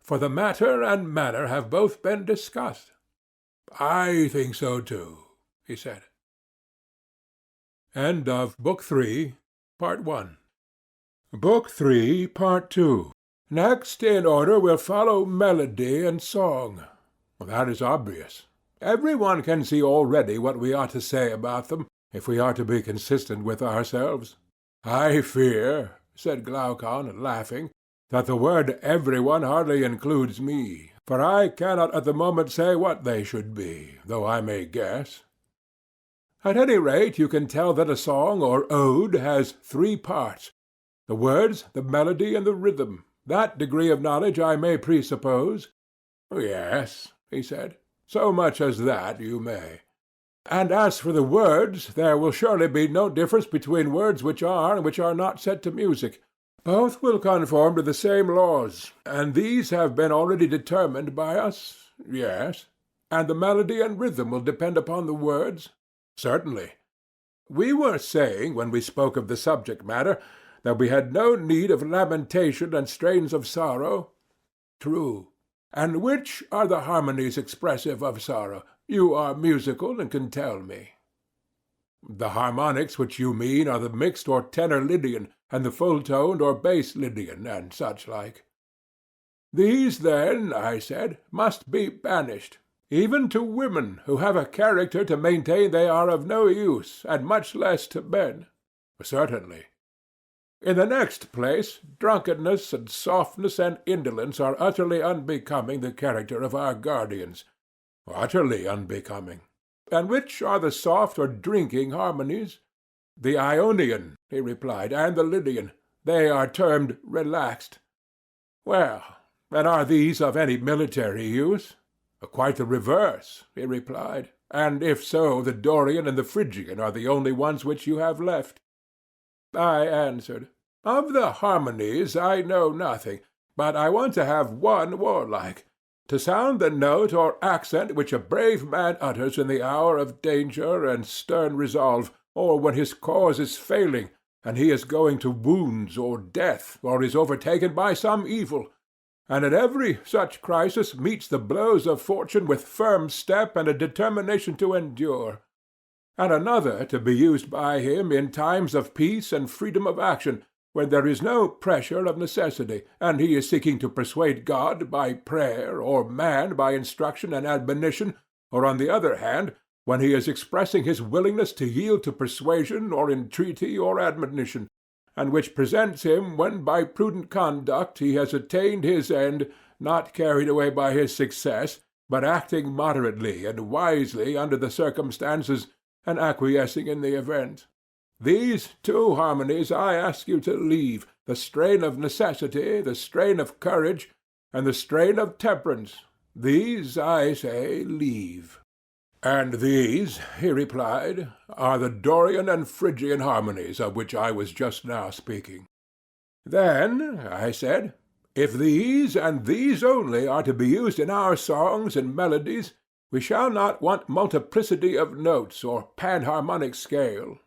for the matter and manner have both been discussed. I think so too, he said. End of Book 3, Part 1. Book 3, Part 2. Next in order will follow melody and song. That is obvious. Every one can see already what we ought to say about them, if we are to be consistent with ourselves. I fear, said Glaucon, laughing, that the word every one hardly includes me, for I cannot at the moment say what they should be, though I may guess. At any rate, you can tell that a song or ode has 3 parts, the words, the melody, and the rhythm. That degree of knowledge I may presuppose. Yes, he said, so much as that you may. And as for the words, there will surely be no difference between words which are and which are not set to music. Both will conform to the same laws, and these have been already determined by us. Yes. And the melody and rhythm will depend upon the words? Certainly. We were saying, when we spoke of the subject matter, that we had no need of lamentation and strains of sorrow. True. And which are the harmonies expressive of sorrow? You are musical, and can tell me. The harmonics which you mean are the mixed or tenor Lydian, and the full-toned or bass Lydian, and such like. These, then, I said, must be banished, even to women, who have a character to maintain they are of no use, and much less to men. Certainly. In the next place, drunkenness and softness and indolence are utterly unbecoming the character of our guardians. Utterly unbecoming. And which are the soft or drinking harmonies? The Ionian, he replied, and the Lydian. They are termed relaxed. Well, and are these of any military use? Quite the reverse, he replied. And if so, the Dorian and the Phrygian are the only ones which you have left. I answered, of the harmonies I know nothing, but I want to have one warlike, to sound the note or accent which a brave man utters in the hour of danger and stern resolve, or when his cause is failing, and he is going to wounds or death, or is overtaken by some evil, and at every such crisis meets the blows of fortune with firm step and a determination to endure, and another to be used by him in times of peace and freedom of action, when there is no pressure of necessity, and he is seeking to persuade God by prayer, or man by instruction and admonition, or, on the other hand, when he is expressing his willingness to yield to persuasion or entreaty or admonition, and which presents him when by prudent conduct he has attained his end, not carried away by his success, but acting moderately and wisely under the circumstances, and acquiescing in the event. These 2 harmonies I ask you to leave, the strain of necessity, the strain of courage, and the strain of temperance. These, I say, leave. And these, he replied, are the Dorian and Phrygian harmonies of which I was just now speaking. Then, I said, if these and these only are to be used in our songs and melodies, we shall not want multiplicity of notes or panharmonic scale.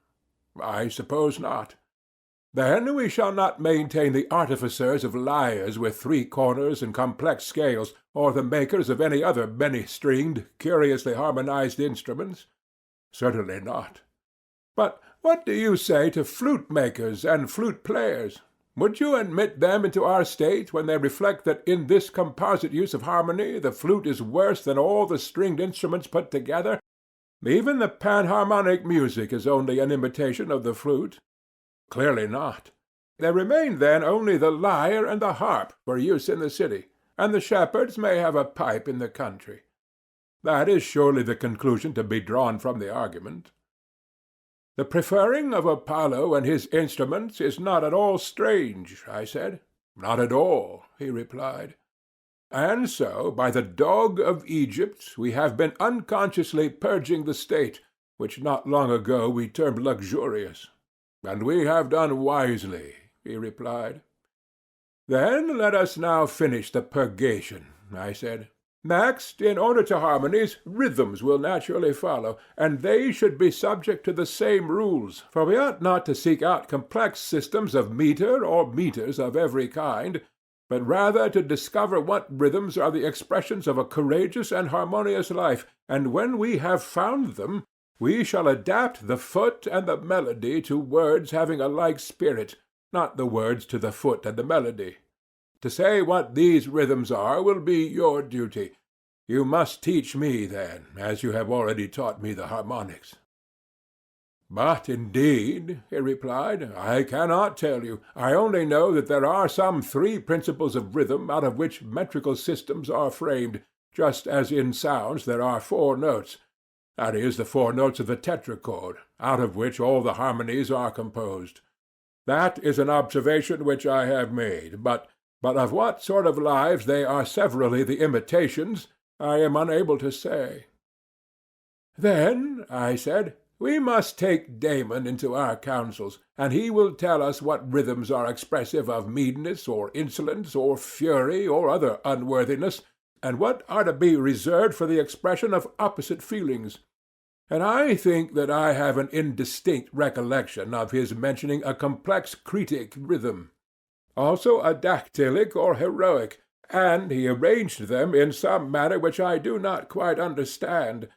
I suppose not. Then we shall not maintain the artificers of lyres with 3 corners and complex scales, or the makers of any other many-stringed, curiously harmonized instruments. Certainly not. But what do you say to flute-makers and flute-players? Would you admit them into our state when they reflect that in this composite use of harmony the flute is worse than all the stringed instruments put together? Even the panharmonic music is only an imitation of the flute. Clearly not. There remain then only the lyre and the harp for use in the city, and the shepherds may have a pipe in the country. That is surely the conclusion to be drawn from the argument. The preferring of Apollo and his instruments is not at all strange, I said. Not at all, he replied. And so, by the dog of Egypt, we have been unconsciously purging the state, which not long ago we termed luxurious. And we have done wisely, he replied. Then let us now finish the purgation, I said. Next, in order to harmonies, rhythms will naturally follow, and they should be subject to the same rules, for we ought not to seek out complex systems of metre or meters of every kind, but rather to discover what rhythms are the expressions of a courageous and harmonious life, and when we have found them, we shall adapt the foot and the melody to words having a like spirit, not the words to the foot and the melody. To say what these rhythms are will be your duty. You must teach me, then, as you have already taught me the harmonics. But indeed, he replied, I cannot tell you. I only know that there are some 3 principles of rhythm out of which metrical systems are framed, just as in sounds there are 4 notes, that is, the 4 notes of the tetrachord, out of which all the harmonies are composed. That is an observation which I have made, but of what sort of lives they are severally the imitations, I am unable to say. Then, I said, we must take Damon into our counsels, and he will tell us what rhythms are expressive of meanness or insolence or fury or other unworthiness, and what are to be reserved for the expression of opposite feelings. And I think that I have an indistinct recollection of his mentioning a complex Cretic rhythm, also a dactylic or heroic, and he arranged them in some manner which I do not quite understand,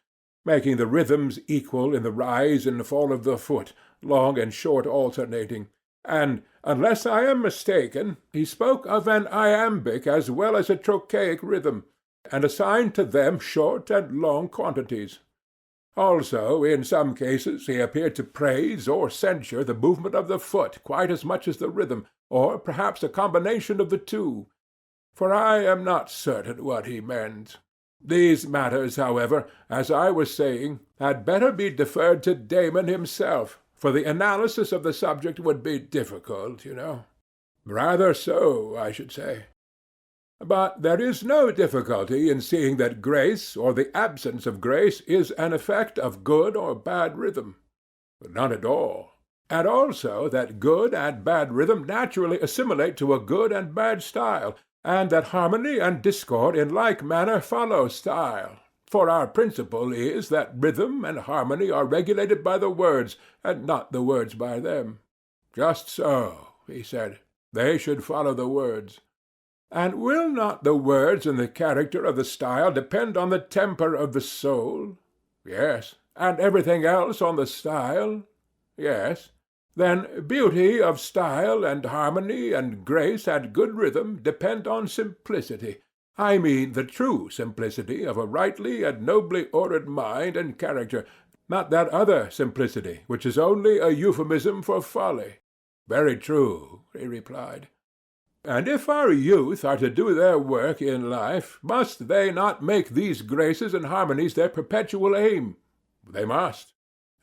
making the rhythms equal in the rise and fall of the foot, long and short alternating, and, unless I am mistaken, he spoke of an iambic as well as a trochaic rhythm, and assigned to them short and long quantities. Also, in some cases, he appeared to praise or censure the movement of the foot quite as much as the rhythm, or perhaps a combination of the 2, for I am not certain what he meant. These matters, however, as I was saying, had better be deferred to Damon himself, for the analysis of the subject would be difficult, you know. Rather so, I should say. But there is no difficulty in seeing that grace, or the absence of grace, is an effect of good or bad rhythm. None at all. And also that good and bad rhythm naturally assimilate to a good and bad style, and that harmony and discord in like manner follow style. For our principle is that rhythm and harmony are regulated by the words, and not the words by them. Just so, he said, they should follow the words. And will not the words and the character of the style depend on the temper of the soul? Yes. And everything else on the style? Yes. Then beauty of style and harmony and grace and good rhythm depend on simplicity. I mean the true simplicity of a rightly and nobly ordered mind and character, not that other simplicity, which is only a euphemism for folly. Very true, he replied. And if our youth are to do their work in life, must they not make these graces and harmonies their perpetual aim? They must.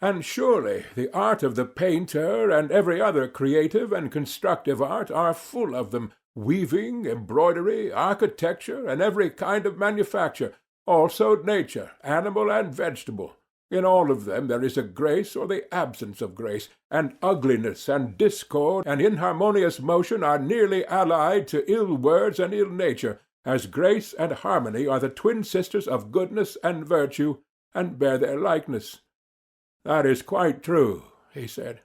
And surely the art of the painter and every other creative and constructive art are full of them, weaving, embroidery, architecture, and every kind of manufacture, also nature, animal and vegetable. In all of them there is a grace or the absence of grace, and ugliness and discord and inharmonious motion are nearly allied to ill words and ill nature, as grace and harmony are the twin sisters of goodness and virtue, and bear their likeness. That is quite true, he said.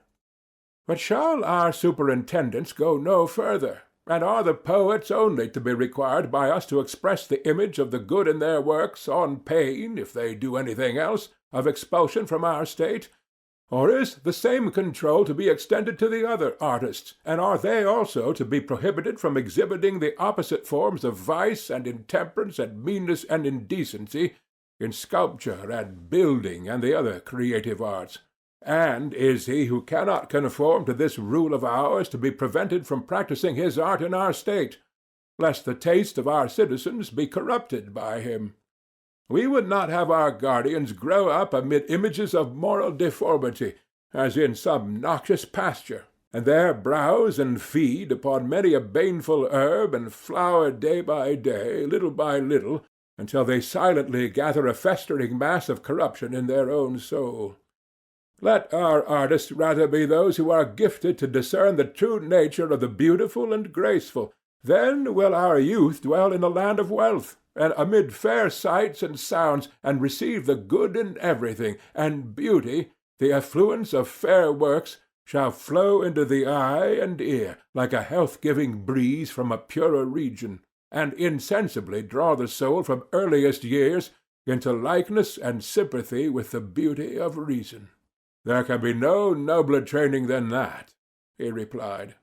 But shall our superintendents go no further? And are the poets only to be required by us to express the image of the good in their works, on pain, if they do anything else, of expulsion from our state? Or is the same control to be extended to the other artists, and are they also to be prohibited from exhibiting the opposite forms of vice and intemperance and meanness and indecency in sculpture and building and the other creative arts? And is he who cannot conform to this rule of ours to be prevented from practising his art in our state, lest the taste of our citizens be corrupted by him? We would not have our guardians grow up amid images of moral deformity, as in some noxious pasture, and there browse and feed upon many a baneful herb and flower day by day, little by little, until they silently gather a festering mass of corruption in their own soul. Let our artists rather be those who are gifted to discern the true nature of the beautiful and graceful. Then will our youth dwell in the land of wealth, and amid fair sights and sounds, and receive the good in everything, and beauty, the effluence of fair works, shall flow into the eye and ear, like a health-giving breeze from a purer region, and insensibly draw the soul from earliest years into likeness and sympathy with the beauty of reason. There can be no nobler training than that, he replied.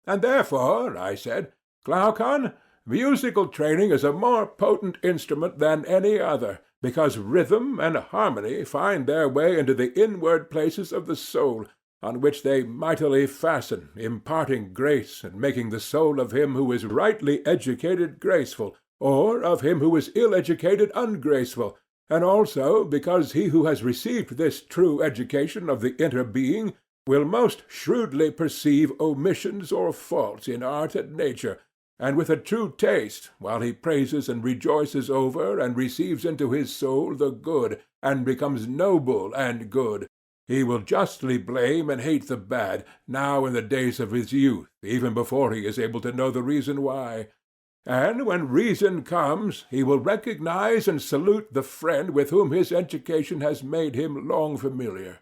And therefore, I said, Glaucon, musical training is a more potent instrument than any other, because rhythm and harmony find their way into the inward places of the soul, on which they mightily fasten, imparting grace and making the soul of him who is rightly educated graceful, or of him who is ill-educated ungraceful, and also because he who has received this true education of the inner being will most shrewdly perceive omissions or faults in art and nature, and with a true taste, while he praises and rejoices over and receives into his soul the good, and becomes noble and good, he will justly blame and hate the bad, now in the days of his youth, even before he is able to know the reason why. And when reason comes, he will recognize and salute the friend with whom his education has made him long familiar.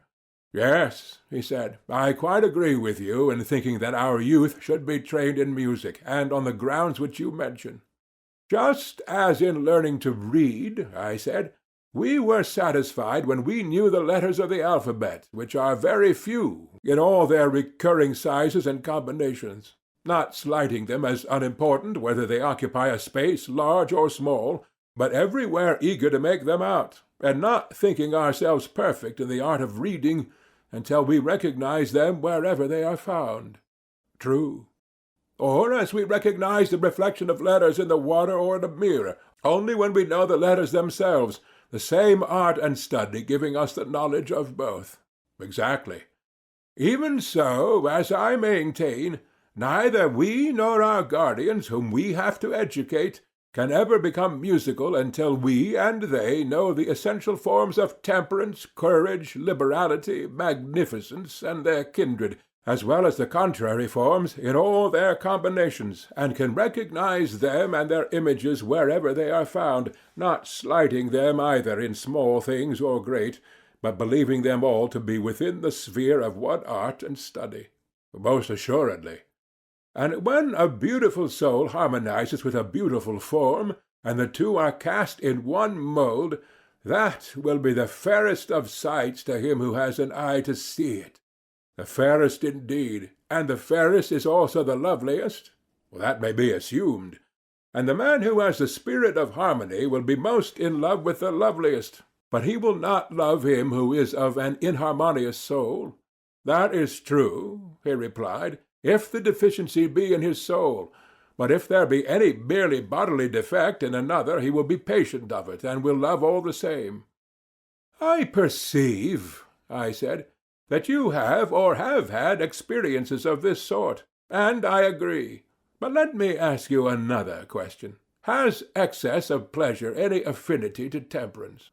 Yes, he said, I quite agree with you in thinking that our youth should be trained in music, and on the grounds which you mention. Just as in learning to read, I said, we were satisfied when we knew the letters of the alphabet, which are very few, in all their recurring sizes and combinations, not slighting them as unimportant whether they occupy a space large or small, but everywhere eager to make them out, and not thinking ourselves perfect in the art of reading until we recognize them wherever they are found. True. Or as we recognize the reflection of letters in the water or in a mirror, only when we know the letters themselves, the same art and study giving us the knowledge of both. Exactly. Even so, as I maintain, neither we nor our guardians, whom we have to educate, can ever become musical until we and they know the essential forms of temperance, courage, liberality, magnificence, and their kindred, as well as the contrary forms in all their combinations, and can recognize them and their images wherever they are found, not slighting them either in small things or great, but believing them all to be within the sphere of one art and study. Most assuredly. And when a beautiful soul harmonizes with a beautiful form, and the two are cast in one mould, that will be the fairest of sights to him who has an eye to see it. The fairest indeed, and the fairest is also the loveliest? Well, that may be assumed. And the man who has the spirit of harmony will be most in love with the loveliest, but he will not love him who is of an inharmonious soul. That is true, he replied, if the deficiency be in his soul, but if there be any merely bodily defect in another, he will be patient of it, and will love all the same. I perceive, I said, that you have or have had experiences of this sort, and I agree. But let me ask you another question. Has excess of pleasure any affinity to temperance?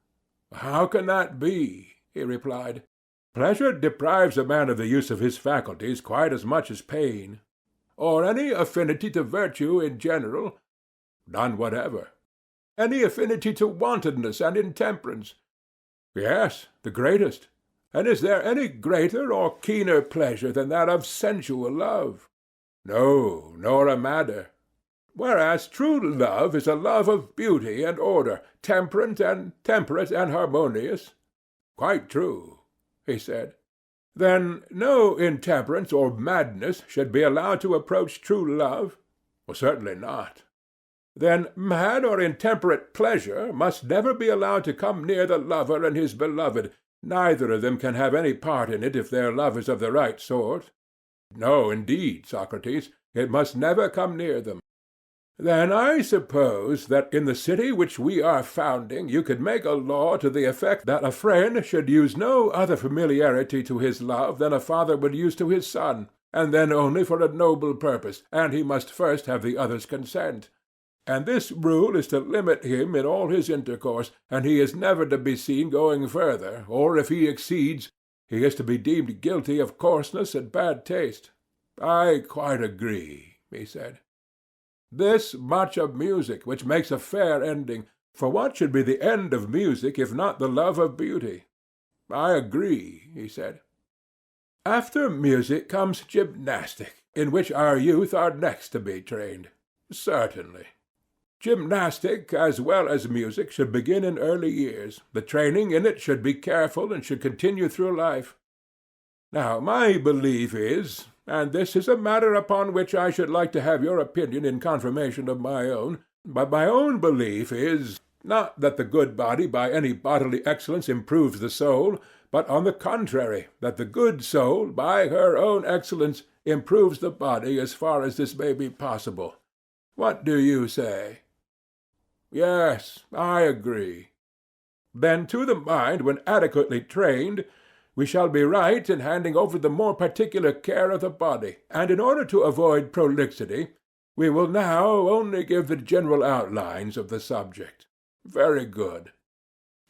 How can that be? He replied. Pleasure deprives a man of the use of his faculties quite as much as pain. Or any affinity to virtue in general? None whatever. Any affinity to wantonness and intemperance? Yes, the greatest. And is there any greater or keener pleasure than that of sensual love? No, nor a madder. Whereas true love is a love of beauty and order, temperate and harmonious. Quite true, he said. Then no intemperance or madness should be allowed to approach true love? Well, certainly not. Then mad or intemperate pleasure must never be allowed to come near the lover and his beloved. Neither of them can have any part in it if their love is of the right sort. No, indeed, Socrates, it must never come near them. Then I suppose that in the city which we are founding you could make a law to the effect that a friend should use no other familiarity to his love than a father would use to his son, and then only for a noble purpose, and he must first have the other's consent. And this rule is to limit him in all his intercourse, and he is never to be seen going further, or if he exceeds, he is to be deemed guilty of coarseness and bad taste. I quite agree, he said. This much of music, which makes a fair ending. For what should be the end of music if not the love of beauty? I agree, he said. After music comes gymnastic, in which our youth are next to be trained. Certainly. Gymnastic, as well as music, should begin in early years. The training in it should be careful and should continue through life. Now, my belief is, and this is a matter upon which I should like to have your opinion in confirmation of my own, but my own belief is, not that the good body by any bodily excellence improves the soul, but on the contrary, that the good soul by her own excellence improves the body as far as this may be possible. What do you say? Yes, I agree. Then to the mind, when adequately trained, we shall be right in handing over the more particular care of the body, and in order to avoid prolixity, we will now only give the general outlines of the subject. Very good.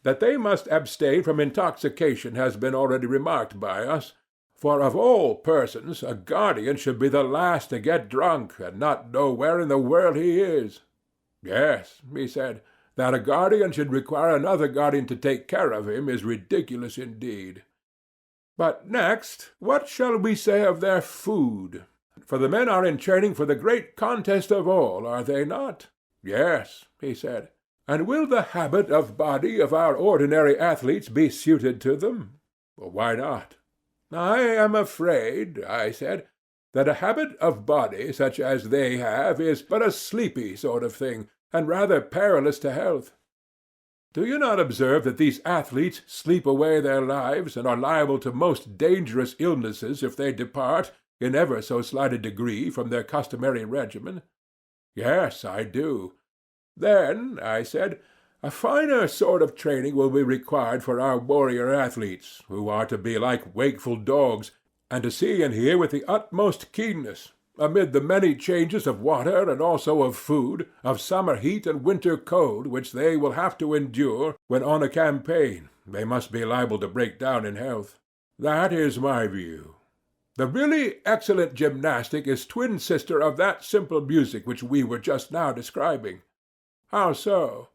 That they must abstain from intoxication has been already remarked by us, for of all persons a guardian should be the last to get drunk and not know where in the world he is. Yes, he said, that a guardian should require another guardian to take care of him is ridiculous indeed. But next, what shall we say of their food? For the men are in training for the great contest of all, are they not? Yes, he said. And will the habit of body of our ordinary athletes be suited to them? Why not? I am afraid, I said, that a habit of body such as they have is but a sleepy sort of thing, and rather perilous to health. Do you not observe that these athletes sleep away their lives, and are liable to most dangerous illnesses if they depart, in ever so slight a degree, from their customary regimen? Yes, I do. Then, I said, a finer sort of training will be required for our warrior athletes, who are to be like wakeful dogs, and to see and hear with the utmost keenness, amid the many changes of water and also of food, of summer heat and winter cold, which they will have to endure when on a campaign. They must be liable to break down in health. That is my view. The really excellent gymnastic is twin sister of that simple music which we were just now describing. How so?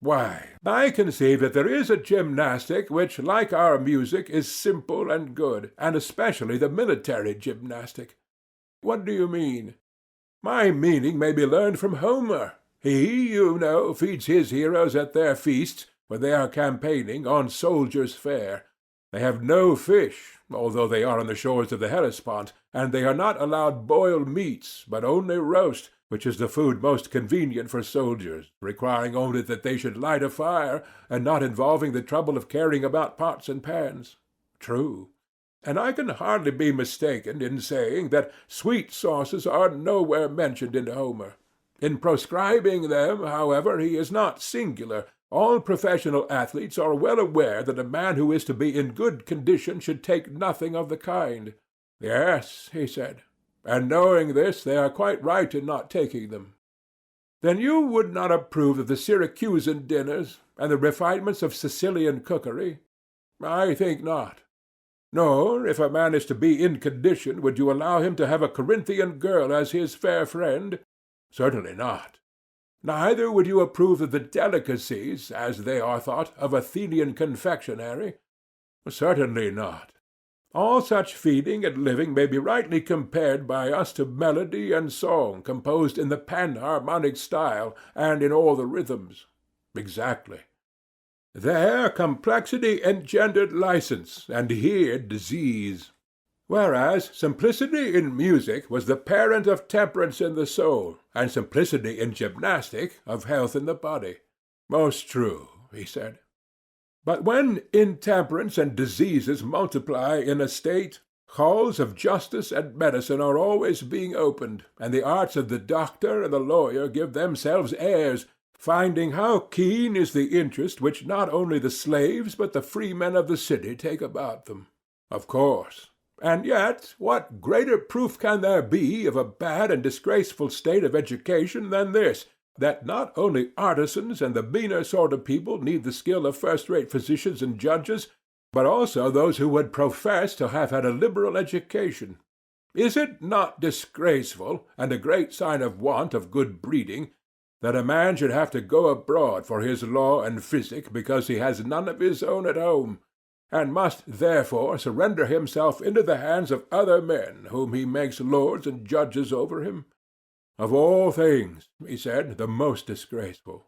Why, I conceive that there is a gymnastic which, like our music, is simple and good, and especially the military gymnastic. What do you mean? My meaning may be learned from Homer. He, you know, feeds his heroes at their feasts, when they are campaigning, on soldiers' fare. They have no fish, although they are on the shores of the Hellespont, and they are not allowed boiled meats, but only roast, which is the food most convenient for soldiers, requiring only that they should light a fire, and not involving the trouble of carrying about pots and pans. True. And I can hardly be mistaken in saying that sweet sauces are nowhere mentioned in Homer. In proscribing them, however, he is not singular. All professional athletes are well aware that a man who is to be in good condition should take nothing of the kind. Yes, he said. And knowing this, they are quite right in not taking them. Then you would not approve of the Syracusan dinners, and the refinements of Sicilian cookery? I think not. Nor, if a man is to be in condition, would you allow him to have a Corinthian girl as his fair friend? Certainly not. Neither would you approve of the delicacies, as they are thought, of Athenian confectionery? Certainly not. All such feeding and living may be rightly compared by us to melody and song composed in the panharmonic style and in all the rhythms. Exactly. There complexity engendered license, and here disease. Whereas simplicity in music was the parent of temperance in the soul, and simplicity in gymnastic of health in the body. Most true, he said. But when intemperance and diseases multiply in a state, halls of justice and medicine are always being opened, and the arts of the doctor and the lawyer give themselves airs, finding how keen is the interest which not only the slaves but the freemen of the city take about them. Of course. And yet what greater proof can there be of a bad and disgraceful state of education than this, that not only artisans and the meaner sort of people need the skill of first-rate physicians and judges, but also those who would profess to have had a liberal education? Is it not disgraceful, and a great sign of want of good breeding, that a man should have to go abroad for his law and physic because he has none of his own at home, and must therefore surrender himself into the hands of other men whom he makes lords and judges over him? Of all things, he said, the most disgraceful.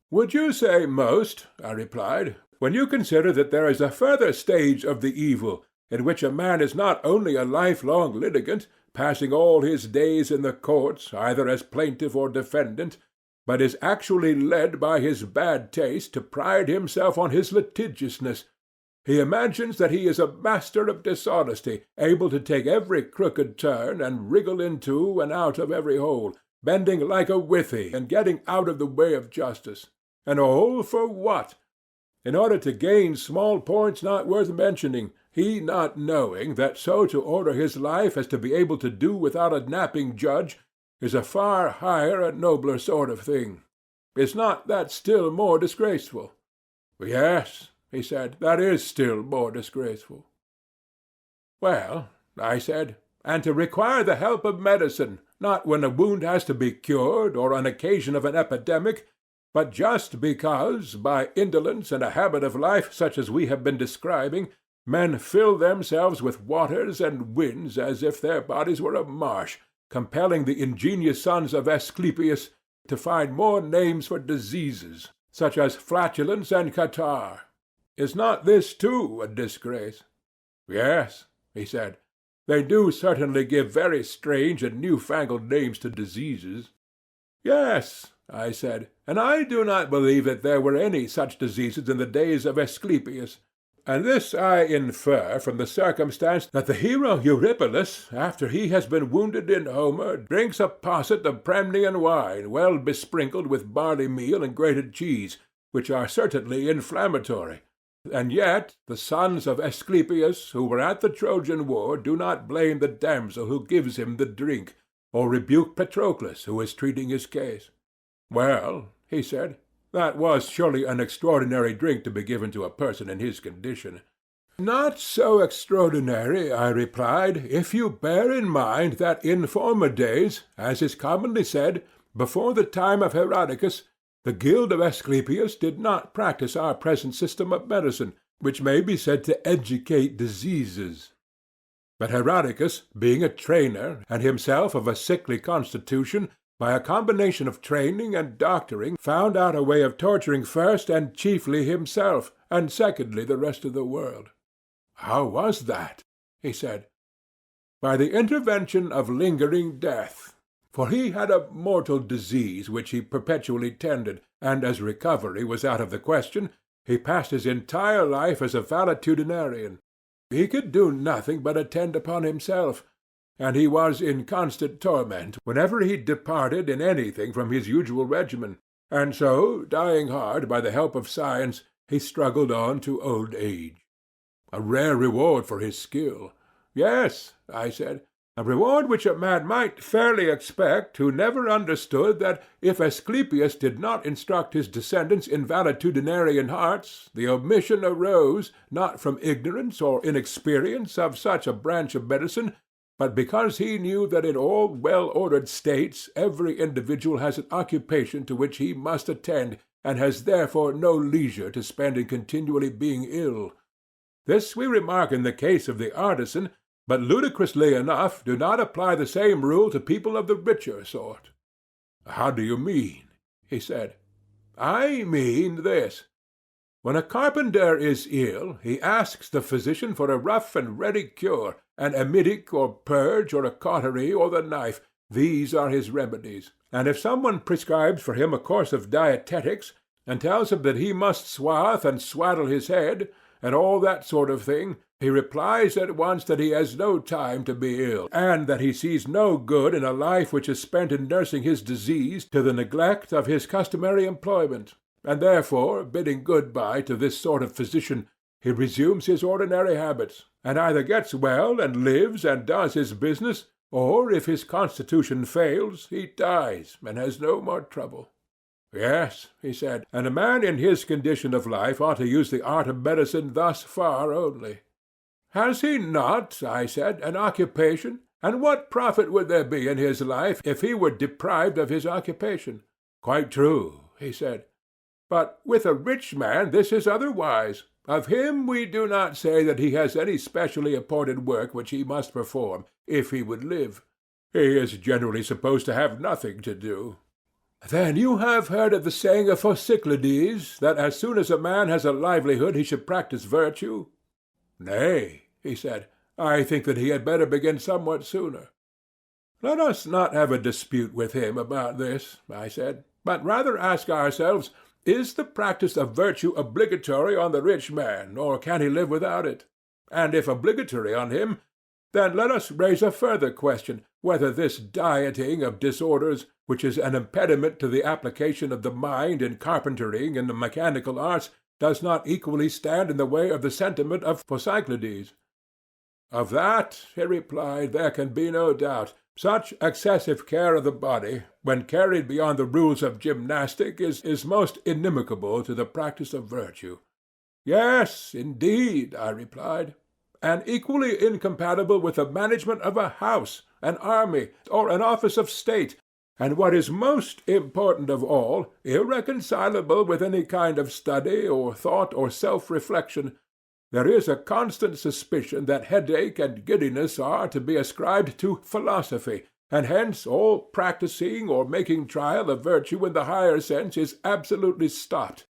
Would you say most, I replied, when you consider that there is a further stage of the evil, in which a man is not only a lifelong litigant, passing all his days in the courts either as plaintiff or defendant, but is actually led by his bad taste to pride himself on his litigiousness? He imagines that he is a master of dishonesty, able to take every crooked turn, and wriggle into and out of every hole, bending like a withy, and getting out of the way of justice. And all for what? In order to gain small points not worth mentioning, he not knowing that so to order his life as to be able to do without a napping judge is a far higher and nobler sort of thing. Is not that still more disgraceful? Yes, he said, that is still more disgraceful. Well, I said, and to require the help of medicine, not when a wound has to be cured, or on occasion of an epidemic, but just because, by indolence and a habit of life such as we have been describing, men fill themselves with waters and winds as if their bodies were a marsh, compelling the ingenious sons of Asclepius to find more names for diseases, such as flatulence and catarrh. Is not this, too, a disgrace? Yes, he said, they do certainly give very strange and new-fangled names to diseases. Yes, I said, and I do not believe that there were any such diseases in the days of Asclepius. And this I infer from the circumstance that the hero Eurypylus, after he has been wounded in Homer, drinks a posset of Premnian wine well besprinkled with barley meal and grated cheese, which are certainly inflammatory. And yet the sons of Asclepius, who were at the Trojan war, do not blame the damsel who gives him the drink, or rebuke Patroclus, who is treating his case. Well, he said, that was surely an extraordinary drink to be given to a person in his condition. Not so extraordinary, I replied, if you bear in mind that in former days, as is commonly said, before the time of Herodicus, the guild of Asclepius did not practice our present system of medicine, which may be said to educate diseases. But Herodicus, being a trainer, and himself of a sickly constitution, by a combination of training and doctoring, found out a way of torturing first and chiefly himself, and secondly the rest of the world. How was that? He said. By the intervention of lingering death. For he had a mortal disease which he perpetually tended, and as recovery was out of the question, he passed his entire life as a valetudinarian. He could do nothing but attend upon himself, and he was in constant torment whenever he departed in anything from his usual regimen, and so, dying hard by the help of science, he struggled on to old age. A rare reward for his skill. Yes, I said, a reward which a man might fairly expect who never understood that if Asclepius did not instruct his descendants in valetudinarian arts, the omission arose, not from ignorance or inexperience of such a branch of medicine, but because he knew that in all well-ordered states every individual has an occupation to which he must attend, and has therefore no leisure to spend in continually being ill. This we remark in the case of the artisan, but ludicrously enough do not apply the same rule to people of the richer sort. How do you mean? He said. I mean this. When a carpenter is ill, he asks the physician for a rough and ready cure, an emetic or purge or a cautery or the knife. These are his remedies. And if someone prescribes for him a course of dietetics, and tells him that he must swathe and swaddle his head, and all that sort of thing, he replies at once that he has no time to be ill, and that he sees no good in a life which is spent in nursing his disease to the neglect of his customary employment, and therefore, bidding good-bye to this sort of physician, he resumes his ordinary habits, and either gets well and lives and does his business, or, if his constitution fails, he dies and has no more trouble. Yes, he said, and a man in his condition of life ought to use the art of medicine thus far only. Has he not, I said, an occupation, And what profit would there be in his life if he were deprived of his occupation? Quite true, he said. But with a rich man this is otherwise. Of him we do not say that he has any specially appointed work which he must perform, if he would live. He is generally supposed to have nothing to do. Then you have heard of the saying of Socrates, that as soon as a man has a livelihood he should practice virtue? Nay, he said, I think that he had better begin somewhat sooner. Let us not have a dispute with him about this, I said, but rather ask ourselves, is the practice of virtue obligatory on the rich man, or can he live without it? And if obligatory on him, then let us raise a further question, whether this dieting of disorders, which is an impediment to the application of the mind in carpentering and the mechanical arts, does not equally stand in the way of the sentiment of Socrates. Of that, he replied, there can be no doubt. Such excessive care of the body, when carried beyond the rules of gymnastic, is most inimical to the practice of virtue. Yes, indeed, I replied, and equally incompatible with the management of a house, an army, or an office of state, and what is most important of all, irreconcilable with any kind of study or thought or self-reflection. There is a constant suspicion that headache and giddiness are to be ascribed to philosophy, and hence all practising or making trial of virtue in the higher sense is absolutely stopped.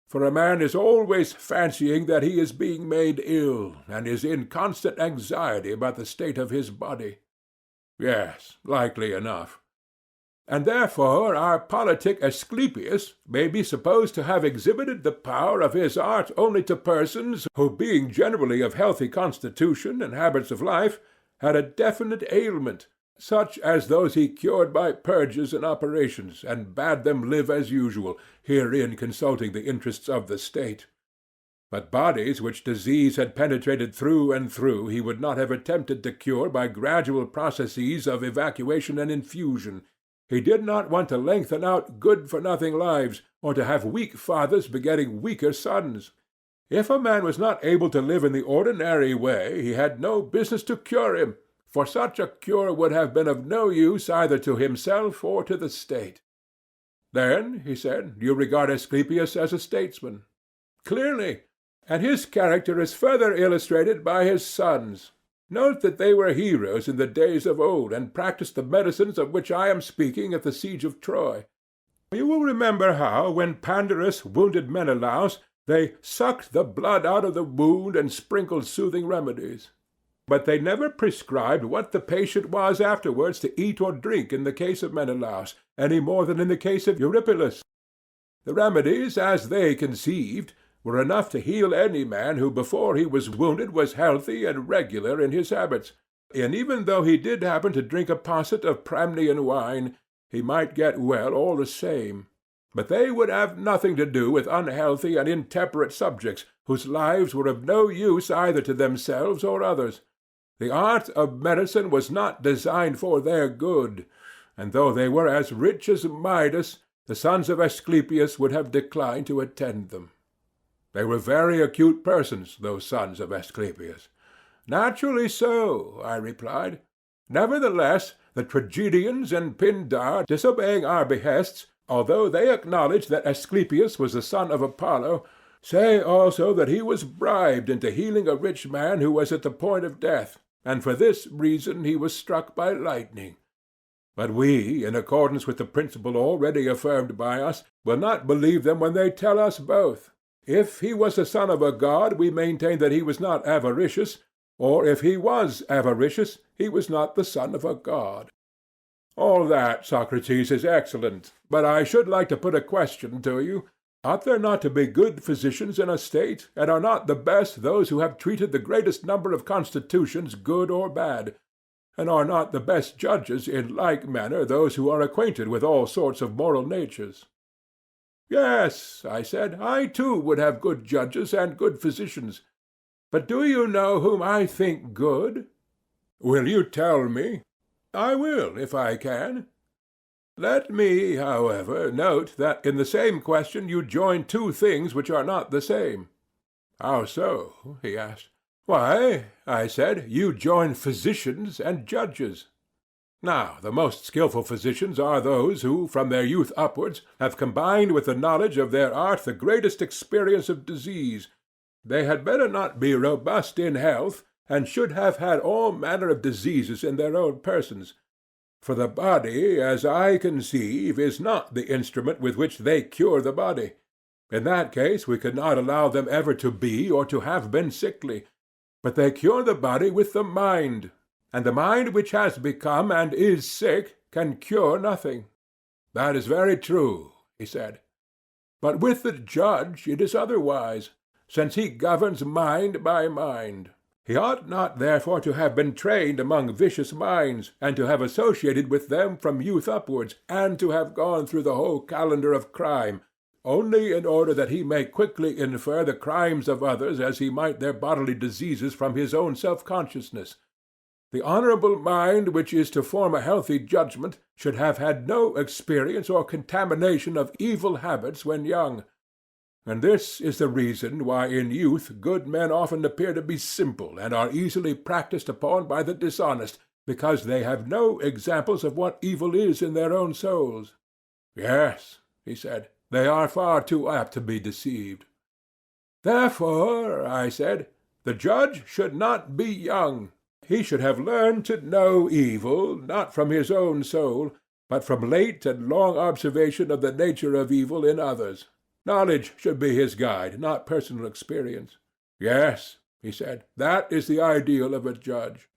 For a man is always fancying that he is being made ill, and is in constant anxiety about the state of his body. Yes, likely enough. And therefore our politic Asclepius may be supposed to have exhibited the power of his art only to persons who, being generally of healthy constitution and habits of life, had a definite ailment, such as those he cured by purges and operations, and bade them live as usual, herein consulting the interests of the state. But bodies which disease had penetrated through and through he would not have attempted to cure by gradual processes of evacuation and infusion. He did not want to lengthen out good-for-nothing lives, or to have weak fathers begetting weaker sons. If a man was not able to live in the ordinary way, he had no business to cure him, for such a cure would have been of no use either to himself or to the state. Then, he said, you regard Asclepius as a statesman. Clearly, and his character is further illustrated by his sons. Note that they were heroes in the days of old, and practised the medicines of which I am speaking at the siege of Troy. You will remember how, when Pandarus wounded Menelaus, they sucked the blood out of the wound and sprinkled soothing remedies. But they never prescribed what the patient was afterwards to eat or drink in the case of Menelaus, any more than in the case of Eurypylus. The remedies, as they conceived, were enough to heal any man who before he was wounded was healthy and regular in his habits, and even though he did happen to drink a posset of Pramnian wine, he might get well all the same. But they would have nothing to do with unhealthy and intemperate subjects, whose lives were of no use either to themselves or others. The art of medicine was not designed for their good, and though they were as rich as Midas, the sons of Asclepius would have declined to attend them. They were very acute persons, those sons of Asclepius. Naturally so, I replied. Nevertheless, the tragedians and Pindar, disobeying our behests, although they acknowledge that Asclepius was the son of Apollo, say also that he was bribed into healing a rich man who was at the point of death, and for this reason he was struck by lightning. But we, in accordance with the principle already affirmed by us, will not believe them when they tell us both. If he was the son of a god, we maintain that he was not avaricious, or if he was avaricious, he was not the son of a god. All that, Socrates, is excellent, but I should like to put a question to you. Ought there not to be good physicians in a state, and are not the best those who have treated the greatest number of constitutions, good or bad? And are not the best judges in like manner those who are acquainted with all sorts of moral natures? Yes, I said, I too would have good judges and good physicians. But do you know whom I think good? Will you tell me? I will, if I can. Let me, however, note that in the same question you join two things which are not the same. How so? He asked. "Why," I said, "you join physicians and judges. Now, the most skilful physicians are those who, from their youth upwards, have combined with the knowledge of their art the greatest experience of disease. They had better not be robust in health, and should have had all manner of diseases in their own persons. For the body, as I conceive, is not the instrument with which they cure the body. In that case we could not allow them ever to be or to have been sickly. But they cure the body with the mind, and the mind which has become and is sick can cure nothing." "That is very true," he said. "But with the judge it is otherwise, since he governs mind by mind. He ought not therefore to have been trained among vicious minds, and to have associated with them from youth upwards, and to have gone through the whole calendar of crime, only in order that he may quickly infer the crimes of others as he might their bodily diseases from his own self-consciousness. The honourable mind which is to form a healthy judgment should have had no experience or contamination of evil habits when young. And this is the reason why in youth good men often appear to be simple and are easily practised upon by the dishonest, because they have no examples of what evil is in their own souls." "Yes," he said, "they are far too apt to be deceived." "Therefore," I said, "the judge should not be young. He should have learned to know evil, not from his own soul, but from late and long observation of the nature of evil in others. Knowledge should be his guide, not personal experience." "Yes," he said, "that is the ideal of a judge."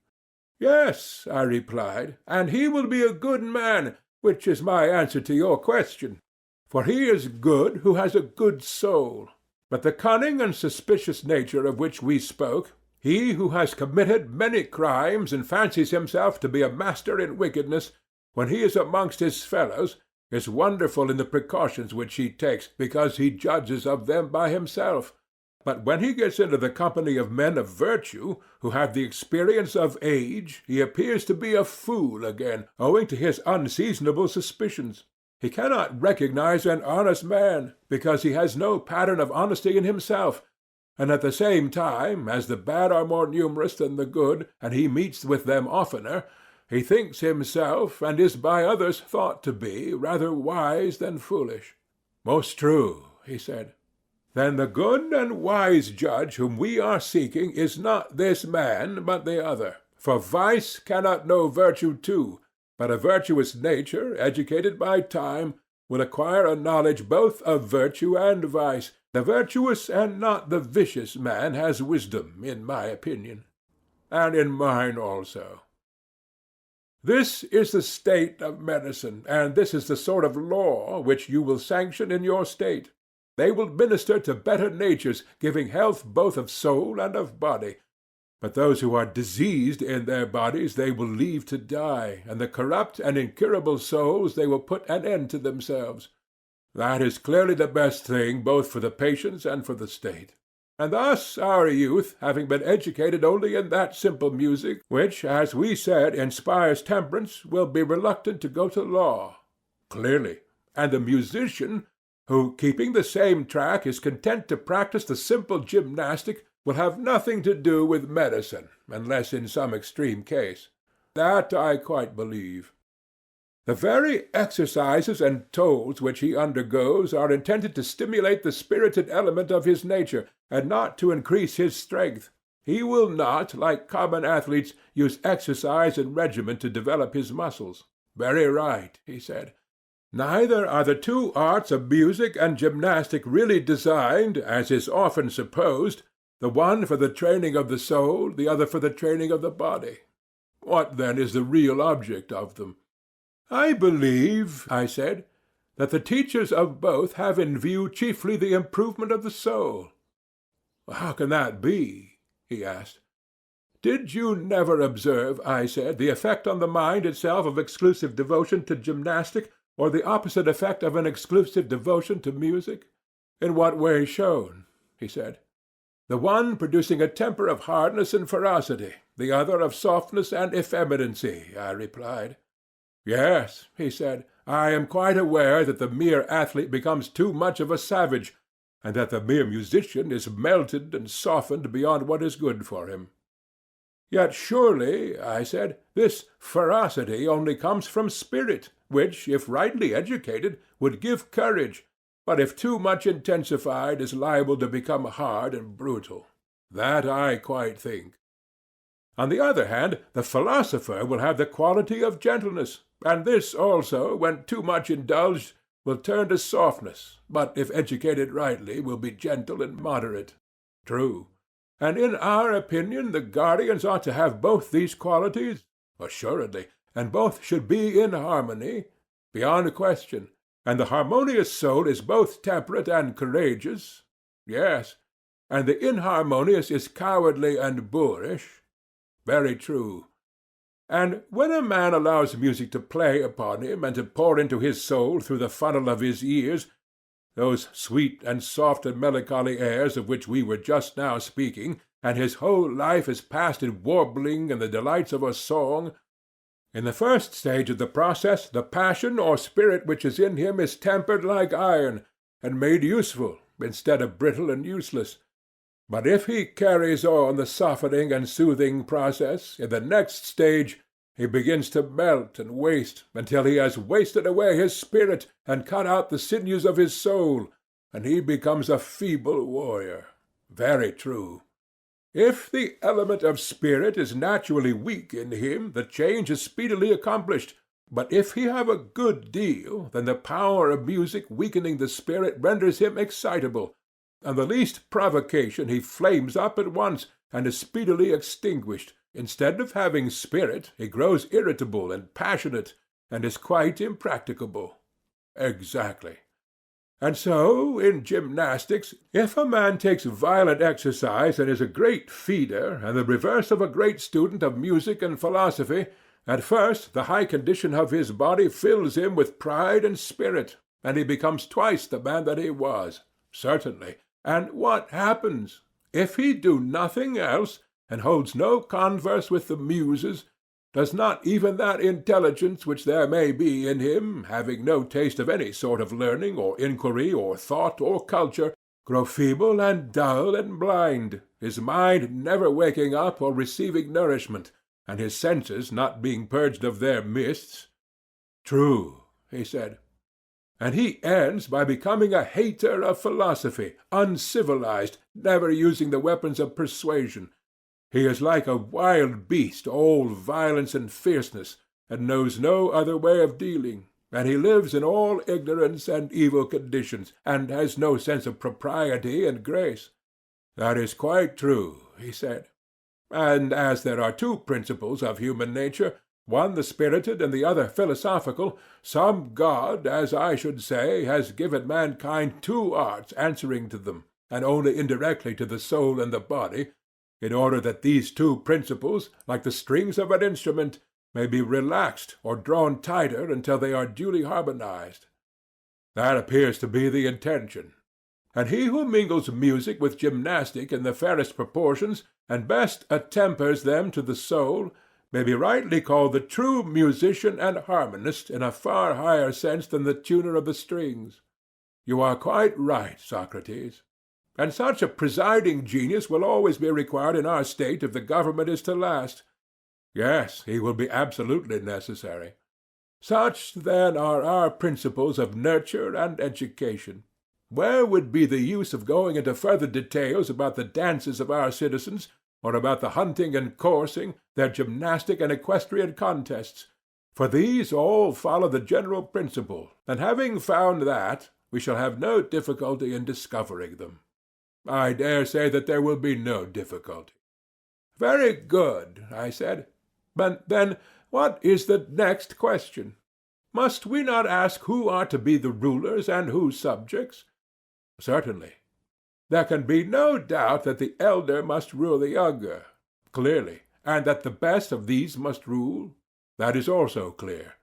"Yes," I replied, "and he will be a good man, which is my answer to your question. For he is good who has a good soul. But the cunning and suspicious nature of which we spoke, he who has committed many crimes and fancies himself to be a master in wickedness, when he is amongst his fellows, is wonderful in the precautions which he takes, because he judges of them by himself. But when he gets into the company of men of virtue, who have the experience of age, he appears to be a fool again, owing to his unseasonable suspicions. He cannot recognize an honest man, because he has no pattern of honesty in himself, and at the same time, as the bad are more numerous than the good, and he meets with them oftener, he thinks himself, and is by others thought to be, rather wise than foolish." "Most true," he said. "Then the good and wise judge whom we are seeking is not this man, but the other. For vice cannot know virtue too, but a virtuous nature, educated by time, will acquire a knowledge both of virtue and vice. The virtuous and not the vicious man has wisdom, in my opinion." "And in mine also." "This is the state of medicine, and this is the sort of law which you will sanction in your state. They will minister to better natures, giving health both of soul and of body. But those who are diseased in their bodies they will leave to die, and the corrupt and incurable souls they will put an end to themselves. That is clearly the best thing both for the patients and for the state. And thus our youth, having been educated only in that simple music, which, as we said, inspires temperance, will be reluctant to go to law." "Clearly. And the musician, who, keeping the same track, is content to practice the simple gymnastic, will have nothing to do with medicine, unless in some extreme case. That I quite believe. The very exercises and tolls which he undergoes are intended to stimulate the spirited element of his nature, and not to increase his strength. He will not, like common athletes, use exercise and regimen to develop his muscles." "Very right," he said. "Neither are the two arts of music and gymnastic really designed, as is often supposed, the one for the training of the soul, the other for the training of the body. What, then, is the real object of them?" "I believe," I said, "that the teachers of both have in view chiefly the improvement of the soul." "How can that be?" he asked. "Did you never observe," I said, "the effect on the mind itself of exclusive devotion to gymnastic, or the opposite effect of an exclusive devotion to music?" "In what way shown?" he said. "The one producing a temper of hardness and ferocity, the other of softness and effeminacy," I replied. "Yes," he said, "I am quite aware that the mere athlete becomes too much of a savage, and that the mere musician is melted and softened beyond what is good for him. Yet surely, I said, this ferocity only comes from spirit, which, if rightly educated, would give courage, but if too much intensified is liable to become hard and brutal. That I quite think. On the other hand, the philosopher will have the quality of gentleness, and this also, when too much indulged, will turn to softness, but if educated rightly, will be gentle and moderate. True. And in our opinion the guardians ought to have both these qualities? Assuredly, and both should be in harmony, beyond question. And the harmonious soul is both temperate and courageous? Yes. And the inharmonious is cowardly and boorish? Very true. And when a man allows music to play upon him and to pour into his soul through the funnel of his ears, those sweet and soft and melancholy airs of which we were just now speaking, and his whole life is passed in warbling and the delights of a song, in the first stage of the process the passion or spirit which is in him is tempered like iron, and made useful instead of brittle and useless. But if he carries on the softening and soothing process, in the next stage he begins to melt and waste, until he has wasted away his spirit and cut out the sinews of his soul, and he becomes a feeble warrior. Very true. If the element of spirit is naturally weak in him, the change is speedily accomplished. But if he have a good deal, then the power of music weakening the spirit renders him excitable. On the least provocation he flames up at once, and is speedily extinguished. Instead of having spirit, he grows irritable and passionate, and is quite impracticable. Exactly. And so, in gymnastics, if a man takes violent exercise and is a great feeder, and the reverse of a great student of music and philosophy, at first the high condition of his body fills him with pride and spirit, and he becomes twice the man that he was. Certainly. And what happens? If he do nothing else, and holds no converse with the Muses, does not even that intelligence which there may be in him, having no taste of any sort of learning or inquiry or thought or culture, grow feeble and dull and blind, his mind never waking up or receiving nourishment, and his senses not being purged of their mists? True, he said. And he ends by becoming a hater of philosophy, uncivilized, never using the weapons of persuasion. He is like a wild beast, all violence and fierceness, and knows no other way of dealing, and he lives in all ignorance and evil conditions, and has no sense of propriety and grace. That is quite true, he said. And as there are two principles of human nature, one the spirited and the other philosophical, some god, as I should say, has given mankind two arts answering to them, and only indirectly to the soul and the body, in order that these two principles, like the strings of an instrument, may be relaxed or drawn tighter until they are duly harmonized. That appears to be the intention. And he who mingles music with gymnastic in the fairest proportions, and best attempers them to the soul, may be rightly called the true musician and harmonist in a far higher sense than the tuner of the strings. You are quite right, Socrates. And such a presiding genius will always be required in our state if the government is to last. Yes, he will be absolutely necessary. Such, then, are our principles of nurture and education. Where would be the use of going into further details about the dances of our citizens, or about the hunting and coursing, their gymnastic and equestrian contests? For these all follow the general principle, and having found that, we shall have no difficulty in discovering them. I dare say that there will be no difficulty. Very good, I said. But then what is the next question? Must we not ask who are to be the rulers and who subjects? Certainly. There can be no doubt that the elder must rule the younger. Clearly. And that the best of these must rule? That is also clear.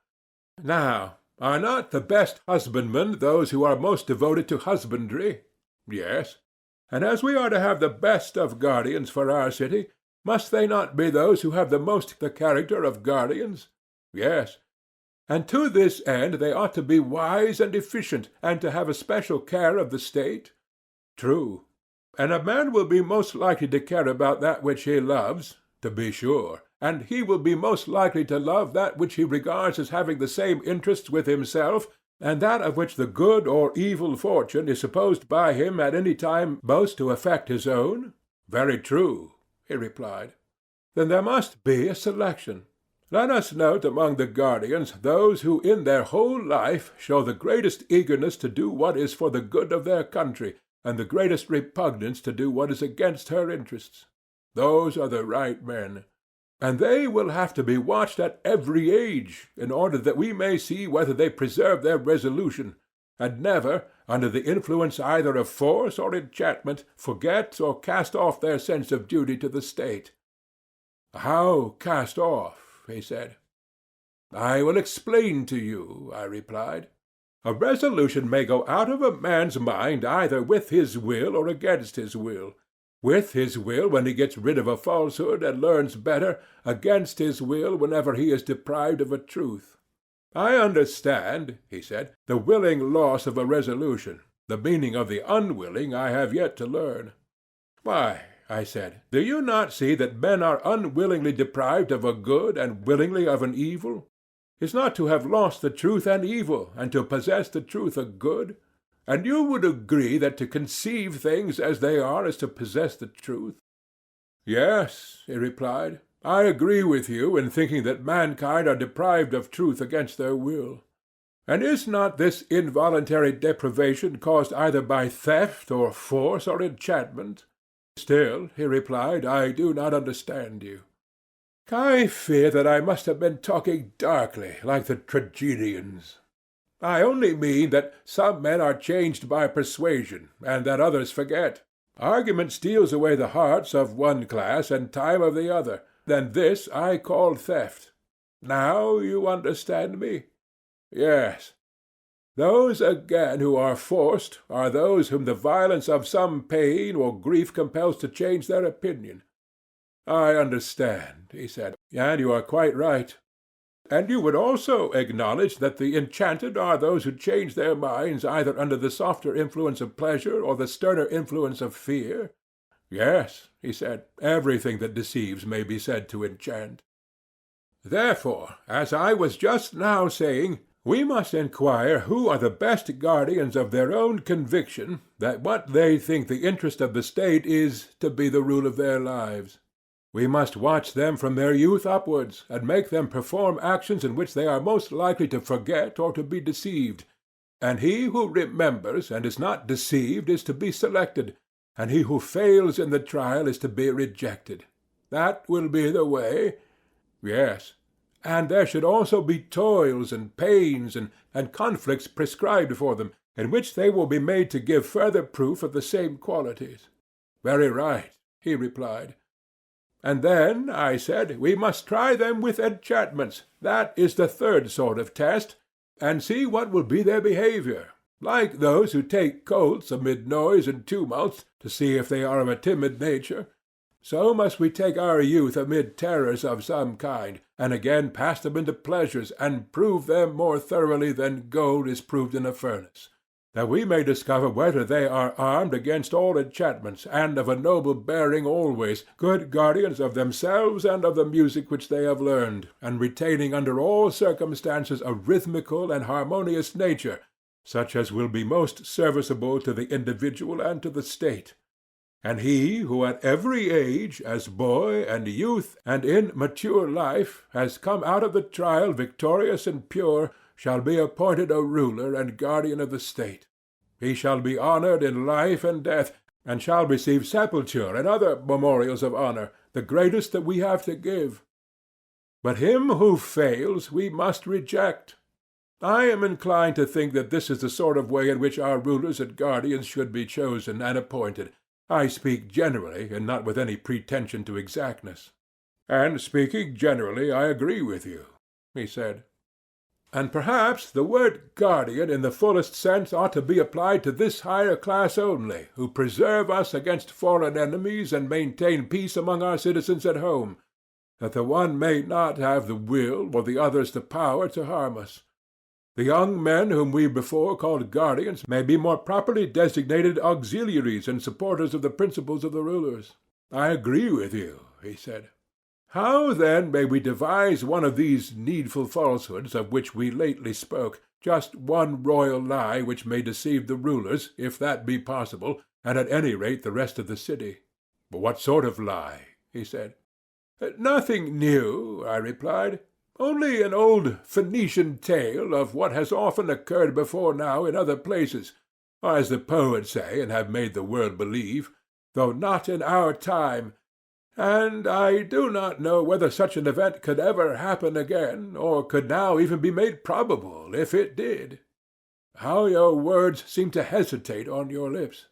Now, are not the best husbandmen those who are most devoted to husbandry? Yes. And as we are to have the best of guardians for our city, must they not be those who have the most the character of guardians? Yes. And to this end they ought to be wise and efficient, and to have a special care of the state? True. And a man will be most likely to care about that which he loves, to be sure, and he will be most likely to love that which he regards as having the same interests with himself, and that of which the good or evil fortune is supposed by him at any time most to affect his own? Very true, he replied. Then there must be a selection. Let us note among the guardians those who in their whole life show the greatest eagerness to do what is for the good of their country, and the greatest repugnance to do what is against her interests. Those are the right men. And they will have to be watched at every age, in order that we may see whether they preserve their resolution, and never, under the influence either of force or enchantment, forget or cast off their sense of duty to the state. How cast off? He said. I will explain to you, I replied. A resolution may go out of a man's mind either with his will or against his will. With his will when he gets rid of a falsehood and learns better, against his will whenever he is deprived of a truth. I understand, he said, the willing loss of a resolution. The meaning of the unwilling I have yet to learn. Why, I said, do you not see that men are unwillingly deprived of a good and willingly of an evil? Is not to have lost the truth an evil, and to possess the truth a good? And you would agree that to conceive things as they are is to possess the truth? Yes, he replied, I agree with you in thinking that mankind are deprived of truth against their will. And is not this involuntary deprivation caused either by theft or force or enchantment? Still, he replied, I do not understand you. I fear that I must have been talking darkly, like the tragedians. I only mean that some men are changed by persuasion, and that others forget. Argument steals away the hearts of one class and time of the other. Then this I call theft. Now you understand me? Yes. Those again who are forced are those whom the violence of some pain or grief compels to change their opinion. I understand, he said, and you are quite right. And you would also acknowledge that the enchanted are those who change their minds either under the softer influence of pleasure or the sterner influence of fear? Yes, he said, everything that deceives may be said to enchant. Therefore, as I was just now saying, we must inquire who are the best guardians of their own conviction that what they think the interest of the state is to be the rule of their lives. We must watch them from their youth upwards, and make them perform actions in which they are most likely to forget or to be deceived. And he who remembers and is not deceived is to be selected, and he who fails in the trial is to be rejected. That will be the way. Yes. And there should also be toils and pains and conflicts prescribed for them, in which they will be made to give further proof of the same qualities. Very right, he replied. And then, I said, we must try them with enchantments. That is the third sort of test, and see what will be their behavior, like those who take colts amid noise and tumults to see if they are of a timid nature. So must we take our youth amid terrors of some kind, and again pass them into pleasures, and prove them more thoroughly than gold is proved in a furnace, that we may discover whether they are armed against all enchantments, and of a noble bearing always, good guardians of themselves and of the music which they have learned, and retaining under all circumstances a rhythmical and harmonious nature, such as will be most serviceable to the individual and to the state. And he who at every age, as boy and youth and in mature life, has come out of the trial victorious and pure, shall be appointed a ruler and guardian of the state. He shall be honored in life and death, and shall receive sepulture and other memorials of honor, the greatest that we have to give. But him who fails we must reject. I am inclined to think that this is the sort of way in which our rulers and guardians should be chosen and appointed. I speak generally, and not with any pretension to exactness. And speaking generally, I agree with you, he said. And perhaps the word guardian in the fullest sense ought to be applied to this higher class only, who preserve us against foreign enemies and maintain peace among our citizens at home, that the one may not have the will or the others the power to harm us. The young men whom we before called guardians may be more properly designated auxiliaries and supporters of the principles of the rulers. I agree with you, he said. How then may we devise one of these needful falsehoods of which we lately spoke, just one royal lie which may deceive the rulers, if that be possible, and at any rate the rest of the city? What sort of lie? He said. Nothing new, I replied. Only an old Phoenician tale of what has often occurred before now in other places, as the poets say and have made the world believe, though not in our time, and I do not know whether such an event could ever happen again, or could now even be made probable, if it did. How your words seem to hesitate on your lips.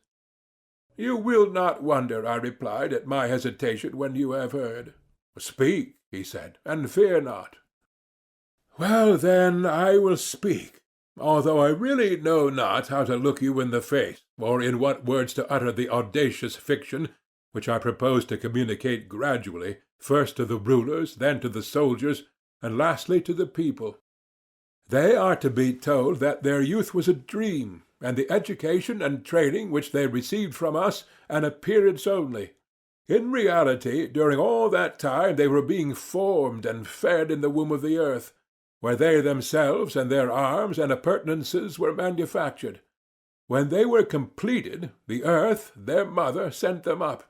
You will not wonder, I replied, at my hesitation when you have heard. Speak, he said, and fear not. Well, then, I will speak, although I really know not how to look you in the face, or in what words to utter the audacious fiction which I propose to communicate gradually, first to the rulers, then to the soldiers, and lastly to the people. They are to be told that their youth was a dream, and the education and training which they received from us an appearance only. In reality, during all that time they were being formed and fed in the womb of the earth, where they themselves and their arms and appurtenances were manufactured. When they were completed, the earth, their mother, sent them up,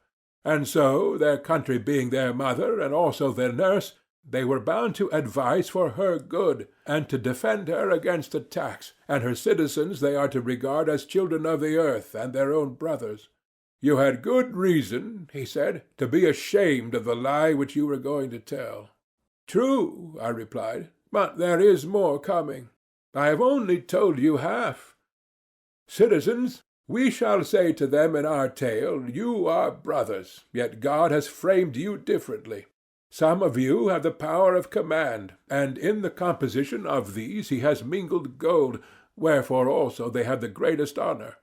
and so, their country being their mother and also their nurse, they were bound to advise for her good, and to defend her against attacks, and her citizens they are to regard as children of the earth and their own brothers. You had good reason, he said, to be ashamed of the lie which you were going to tell. True, I replied, but there is more coming. I have only told you half. Citizens, we shall say to them in our tale, you are brothers, yet God has framed you differently. Some of you have the power of command, and in the composition of these he has mingled gold, wherefore also they have the greatest honor.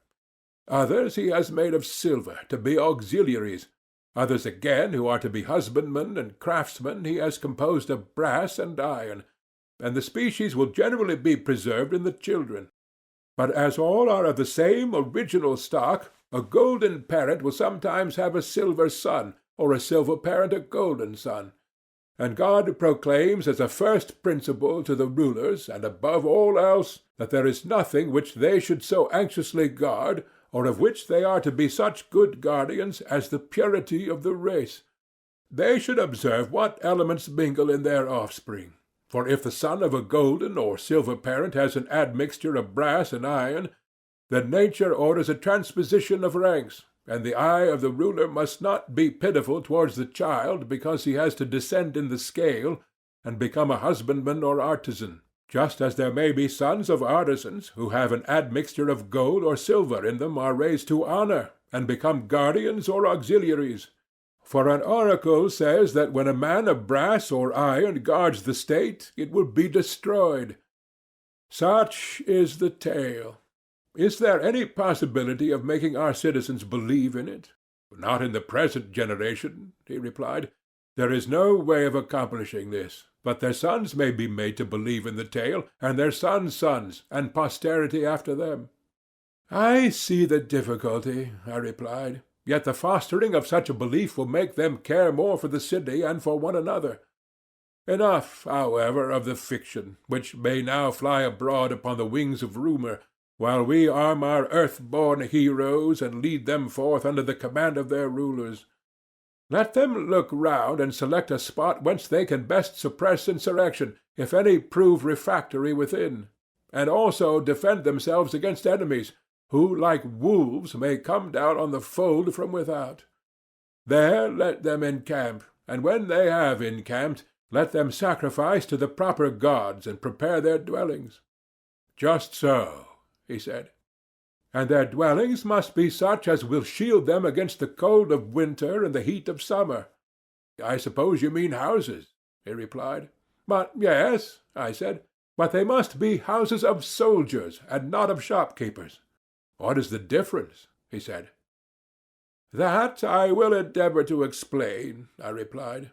Others he has made of silver, to be auxiliaries. Others again, who are to be husbandmen and craftsmen, he has composed of brass and iron, and the species will generally be preserved in the children. But as all are of the same original stock, a golden parent will sometimes have a silver son, or a silver parent a golden son. And God proclaims as a first principle to the rulers, and above all else, that there is nothing which they should so anxiously guard, or of which they are to be such good guardians, as the purity of the race. They should observe what elements mingle in their offspring. For if the son of a golden or silver parent has an admixture of brass and iron, then nature orders a transposition of ranks, and the eye of the ruler must not be pitiful towards the child because he has to descend in the scale and become a husbandman or artisan, just as there may be sons of artisans who have an admixture of gold or silver in them are raised to honor and become guardians or auxiliaries. For an oracle says that when a man of brass or iron guards the state, it will be destroyed. Such is the tale. Is there any possibility of making our citizens believe in it? Not in the present generation, he replied. There is no way of accomplishing this, but their sons may be made to believe in the tale, and their sons' sons, and posterity after them. I see the difficulty, I replied. Yet the fostering of such a belief will make them care more for the city and for one another. Enough, however, of the fiction, which may now fly abroad upon the wings of rumour, while we arm our earth-born heroes and lead them forth under the command of their rulers. Let them look round and select a spot whence they can best suppress insurrection, if any prove refractory within, and also defend themselves against enemies, who like wolves may come down on the fold from without. There let them encamp, and when they have encamped, let them sacrifice to the proper gods and prepare their dwellings. Just so, he said. And their dwellings must be such as will shield them against the cold of winter and the heat of summer. I suppose you mean houses, he replied. But yes, I said, but they must be houses of soldiers and not of shopkeepers. What is the difference? He said. That I will endeavor to explain, I replied.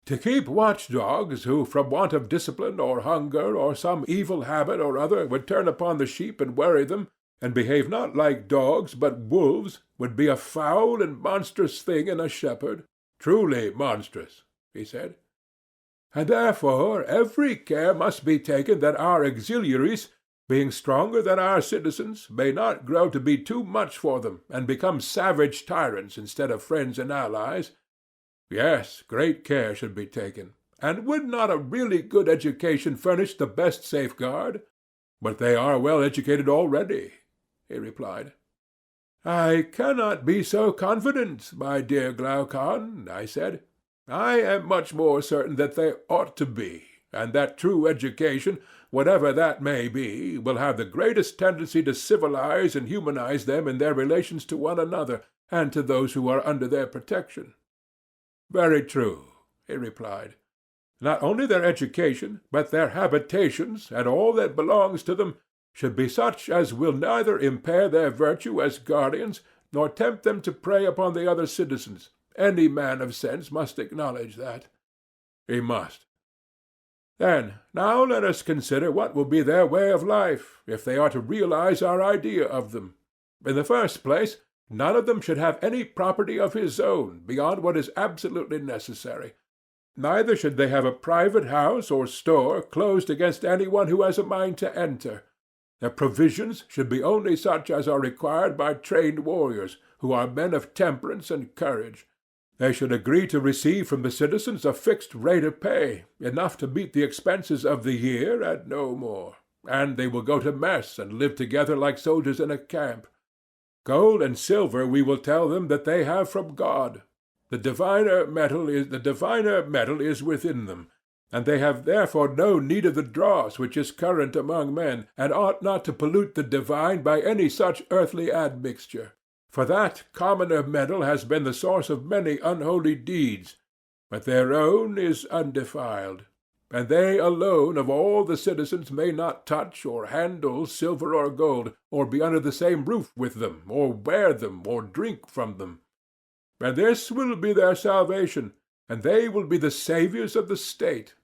To keep watch-dogs who from want of discipline or hunger or some evil habit or other would turn upon the sheep and worry them, and behave not like dogs but wolves, would be a foul and monstrous thing in a shepherd. Truly monstrous, he said. And therefore every care must be taken that our auxiliaries, being stronger than our citizens, may not grow to be too much for them, and become savage tyrants instead of friends and allies. Yes, great care should be taken. And would not a really good education furnish the best safeguard? But they are well educated already, he replied. I cannot be so confident, my dear Glaucon, I said. I am much more certain that they ought to be, and that true education, whatever that may be, will have the greatest tendency to civilize and humanize them in their relations to one another, and to those who are under their protection. Very true, he replied. Not only their education, but their habitations, and all that belongs to them, should be such as will neither impair their virtue as guardians, nor tempt them to prey upon the other citizens. Any man of sense must acknowledge that. He must. Then, now let us consider what will be their way of life, if they are to realize our idea of them. In the first place, none of them should have any property of his own beyond what is absolutely necessary. Neither should they have a private house or store closed against anyone who has a mind to enter. Their provisions should be only such as are required by trained warriors, who are men of temperance and courage. They should agree to receive from the citizens a fixed rate of pay, enough to meet the expenses of the year and no more, and they will go to mess and live together like soldiers in a camp. Gold and silver we will tell them that they have from God. The diviner metal is within them, and they have therefore no need of the dross which is current among men, and ought not to pollute the divine by any such earthly admixture. For that commoner metal has been the source of many unholy deeds, but their own is undefiled, and they alone of all the citizens may not touch or handle silver or gold, or be under the same roof with them, or wear them, or drink from them. And this will be their salvation, and they will be the saviors of the state.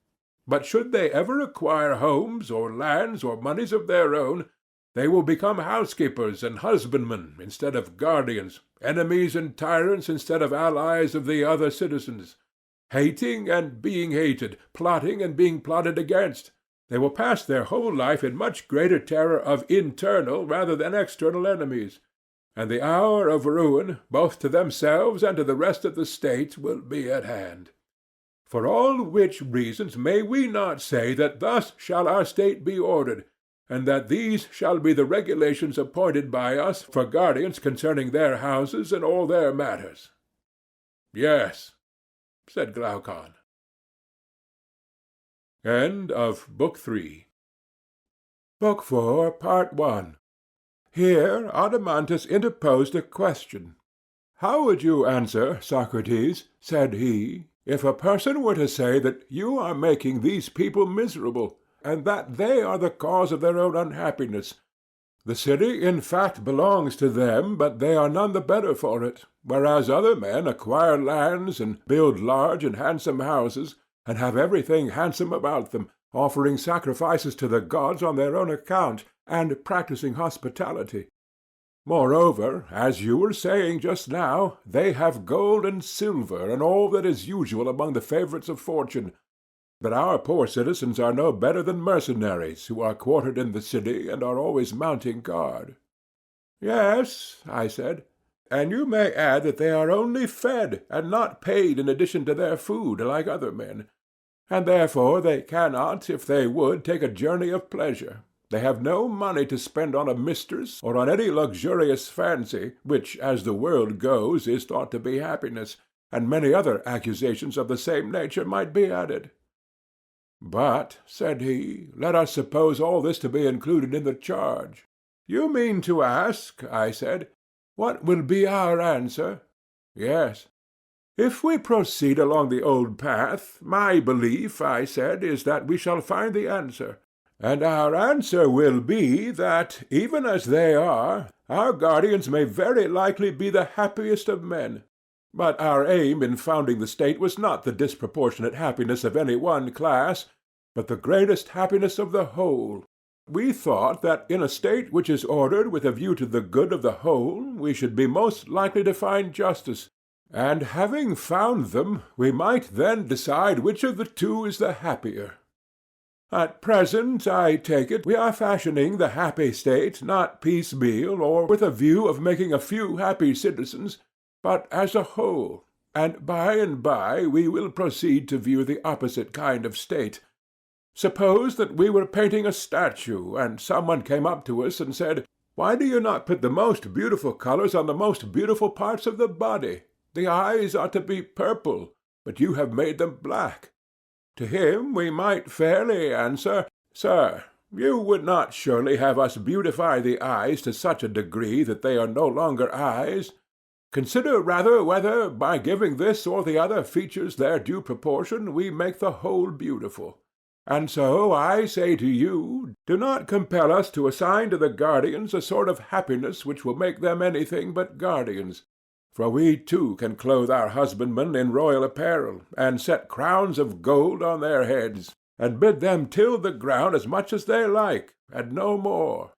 But should they ever acquire homes, or lands, or moneys of their own, they will become housekeepers and husbandmen instead of guardians, enemies and tyrants instead of allies of the other citizens, hating and being hated, plotting and being plotted against. They will pass their whole life in much greater terror of internal rather than external enemies, and the hour of ruin, both to themselves and to the rest of the state, will be at hand. For all which reasons may we not say that thus shall our state be ordered, and that these shall be the regulations appointed by us for guardians concerning their houses and all their matters? Yes, said Glaucon. End of Book 3. Book 4, Part 1. Here Adeimantus interposed a question. How would you answer, Socrates, said he, if a person were to say that you are making these people miserable, and that they are the cause of their own unhappiness? The city, in fact, belongs to them, but they are none the better for it, whereas other men acquire lands and build large and handsome houses, and have everything handsome about them, offering sacrifices to the gods on their own account, and practicing hospitality. Moreover, as you were saying just now, they have gold and silver and all that is usual among the favorites of fortune. But our poor citizens are no better than mercenaries who are quartered in the city and are always mounting guard. Yes, I said, and you may add that they are only fed and not paid in addition to their food like other men, and therefore they cannot, if they would, take a journey of pleasure. They have no money to spend on a mistress or on any luxurious fancy, which, as the world goes, is thought to be happiness, and many other accusations of the same nature might be added. But, said he, let us suppose all this to be included in the charge. You mean to ask, I said, what will be our answer? Yes. If we proceed along the old path, my belief, I said, is that we shall find the answer. And our answer will be that, even as they are, our guardians may very likely be the happiest of men. But our aim in founding the state was not the disproportionate happiness of any one class, but the greatest happiness of the whole. We thought that in a state which is ordered with a view to the good of the whole, we should be most likely to find justice, and having found them, we might then decide which of the two is the happier. At present, I take it, we are fashioning the happy state not piecemeal or with a view of making a few happy citizens, but as a whole, and by we will proceed to view the opposite kind of state. Suppose that we were painting a statue, and someone came up to us and said, "Why do you not put the most beautiful colors on the most beautiful parts of the body? The eyes ought to be purple, but you have made them black." To him we might fairly answer, "Sir, you would not surely have us beautify the eyes to such a degree that they are no longer eyes. Consider rather whether, by giving this or the other features their due proportion, we make the whole beautiful. And so I say to you, do not compel us to assign to the guardians a sort of happiness which will make them anything but guardians. For we too can clothe our husbandmen in royal apparel, and set crowns of gold on their heads, and bid them till the ground as much as they like, and no more.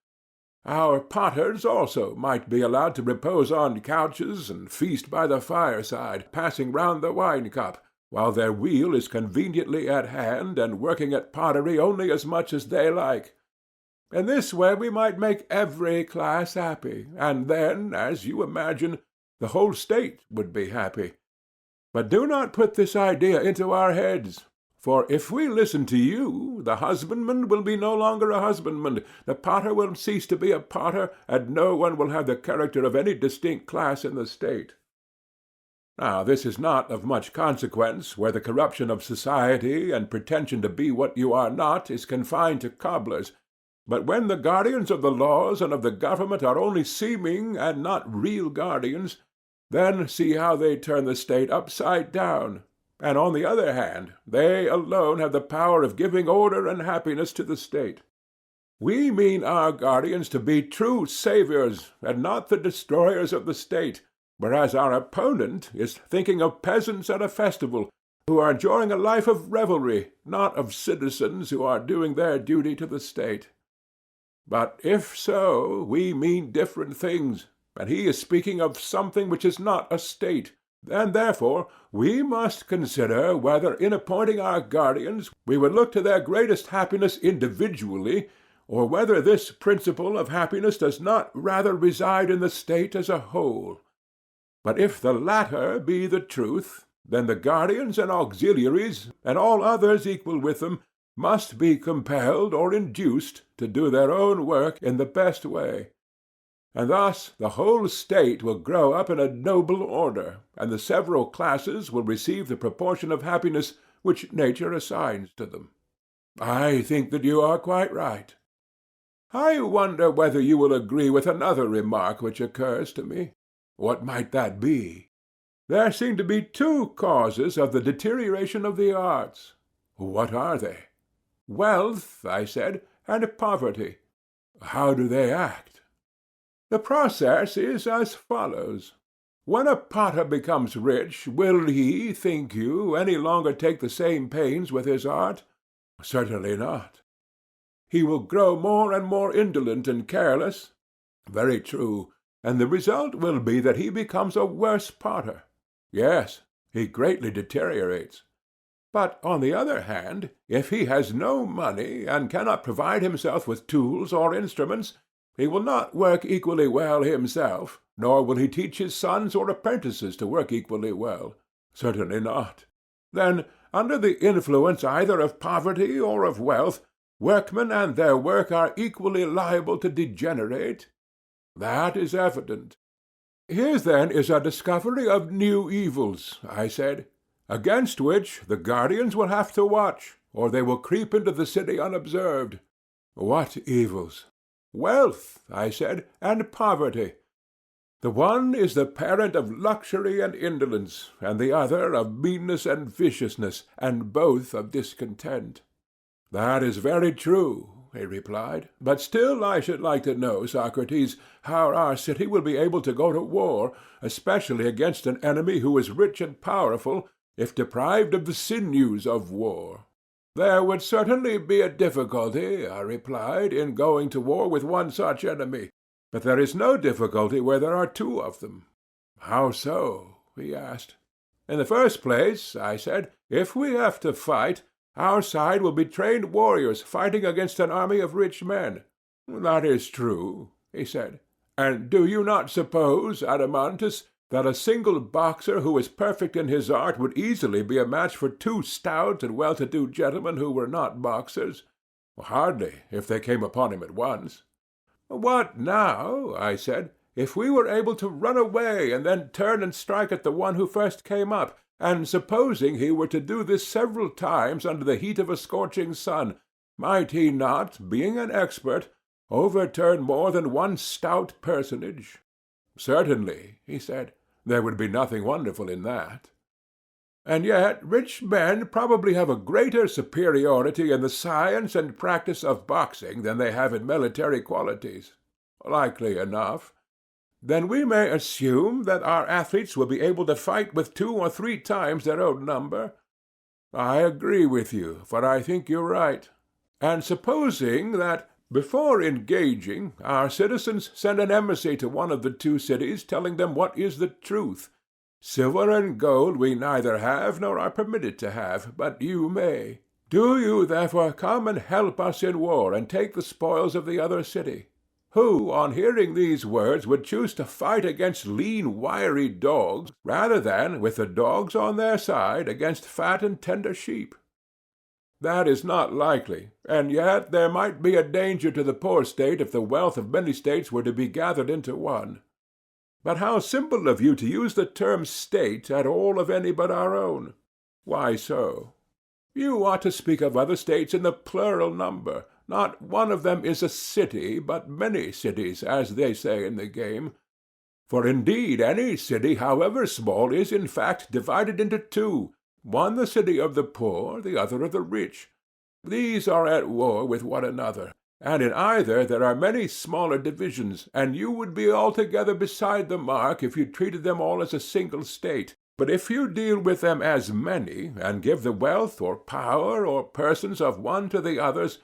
Our potters also might be allowed to repose on couches and feast by the fireside, passing round the wine-cup, while their wheel is conveniently at hand, and working at pottery only as much as they like. In this way we might make every class happy, and then, as you imagine, the whole state would be happy. But do not put this idea into our heads, for if we listen to you, the husbandman will be no longer a husbandman, the potter will cease to be a potter, and no one will have the character of any distinct class in the state. Now this is not of much consequence where the corruption of society and pretension to be what you are not is confined to cobblers, but when the guardians of the laws and of the government are only seeming and not real guardians, then see how they turn the state upside down, and on the other hand they alone have the power of giving order and happiness to the state. We mean our guardians to be true saviors, and not the destroyers of the state, whereas our opponent is thinking of peasants at a festival, who are enjoying a life of revelry, not of citizens who are doing their duty to the state. But if so, we mean different things, and he is speaking of something which is not a state, and therefore we must consider whether in appointing our guardians we would look to their greatest happiness individually, or whether this principle of happiness does not rather reside in the state as a whole. But if the latter be the truth, then the guardians and auxiliaries, and all others equal with them, must be compelled or induced to do their own work in the best way. And thus the whole state will grow up in a noble order, and the several classes will receive the proportion of happiness which nature assigns to them. I think that you are quite right. I wonder whether you will agree with another remark which occurs to me. What might that be? There seem to be two causes of the deterioration of the arts. What are they? Wealth, I said, and poverty. How do they act? The process is as follows. When a potter becomes rich, will he, think you, any longer take the same pains with his art? Certainly not. He will grow more and more indolent and careless. Very true. And the result will be that he becomes a worse potter. Yes, he greatly deteriorates. But, on the other hand, if he has no money, and cannot provide himself with tools or instruments, he will not work equally well himself, nor will he teach his sons or apprentices to work equally well. Certainly not. Then, under the influence either of poverty or of wealth, workmen and their work are equally liable to degenerate. That is evident. Here then is a discovery of new evils, I said, against which the guardians will have to watch, or they will creep into the city unobserved. What evils? Wealth, I said, and poverty. The one is the parent of luxury and indolence, and the other of meanness and viciousness, and both of discontent. That is very true, he replied. "But still I should like to know, Socrates, how our city will be able to go to war, especially against an enemy who is rich and powerful, if deprived of the sinews of war." "There would certainly be a difficulty," I replied, "in going to war with one such enemy, but there is no difficulty where there are two of them." "How so?" he asked. "In the first place," I said, "if we have to fight, our side will be trained warriors fighting against an army of rich men." "That is true," he said. "And do you not suppose, Adeimantus, that a single boxer who is perfect in his art would easily be a match for two stout and well-to-do gentlemen who were not boxers?" "Hardly, if they came upon him at once." "What now," I said, "if we were able to run away and then turn and strike at the one who first came up, and supposing he were to do this several times under the heat of a scorching sun, might he not, being an expert, overturn more than one stout personage?" "Certainly," he said. "There would be nothing wonderful in that." "And yet rich men probably have a greater superiority in the science and practice of boxing than they have in military qualities." "Likely enough." "Then we may assume that our athletes will be able to fight with 2 or 3 times their own number?" "I agree with you, for I think you're right." "And supposing that, before engaging, our citizens send an embassy to one of the two cities telling them what is the truth. Silver and gold we neither have nor are permitted to have, but you may. Do you therefore come and help us in war and take the spoils of the other city? Who, on hearing these words, would choose to fight against lean, wiry dogs, rather than, with the dogs on their side, against fat and tender sheep?" "That is not likely, and yet there might be a danger to the poor state if the wealth of many states were to be gathered into one." "But how simple of you to use the term state at all of any but our own." "Why so?" "You ought to speak of other states in the plural number. Not one of them is a city, but many cities, as they say in the game. For indeed any city, however small, is in fact divided into two, one the city of the poor, the other of the rich. These are at war with one another, and in either there are many smaller divisions, and you would be altogether beside the mark if you treated them all as a single state. But if you deal with them as many, and give the wealth or power or persons of one to the others,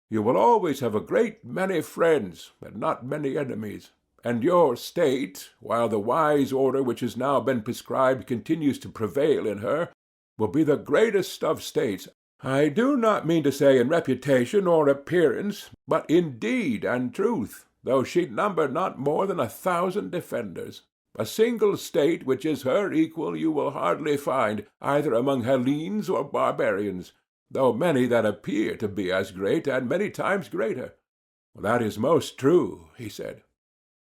you will always have a great many friends and not many enemies. And your state, while the wise order which has now been prescribed continues to prevail in her, will be the greatest of states. I do not mean to say in reputation or appearance, but in deed and truth, though she number not more than 1,000 defenders. A single state which is her equal you will hardly find, either among Hellenes or barbarians, though many that appear to be as great and many times greater." "That is most true," he said.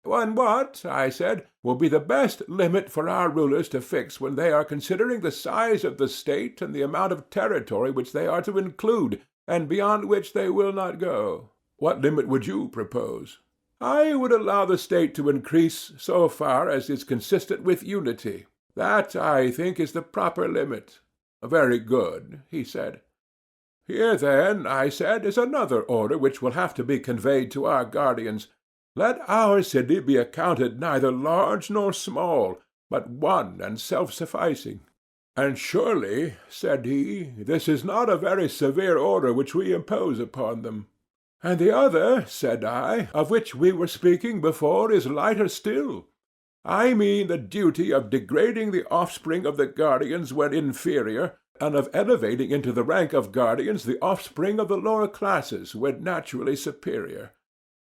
"And what," I said, "will be the best limit for our rulers to fix when they are considering the size of the state and the amount of territory which they are to include, and beyond which they will not go? What limit would you propose?" "I would allow the state to increase so far as is consistent with unity. That, I think, is the proper limit." "Very good," he said. "Here, then," I said, "is another order which will have to be conveyed to our guardians. Let our city be accounted neither large nor small, but one and self-sufficing." "And surely," said he, "this is not a very severe order which we impose upon them." "And the other," said I, "of which we were speaking before, is lighter still. I mean the duty of degrading the offspring of the guardians when inferior, and of elevating into the rank of guardians the offspring of the lower classes when naturally superior.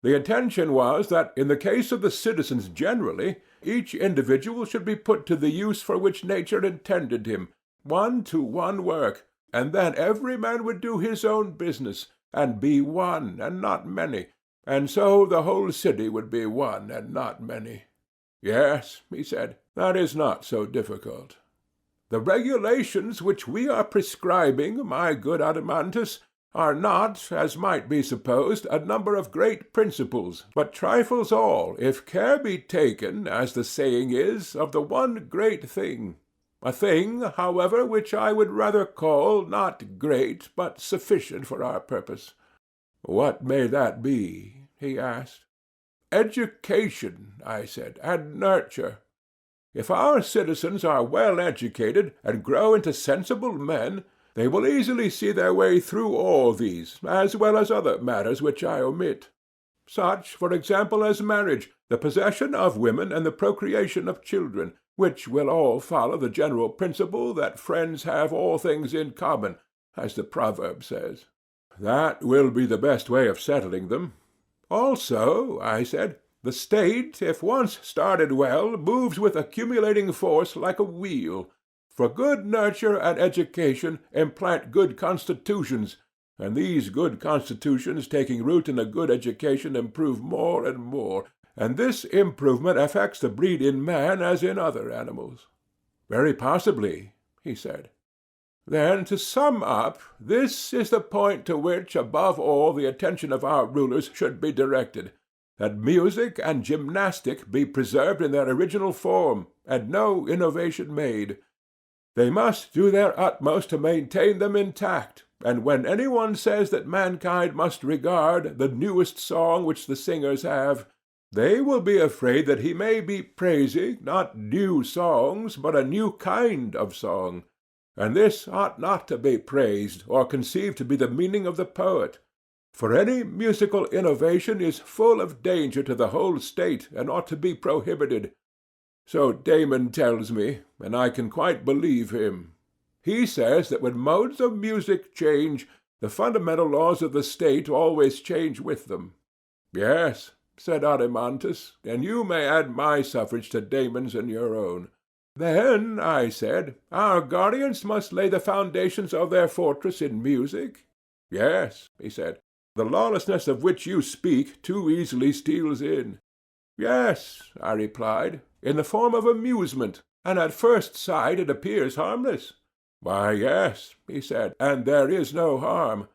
The intention was that, in the case of the citizens generally, each individual should be put to the use for which nature intended him, one to one work, and then every man would do his own business, and be one and not many, and so the whole city would be one and not many." "Yes," he said, "that is not so difficult." "The regulations which we are prescribing, my good Adeimantus, are not, as might be supposed, a number of great principles, but trifles all, if care be taken, as the saying is, of the one great thing. A thing, however, which I would rather call, not great, but sufficient for our purpose." "What may that be?" he asked. "Education," I said, "and nurture. If our citizens are well educated and grow into sensible men, they will easily see their way through all these, as well as other matters which I omit. Such, for example, as marriage, the possession of women, and the procreation of children, which will all follow the general principle that friends have all things in common, as the proverb says. That will be the best way of settling them. Also, I said, the state, if once started well, moves with accumulating force like a wheel. For good nurture and education implant good constitutions, and these good constitutions taking root in a good education improve more and more, and this improvement affects the breed in man as in other animals." "Very possibly," he said. "Then, to sum up, this is the point to which, above all, the attention of our rulers should be directed, that music and gymnastic be preserved in their original form, and no innovation made. They must do their utmost to maintain them intact, and when any one says that mankind must regard the newest song which the singers have, they will be afraid that he may be praising, not new songs, but a new kind of song. And this ought not to be praised, or conceived to be the meaning of the poet. For any musical innovation is full of danger to the whole state, and ought to be prohibited. So Damon tells me, and I can quite believe him. He says that when modes of music change, the fundamental laws of the state always change with them." "Yes," said Adeimantus, "and you may add my suffrage to Damon's and your own." "Then," I said, "our guardians must lay the foundations of their fortress in music?" "Yes," he said, "the lawlessness of which you speak too easily steals in." "Yes," I replied, "in the form of amusement, and at first sight it appears harmless." "Why, yes," he said, "and there is no harm.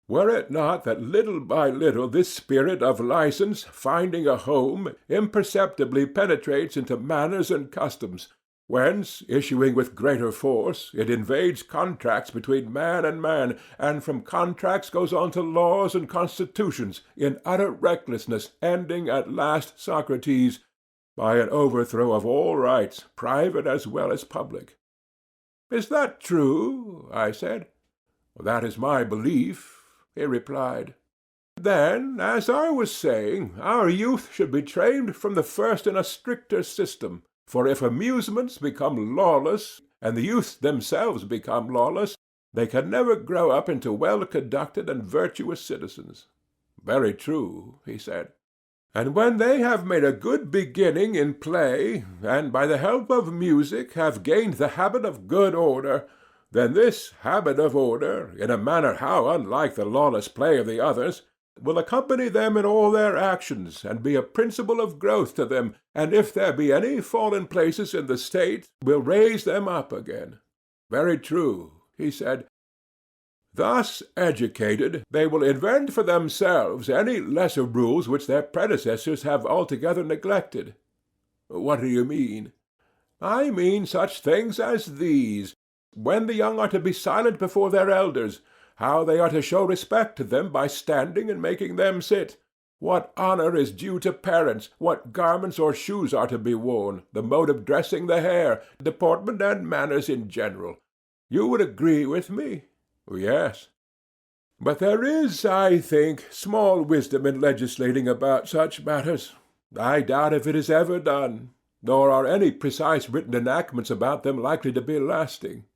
Were it not that little by little this spirit of license, finding a home, imperceptibly penetrates into manners and customs, whence, issuing with greater force, it invades contracts between man, and from contracts goes on to laws and constitutions, in utter recklessness, ending at last, Socrates, by an overthrow of all rights, private as well as public." "Is that true?" I said. "That is my belief," he replied. "Then, as I was saying, our youth should be trained from the first in a stricter system. For if amusements become lawless, and the youth themselves become lawless, they can never grow up into well-conducted and virtuous citizens." "Very true," he said. "And when they have made a good beginning in play, and by the help of music have gained the habit of good order, then this habit of order, in a manner how unlike the lawless play of the others, will accompany them in all their actions, and be a principle of growth to them, and if there be any fallen places in the state, will raise them up again." "Very true," he said. "Thus educated, they will invent for themselves any lesser rules which their predecessors have altogether neglected." "What do you mean?" "I mean such things as these: when the young are to be silent before their elders, how they are to show respect to them by standing and making them sit, what honor is due to parents, what garments or shoes are to be worn, the mode of dressing the hair, deportment and manners in general. You would agree with me?" "Yes." "But there is, I think, small wisdom in legislating about such matters. I doubt if it is ever done, nor are any precise written enactments about them likely to be lasting."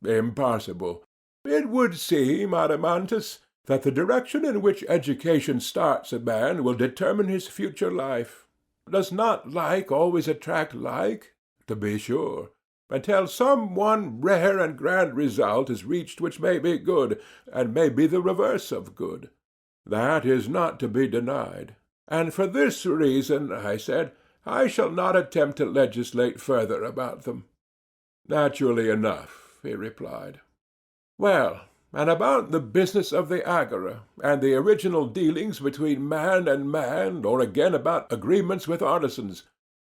"Impossible." "It would seem, Adeimantus, that the direction in which education starts a man will determine his future life. Does not like always attract like?" "To be sure." "Until some one rare and grand result is reached which may be good, and may be the reverse of good." "That is not to be denied." "And for this reason," I said, "I shall not attempt to legislate further about them." "Naturally enough," he replied. "Well, and about the business of the agora, and the original dealings between man and man, or again about agreements with artisans,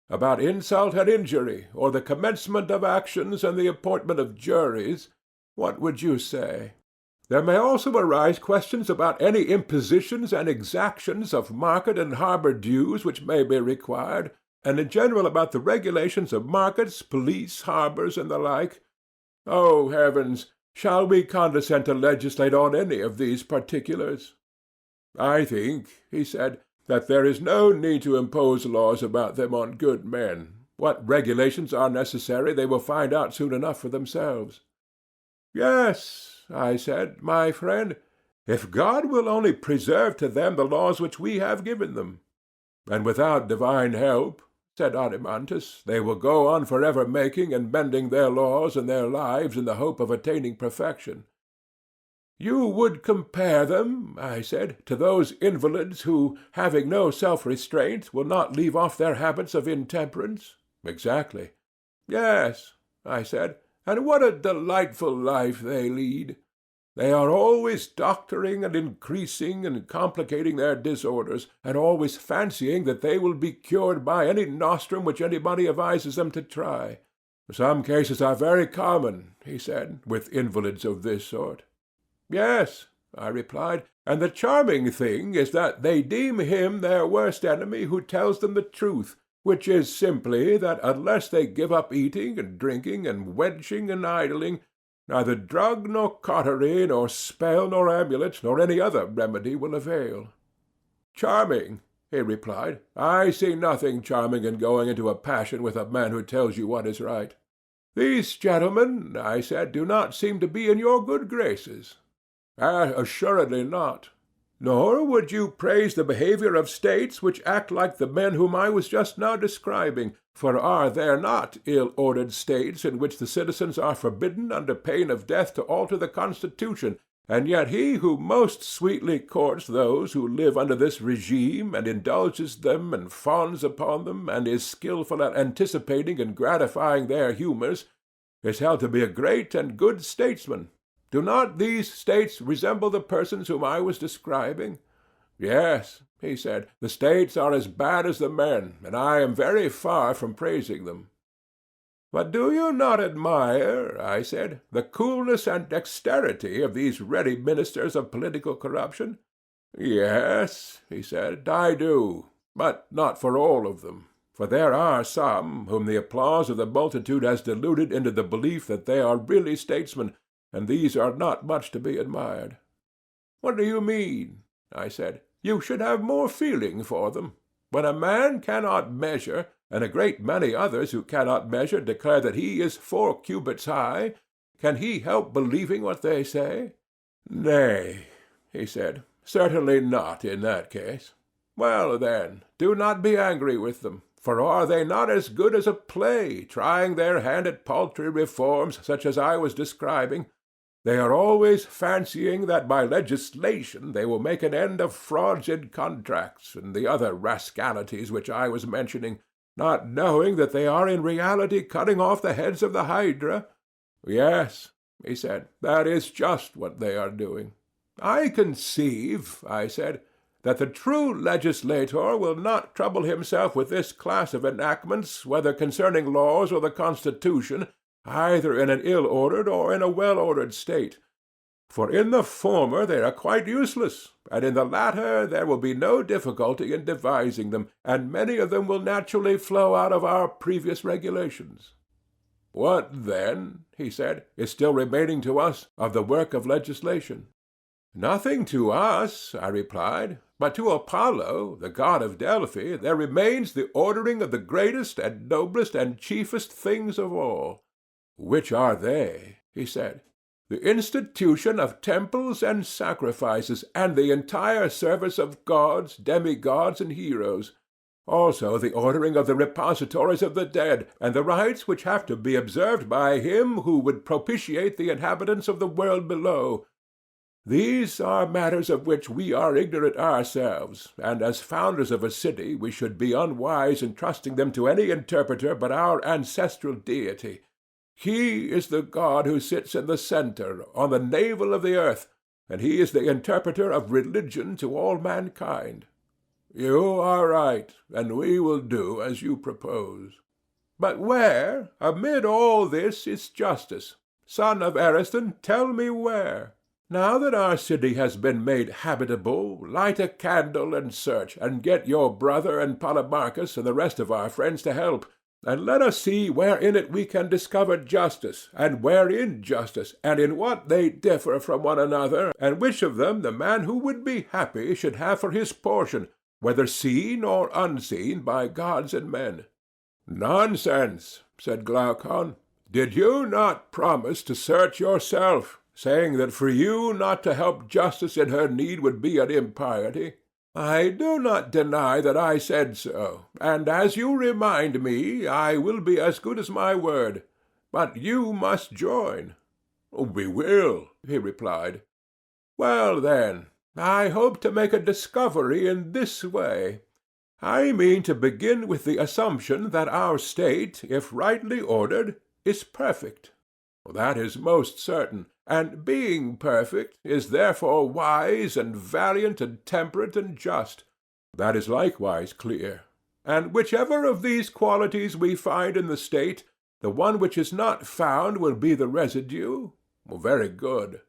about insult and injury, or the commencement of actions and the appointment of juries, what would you say?" There may also arise questions about any impositions and exactions of market and harbour dues which may be required, and in general about the regulations of markets, police, harbours, and the like. Oh, heavens! Shall we condescend to legislate on any of these particulars? I think, he said, that there is no need to impose laws about them on good men. What regulations are necessary they will find out soon enough for themselves. Yes, I said, my friend, if God will only preserve to them the laws which we have given them. And without divine help, said Adeimantus, they will go on forever making and mending their laws and their lives in the hope of attaining perfection. You would compare them, I said, to those invalids who, having no self-restraint, will not leave off their habits of intemperance? Exactly. Yes, I said, and what a delightful life they lead! They are always doctoring and increasing and complicating their disorders, and always fancying that they will be cured by any nostrum which anybody advises them to try. Some cases are very common, he said, with invalids of this sort. Yes, I replied, and the charming thing is that they deem him their worst enemy who tells them the truth, which is simply that unless they give up eating and drinking and wenching and idling, neither drug nor cautery nor spell nor amulet nor any other remedy will avail. Charming, he replied. I see nothing charming in going into a passion with a man who tells you what is right. These gentlemen, I said, do not seem to be in your good graces. Assuredly not. Nor would you praise the behavior of states which act like the men whom I was just now describing, for are there not ill-ordered states in which the citizens are forbidden under pain of death to alter the constitution, and yet he who most sweetly courts those who live under this regime, and indulges them, and fawns upon them, and is skilful at anticipating and gratifying their humours, is held to be a great and good statesman? Do not these states resemble the persons whom I was describing? Yes, he said, the states are as bad as the men, and I am very far from praising them. But do you not admire, I said, the coolness and dexterity of these ready ministers of political corruption? Yes, he said, I do, but not for all of them. For there are some whom the applause of the multitude has deluded into the belief that they are really statesmen, and these are not much to be admired. What do you mean? I said. You should have more feeling for them. When a man cannot measure, and a great many others who cannot measure declare that he is 4 cubits high, can he help believing what they say? Nay, he said, certainly not in that case. Well, then, do not be angry with them, for are they not as good as a play, trying their hand at paltry reforms such as I was describing? They are always fancying that by legislation they will make an end of frauds in contracts and the other rascalities which I was mentioning, not knowing that they are in reality cutting off the heads of the hydra. Yes, he said, that is just what they are doing. I conceive, I said, that the true legislator will not trouble himself with this class of enactments, whether concerning laws or the Constitution, either in an ill-ordered or in a well-ordered state. For in the former they are quite useless, and in the latter there will be no difficulty in devising them, and many of them will naturally flow out of our previous regulations. What, then, he said, is still remaining to us of the work of legislation? Nothing to us, I replied, but to Apollo, the god of Delphi, there remains the ordering of the greatest and noblest and chiefest things of all. Which are they? He said. The institution of temples and sacrifices, and the entire service of gods, demigods, and heroes. Also the ordering of the repositories of the dead, and the rites which have to be observed by him who would propitiate the inhabitants of the world below. These are matters of which we are ignorant ourselves, and as founders of a city we should be unwise in trusting them to any interpreter but our ancestral deity. He is the god who sits in the centre, on the navel of the earth, and he is the interpreter of religion to all mankind. You are right, and we will do as you propose. But where, amid all this, is justice? Son of Ariston, tell me where. Now that our city has been made habitable, light a candle and search, and get your brother and Polemarchus and the rest of our friends to help, and let us see where in it we can discover justice, and where injustice, and in what they differ from one another, and which of them the man who would be happy should have for his portion, whether seen or unseen by gods and men. Nonsense, said Glaucon. Did you not promise to search yourself, saying that for you not to help justice in her need would be an impiety? I do not deny that I said so, and as you remind me, I will be as good as my word. But you must join. We will, he replied. Well, then, I hope to make a discovery in this way. I mean to begin with the assumption that our state, if rightly ordered, is perfect. That is most certain, and being perfect is therefore wise and valiant and temperate and just. That is likewise clear. And whichever of these qualities we find in the state, the one which is not found will be the residue. Very good.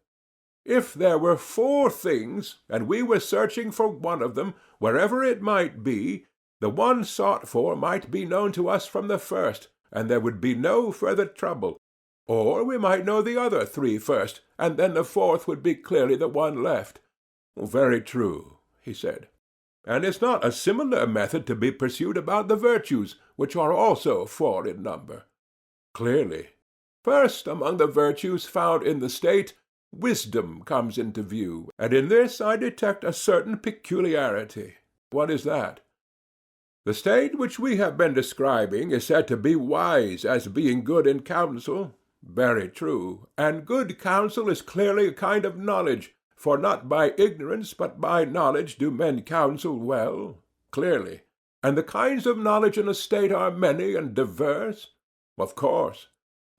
If there were 4 things, and we were searching for one of them, wherever it might be, the one sought for might be known to us from the first, and there would be no further trouble. Or we might know the other 3 first, and then the 4th would be clearly the one left. Very true, he said. And is not a similar method to be pursued about the virtues, which are also 4 in number? Clearly. First among the virtues found in the state, wisdom comes into view, and in this I detect a certain peculiarity. What is that? The state which we have been describing is said to be wise as being good in counsel. Very true. And good counsel is clearly a kind of knowledge, for not by ignorance but by knowledge do men counsel well. Clearly. And the kinds of knowledge in a state are many and diverse? Of course.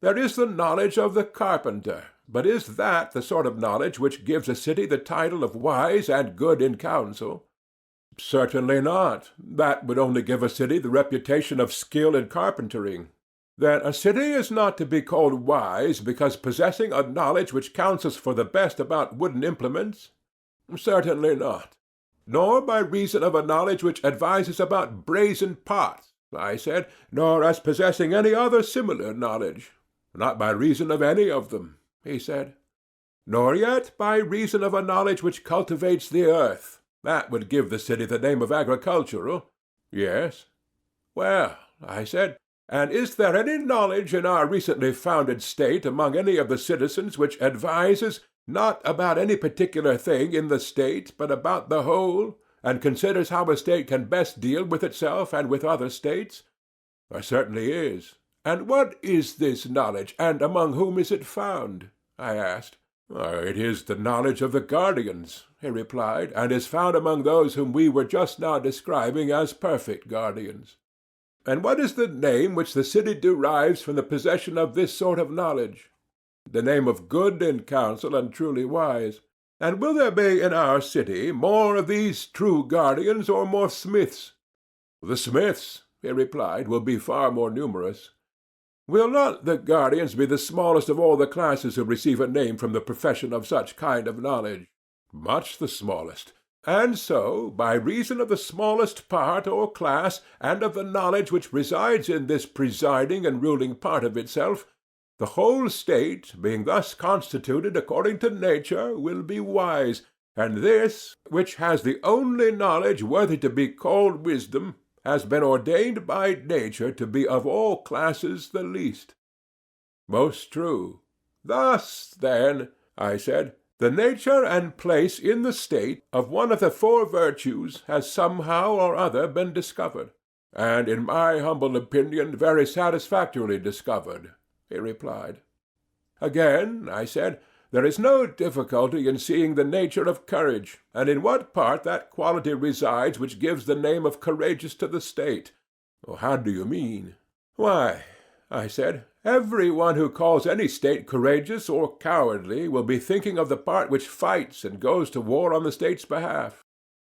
There is the knowledge of the carpenter, but is that the sort of knowledge which gives a city the title of wise and good in counsel? Certainly not. That would only give a city the reputation of skill in carpentering. Then a city is not to be called wise because possessing a knowledge which counsels for the best about wooden implements? Certainly not. Nor by reason of a knowledge which advises about brazen pots, I said, nor as possessing any other similar knowledge. Not by reason of any of them, he said. Nor yet by reason of a knowledge which cultivates the earth. That would give the city the name of agricultural. Yes. Well, I said, and is there any knowledge in our recently founded state among any of the citizens which advises, not about any particular thing in the state, but about the whole, and considers how a state can best deal with itself and with other states? There certainly is. And what is this knowledge, and among whom is it found? I asked. It is the knowledge of the guardians, he replied, and is found among those whom we were just now describing as perfect guardians. And what is the name which the city derives from the possession of this sort of knowledge? The name of good in counsel and truly wise. And will there be in our city more of these true guardians or more smiths? The smiths, he replied, will be far more numerous. Will not the guardians be the smallest of all the classes who receive a name from the profession of such kind of knowledge? Much the smallest. And so, by reason of the smallest part or class, and of the knowledge which resides in this presiding and ruling part of itself, the whole state, being thus constituted according to nature, will be wise, and this, which has the only knowledge worthy to be called wisdom, has been ordained by nature to be of all classes the least. Most true. Thus, then, I said, the nature and place in the state of one of the 4 virtues has somehow or other been discovered, and in my humble opinion very satisfactorily discovered, he replied. Again, I said, there is no difficulty in seeing the nature of courage, and in what part that quality resides which gives the name of courageous to the state. How do you mean? Why, I said, every one who calls any state courageous or cowardly will be thinking of the part which fights and goes to war on the state's behalf.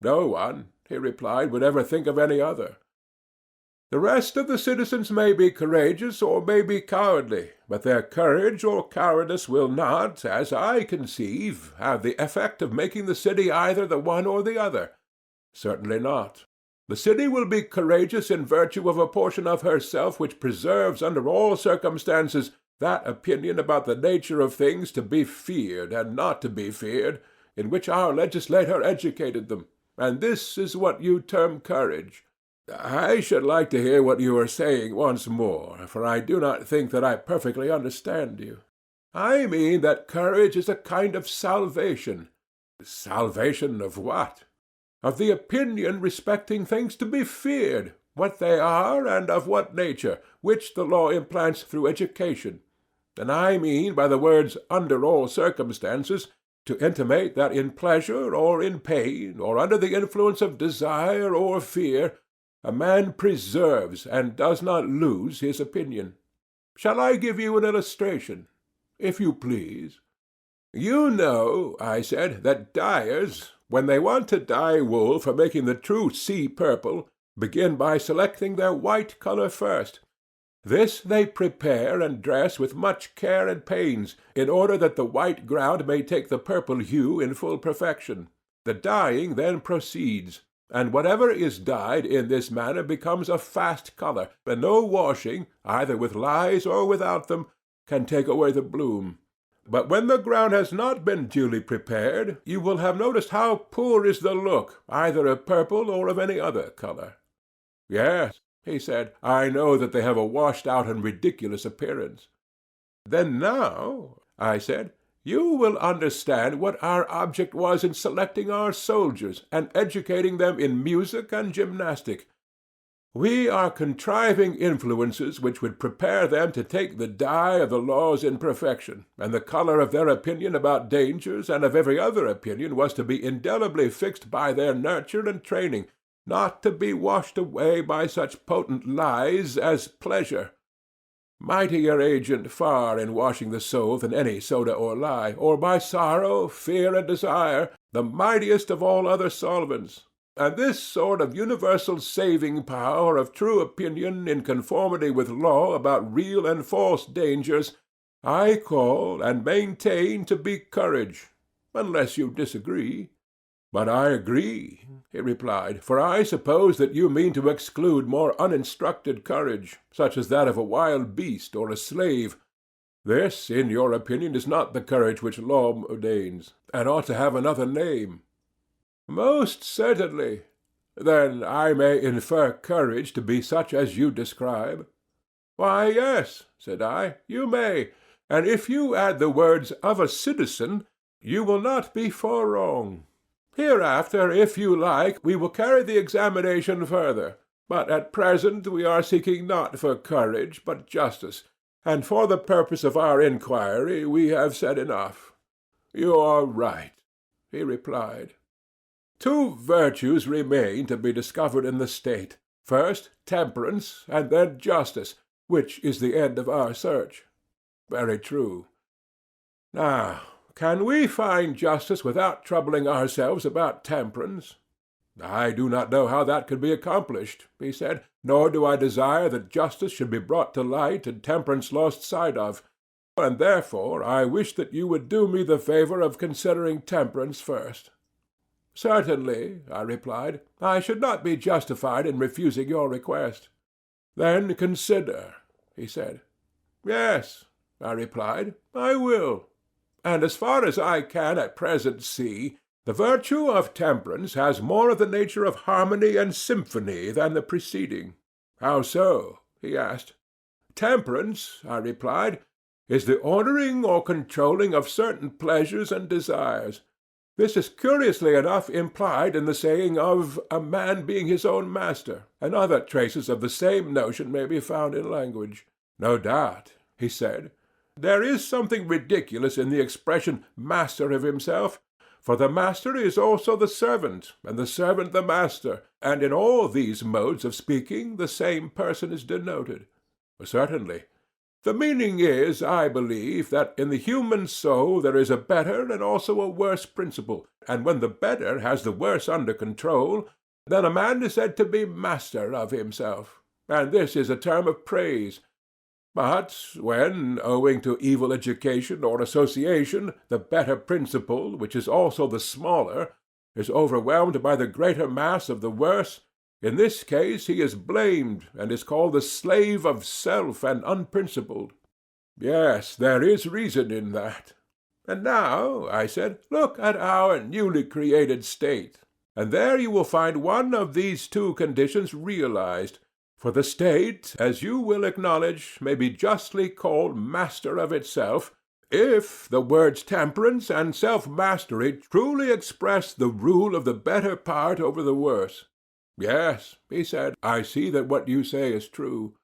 No one, he replied, would ever think of any other. The rest of the citizens may be courageous or may be cowardly, but their courage or cowardice will not, as I conceive, have the effect of making the city either the one or the other. Certainly not. The city will be courageous in virtue of a portion of herself which preserves under all circumstances that opinion about the nature of things to be feared and not to be feared, in which our legislator educated them, and this is what you term courage. I should like to hear what you are saying once more, for I do not think that I perfectly understand you. I mean that courage is a kind of salvation. Salvation of what? Of the opinion respecting things to be feared, what they are and of what nature, which the law implants through education. And I mean by the words under all circumstances to intimate that in pleasure or in pain, or under the influence of desire or fear, a man preserves and does not lose his opinion. Shall I give you an illustration? If you please. You know, I said, that dyers, when they want to dye wool for making the true sea purple, begin by selecting their white color first. This they prepare and dress with much care and pains, in order that the white ground may take the purple hue in full perfection. The dyeing then proceeds, and whatever is dyed in this manner becomes a fast color, and no washing, either with lyes or without them, can take away the bloom. But when the ground has not been duly prepared, you will have noticed how poor is the look, either of purple or of any other color. Yes, he said, I know that they have a washed-out and ridiculous appearance. Then now, I said, you will understand what our object was in selecting our soldiers and educating them in music and gymnastic. We are contriving influences which would prepare them to take the dye of the laws in perfection, and the color of their opinion about dangers and of every other opinion was to be indelibly fixed by their nurture and training, not to be washed away by such potent lies as pleasure. Mightier agent far in washing the soul than any soda or lye, or by sorrow, fear, and desire, the mightiest of all other solvents. And this sort of universal saving power of true opinion in conformity with law about real and false dangers, I call and maintain to be courage, unless you disagree. But I agree, he replied, for I suppose that you mean to exclude more uninstructed courage, such as that of a wild beast or a slave. This, in your opinion, is not the courage which law ordains, and ought to have another name. Most certainly. Then I may infer courage to be such as you describe. Why, yes, said I, you may, and if you add the words of a citizen, you will not be far wrong. Hereafter, if you like, we will carry the examination further, but at present we are seeking not for courage, but justice, and for the purpose of our inquiry we have said enough. You are right, he replied. Two virtues remain to be discovered in the state, first temperance, and then justice, which is the end of our search. Very true. Now, can we find justice without troubling ourselves about temperance? I do not know how that could be accomplished, he said, nor do I desire that justice should be brought to light and temperance lost sight of, and therefore I wish that you would do me the favor of considering temperance first. Certainly, I replied, I should not be justified in refusing your request. Then consider, he said. Yes, I replied, I will. And as far as I can at present see, the virtue of temperance has more of the nature of harmony and symphony than the preceding. How so? He asked. Temperance, I replied, is the ordering or controlling of certain pleasures and desires. This is curiously enough implied in the saying of a man being his own master, and other traces of the same notion may be found in language. No doubt, he said. There is something ridiculous in the expression master of himself, for the master is also the servant, and the servant the master, and in all these modes of speaking the same person is denoted. Certainly. The meaning is, I believe, that in the human soul there is a better and also a worse principle, and when the better has the worse under control, then a man is said to be master of himself. and this is a term of praise. But when, owing to evil education or association, the better principle, which is also the smaller, is overwhelmed by the greater mass of the worse, in this case he is blamed, and is called the slave of self and unprincipled. Yes, there is reason in that. And now, I said, look at our newly created state, and there you will find one of these two conditions realized. For the state, as you will acknowledge, may be justly called master of itself, if the words temperance and self-mastery truly express the rule of the better part over the worse. Yes, he said, I see that what you say is true.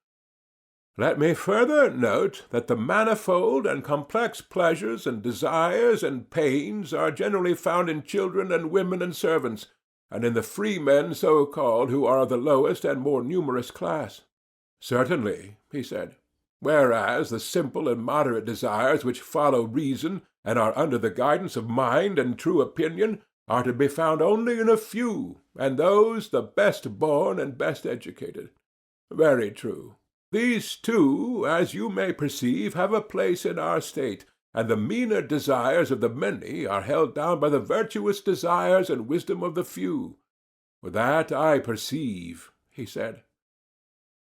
Let me further note that the manifold and complex pleasures and desires and pains are generally found in children and women and servants, and in the freemen so-called, who are the lowest and more numerous class. Certainly, he said. Whereas the simple and moderate desires which follow reason, and are under the guidance of mind and true opinion, are to be found only in a few, and those the best born and best educated. Very true. These two, as you may perceive, have a place in our state, and the meaner desires of the many are held down by the virtuous desires and wisdom of the few. That I perceive, he said.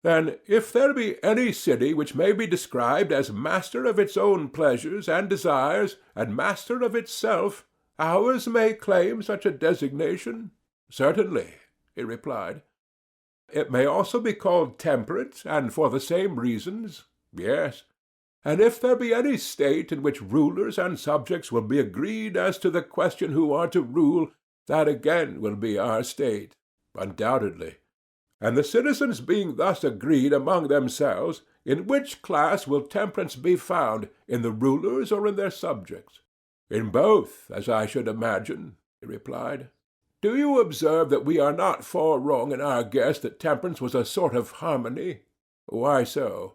Then, if there be any city which may be described as master of its own pleasures and desires, and master of itself, ours may claim such a designation? Certainly, he replied. It may also be called temperate, and for the same reasons? Yes. And if there be any state in which rulers and subjects will be agreed as to the question who are to rule, that again will be our state, undoubtedly. And the citizens being thus agreed among themselves, in which class will temperance be found, in the rulers or in their subjects? In both, as I should imagine, he replied. Do you observe that we are not far wrong in our guess that temperance was a sort of harmony? Why so?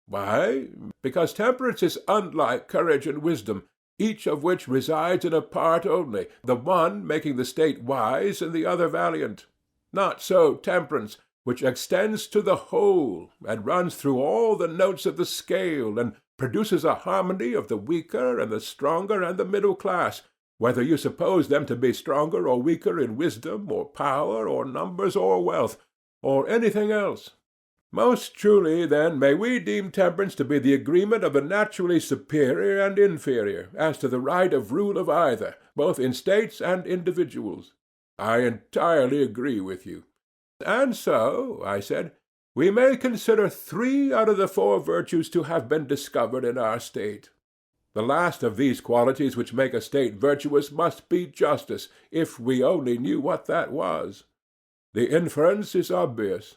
Why, because temperance is unlike courage and wisdom, each of which resides in a part only, the one making the state wise and the other valiant. Not so temperance, which extends to the whole, and runs through all the notes of the scale, and produces a harmony of the weaker and the stronger and the middle class, whether you suppose them to be stronger or weaker in wisdom or power or numbers or wealth, or anything else. Most truly, then, may we deem temperance to be the agreement of the naturally superior and inferior, as to the right of rule of either, both in states and individuals. I entirely agree with you. And so, I said, we may consider 3 out of the 4 virtues to have been discovered in our state. The last of these qualities which make a state virtuous must be justice, if we only knew what that was. The inference is obvious.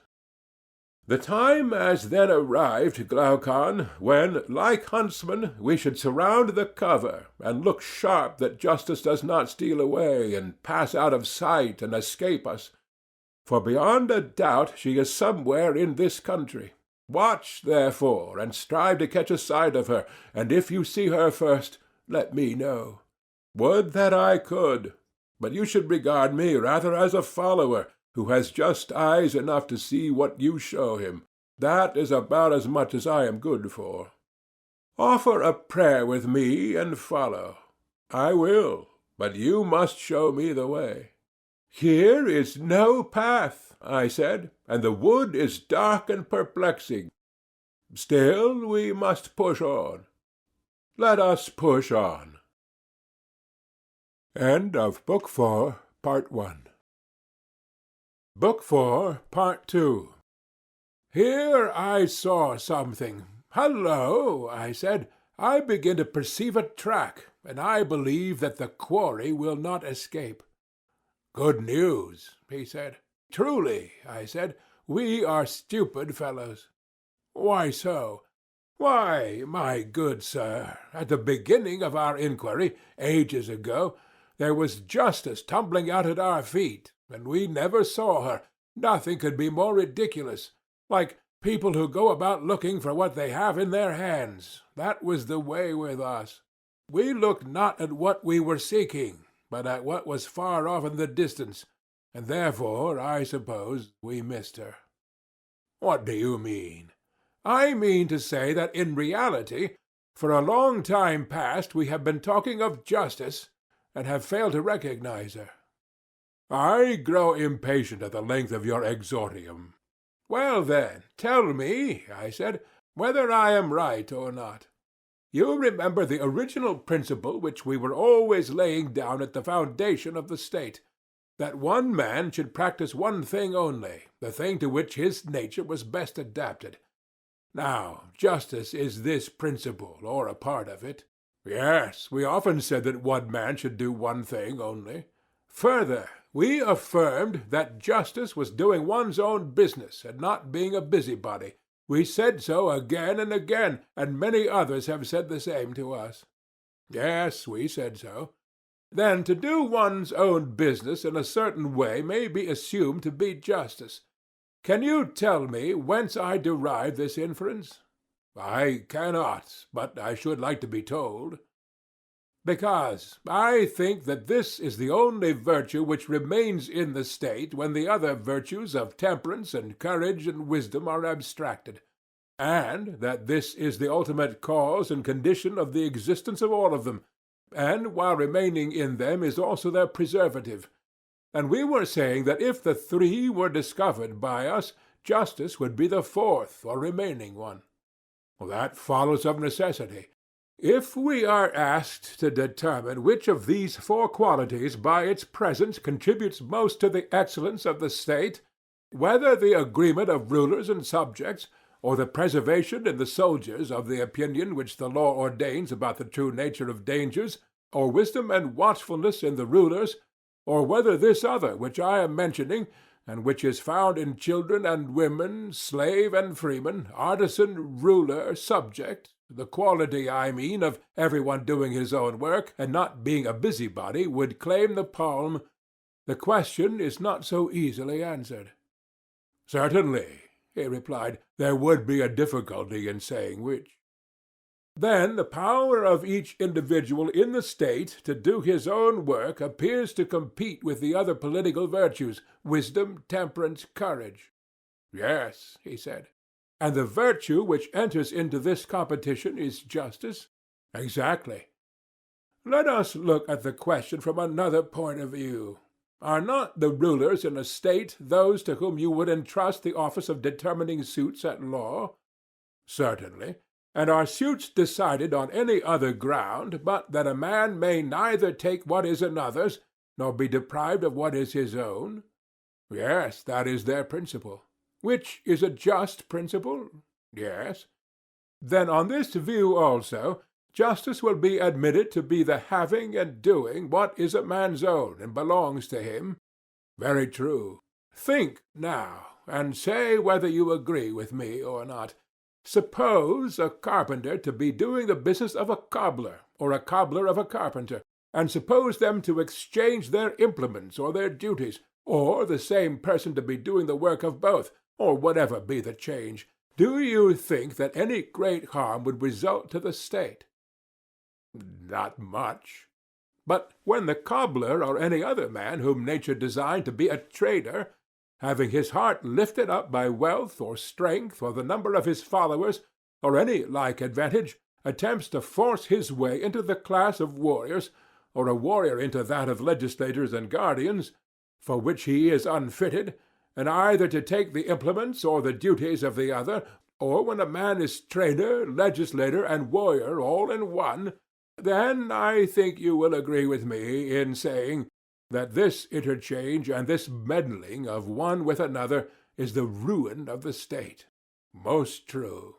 The time has then arrived, Glaucon, when, like huntsmen, we should surround the cover, and look sharp that justice does not steal away, and pass out of sight, and escape us. For beyond a doubt she is somewhere in this country. Watch, therefore, and strive to catch a sight of her, and if you see her first, let me know. Would that I could, but you should regard me rather as a follower, who has just eyes enough to see what you show him. That is about as much as I am good for. Offer a prayer with me and follow. I will, but you must show me the way. Here is no path, I said, and the wood is dark and perplexing. Still we must push on. Let us push on. End of Book 4, Part 1. Book 4, Part 2. Here I saw something. Hello, I said. I begin to perceive a track, and I believe that the quarry will not escape. Good news, he said. Truly, I said, we are stupid fellows. Why so? Why, my good sir, at the beginning of our inquiry, ages ago, there was justice tumbling out at our feet, and we never saw her. Nothing could be more ridiculous. Like people who go about looking for what they have in their hands. That was the way with us. We looked not at what we were seeking, but at what was far off in the distance, and therefore, I suppose, we missed her. What do you mean? I mean to say that in reality, for a long time past we have been talking of justice, and have failed to recognize her. I grow impatient at the length of your exordium. Well then, tell me, I said, whether I am right or not. You remember the original principle which we were always laying down at the foundation of the state, that one man should practice one thing only, the thing to which his nature was best adapted. Now, justice is this principle, or a part of it. Yes, we often said that one man should do one thing only. Further, we affirmed that justice was doing one's own business and not being a busybody. We said so again and again, and many others have said the same to us. Yes, we said so. Then to do one's own business in a certain way may be assumed to be justice. Can you tell me whence I derive this inference? I cannot, but I should like to be told. Because I think that this is the only virtue which remains in the state when the other virtues of temperance and courage and wisdom are abstracted, and that this is the ultimate cause and condition of the existence of all of them, and while remaining in them is also their preservative. And we were saying that if the three were discovered by us, justice would be the fourth or remaining one. Well, that follows of necessity. If we are asked to determine which of these four qualities by its presence contributes most to the excellence of the state, whether the agreement of rulers and subjects, or the preservation in the soldiers of the opinion which the law ordains about the true nature of dangers, or wisdom and watchfulness in the rulers, or whether this other which I am mentioning, and which is found in children and women, slave and freeman, artisan, ruler, subject, the quality, I mean, of everyone doing his own work, and not being a busybody, would claim the palm, the question is not so easily answered. Certainly, he replied, there would be a difficulty in saying which. Then the power of each individual in the state to do his own work appears to compete with the other political virtues, wisdom, temperance, courage. Yes, he said. And the virtue which enters into this competition is justice? Exactly. Let us look at the question from another point of view. Are not the rulers in a state those to whom you would entrust the office of determining suits at law? Certainly. And are suits decided on any other ground but that a man may neither take what is another's, nor be deprived of what is his own? Yes, that is their principle. Which is a just principle? Yes. Then on this view also, justice will be admitted to be the having and doing what is a man's own and belongs to him? Very true. Think now, and say whether you agree with me or not. Suppose a carpenter to be doing the business of a cobbler, or a cobbler of a carpenter, and suppose them to exchange their implements or their duties, or the same person to be doing the work of both, or whatever be the change. Do you think that any great harm would result to the state? Not much. But when the cobbler or any other man whom nature designed to be a trader, having his heart lifted up by wealth or strength or the number of his followers, or any like advantage, attempts to force his way into the class of warriors, or a warrior into that of legislators and guardians, for which he is unfitted, and either to take the implements or the duties of the other, or when a man is trader, legislator, and warrior all in one, then I think you will agree with me in saying that this interchange and this meddling of one with another is the ruin of the state. Most true.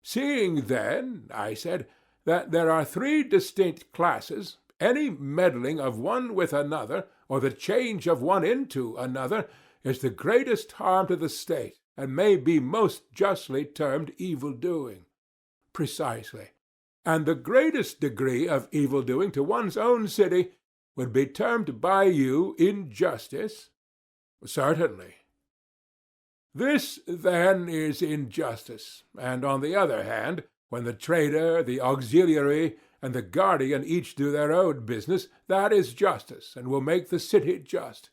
Seeing, then, I said, that there are three distinct classes, any meddling of one with another, or the change of one into another, is the greatest harm to the state, and may be most justly termed evil-doing. Precisely. And the greatest degree of evil-doing to one's own city would be termed by you injustice? Certainly. This, then, is injustice, and on the other hand, when the trader, the auxiliary, and the guardian each do their own business, that is justice, and will make the city just.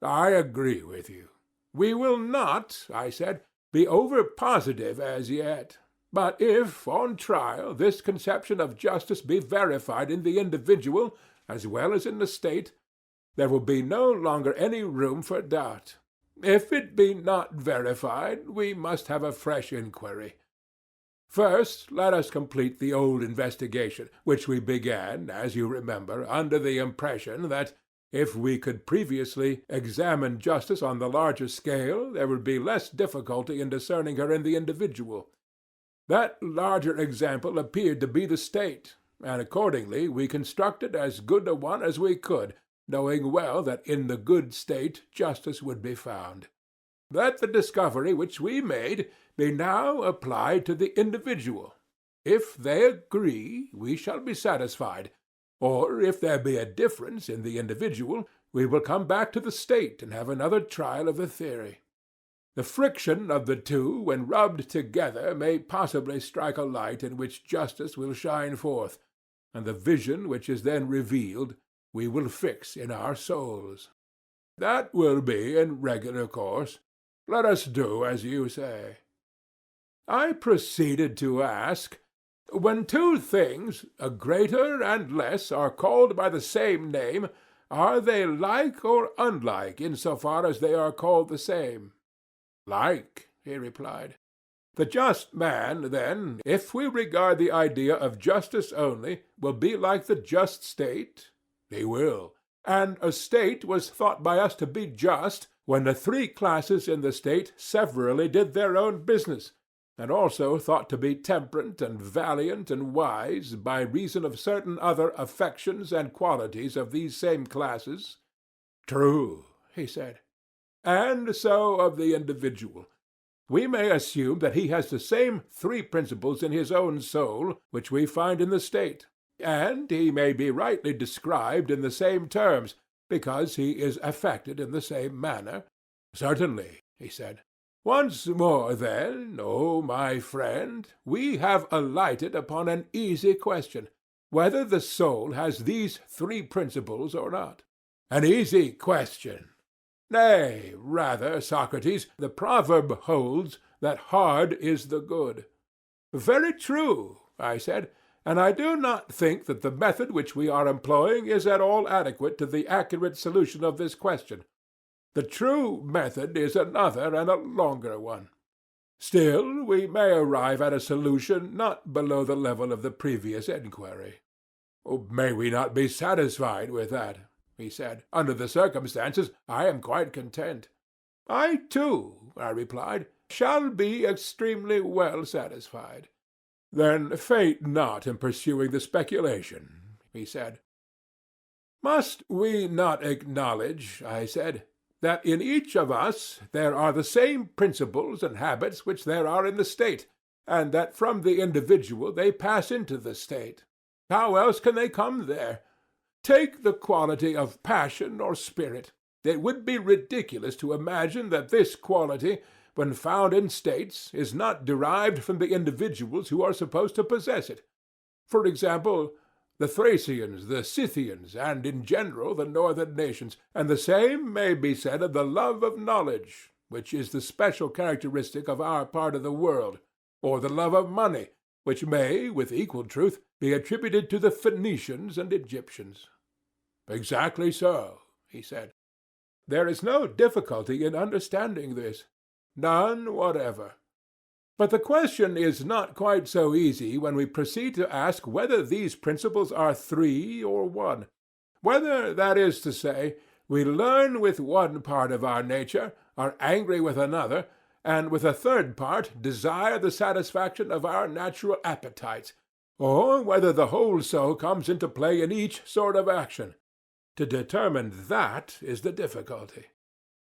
I agree with you. We will not, I said, be over-positive as yet. But if, on trial, this conception of justice be verified in the individual as well as in the state, there will be no longer any room for doubt. If it be not verified, we must have a fresh inquiry. First, let us complete the old investigation, which we began, as you remember, under the impression that, if we could previously examine justice on the larger scale, there would be less difficulty in discerning her in the individual. That larger example appeared to be the state, and accordingly we constructed as good a one as we could, knowing well that in the good state justice would be found. Let the discovery which we made be now applied to the individual. If they agree, we shall be satisfied, or if there be a difference in the individual, we will come back to the state and have another trial of the theory. The friction of the two, when rubbed together, may possibly strike a light in which justice will shine forth, and the vision which is then revealed we will fix in our souls. That will be in regular course. Let us do as you say. I proceeded to ask, when two things, a greater and less, are called by the same name, are they like or unlike in so far as they are called the same? Like, he replied. The just man, then, if we regard the idea of justice only, will be like the just state? He will. And a state was thought by us to be just when the three classes in the state severally did their own business, and also thought to be temperate and valiant and wise by reason of certain other affections and qualities of these same classes. True, he said. And so of the individual. We may assume that he has the same three principles in his own soul which we find in the state, and he may be rightly described in the same terms, because he is affected in the same manner. Certainly, he said. Once more, then, O my friend, we have alighted upon an easy question, whether the soul has these three principles or not. An easy question. Nay, rather, Socrates, the proverb holds that hard is the good. Very true, I said, and I do not think that the method which we are employing is at all adequate to the accurate solution of this question. The true method is another and a longer one. Still, we may arrive at a solution not below the level of the previous inquiry. May we not be satisfied with that? He said. Under the circumstances, I am quite content. I, too, I replied, shall be extremely well satisfied. Then faint not in pursuing the speculation, he said. Must we not acknowledge, I said, that in each of us there are the same principles and habits which there are in the state, and that from the individual they pass into the state? How else can they come there? Take the quality of passion or spirit. It would be ridiculous to imagine that this quality, when found in states, is not derived from the individuals who are supposed to possess it. For example, the Thracians, the Scythians, and in general the northern nations, and the same may be said of the love of knowledge, which is the special characteristic of our part of the world, or the love of money, which may, with equal truth, be attributed to the Phoenicians and Egyptians. Exactly so, he said. There is no difficulty in understanding this. None whatever. But the question is not quite so easy when we proceed to ask whether these principles are three or one. Whether, that is to say, we learn with one part of our nature, are angry with another, and with a third part desire the satisfaction of our natural appetites, or whether the whole soul comes into play in each sort of action. To determine that is the difficulty.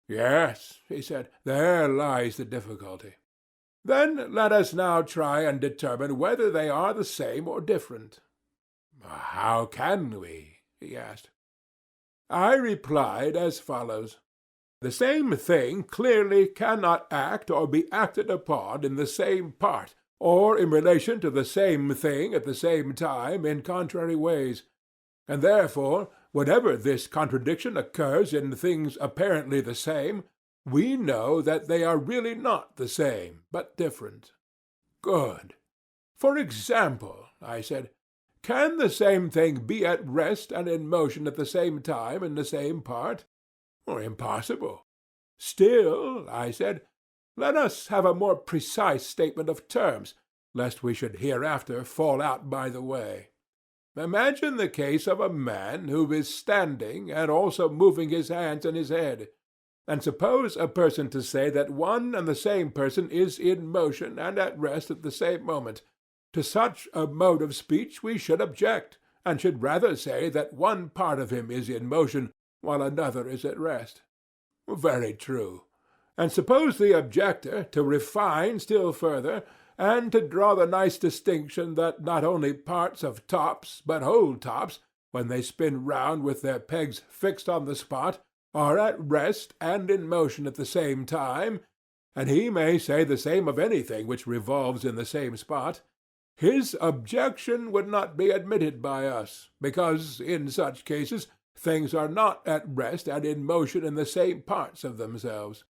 Yes, he said, there lies the difficulty. Then let us now try and determine whether they are the same or different. How can we? He asked. I replied as follows. The same thing clearly cannot act or be acted upon in the same part, or in relation to the same thing at the same time in contrary ways, and therefore, whenever this contradiction occurs in things apparently the same, We know that they are really not the same, but different. Good. For example, I said, can the same thing be at rest and in motion at the same time in the same part? Impossible. Still, I said, let us have a more precise statement of terms, lest we should hereafter fall out by the way. Imagine the case of a man who is standing and also moving his hands and his head, and suppose a person to say that one and the same person is in motion and at rest at the same moment. To such a mode of speech we should object, and should rather say that one part of him is in motion while another is at rest. Very true. And suppose the objector to refine still further, and to draw the nice distinction that not only parts of tops, but whole tops, when they spin round with their pegs fixed on the spot, are at rest and in motion at the same time, and he may say the same of anything which revolves in the same spot, his objection would not be admitted by us, because in such cases things are not at rest and in motion in the same parts of themselves.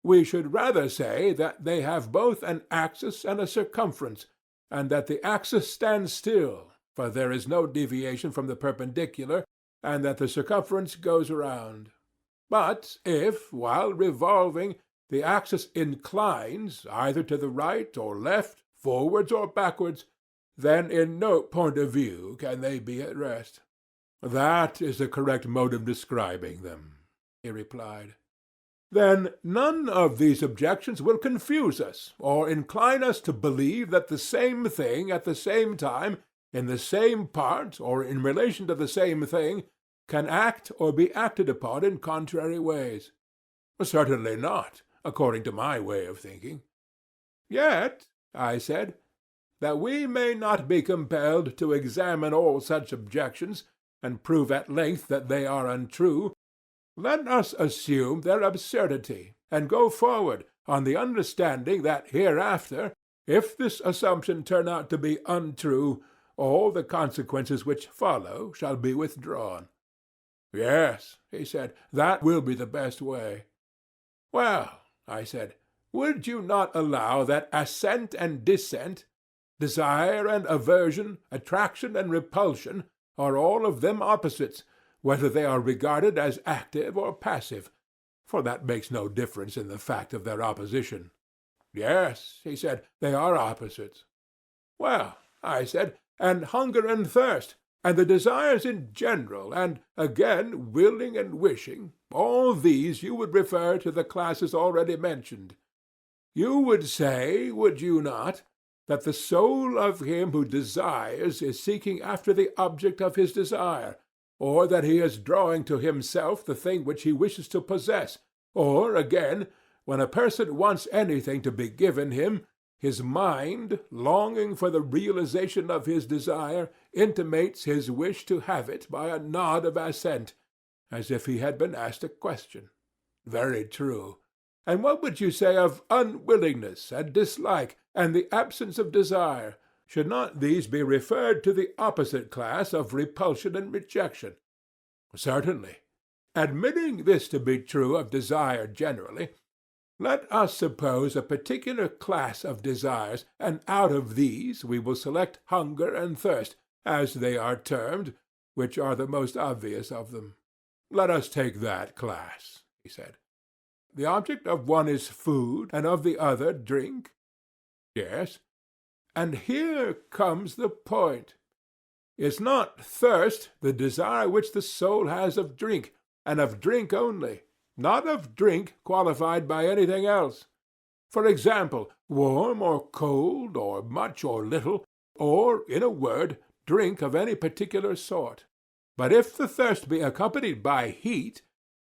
We should rather say that they have both an axis and a circumference, and that the axis stands still, for there is no deviation from the perpendicular, and that the circumference goes round. But if, while revolving, the axis inclines either to the right or left, forwards or backwards, then in no point of view can they be at rest. That is the correct mode of describing them, he replied. Then none of these objections will confuse us, or incline us to believe that the same thing at the same time, in the same part, or in relation to the same thing, can act or be acted upon in contrary ways. Certainly not, according to my way of thinking. Yet, I said, that we may not be compelled to examine all such objections, and prove at length that they are untrue, let us assume their absurdity, and go forward on the understanding that hereafter, if this assumption turn out to be untrue, all the consequences which follow shall be withdrawn. Yes, he said, that will be the best way. Well, I said, would you not allow that assent and dissent, desire and aversion, attraction and repulsion, are all of them opposites, whether they are regarded as active or passive, for that makes no difference in the fact of their opposition. Yes, he said, they are opposites. Well, I said, and hunger and thirst, and the desires in general, and again willing and wishing, all these you would refer to the classes already mentioned. You would say, would you not, that the soul of him who desires is seeking after the object of his desire, or that he is drawing to himself the thing which he wishes to possess, or, again, when a person wants anything to be given him, his mind, longing for the realization of his desire, intimates his wish to have it by a nod of assent, as if he had been asked a question. Very true. And what would you say of unwillingness and dislike, and the absence of desire? Should not these be referred to the opposite class of repulsion and rejection? Certainly. Admitting this to be true of desire generally, let us suppose a particular class of desires, and out of these we will select hunger and thirst, as they are termed, which are the most obvious of them. Let us take that class, he said. The object of one is food, and of the other drink? Yes. And here comes the point. Is not thirst the desire which the soul has of drink, and of drink only, not of drink qualified by anything else? For example, warm or cold, or much or little, or, in a word, drink of any particular sort. But if the thirst be accompanied by heat,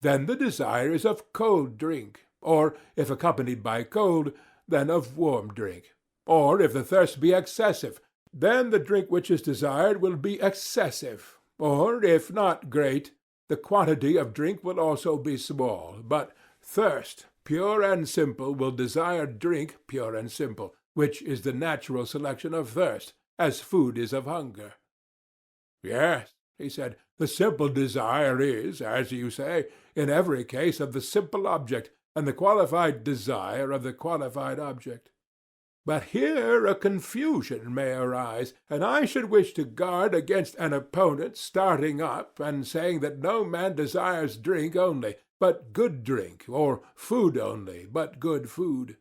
then the desire is of cold drink, or, if accompanied by cold, then of warm drink. Or, if the thirst be excessive, then the drink which is desired will be excessive. Or, if not great, the quantity of drink will also be small. But thirst, pure and simple, will desire drink pure and simple, which is the natural selection of thirst, as food is of hunger. Yes, he said, the simple desire is, as you say, in every case of the simple object, and the qualified desire of the qualified object. But here a confusion may arise, and I should wish to guard against an opponent starting up and saying that no man desires drink only, but good drink, or food only, but good food.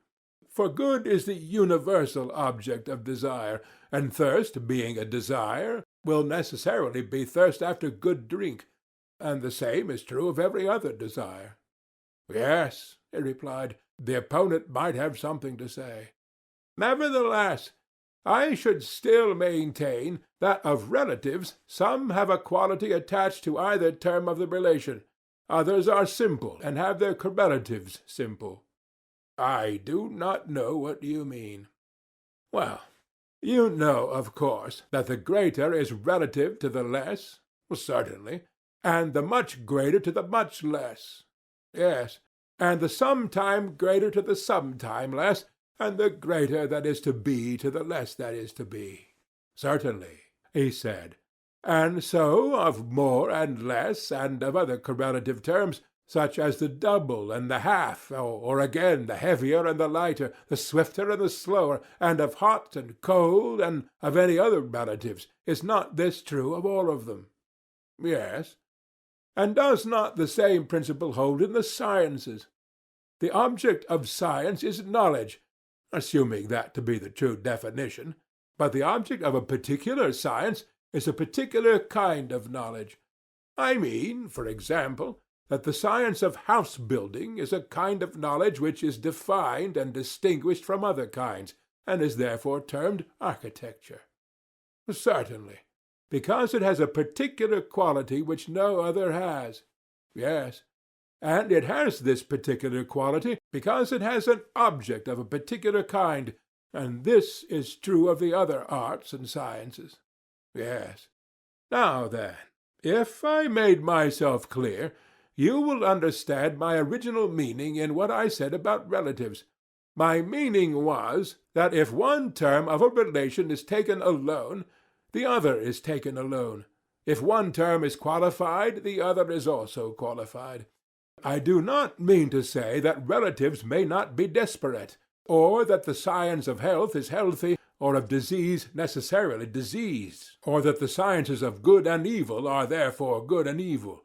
For good is the universal object of desire, and thirst, being a desire, will necessarily be thirst after good drink, and the same is true of every other desire. Yes, he replied, the opponent might have something to say. Nevertheless, I should still maintain that of relatives some have a quality attached to either term of the relation, others are simple and have their correlatives simple. I do not know what you mean. Well, you know, of course, that the greater is relative to the less? Certainly. And the much greater to the much less? Yes. And the sometime greater to the sometime less, and the greater that is to be to the less that is to be? Certainly, he said. And so of more and less, and of other correlative terms, such as the double and the half, or again the heavier and the lighter, the swifter and the slower, and of hot and cold, and of any other relatives, is not this true of all of them? Yes. And does not the same principle hold in the sciences? The object of science is knowledge, assuming that to be the true definition, but the object of a particular science is a particular kind of knowledge. I mean, for example, that the science of house-building is a kind of knowledge which is defined and distinguished from other kinds, and is therefore termed architecture. Certainly, because it has a particular quality which no other has. Yes, and it has this particular quality because it has an object of a particular kind, and this is true of the other arts and sciences. Yes. Now then, if I made myself clear, you will understand my original meaning in what I said about relatives. My meaning was that if one term of a relation is taken alone, the other is taken alone. If one term is qualified, the other is also qualified. I do not mean to say that relatives may not be disparate, or that the science of health is healthy, or of disease necessarily diseased, or that the sciences of good and evil are therefore good and evil,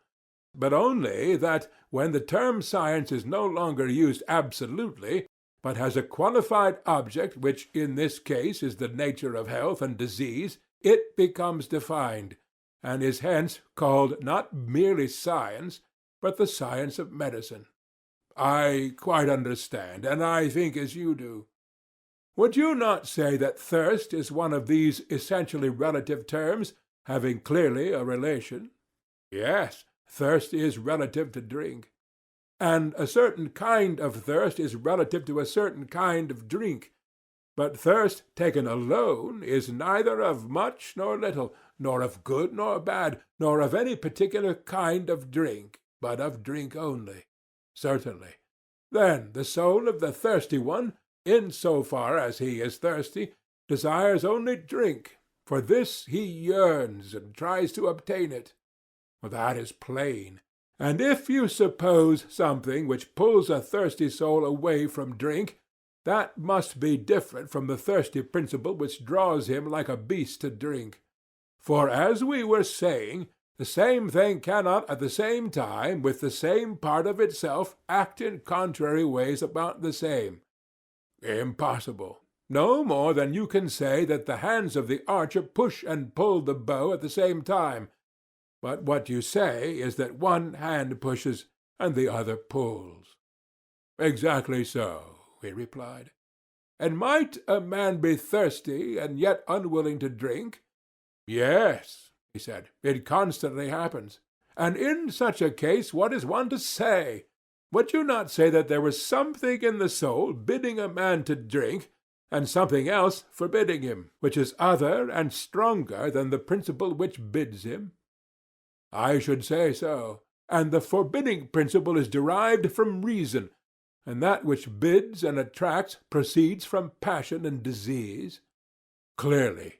but only that, when the term science is no longer used absolutely, but has a qualified object which in this case is the nature of health and disease, it becomes defined, and is hence called not merely science, but the science of medicine. I quite understand, and I think as you do. Would you not say that thirst is one of these essentially relative terms, having clearly a relation? Yes, thirst is relative to drink. And a certain kind of thirst is relative to a certain kind of drink. But thirst taken alone is neither of much nor little, nor of good nor bad, nor of any particular kind of drink, but of drink only. Certainly. Then the soul of the thirsty one, in so far as he is thirsty, desires only drink. For this he yearns and tries to obtain it. That is plain. And if you suppose something which pulls a thirsty soul away from drink, that must be different from the thirsty principle which draws him like a beast to drink. For, as we were saying, the same thing cannot at the same time, with the same part of itself, act in contrary ways about the same. Impossible. No more than you can say that the hands of the archer push and pull the bow at the same time. But what you say is that one hand pushes and the other pulls. Exactly so, he replied. And might a man be thirsty and yet unwilling to drink? Yes, he said, it constantly happens. And in such a case what is one to say? Would you not say that there was something in the soul bidding a man to drink, and something else forbidding him, which is other and stronger than the principle which bids him? I should say so. And the forbidding principle is derived from reason, and that which bids and attracts proceeds from passion and disease? Clearly.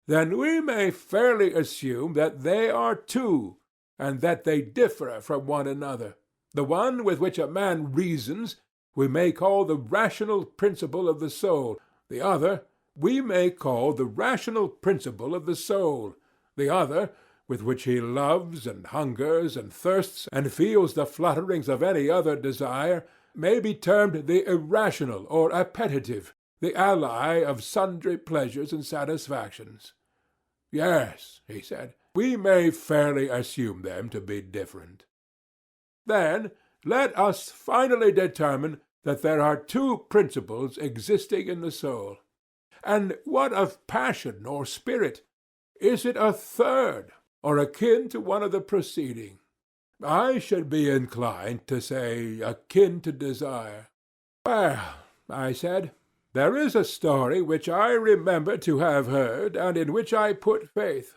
Then we may fairly assume that they are two, and that they differ from one another. The one with which a man reasons we may call the rational principle of the soul, the other we may call the rational principle of the soul, the other, with which he loves and hungers and thirsts and feels the flutterings of any other desire, may be termed the irrational or appetitive, the ally of sundry pleasures and satisfactions. Yes, he said, we may fairly assume them to be different. Then let us finally determine that there are two principles existing in the soul. And what of passion or spirit? Is it a third, or akin to one of the preceding? I should be inclined to say akin to desire. Well, I said, there is a story which I remember to have heard, and in which I put faith.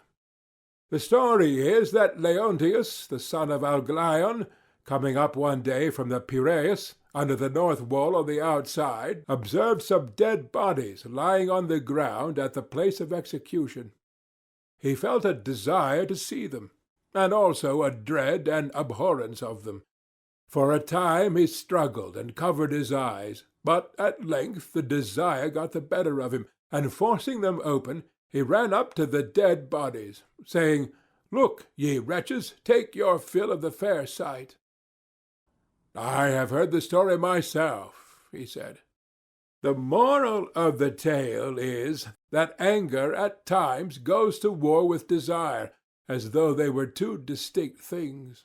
The story is that Leontius, the son of Algleion, coming up one day from the Piraeus, under the north wall on the outside, observed some dead bodies lying on the ground at the place of execution. He felt a desire to see them, and also a dread and abhorrence of them. For a time he struggled and covered his eyes, but at length the desire got the better of him, and forcing them open, he ran up to the dead bodies, saying, "Look, ye wretches, take your fill of the fair sight." "I have heard the story myself," he said. "The moral of the tale is that anger at times goes to war with desire, as though they were two distinct things."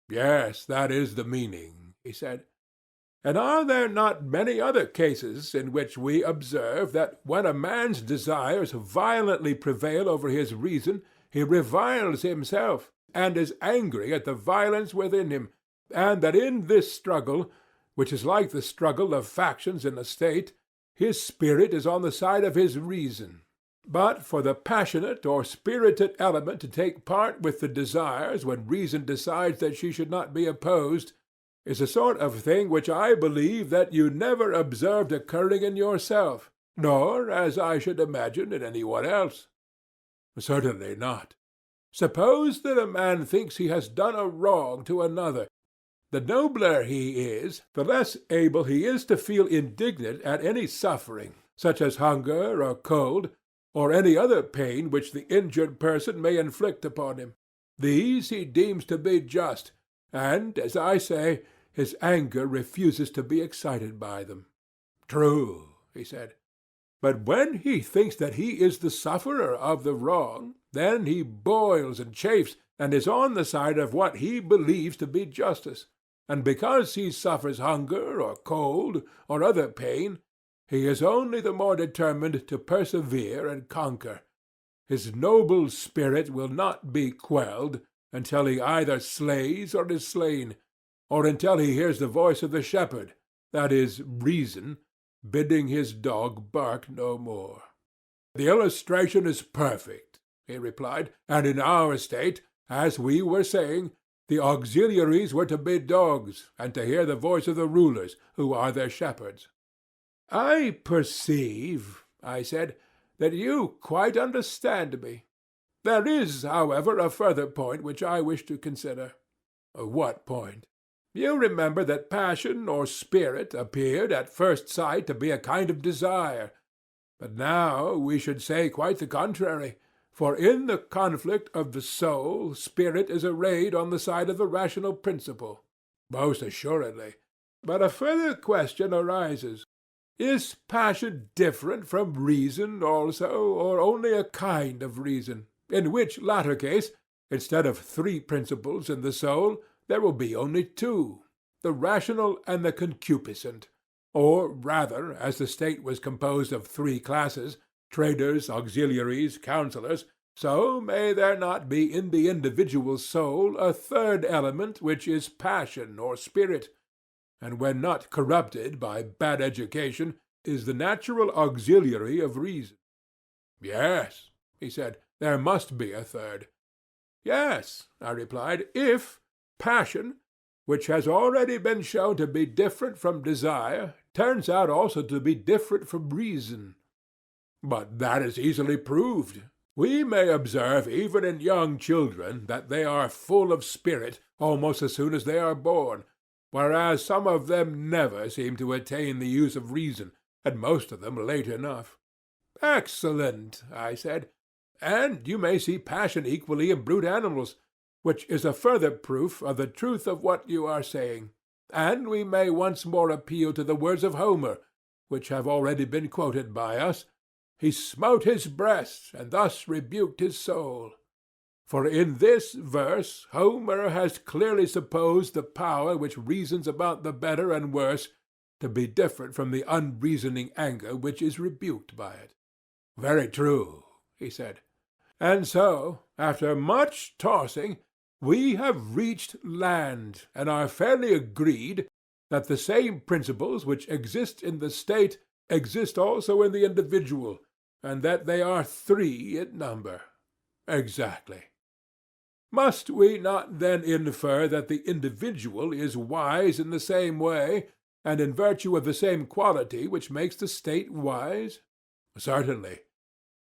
"Yes, that is the meaning," he said. "And are there not many other cases in which we observe that when a man's desires violently prevail over his reason, he reviles himself, and is angry at the violence within him, and that in this struggle, which is like the struggle of factions in a state, his spirit is on the side of his reason? But for the passionate or spirited element to take part with the desires when reason decides that she should not be opposed, is a sort of thing which I believe that you never observed occurring in yourself, nor, as I should imagine, in any one else." "Certainly not. Suppose that a man thinks he has done a wrong to another. The nobler he is, the less able he is to feel indignant at any suffering, such as hunger or cold, or any other pain which the injured person may inflict upon him. These he deems to be just, and, as I say, his anger refuses to be excited by them." "True," he said. "But when he thinks that he is the sufferer of the wrong, then he boils and chafes, and is on the side of what he believes to be justice. And because he suffers hunger or cold or other pain, he is only the more determined to persevere and conquer. His noble spirit will not be quelled until he either slays or is slain, or until he hears the voice of the shepherd, that is, reason, bidding his dog bark no more." "The illustration is perfect," he replied, "and in our state, as we were saying, the auxiliaries were to be dogs, and to hear the voice of the rulers, who are their shepherds." "I perceive," I said, "that you quite understand me. There is, however, a further point which I wish to consider." "What point?" "You remember that passion or spirit appeared at first sight to be a kind of desire. But now we should say quite the contrary, for in the conflict of the soul spirit is arrayed on the side of the rational principle." "Most assuredly." "But a further question arises. Is passion different from reason also, or only a kind of reason? In which latter case, instead of three principles in the soul, there will be only two, the rational and the concupiscent. Or rather, as the state was composed of three classes, traders, auxiliaries, counsellors, so may there not be in the individual soul a third element which is passion or spirit, and when not corrupted by bad education, is the natural auxiliary of reason?" "Yes," he said, "there must be a third." "Yes," I replied, "if passion, which has already been shown to be different from desire, turns out also to be different from reason." "But that is easily proved. We may observe even in young children that they are full of spirit almost as soon as they are born. whereas some of them never seem to attain the use of reason, and most of them late enough. Excellent, I said. And you may see passion equally in brute animals, which is a further proof of the truth of what you are saying. And we may once more appeal to the words of Homer, which have already been quoted by us. He smote his breast, and thus rebuked his soul. For in this verse Homer has clearly supposed the power which reasons about the better and worse to be different from the unreasoning anger which is rebuked by it. Very true, he said. And so, after much tossing, we have reached land, and are fairly agreed that the same principles which exist in the state exist also in the individual, and that they are 3 in number. Exactly. Must we not then infer that the individual is wise in the same way, and in virtue of the same quality which makes the state wise? Certainly.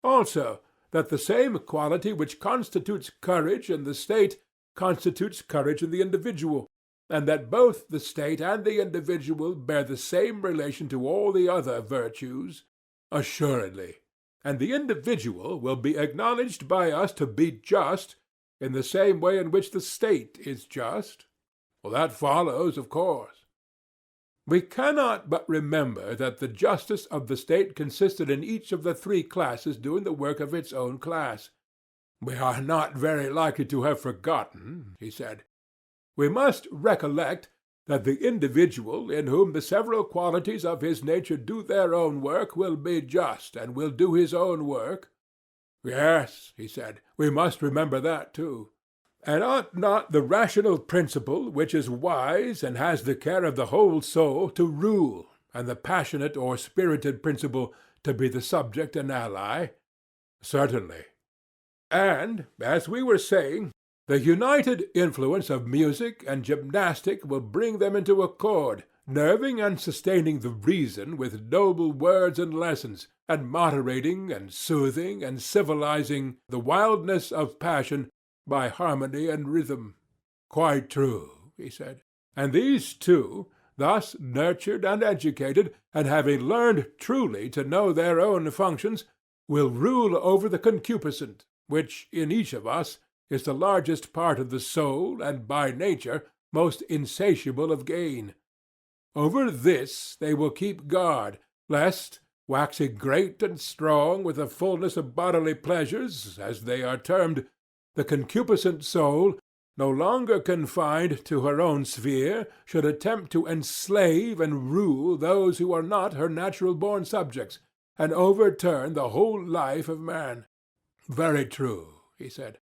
Also, that the same quality which constitutes courage in the state constitutes courage in the individual, and that both the state and the individual bear the same relation to all the other virtues? Assuredly. And the individual will be acknowledged by us to be just in the same way in which the state is just? Well, that follows, of course. We cannot but remember that the justice of the state consisted in each of the 3 classes doing the work of its own class. We are not very likely to have forgotten, he said. We must recollect that the individual in whom the several qualities of his nature do their own work will be just, and will do his own work. Yes, he said, we must remember that too. And ought not the rational principle, which is wise and has the care of the whole soul, to rule, and the passionate or spirited principle to be the subject and ally? Certainly. And, as we were saying, the united influence of music and gymnastic will bring them into accord, nerving and sustaining the reason with noble words and lessons, and moderating and soothing and civilizing the wildness of passion by harmony and rhythm. Quite true, he said. And these 2, thus nurtured and educated, and having learned truly to know their own functions, will rule over the concupiscent, which in each of us is the largest part of the soul, and by nature most insatiable of gain. Over this they will keep guard, lest, waxing great and strong with the fullness of bodily pleasures, as they are termed, the concupiscent soul, no longer confined to her own sphere, should attempt to enslave and rule those who are not her natural-born subjects, and overturn the whole life of man. Very true, he said.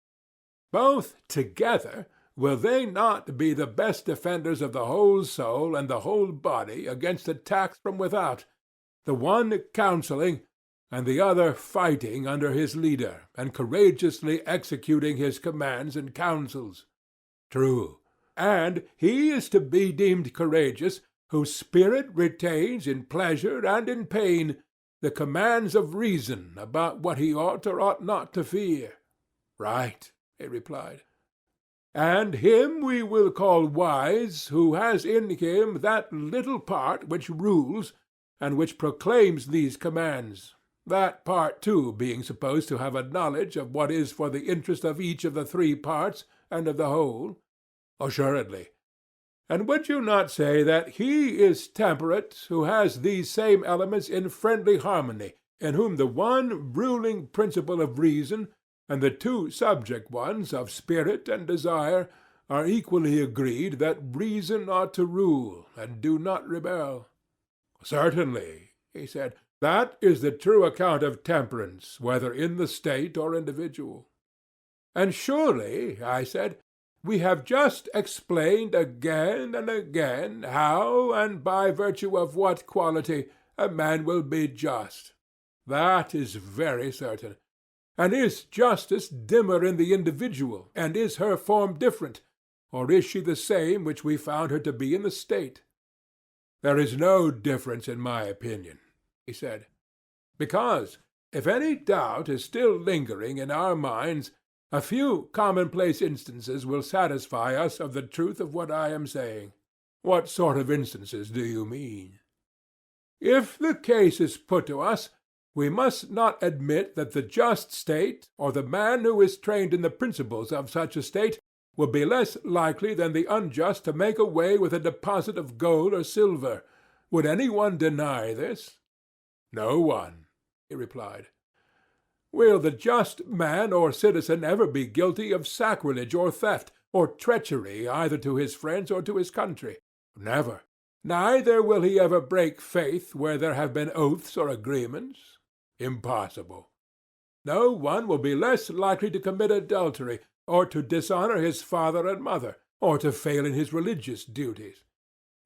Both together will they not be the best defenders of the whole soul and the whole body against attacks from without, the one counseling and the other fighting under his leader, and courageously executing his commands and counsels? True. And he is to be deemed courageous whose spirit retains in pleasure and in pain the commands of reason about what he ought or ought not to fear. Right, he replied. And him we will call wise who has in him that little part which rules and which proclaims these commands, that part too being supposed to have a knowledge of what is for the interest of each of the 3 parts and of the whole. Assuredly. And would you not say that he is temperate who has these same elements in friendly harmony, in whom the one ruling principle of reason and the 2 subject ones of spirit and desire are equally agreed that reason ought to rule and do not rebel? Certainly, he said. That is the true account of temperance, whether in the state or individual. And surely, I said, we have just explained again and again how and by virtue of what quality a man will be just. That is very certain. And is justice dimmer in the individual, and is her form different, or is she the same which we found her to be in the state? There is no difference in my opinion, he said, because, if any doubt is still lingering in our minds, a few commonplace instances will satisfy us of the truth of what I am saying. What sort of instances do you mean? If the case is put to us, we must not admit that the just state, or the man who is trained in the principles of such a state, will be less likely than the unjust to make away with a deposit of gold or silver. Would any one deny this? No one, he replied. Will the just man or citizen ever be guilty of sacrilege or theft, or treachery either to his friends or to his country? Never. Neither will he ever break faith where there have been oaths or agreements? Impossible. No one will be less likely to commit adultery, or to dishonor his father and mother, or to fail in his religious duties.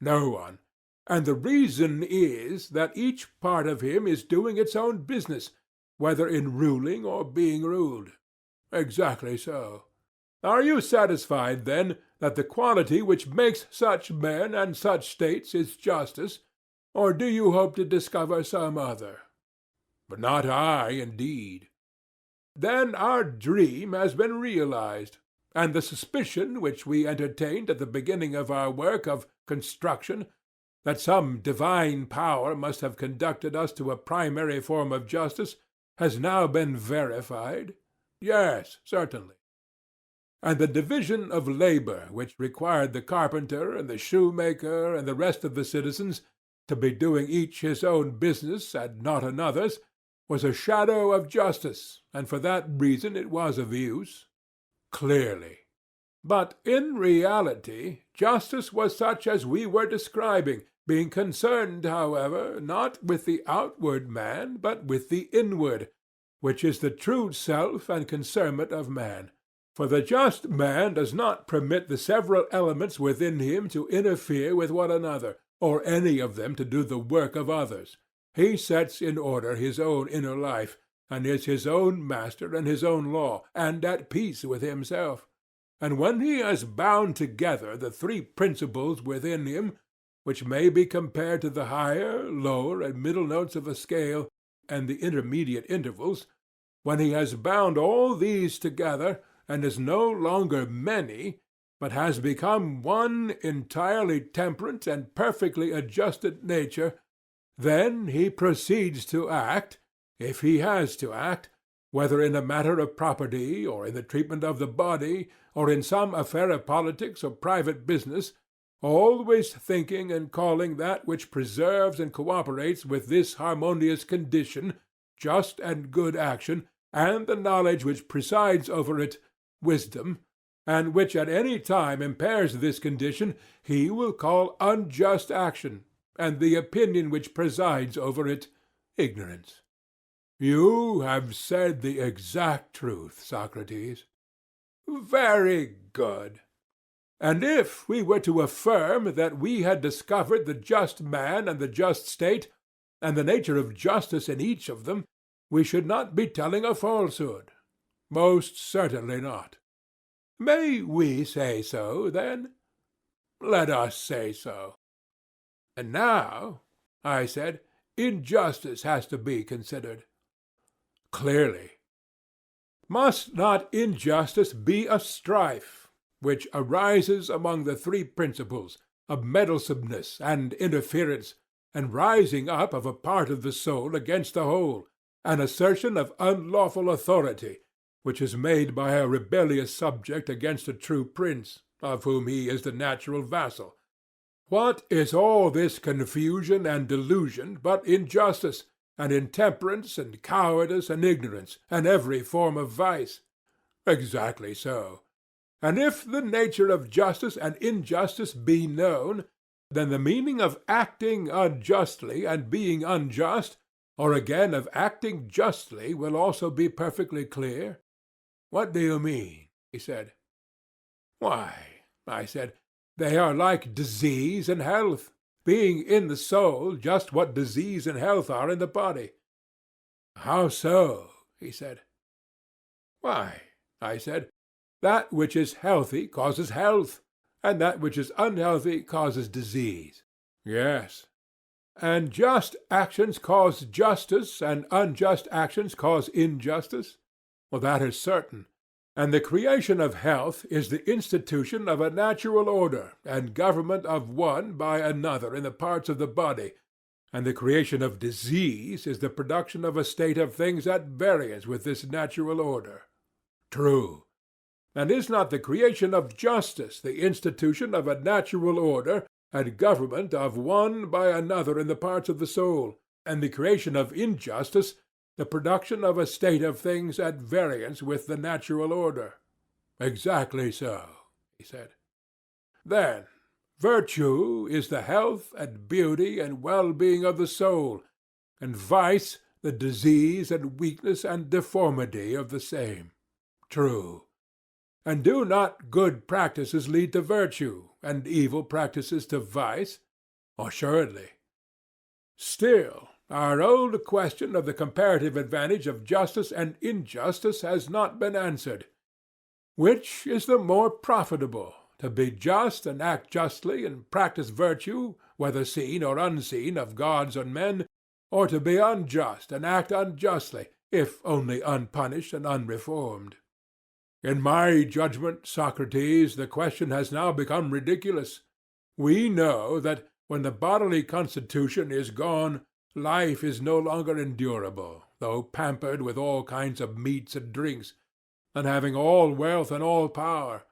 No one. And the reason is that each part of him is doing its own business, whether in ruling or being ruled. Exactly so. Are you satisfied, then, that the quality which makes such men and such states is justice, or do you hope to discover some other? But not I, indeed. Then our dream has been realized, and the suspicion which we entertained at the beginning of our work of construction, that some divine power must have conducted us to a primary form of justice, has now been verified? Yes, certainly. And the division of labor which required the carpenter and the shoemaker and the rest of the citizens to be doing each his own business and not another's was a shadow of justice, and for that reason it was of use? Clearly. But in reality justice was such as we were describing, being concerned, however, not with the outward man, but with the inward, which is the true self and concernment of man. For the just man does not permit the several elements within him to interfere with one another, or any of them to do the work of others. He sets in order his own inner life, and is his own master and his own law, and at peace with himself. And when he has bound together the three principles within him, which may be compared to the higher, lower, and middle notes of a scale, and the intermediate intervals, when he has bound all these together, and is no longer many, but has become one entirely temperate and perfectly adjusted nature, then he proceeds to act, if he has to act, whether in a matter of property, or in the treatment of the body, or in some affair of politics or private business, always thinking and calling that which preserves and cooperates with this harmonious condition just and good action, and the knowledge which presides over it wisdom, and which at any time impairs this condition, he will call unjust action, and the opinion which presides over it ignorance. You have said the exact truth, Socrates. Very good. And if we were to affirm that we had discovered the just man and the just state, and the nature of justice in each of them, we should not be telling a falsehood. Most certainly not. May we say so, then? Let us say so. And now, I said, injustice has to be considered. Clearly. Must not injustice be a strife, which arises among the three principles of meddlesomeness and interference, and rising up of a part of the soul against the whole, an assertion of unlawful authority, which is made by a rebellious subject against a true prince, of whom he is the natural vassal? What is all this confusion and delusion but injustice, and intemperance, and cowardice, and ignorance, and every form of vice? Exactly so. And if the nature of justice and injustice be known, then the meaning of acting unjustly and being unjust, or again of acting justly, will also be perfectly clear. What do you mean? He said. Why, I said, they are like disease and health, being in the soul just what disease and health are in the body. How so? He said. Why, I said, that which is healthy causes health, and that which is unhealthy causes disease. Yes. And just actions cause justice, and unjust actions cause injustice? Well, that is certain. And the creation of health is the institution of a natural order, and government of one by another in the parts of the body, and the creation of disease is the production of a state of things at variance with this natural order. True. And is not the creation of justice the institution of a natural order, and government of one by another in the parts of the soul, and the creation of injustice the production of a state of things at variance with the natural order? Exactly so, he said. Then virtue is the health and beauty and well-being of the soul, and vice the disease and weakness and deformity of the same. True. And do not good practices lead to virtue, and evil practices to vice? Assuredly. Still, our old question of the comparative advantage of justice and injustice has not been answered. Which is the more profitable, to be just and act justly and practice virtue, whether seen or unseen of gods and men, or to be unjust and act unjustly, if only unpunished and unreformed? In my judgment, Socrates, the question has now become ridiculous. We know that when the bodily constitution is gone, life is no longer endurable, though pampered with all kinds of meats and drinks, and having all wealth and all power.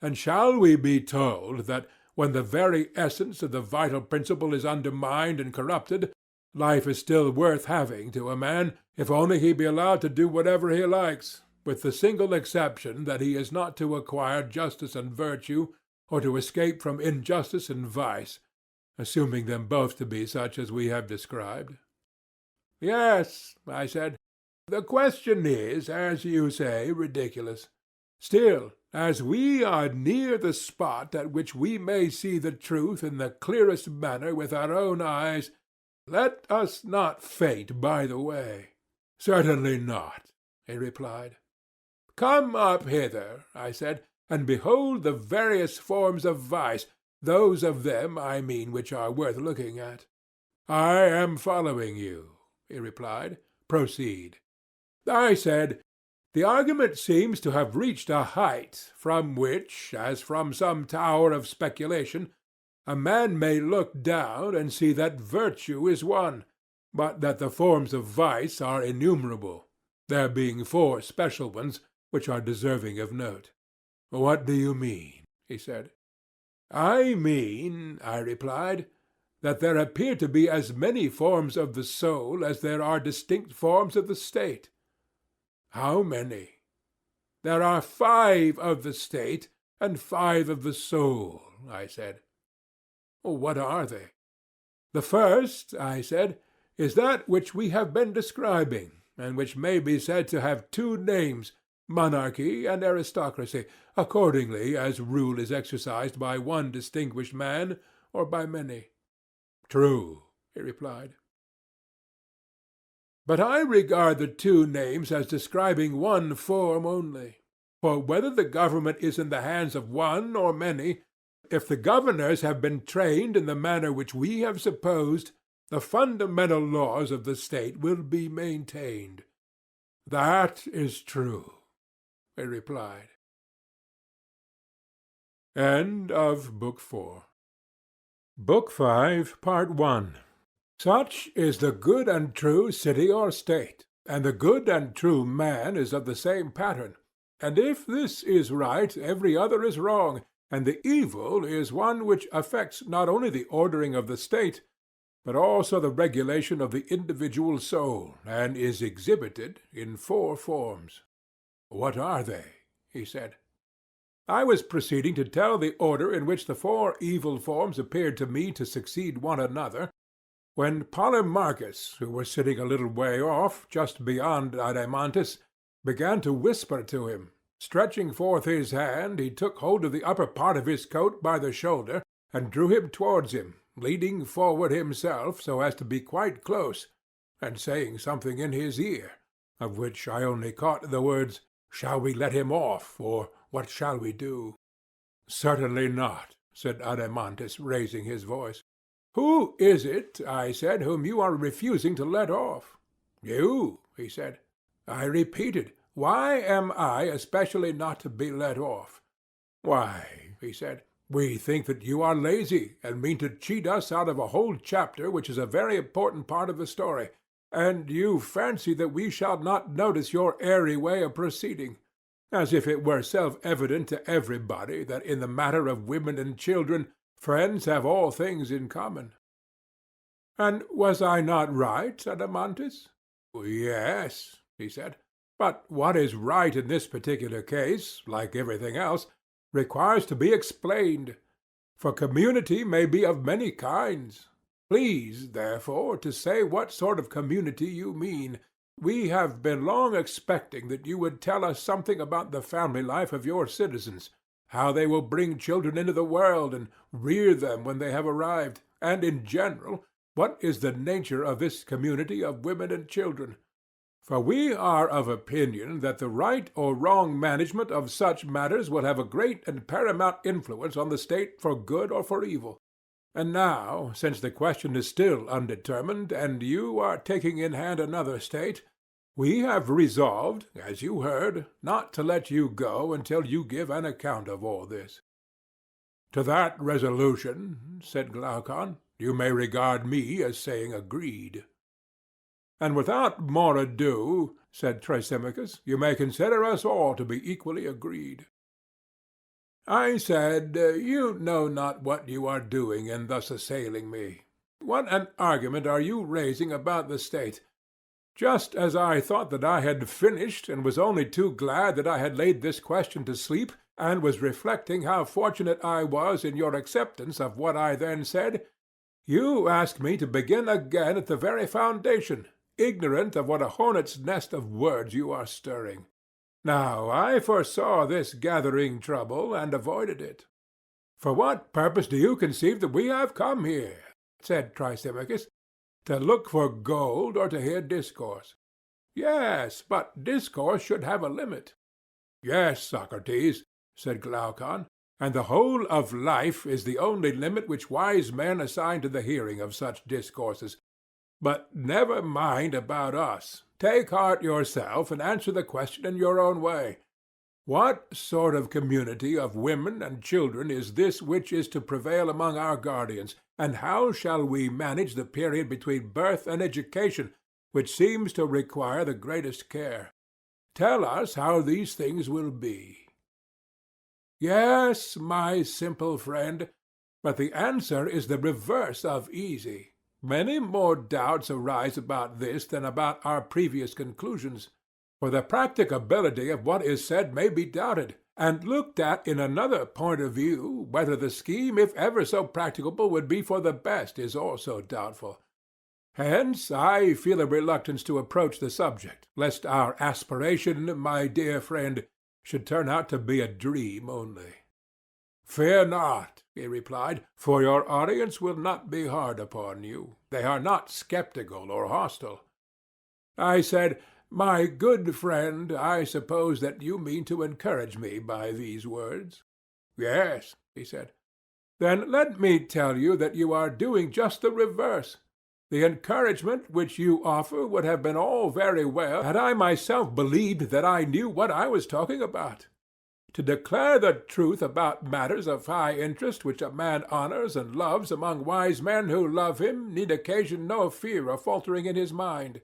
And shall we be told that when the very essence of the vital principle is undermined and corrupted, life is still worth having to a man, if only he be allowed to do whatever he likes, with the single exception that he is not to acquire justice and virtue, or to escape from injustice and vice, assuming them both to be such as we have described? Yes, I said, the question is, as you say, ridiculous. Still, as we are near the spot at which we may see the truth in the clearest manner with our own eyes, let us not faint by the way. Certainly not, he replied. Come up hither, I said, and behold the various forms of vice, those of them, I mean, which are worth looking at. I am following you, he replied. Proceed. I said, the argument seems to have reached a height from which, as from some tower of speculation, a man may look down and see that virtue is one, but that the forms of vice are innumerable, there being 4 special ones which are deserving of note. What do you mean? He said. I mean, I replied, that there appear to be as many forms of the soul as there are distinct forms of the state. How many? There are 5 of the state and 5 of the soul, I said. What are they? The first, I said, is that which we have been describing, and which may be said to have 2 names, monarchy and aristocracy, accordingly as rule is exercised by one distinguished man or by many. True, he replied. But I regard the 2 names as describing one form only. For whether the government is in the hands of one or many, if the governors have been trained in the manner which we have supposed, the fundamental laws of the state will be maintained. That is true, he replied. End of Book 4. Book 5, Part 1. Such is the good and true city or state, and the good and true man is of the same pattern. And if this is right, every other is wrong, and the evil is one which affects not only the ordering of the state, but also the regulation of the individual soul, and is exhibited in 4 forms. What are they? He said. I was proceeding to tell the order in which the 4 evil forms appeared to me to succeed one another, when Polemarchus, who was sitting a little way off, just beyond Adeimantus, began to whisper to him. Stretching forth his hand, he took hold of the upper part of his coat by the shoulder, and drew him towards him, leaning forward himself so as to be quite close, and saying something in his ear, of which I only caught the words, "Shall we let him off?" or "What shall we do?" "Certainly not," said Adeimantus, raising his voice. "Who is it," I said, "whom you are refusing to let off?" "You," he said. I repeated, why am I especially not to be let off? Why, he said, we think that you are lazy and mean to cheat us out of a whole chapter which is a very important part of the story, and you fancy that we shall not notice your airy way of proceeding, as if it were self-evident to everybody that in the matter of women and children friends have all things in common. And was I not right, Adeimantus? Yes, he said, but what is right in this particular case, like everything else, requires to be explained, for community may be of many kinds. Please, therefore, to say what sort of community you mean. We have been long expecting that you would tell us something about the family life of your citizens, how they will bring children into the world and rear them when they have arrived, and in general, what is the nature of this community of women and children. For we are of opinion that the right or wrong management of such matters will have a great and paramount influence on the state for good or for evil. And now, since the question is still undetermined, and you are taking in hand another state, we have resolved, as you heard, not to let you go until you give an account of all this. To that resolution, said Glaucon, you may regard me as saying agreed. And without more ado, said Thrasymachus, you may consider us all to be equally agreed. I said, you know not what you are doing in thus assailing me. What an argument are you raising about the state, just as I thought that I had finished and was only too glad that I had laid this question to sleep, and was reflecting how fortunate I was in your acceptance of what I then said. You ask me to begin again at the very foundation, ignorant of what a hornet's nest of words you are stirring. Now I foresaw this gathering trouble, and avoided it. For what purpose do you conceive that we have come here? Said Thrasymachus. To look for gold, or to hear discourse? Yes, but discourse should have a limit. Yes, Socrates, said Glaucon, and the whole of life is the only limit which wise men assign to the hearing of such discourses. But never mind about us. Take heart yourself, and answer the question in your own way. What sort of community of women and children is this which is to prevail among our guardians, and how shall we manage the period between birth and education, which seems to require the greatest care? Tell us how these things will be. Yes, my simple friend, but the answer is the reverse of easy. Many more doubts arise about this than about our previous conclusions. For the practicability of what is said may be doubted, and looked at in another point of view, whether the scheme, if ever so practicable, would be for the best is also doubtful. Hence I feel a reluctance to approach the subject, lest our aspiration, my dear friend, should turn out to be a dream only. Fear not, he replied, for your audience will not be hard upon you. They are not skeptical or hostile. I said, my good friend, I suppose that you mean to encourage me by these words. Yes, he said. Then let me tell you that you are doing just the reverse. The encouragement which you offer would have been all very well had I myself believed that I knew what I was talking about. To declare the truth about matters of high interest which a man honors and loves among wise men who love him need occasion no fear of faltering in his mind.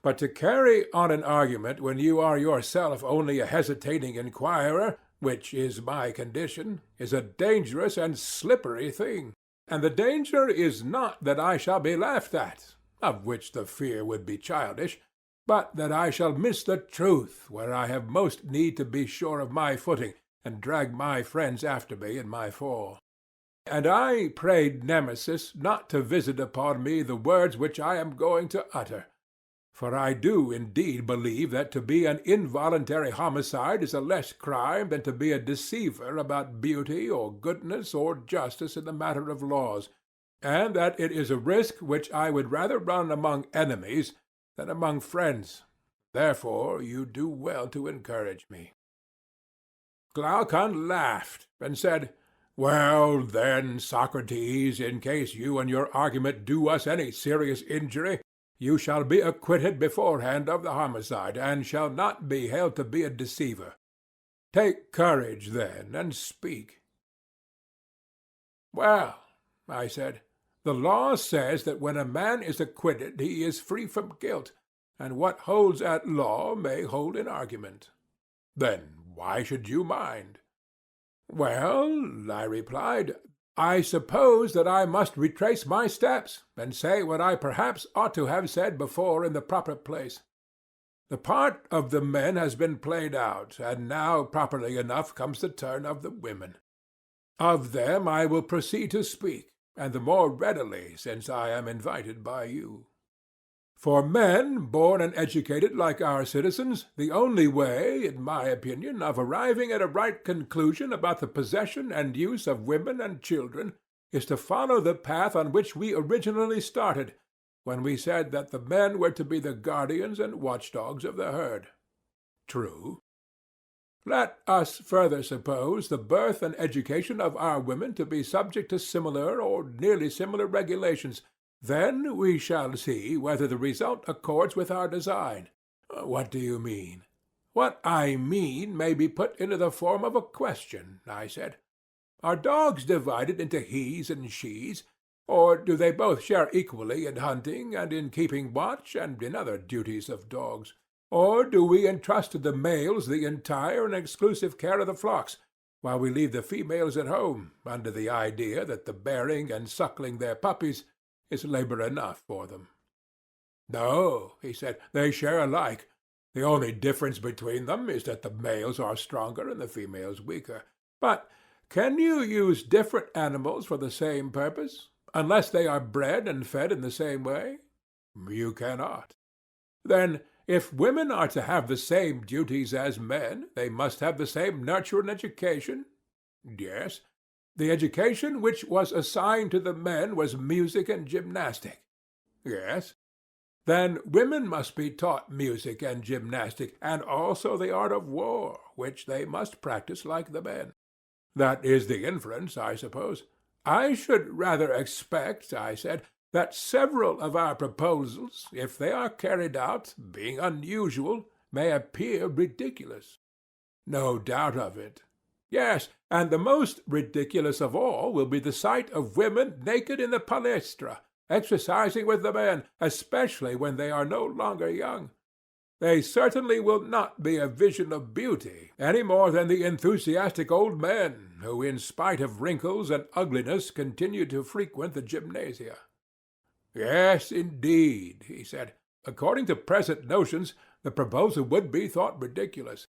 But to carry on an argument when you are yourself only a hesitating inquirer, which is my condition, is a dangerous and slippery thing. And the danger is not that I shall be laughed at, of which the fear would be childish, but that I shall miss the truth where I have most need to be sure of my footing, and drag my friends after me in my fall. And I prayed Nemesis not to visit upon me the words which I am going to utter. For I do indeed believe that to be an involuntary homicide is a less crime than to be a deceiver about beauty or goodness or justice in the matter of laws, and that it is a risk which I would rather run among enemies than among friends. Therefore you do well to encourage me. Glaucon laughed and said, Well, then, Socrates, in case you and your argument do us any serious injury, You shall be acquitted beforehand of the homicide, and shall not be held to be a deceiver. Take courage, then, and speak." "Well," I said, "the law says that when a man is acquitted he is free from guilt, and what holds at law may hold in argument." "Then why should you mind?" "Well," I replied, "I suppose that I must retrace my steps, and say what I perhaps ought to have said before in the proper place. The part of the men has been played out, and now properly enough comes the turn of the women. Of them I will proceed to speak, and the more readily since I am invited by you. For men born and educated like our citizens, the only way, in my opinion, of arriving at a right conclusion about the possession and use of women and children is to follow the path on which we originally started, when we said that the men were to be the guardians and watchdogs of the herd. True. Let us further suppose the birth and education of our women to be subject to similar or nearly similar regulations. Then we shall see whether the result accords with our design. What do you mean? What I mean may be put into the form of a question, I said. Are dogs divided into he's and she's, or do they both share equally in hunting and in keeping watch and in other duties of dogs? Or do we entrust to the males the entire and exclusive care of the flocks, while we leave the females at home, under the idea that the bearing and suckling their puppies is labor enough for them? No, he said, they share alike. The only difference between them is that the males are stronger and the females weaker. But can you use different animals for the same purpose, unless they are bred and fed in the same way? You cannot. Then, if women are to have the same duties as men, they must have the same nurture and education? Yes. The education which was assigned to the men was music and gymnastic? Yes. Then women must be taught music and gymnastic, and also the art of war, which they must practice like the men. That is the inference, I suppose. I should rather expect, I said, that several of our proposals, if they are carried out, being unusual, may appear ridiculous. No doubt of it. Yes, and the most ridiculous of all will be the sight of women naked in the palestra, exercising with the men, especially when they are no longer young. They certainly will not be a vision of beauty, any more than the enthusiastic old men who, in spite of wrinkles and ugliness, continue to frequent the gymnasia. Yes, indeed, he said. According to present notions, the proposal would be thought ridiculous.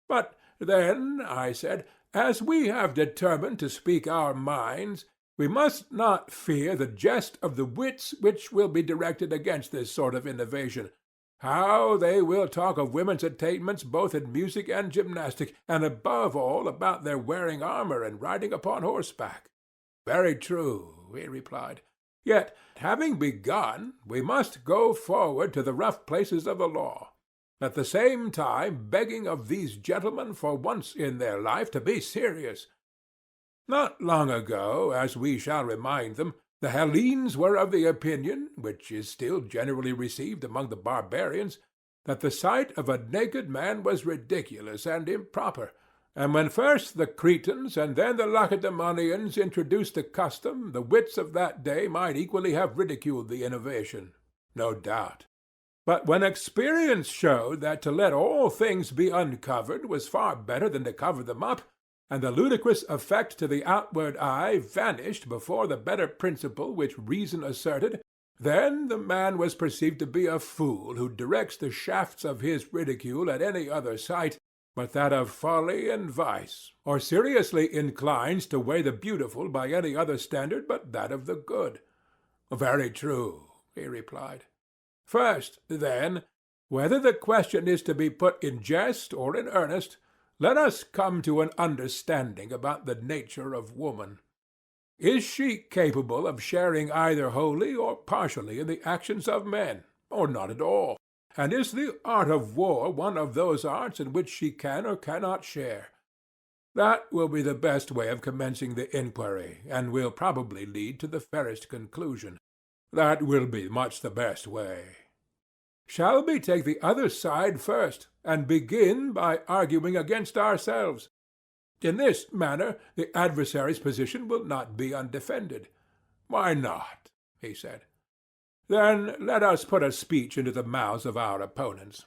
But then, I said, as we have determined to speak our minds, we must not fear the jest of the wits which will be directed against this sort of innovation. How they will talk of women's attainments both in music and gymnastic, and above all about their wearing armor and riding upon horseback. Very true, he replied. Yet, having begun, we must go forward to the rough places of the law, at the same time begging of these gentlemen for once in their life to be serious. Not long ago, as we shall remind them, the Hellenes were of the opinion, which is still generally received among the barbarians, that the sight of a naked man was ridiculous and improper, and when first the Cretans and then the Lacedaemonians introduced the custom, the wits of that day might equally have ridiculed the innovation, no doubt. But when experience showed that to let all things be uncovered was far better than to cover them up, and the ludicrous effect to the outward eye vanished before the better principle which reason asserted, then the man was perceived to be a fool who directs the shafts of his ridicule at any other sight but that of folly and vice, or seriously inclines to weigh the beautiful by any other standard but that of the good. Very true, he replied. First, then, whether the question is to be put in jest or in earnest, let us come to an understanding about the nature of woman. Is she capable of sharing either wholly or partially in the actions of men, or not at all? And is the art of war one of those arts in which she can or cannot share? That will be the best way of commencing the inquiry, and will probably lead to the fairest conclusion. That will be much the best way. Shall we take the other side first, and begin by arguing against ourselves? In this manner the adversary's position will not be undefended. Why not? He said. Then let us put a speech into the mouths of our opponents.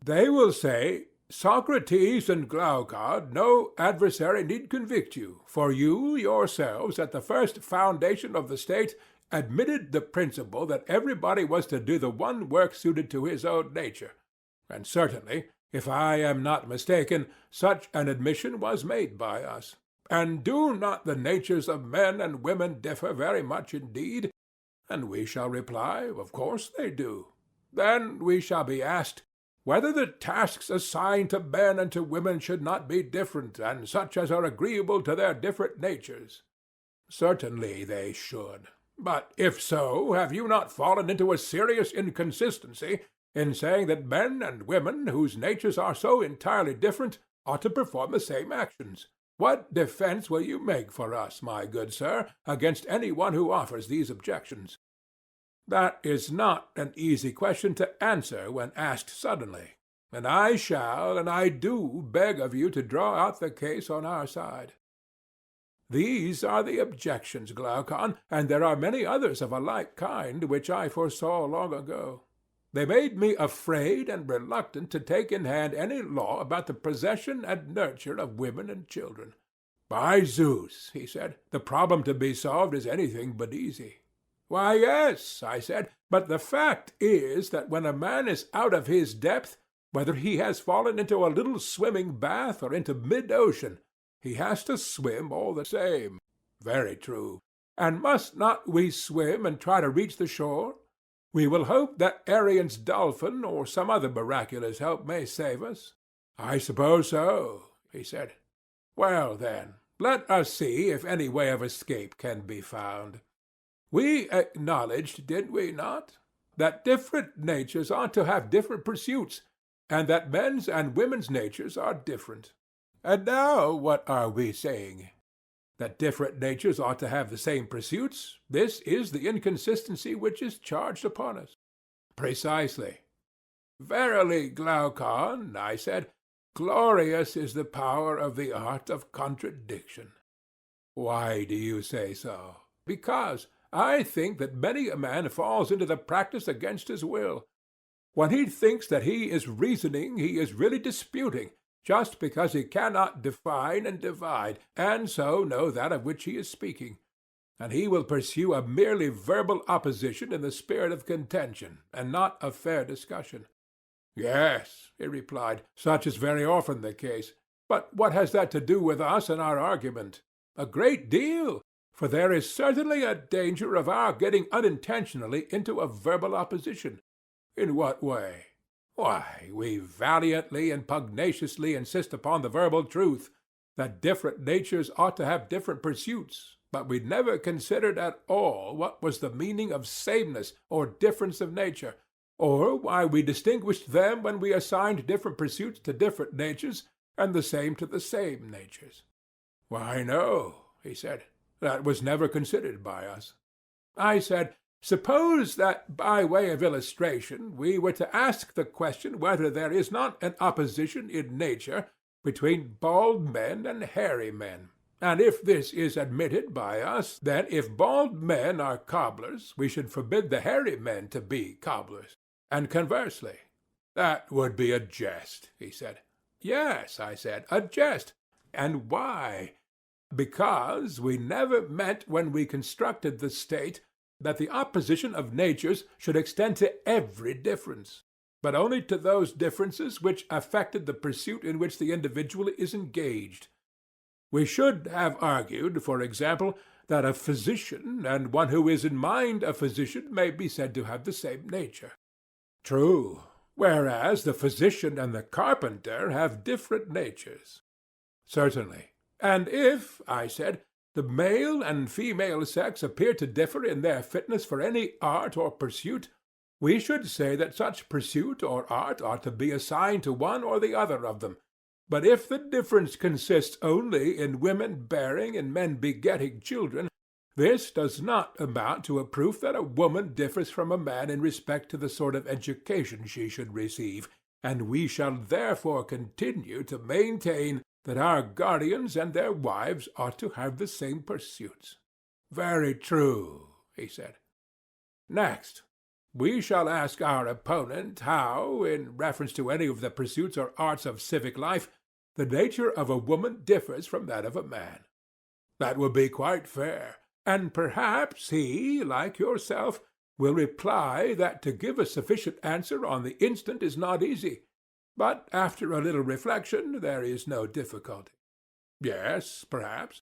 They will say, Socrates and Glaucon, no adversary need convict you, for you yourselves at the first foundation of the state admitted the principle that everybody was to do the one work suited to his own nature, and certainly, if I am not mistaken, such an admission was made by us. And do not the natures of men and women differ very much indeed? And we shall reply, of course they do. Then we shall be asked, whether the tasks assigned to men and to women should not be different, and such as are agreeable to their different natures. Certainly they should. But if so, have you not fallen into a serious inconsistency in saying that men and women, whose natures are so entirely different, ought to perform the same actions? What defense will you make for us, my good sir, against any one who offers these objections? That is not an easy question to answer when asked suddenly, and I shall and I do beg of you to draw out the case on our side. These are the objections, Glaucon, and there are many others of a like kind which I foresaw long ago. They made me afraid and reluctant to take in hand any law about the possession and nurture of women and children. By Zeus, he said, the problem to be solved is anything but easy. Why, yes, I said, but the fact is that when a man is out of his depth, whether he has fallen into a little swimming bath or into mid-ocean, he has to swim all the same. Very true. And must not we swim and try to reach the shore? We will hope that Arian's dolphin or some other miraculous help may save us. I suppose so, he said. Well, then, let us see if any way of escape can be found. We acknowledged, did we not, that different natures ought to have different pursuits, and that men's and women's natures are different. And now what are we saying? That different natures ought to have the same pursuits? This is the inconsistency which is charged upon us. Precisely. Verily, Glaucon, I said, glorious is the power of the art of contradiction. Why do you say so? Because I think that many a man falls into the practice against his will. When he thinks that he is reasoning, he is really disputing, just because he cannot define and divide, and so know that of which he is speaking. And he will pursue a merely verbal opposition in the spirit of contention, and not a fair discussion. Yes, he replied, such is very often the case. But what has that to do with us and our argument? A great deal, for there is certainly a danger of our getting unintentionally into a verbal opposition. In what way? Why, we valiantly and pugnaciously insist upon the verbal truth, that different natures ought to have different pursuits, but we never considered at all what was the meaning of sameness or difference of nature, or why we distinguished them when we assigned different pursuits to different natures, and the same to the same natures. Why, no, he said, that was never considered by us. I said, suppose that by way of illustration we were to ask the question whether there is not an opposition in nature between bald men and hairy men, and if this is admitted by us, then if bald men are cobblers, we should forbid the hairy men to be cobblers, and conversely. That would be a jest, he said. Yes, I said, a jest. And why? Because we never meant when we constructed the state that the opposition of natures should extend to every difference, but only to those differences which affected the pursuit in which the individual is engaged. We should have argued, for example, that a physician and one who is in mind a physician may be said to have the same nature. True, whereas the physician and the carpenter have different natures. Certainly. And if, I said, the male and female sex appear to differ in their fitness for any art or pursuit, we should say that such pursuit or art ought to be assigned to one or the other of them. But if the difference consists only in women bearing and men begetting children, This does not amount to a proof that a woman differs from a man in respect to the sort of education she should receive, and we shall therefore continue to maintain that our guardians and their wives ought to have the same pursuits. Very true, he said. Next, we shall ask our opponent how, in reference to any of the pursuits or arts of civic life, the nature of a woman differs from that of a man. That will be quite fair, and perhaps he, like yourself, will reply that to give a sufficient answer on the instant is not easy, but after a little reflection there is no difficulty. Yes, perhaps.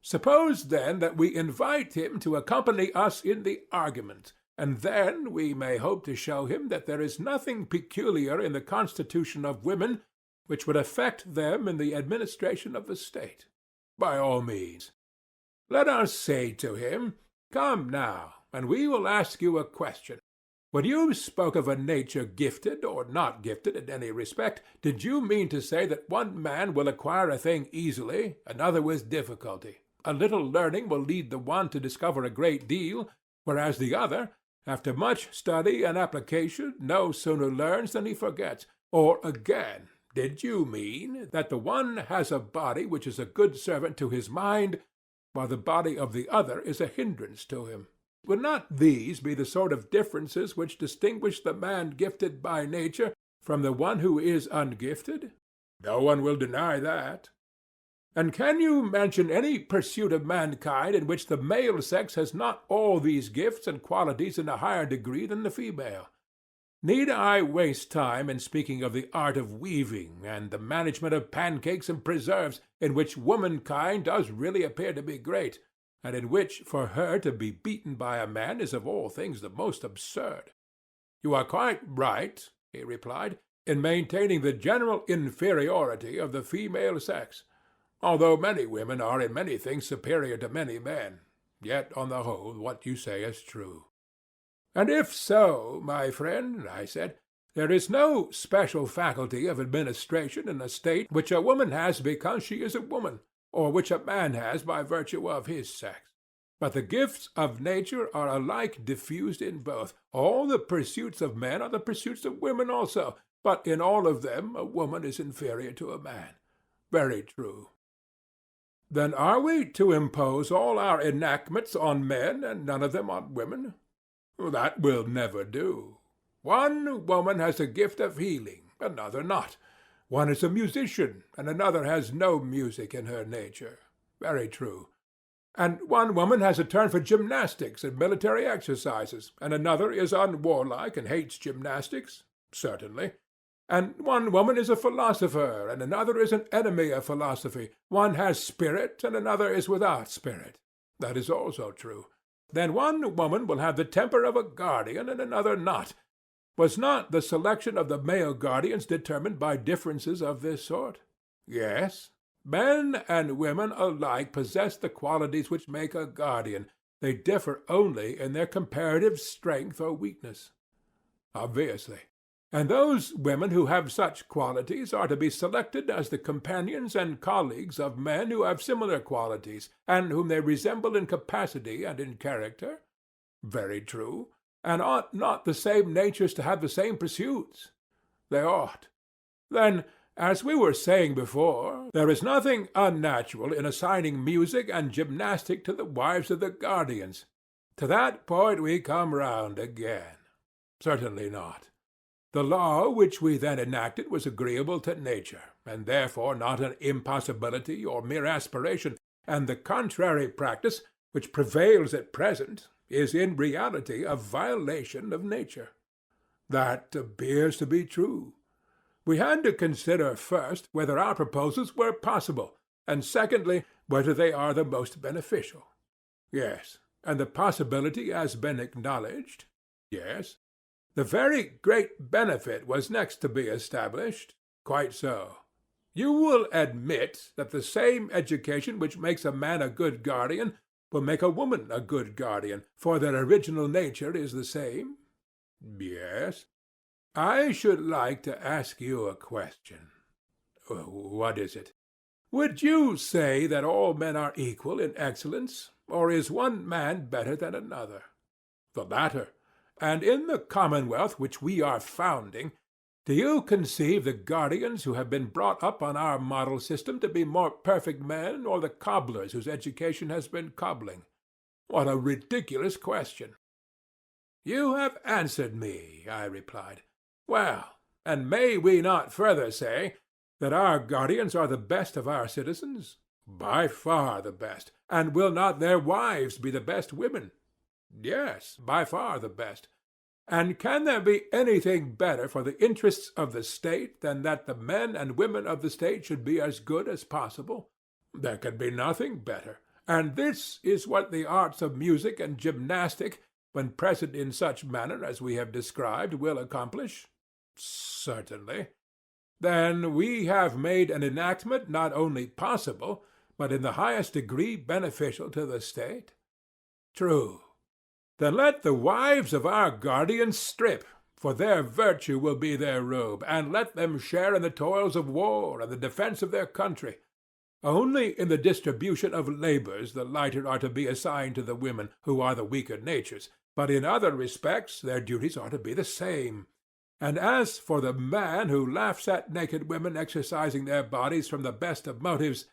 Suppose, then, that we invite him to accompany us in the argument, and then we may hope to show him that there is nothing peculiar in the constitution of women which would affect them in the administration of the state. By all means. Let us say to him, "Come now, and we will ask you a question. When you spoke of a nature gifted or not gifted in any respect, did you mean to say that one man will acquire a thing easily, another with difficulty? A little learning will lead the one to discover a great deal, whereas the other, after much study and application, no sooner learns than he forgets? Or again, did you mean that the one has a body which is a good servant to his mind, while the body of the other is a hindrance to him? Would not these be the sort of differences which distinguish the man gifted by nature from the one who is ungifted? No one will deny that. And can you mention any pursuit of mankind in which the male sex has not all these gifts and qualities in a higher degree than the female? Need I waste time in speaking of the art of weaving and the management of pancakes and preserves, in which womankind does really appear to be great, and in which for her to be beaten by a man is of all things the most absurd? You are quite right, he replied, in maintaining the general inferiority of the female sex. Although many women are in many things superior to many men, yet on the whole what you say is true. And if so, my friend, I said, there is no special faculty of administration in a state which a woman has because she is a woman, or which a man has by virtue of his sex. But the gifts of nature are alike diffused in both. All the pursuits of men are the pursuits of women also, but in all of them a woman is inferior to a man. Very true. Then are we to impose all our enactments on men and none of them on women? That will never do. One woman has a gift of healing, another not. One is a musician, and another has no music in her nature. Very true. And one woman has a turn for gymnastics and military exercises, and another is unwarlike and hates gymnastics. Certainly. And one woman is a philosopher, and another is an enemy of philosophy. One has spirit, and another is without spirit. That is also true. Then one woman will have the temper of a guardian, and another not. Was not the selection of the male guardians determined by differences of this sort? Yes. Men and women alike possess the qualities which make a guardian. They differ only in their comparative strength or weakness. Obviously. And those women who have such qualities are to be selected as the companions and colleagues of men who have similar qualities, and whom they resemble in capacity and in character? Very true. And ought not the same natures to have the same pursuits? They ought. Then, as we were saying before, there is nothing unnatural in assigning music and gymnastic to the wives of the guardians. To that point we come round again. Certainly not. The law which we then enacted was agreeable to nature, and therefore not an impossibility or mere aspiration, and the contrary practice, which prevails at present, is in reality a violation of nature. That appears to be true. We had to consider first whether our proposals were possible, and secondly, whether they are the most beneficial. Yes. And the possibility has been acknowledged? Yes. The very great benefit was next to be established? Quite so. You will admit that the same education which makes a man a good guardian will make a woman a good guardian, for their original nature is the same? Yes. I should like to ask you a question. What is it? Would you say that all men are equal in excellence? or is one man better than another? The latter. And in the commonwealth which we are founding, do you conceive the guardians who have been brought up on our model system to be more perfect men, or the cobblers whose education has been cobbling? What a ridiculous question! You have answered me, I replied. Well, and may we not further say that our guardians are the best of our citizens? By far the best. And will not their wives be the best women? Yes, by far the best. And can there be anything better for the interests of the state than that the men and women of the state should be as good as possible? There can be nothing better. And this is what the arts of music and gymnastic, when present in such manner as we have described, will accomplish? Certainly. Then we have made an enactment not only possible, but in the highest degree beneficial to the state? True. Then let the wives of our guardians strip, for their virtue will be their robe, and let them share in the toils of war and the defence of their country. Only in the distribution of labours the lighter are to be assigned to the women, who are the weaker natures, but in other respects their duties are to be the same. And as for the man who laughs at naked women exercising their bodies from the best of motives,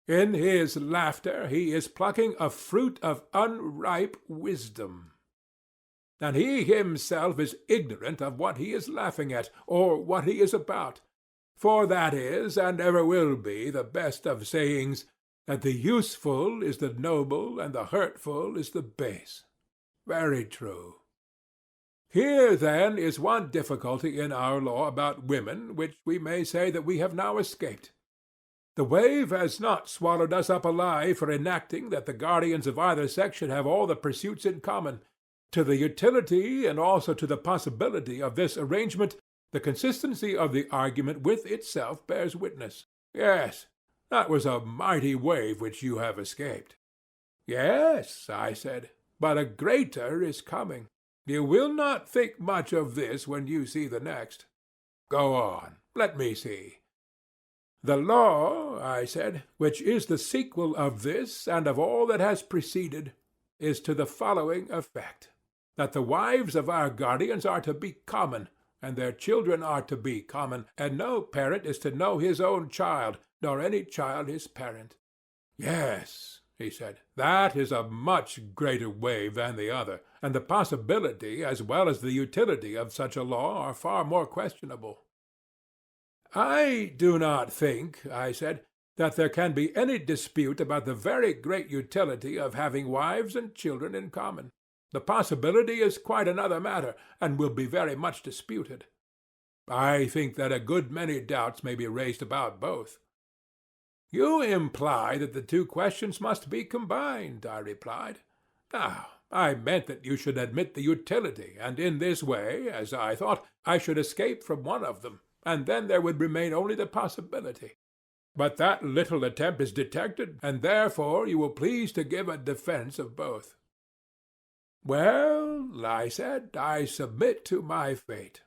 in his laughter he is plucking a fruit of unripe wisdom. And he himself is ignorant of what he is laughing at, or what he is about. For that is, and ever will be, the best of sayings, that the useful is the noble, and the hurtful is the base. Very true. Here, then, is one difficulty in our law about women, which we may say that we have now escaped. The wave has not swallowed us up alive for enacting that the guardians of either sex should have all the pursuits in common. To the utility and also to the possibility of this arrangement, the consistency of the argument with itself bears witness. Yes, that was a mighty wave which you have escaped. Yes, I said, but a greater is coming. You will not think much of this when you see the next. Go on, let me see. The law, I said, which is the sequel of this and of all that has preceded, is to the following effect, that the wives of our guardians are to be common, and their children are to be common, and no parent is to know his own child, nor any child his parent. Yes, he said, that is a much greater wave than the other, and the possibility as well as the utility of such a law are far more questionable. I do not think, I said, that there can be any dispute about the very great utility of having wives and children in common. The possibility is quite another matter, and will be very much disputed. I think that a good many doubts may be raised about both. You imply that the two questions must be combined, I replied. Now, I meant that you should admit the utility, and in this way, as I thought, I should escape from one of them, and then there would remain only the possibility. But that little attempt is detected, and therefore you will please to give a defence of both. Well, I said, I submit to my fate.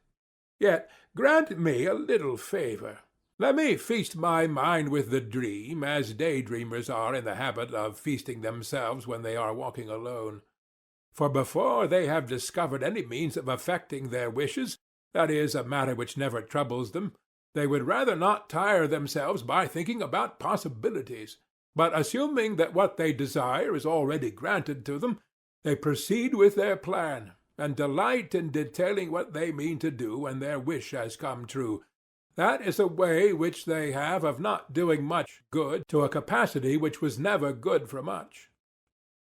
Yet grant me a little favour. Let me feast my mind with the dream, as daydreamers are in the habit of feasting themselves when they are walking alone. For before they have discovered any means of effecting their wishes, that is, a matter which never troubles them, they would rather not tire themselves by thinking about possibilities. But assuming that what they desire is already granted to them, they proceed with their plan, and delight in detailing what they mean to do when their wish has come true. That is a way which they have of not doing much good to a capacity which was never good for much.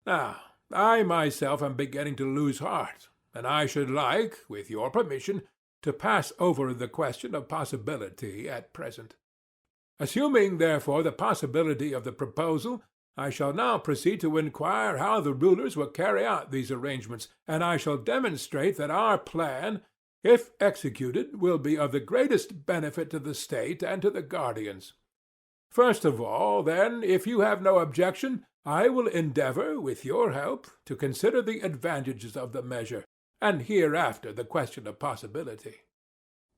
Now, I myself am beginning to lose heart, and I should like, with your permission, to pass over the question of possibility at present. Assuming, therefore, the possibility of the proposal, I shall now proceed to inquire how the rulers will carry out these arrangements, and I shall demonstrate that our plan, if executed, will be of the greatest benefit to the state and to the guardians. First of all, then, if you have no objection, I will endeavour, with your help, to consider the advantages of the measure, and hereafter the question of possibility.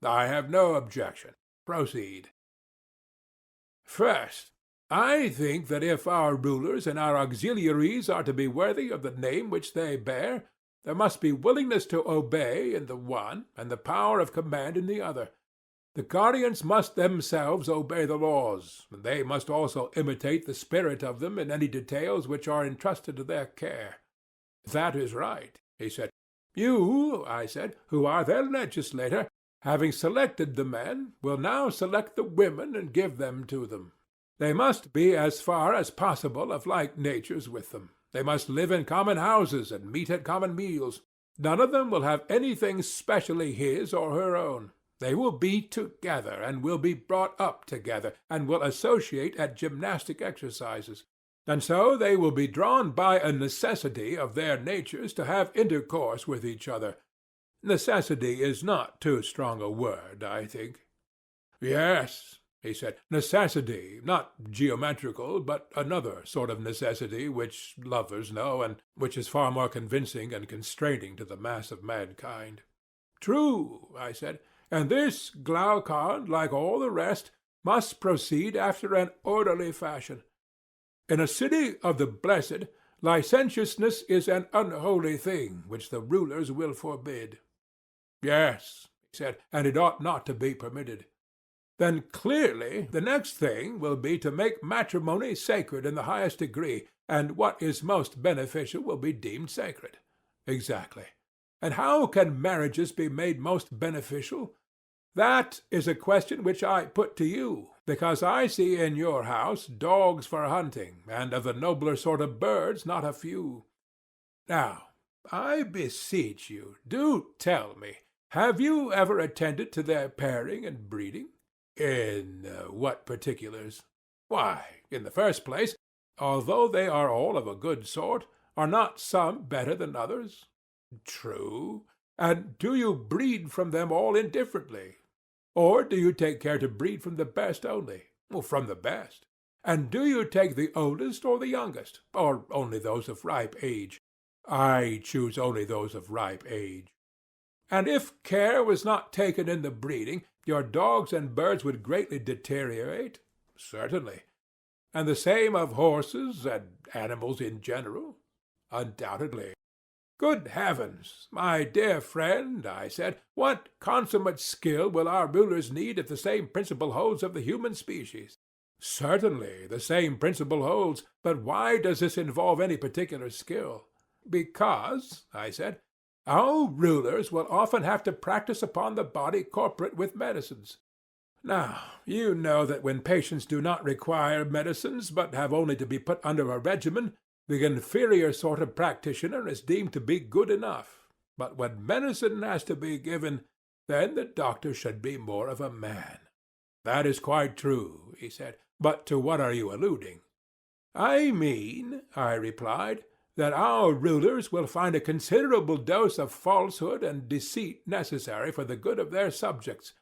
I have no objection. Proceed. First, I think that if our rulers and our auxiliaries are to be worthy of the name which they bear, there must be willingness to obey in the one, and the power of command in the other. The guardians must themselves obey the laws, and they must also imitate the spirit of them in any details which are entrusted to their care. That is right, he said. You, I said, who are their legislator, having selected the men, will now select the women and give them to them. They must be as far as possible of like natures with them. They must live in common houses and meet at common meals. None of them will have anything specially his or her own. They will be together, and will be brought up together, and will associate at gymnastic exercises. And so they will be drawn by a necessity of their natures to have intercourse with each other. Necessity is not too strong a word, I think. Yes, he said, necessity, not geometrical, but another sort of necessity which lovers know, and which is far more convincing and constraining to the mass of mankind. True, I said, and this Glaucon, like all the rest, must proceed after an orderly fashion. In a city of the blessed, licentiousness is an unholy thing which the rulers will forbid. Yes, he said, and it ought not to be permitted. Then clearly the next thing will be to make matrimony sacred in the highest degree, and what is most beneficial will be deemed sacred. Exactly. And how can marriages be made most beneficial? That is a question which I put to you, because I see in your house dogs for hunting, and of the nobler sort of birds not a few. Now, I beseech you, do tell me, have you ever attended to their pairing and breeding? In what particulars? Why, in the first place, although they are all of a good sort, are not some better than others? True. And do you breed from them all indifferently? Or do you take care to breed from the best only? From the best. And do you take the oldest or the youngest, or only those of ripe age? I choose only those of ripe age. And if care was not taken in the breeding, your dogs and birds would greatly deteriorate? Certainly. And the same of horses and animals in general? Undoubtedly. Good heavens, my dear friend, I said, what consummate skill will our rulers need if the same principle holds of the human species? Certainly, the same principle holds, but why does this involve any particular skill? Because, I said, our rulers will often have to practice upon the body corporate with medicines. Now, you know that when patients do not require medicines, but have only to be put under a regimen, the inferior sort of practitioner is deemed to be good enough. But when medicine has to be given, then the doctor should be more of a man. That is quite true, he said. But to what are you alluding? I mean, I replied, that our rulers will find a considerable dose of falsehood and deceit necessary for the good of their subjects.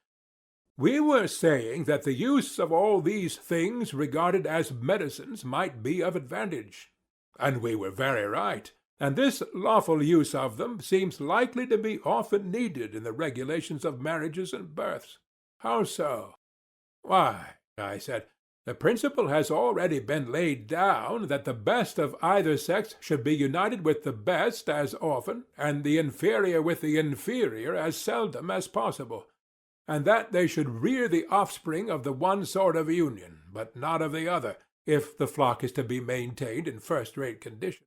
We were saying that the use of all these things regarded as medicines might be of advantage. And we were very right, and this lawful use of them seems likely to be often needed in the regulations of marriages and births. How so? Why, I said, the principle has already been laid down that the best of either sex should be united with the best as often, and the inferior with the inferior as seldom as possible, and that they should rear the offspring of the one sort of union, but not of the other, if the flock is to be maintained in first-rate condition.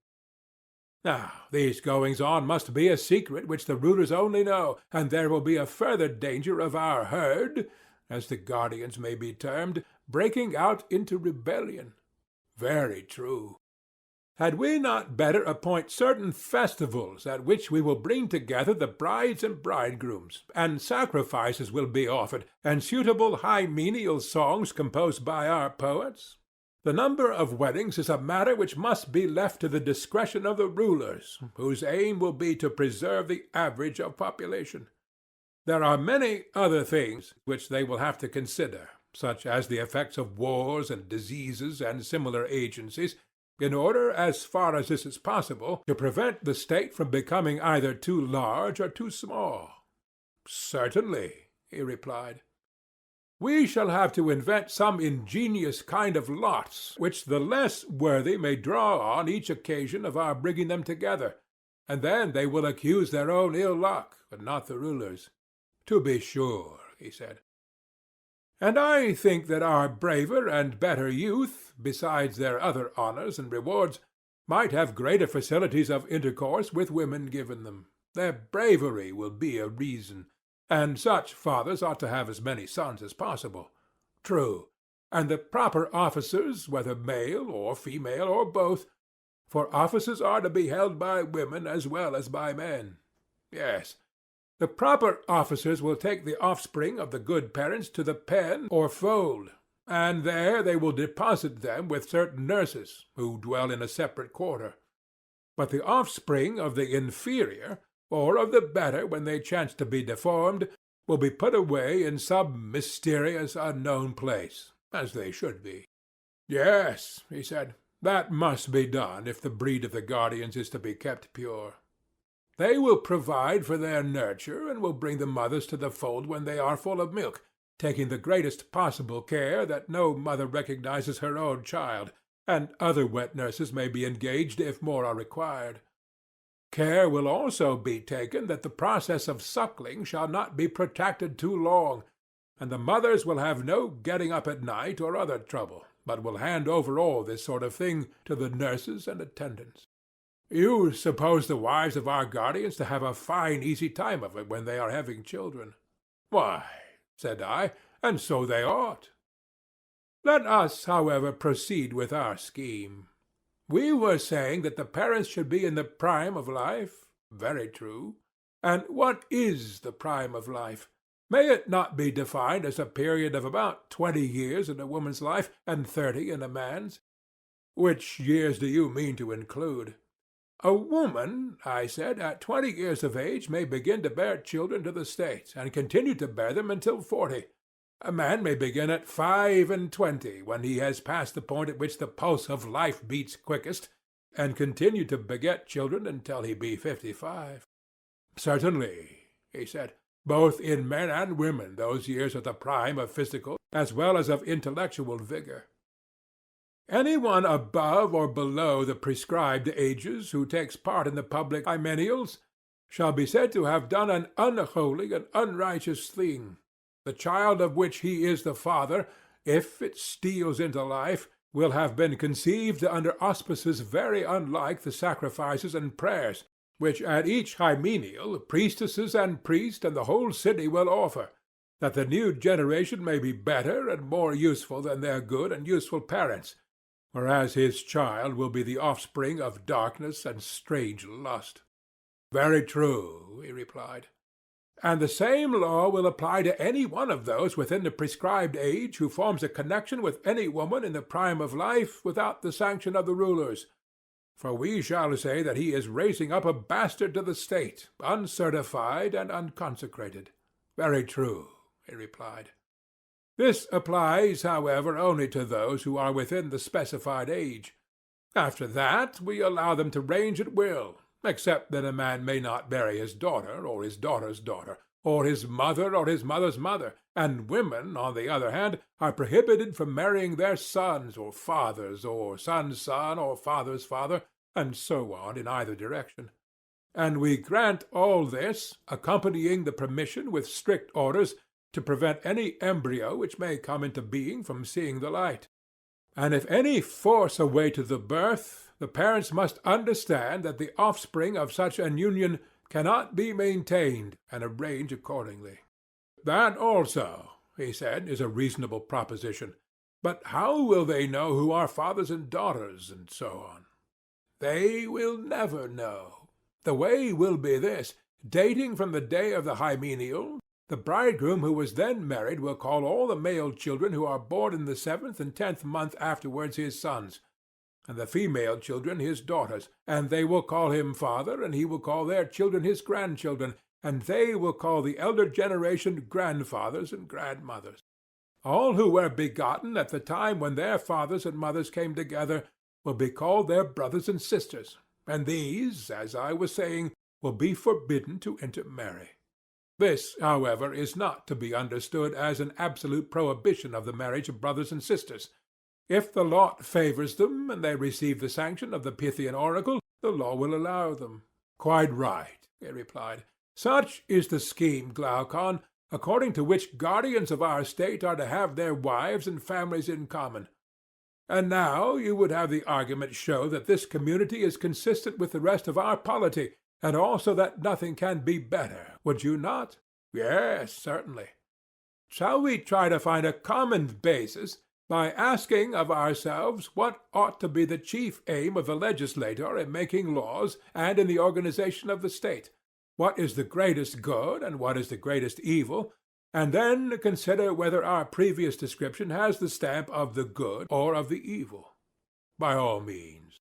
Now, these goings-on must be a secret which the rulers only know, and there will be a further danger of our herd, as the guardians may be termed, breaking out into rebellion. Very true. Had we not better appoint certain festivals at which we will bring together the brides and bridegrooms, and sacrifices will be offered, and suitable hymeneal songs composed by our poets? The number of weddings is a matter which must be left to the discretion of the rulers, whose aim will be to preserve the average of population. There are many other things which they will have to consider, such as the effects of wars and diseases and similar agencies, in order, as far as this is possible, to prevent the state from becoming either too large or too small. Certainly, he replied. We shall have to invent some ingenious kind of lots, which the less worthy may draw on each occasion of our bringing them together, and then they will accuse their own ill luck, and not the rulers. To be sure, he said. And I think that our braver and better youth, besides their other honours and rewards, might have greater facilities of intercourse with women given them. Their bravery will be a reason, and such fathers ought to have as many sons as possible. True, and the proper officers, whether male or female or both, for offices are to be held by women as well as by men. Yes, the proper officers will take the offspring of the good parents to the pen or fold, and there they will deposit them with certain nurses, who dwell in a separate quarter. But the offspring of the inferior, or of the better when they chance to be deformed, will be put away in some mysterious unknown place, as they should be. Yes, he said, that must be done if the breed of the guardians is to be kept pure. They will provide for their nurture, and will bring the mothers to the fold when they are full of milk, taking the greatest possible care that no mother recognizes her own child, and other wet nurses may be engaged if more are required. Care will also be taken that the process of suckling shall not be protracted too long, and the mothers will have no getting up at night or other trouble, but will hand over all this sort of thing to the nurses and attendants. You suppose the wives of our guardians to have a fine easy time of it when they are having children. Why, said I, and so they ought. Let us, however, proceed with our scheme. We were saying that the parents should be in the prime of life. Very true. And what is the prime of life? May it not be defined as a period of about 20 years in a woman's life and 30 in a man's? Which years do you mean to include? A woman, I said, at 20 years of age may begin to bear children to the state, and continue to bear them until 40. A man may begin at 25, when he has passed the point at which the pulse of life beats quickest, and continue to beget children until he be 55. Certainly, he said, both in men and women those years are the prime of physical as well as of intellectual vigor. Any one above or below the prescribed ages who takes part in the public hymeneals shall be said to have done an unholy and unrighteous thing. The child of which he is the father, if it steals into life, will have been conceived under auspices very unlike the sacrifices and prayers which at each hymeneal priestesses and priest and the whole city will offer, that the new generation may be better and more useful than their good and useful parents, whereas his child will be the offspring of darkness and strange lust. Very true, he replied. And the same law will apply to any one of those within the prescribed age who forms a connection with any woman in the prime of life without the sanction of the rulers. For we shall say that he is raising up a bastard to the state, uncertified and unconsecrated. Very true, he replied. This applies, however, only to those who are within the specified age. After that we allow them to range at will, except that a man may not marry his daughter, or his daughter's daughter, or his mother, or his mother's mother, and women, on the other hand, are prohibited from marrying their sons, or fathers, or son's son, or father's father, and so on in either direction. And we grant all this, accompanying the permission with strict orders to prevent any embryo which may come into being from seeing the light. And if any force a way to the birth, the parents must understand that the offspring of such an union cannot be maintained, and arrange accordingly. That also, he said, is a reasonable proposition. But how will they know who are fathers and daughters, and so on? They will never know. The way will be this: dating from the day of the hymeneal, the bridegroom who was then married will call all the male children who are born in the 7th and 10th month afterwards his sons, and the female children his daughters, and they will call him father, and he will call their children his grandchildren, and they will call the elder generation grandfathers and grandmothers. All who were begotten at the time when their fathers and mothers came together will be called their brothers and sisters, and these, as I was saying, will be forbidden to intermarry. This, however, is not to be understood as an absolute prohibition of the marriage of brothers and sisters. If the lot favors them, and they receive the sanction of the Pythian oracle, the law will allow them. Quite right, he replied. Such is the scheme, Glaucon, according to which guardians of our state are to have their wives and families in common. And now you would have the argument show that this community is consistent with the rest of our polity, and also that nothing can be better, would you not? Yes, certainly. Shall we try to find a common basis by asking of ourselves what ought to be the chief aim of the legislator in making laws and in the organization of the state? What is the greatest good and what is the greatest evil? And then consider whether our previous description has the stamp of the good or of the evil. By all means.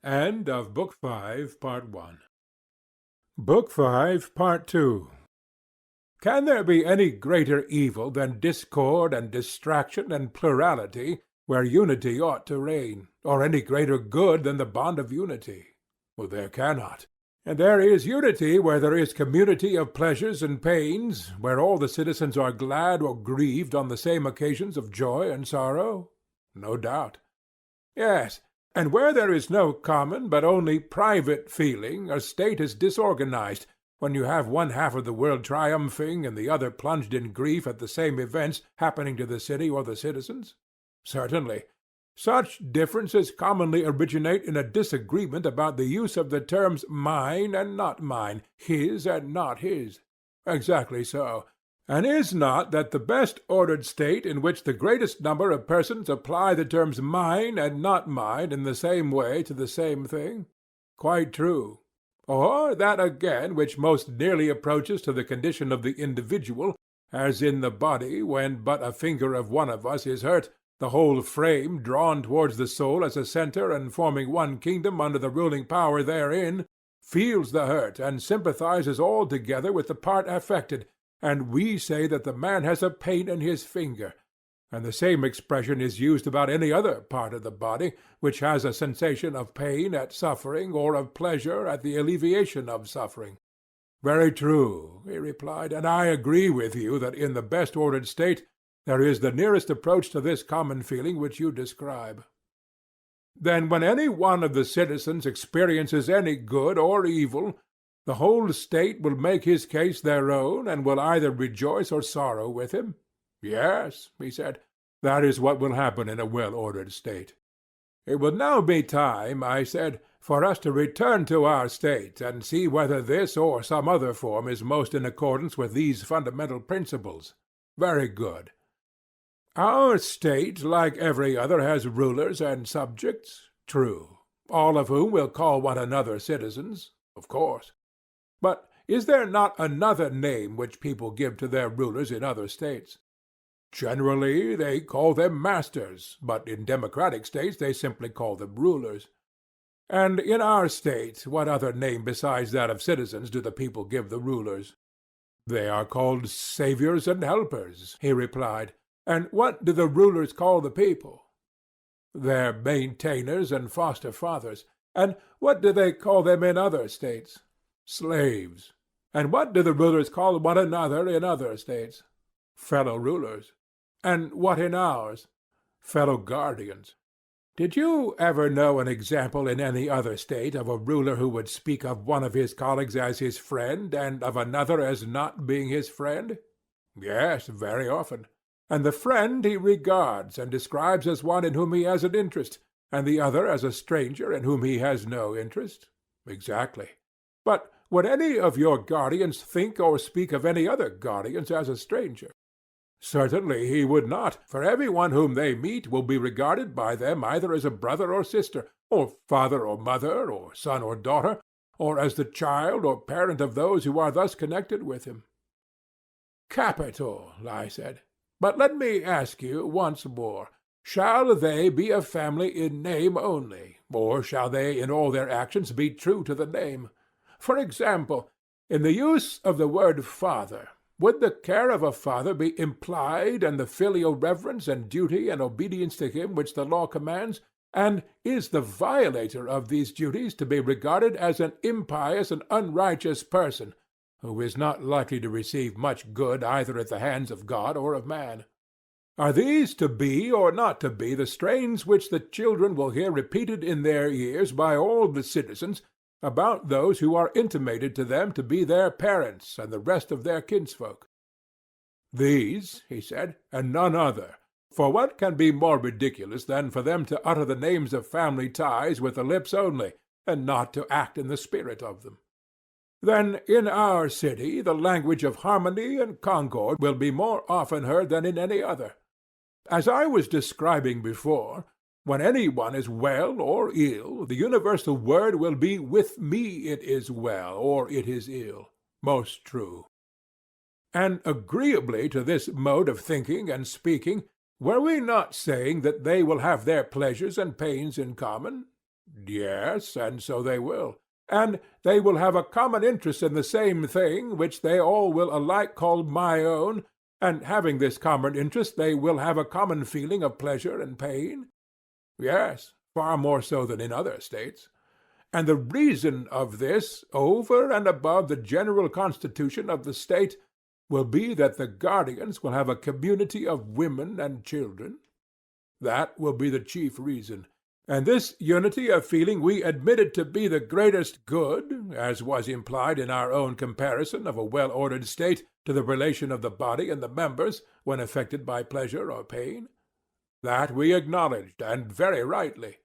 End of Book 5, Part 1. Book 5, Part 2. Can there be any greater evil than discord and distraction and plurality, where unity ought to reign, or any greater good than the bond of unity? Well, there cannot. And there is unity where there is community of pleasures and pains, where all the citizens are glad or grieved on the same occasions of joy and sorrow? No doubt. Yes, and where there is no common but only private feeling, a state is disorganized, when you have one half of the world triumphing and the other plunged in grief at the same events happening to the city or the citizens? Certainly. Such differences commonly originate in a disagreement about the use of the terms mine and not mine, his and not his. Exactly so. And is not that the best ordered state in which the greatest number of persons apply the terms mine and not mine in the same way to the same thing? Quite true. Or that again which most nearly approaches to the condition of the individual, as in the body when but a finger of one of us is hurt, the whole frame drawn towards the soul as a centre and forming one kingdom under the ruling power therein, feels the hurt and sympathizes altogether with the part affected, and we say that the man has a pain in his finger, and the same expression is used about any other part of the body which has a sensation of pain at suffering or of pleasure at the alleviation of suffering. Very true, he replied, and I agree with you that in the best ordered state there is the nearest approach to this common feeling which you describe. Then when any one of the citizens experiences any good or evil, the whole state will make his case their own, and will either rejoice or sorrow with him? Yes, he said, that is what will happen in a well-ordered state. It will now be time, I said, for us to return to our state, and see whether this or some other form is most in accordance with these fundamental principles. Very good. Our state, like every other, has rulers and subjects. True. All of whom will call one another citizens. Of course. But is there not another name which people give to their rulers in other states? Generally they call them masters, but in democratic states they simply call them rulers. And in our state, what other name besides that of citizens do the people give the rulers? They are called saviors and helpers, he replied. And what do the rulers call the people? Their maintainers and foster fathers. And what do they call them in other states? Slaves. And what do the rulers call one another in other states? Fellow rulers. And what in ours? Fellow guardians. Did you ever know an example in any other state of a ruler who would speak of one of his colleagues as his friend, and of another as not being his friend? Yes, very often. And the friend he regards and describes as one in whom he has an interest, and the other as a stranger in whom he has no interest? Exactly. But would any of your guardians think or speak of any other guardians as a stranger? Certainly he would not, for every one whom they meet will be regarded by them either as a brother or sister, or father or mother, or son or daughter, or as the child or parent of those who are thus connected with him. Capital, I said. But let me ask you once more, shall they be a family in name only, or shall they in all their actions be true to the name? For example, in the use of the word father, would the care of a father be implied and the filial reverence and duty and obedience to him which the law commands, And is the violator of these duties to be regarded as an impious and unrighteous person, who is not likely to receive much good either at the hands of God or of man? Are these to be or not to be the strains which the children will hear repeated in their ears by all the citizens about those who are intimated to them to be their parents and the rest of their kinsfolk? These, he said, and none other. For what can be more ridiculous than for them to utter the names of family ties with the lips only, and not to act in the spirit of them? Then in our city the language of harmony and concord will be more often heard than in any other. As I was describing before, when any one is well or ill, the universal word will be, "With me it is well," or "it is ill." Most true. And agreeably to this mode of thinking and speaking, were we not saying that they will have their pleasures and pains in common? Yes, and so they will. And they will have a common interest in the same thing, which they all will alike call my own, and having this common interest they will have a common feeling of pleasure and pain? Yes, far more so than in other states. And the reason of this, over and above the general constitution of the state, will be that the guardians will have a community of women and children. That will be the chief reason. And this unity of feeling we admitted to be the greatest good, as was implied in our own comparison of a well-ordered state to the relation of the body and the members when affected by pleasure or pain. That we acknowledged, and very rightly.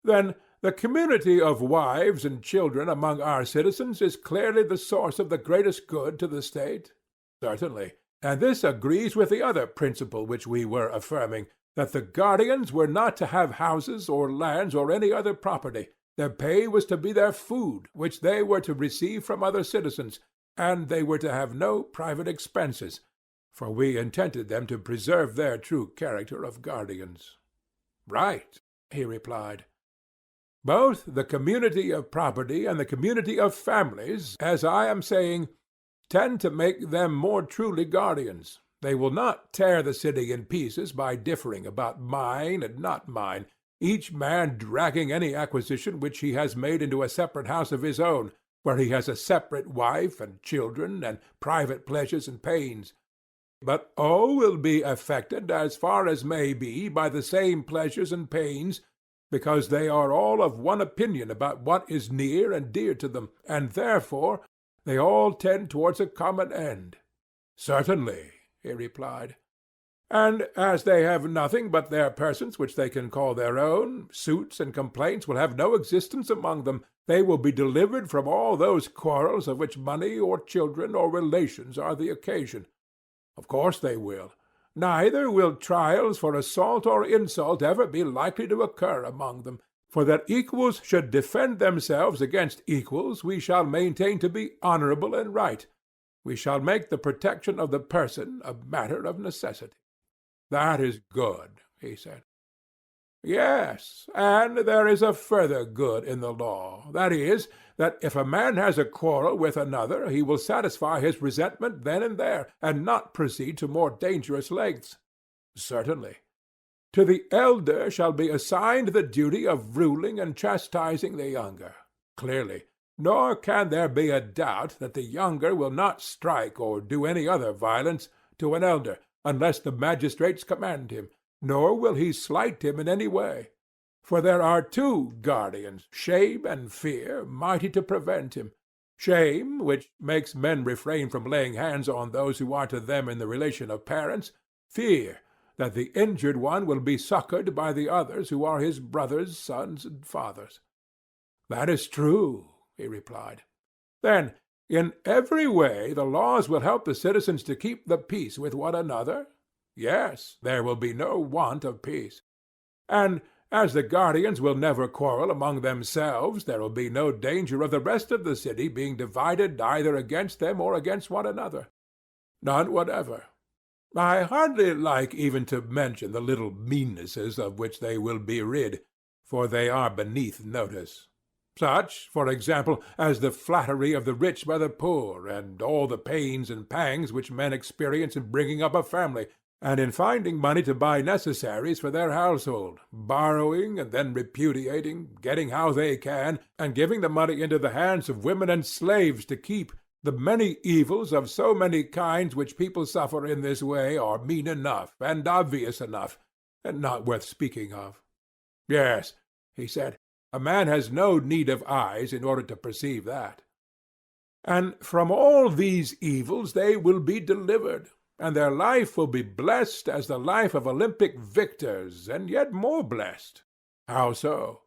Then the community of wives and children among our citizens is clearly the source of the greatest good to the state. Certainly, and this agrees with the other principle which we were affirming, that the guardians were not to have houses or lands or any other property. Their pay was to be their food, which they were to receive from other citizens, and they were to have no private expenses, for we intended them to preserve their true character of guardians. Right, he replied. Both the community of property and the community of families, as I am saying, tend to make them more truly guardians. They will not tear the city in pieces by differing about mine and not mine, each man dragging any acquisition which he has made into a separate house of his own, where he has a separate wife and children and private pleasures and pains. But all will be affected, as far as may be, by the same pleasures and pains, because they are all of one opinion about what is near and dear to them, and therefore they all tend towards a common end. Certainly, he replied. And as they have nothing but their persons which they can call their own, suits and complaints will have no existence among them. They will be delivered from all those quarrels of which money or children or relations are the occasion. Of course they will. Neither will trials for assault or insult ever be likely to occur among them. For that equals should defend themselves against equals we shall maintain to be honorable and right. We shall make the protection of the person a matter of necessity. That is good, he said. Yes, and there is a further good in the law. That is, that if a man has a quarrel with another, he will satisfy his resentment then and there, and not proceed to more dangerous lengths. Certainly. To the elder shall be assigned the duty of ruling and chastising the younger. Clearly. Nor can there be a doubt that the younger will not strike or do any other violence to an elder, unless the magistrates command him, nor will he slight him in any way. For there are two guardians, shame and fear, mighty to prevent him. Shame, which makes men refrain from laying hands on those who are to them in the relation of parents. Fear, that the injured one will be succored by the others who are his brothers, sons, and fathers. That is true, he replied. Then, in every way the laws will help the citizens to keep the peace with one another? Yes, there will be no want of peace. And as the guardians will never quarrel among themselves, there will be no danger of the rest of the city being divided either against them or against one another. None whatever. I hardly like even to mention the little meannesses of which they will be rid, for they are beneath notice. Such, for example, as the flattery of the rich by the poor, and all the pains and pangs which men experience in bringing up a family, and in finding money to buy necessaries for their household, borrowing and then repudiating, getting how they can, and giving the money into the hands of women and slaves to keep. The many evils of so many kinds which people suffer in this way are mean enough and obvious enough, and not worth speaking of. Yes, he said, a man has no need of eyes in order to perceive that. And from all these evils they will be delivered, and their life will be blessed as the life of Olympic victors, and yet more blessed. How so?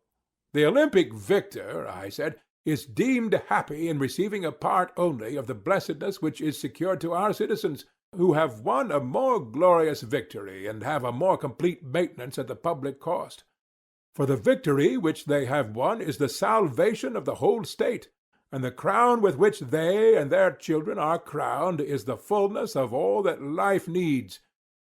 The Olympic victor, I said, is deemed happy in receiving a part only of the blessedness which is secured to our citizens, who have won a more glorious victory and have a more complete maintenance at the public cost. For the victory which they have won is the salvation of the whole state, and the crown with which they and their children are crowned is the fullness of all that life needs.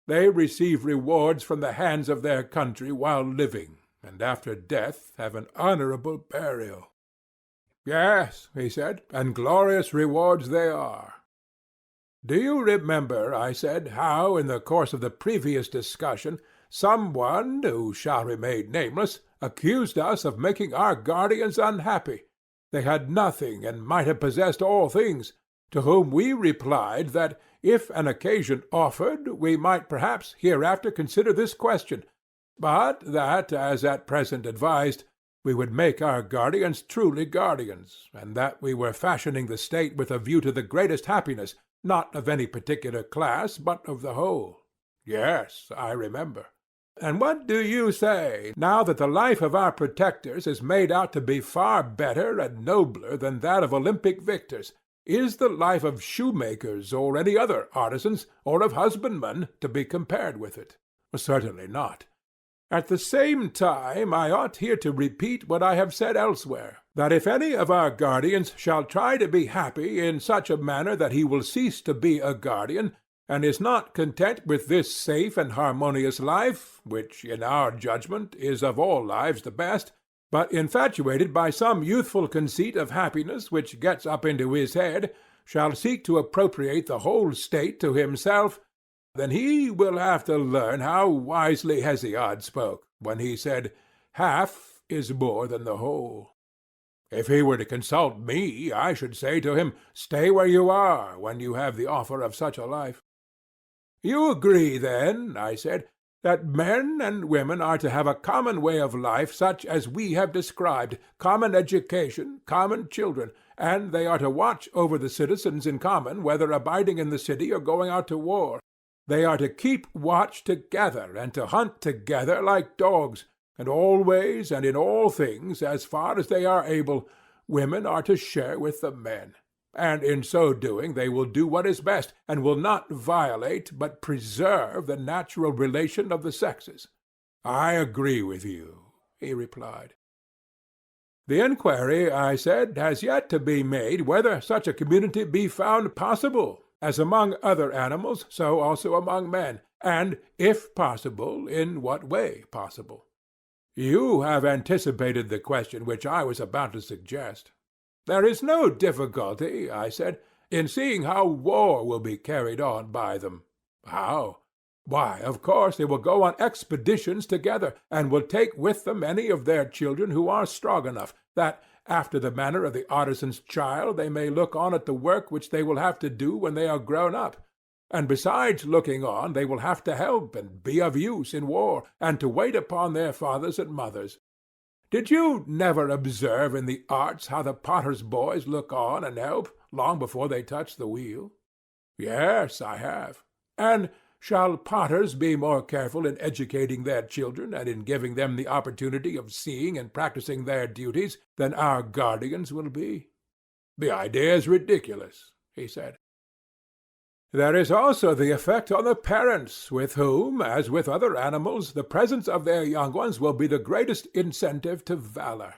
They receive rewards from the hands of their country while living, and after death have an honorable burial. Yes, he said, and glorious rewards they are. Do you remember, I said, how in the course of the previous discussion some one, who shall remain nameless, accused us of making our guardians unhappy? They had nothing and might have possessed all things, to whom we replied that if an occasion offered, we might perhaps hereafter consider this question, but that, as at present advised, we would make our guardians truly guardians, and that we were fashioning the state with a view to the greatest happiness, not of any particular class, but of the whole. Yes, I remember. And what do you say, now that the life of our protectors is made out to be far better and nobler than that of Olympic victors? Is the life of shoemakers or any other artisans, or of husbandmen, to be compared with it? Certainly not. At the same time, I ought here to repeat what I have said elsewhere, that if any of our guardians shall try to be happy in such a manner that he will cease to be a guardian, and is not content with this safe and harmonious life, which in our judgment is of all lives the best, but infatuated by some youthful conceit of happiness which gets up into his head, shall seek to appropriate the whole state to himself, then he will have to learn how wisely Hesiod spoke, when he said, "Half is more than the whole." If he were to consult me, I should say to him, "Stay where you are, when you have the offer of such a life." You agree, then, I said, that men and women are to have a common way of life such as we have described, common education, common children, and they are to watch over the citizens in common, whether abiding in the city or going out to war. They are to keep watch together, and to hunt together like dogs, and always and in all things, as far as they are able, women are to share with the men. And in so doing they will do what is best, and will not violate, but preserve the natural relation of the sexes. I agree with you, he replied. The inquiry, I said, has yet to be made whether such a community be found possible, as among other animals, so also among men, and, if possible, in what way possible. You have anticipated the question which I was about to suggest. There is no difficulty, I said, in seeing how war will be carried on by them. How? Why, of course, they will go on expeditions together, and will take with them any of their children who are strong enough, that, after the manner of the artisan's child, they may look on at the work which they will have to do when they are grown up. And besides looking on, they will have to help and be of use in war, and to wait upon their fathers and mothers. Did you never observe in the arts how the potter's boys look on and help, long before they touch the wheel? Yes, I have. And shall potters be more careful in educating their children and in giving them the opportunity of seeing and practicing their duties than our guardians will be? The idea is ridiculous, he said. There is also the effect on the parents, with whom, as with other animals, the presence of their young ones will be the greatest incentive to valor.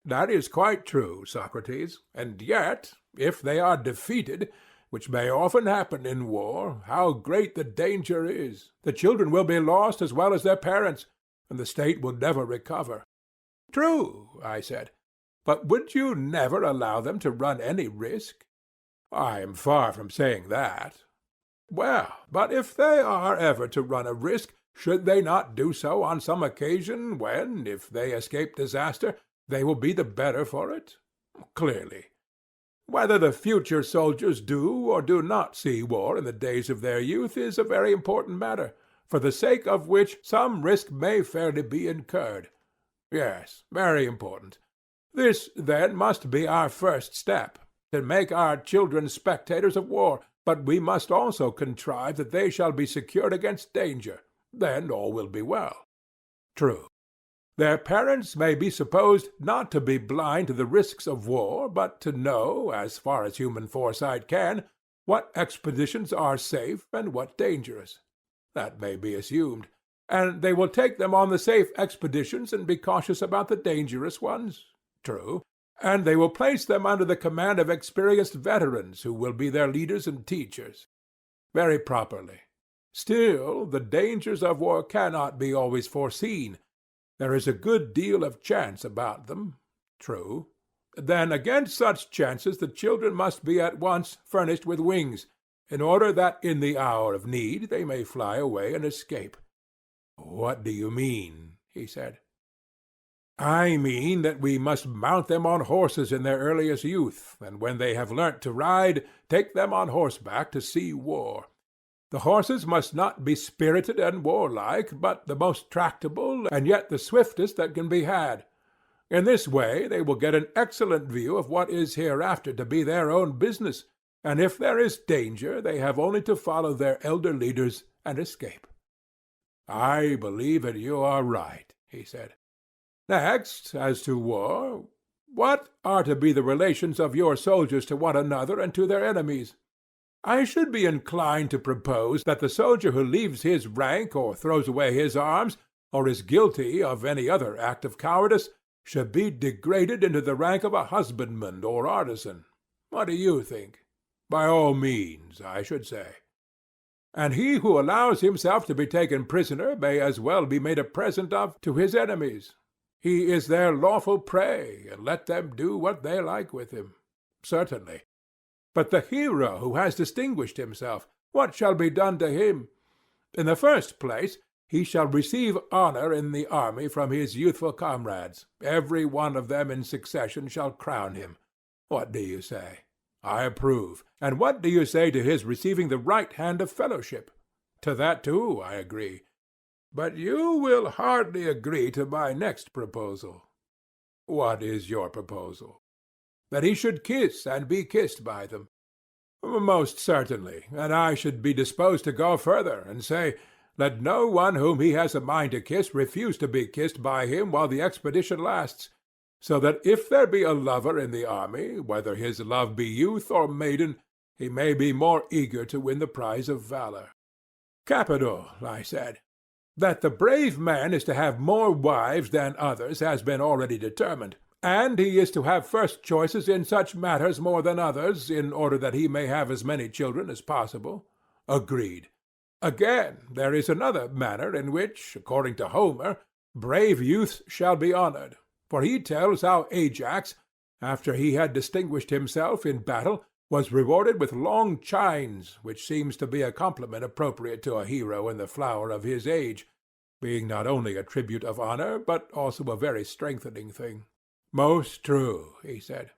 That is quite true, Socrates, and yet, if they are defeated, which may often happen in war, how great the danger is! The children will be lost as well as their parents, and the state will never recover. True, I said, but would you never allow them to run any risk? I am far from saying that. Well, but if they are ever to run a risk, should they not do so on some occasion when, if they escape disaster, they will be the better for it? Clearly. Whether the future soldiers do or do not see war in the days of their youth is a very important matter, for the sake of which some risk may fairly be incurred. Yes, very important. This, then, must be our first step, to make our children spectators of war, but we must also contrive that they shall be secured against danger. Then all will be well. True. Their parents may be supposed not to be blind to the risks of war, but to know, as far as human foresight can, what expeditions are safe and what dangerous. That may be assumed, and they will take them on the safe expeditions and be cautious about the dangerous ones. True. And they will place them under the command of experienced veterans who will be their leaders and teachers. Very properly. Still, the dangers of war cannot be always foreseen. There is a good deal of chance about them. True. Then against such chances the children must be at once furnished with wings, in order that in the hour of need they may fly away and escape. What do you mean? He said. I mean that we must mount them on horses in their earliest youth, and when they have learnt to ride, take them on horseback to see war. The horses must not be spirited and warlike, but the most tractable, and yet the swiftest that can be had. In this way they will get an excellent view of what is hereafter to be their own business, and if there is danger they have only to follow their elder leaders and escape. I believe that you are right, he said. Next, as to war, what are to be the relations of your soldiers to one another and to their enemies? I should be inclined to propose that the soldier who leaves his rank or throws away his arms, or is guilty of any other act of cowardice, should be degraded into the rank of a husbandman or artisan. What do you think? By all means, I should say. And he who allows himself to be taken prisoner may as well be made a present of to his enemies. He is their lawful prey, and let them do what they like with him. Certainly. But the hero who has distinguished himself, what shall be done to him? In the first place, he shall receive honor in the army from his youthful comrades. Every one of them in succession shall crown him. What do you say? I approve. And what do you say to his receiving the right hand of fellowship? To that, too, I agree. But you will hardly agree to my next proposal. What is your proposal? That he should kiss and be kissed by them. Most certainly, and I should be disposed to go further, and say, let no one whom he has a mind to kiss refuse to be kissed by him while the expedition lasts, so that if there be a lover in the army, whether his love be youth or maiden, he may be more eager to win the prize of valor. Capital, I said. That the brave man is to have more wives than others has been already determined, and he is to have first choices in such matters more than others, in order that he may have as many children as possible. Agreed. Again, there is another manner in which, according to Homer, brave youths shall be honored, for he tells how Ajax, after he had distinguished himself in battle, was rewarded with long chines, which seems to be a compliment appropriate to a hero in the flower of his age, being not only a tribute of honor, but also a very strengthening thing. Most true, he said.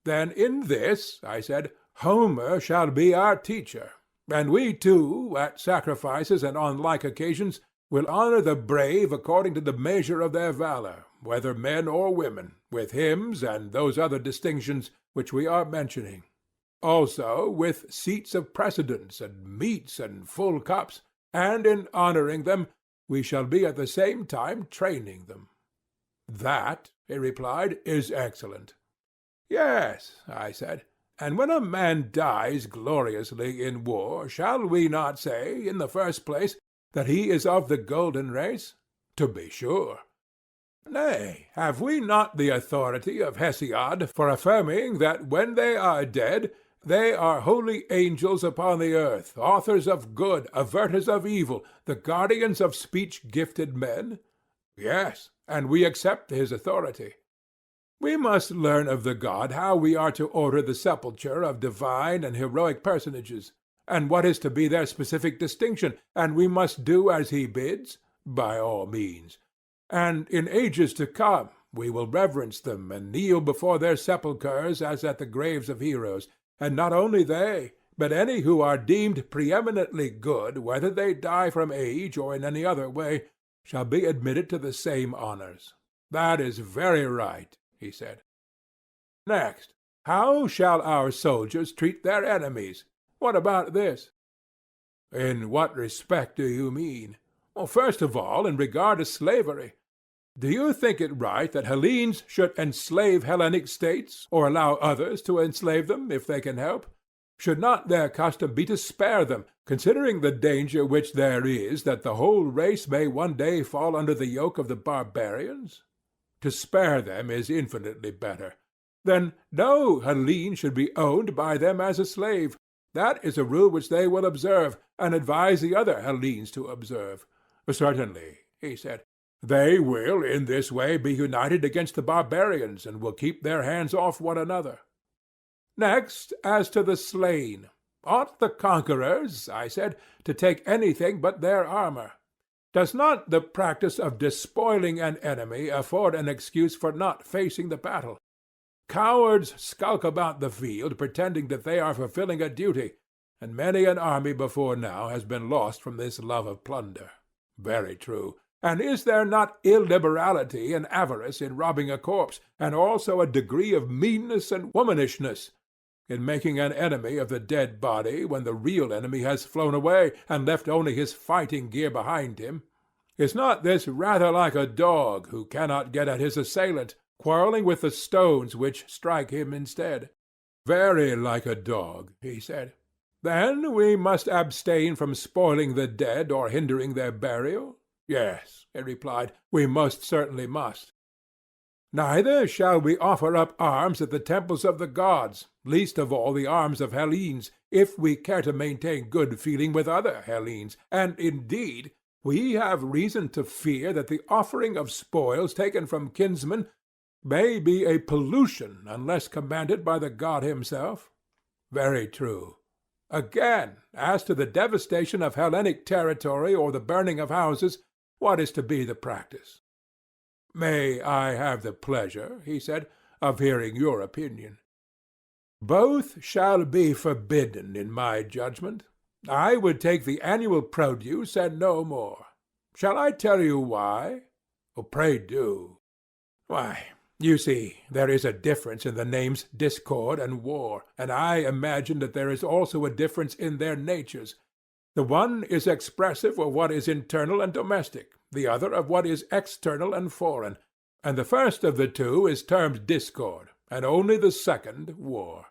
Then in this, I said, Homer shall be our teacher, and we too, at sacrifices and on like occasions, will honor the brave according to the measure of their valor, whether men or women, with hymns and those other distinctions which we are mentioning. Also with seats of precedence and meats and full cups, and in honoring them we shall be at the same time training them. That, he replied, is excellent. Yes, I said, and when a man dies gloriously in war, shall we not say, in the first place, that he is of the golden race? To be sure. Nay, have we not the authority of Hesiod for affirming that when they are dead, they are holy angels upon the earth, authors of good, averters of evil, the guardians of speech-gifted men? Yes, and we accept his authority. We must learn of the god how we are to order the sepulture of divine and heroic personages. And what is to be their specific distinction? And we must do as he bids? By all means. And in ages to come we will reverence them, and kneel before their sepulchres as at the graves of heroes. And not only they, but any who are deemed preeminently good, whether they die from age or in any other way, shall be admitted to the same honors. That is very right, he said. Next, how shall our soldiers treat their enemies? What about this? In what respect do you mean? Well, first of all, in regard to slavery. Do you think it right that Hellenes should enslave Hellenic states, or allow others to enslave them, if they can help? Should not their custom be to spare them, considering the danger which there is that the whole race may one day fall under the yoke of the barbarians? To spare them is infinitely better. Then no Hellene should be owned by them as a slave. That is a rule which they will observe, and advise the other Hellenes to observe. Certainly, he said. They will in this way be united against the barbarians, and will keep their hands off one another. Next, as to the slain. Ought the conquerors, I said, to take anything but their armor? Does not the practice of despoiling an enemy afford an excuse for not facing the battle? Cowards skulk about the field, pretending that they are fulfilling a duty, and many an army before now has been lost from this love of plunder. Very true. And is there not illiberality and avarice in robbing a corpse, and also a degree of meanness and womanishness in making an enemy of the dead body when the real enemy has flown away and left only his fighting gear behind him? Is not this rather like a dog who cannot get at his assailant, quarrelling with the stones which strike him instead? Very like a dog, he said. Then we must abstain from spoiling the dead or hindering their burial? Yes, he replied, we most certainly must. Neither shall we offer up arms at the temples of the gods, least of all the arms of Hellenes, if we care to maintain good feeling with other Hellenes, and indeed we have reason to fear that the offering of spoils taken from kinsmen may be a pollution unless commanded by the god himself. Very true. Again, as to the devastation of Hellenic territory or the burning of houses, what is to be the practice? May I have the pleasure, he said, of hearing your opinion? Both shall be forbidden in my judgment. I would take the annual produce and no more. Shall I tell you why? Oh, pray do. Why, you see, there is a difference in the names discord and war, and I imagine that there is also a difference in their natures. The one is expressive of what is internal and domestic, the other of what is external and foreign, and the first of the two is termed discord, and only the second war.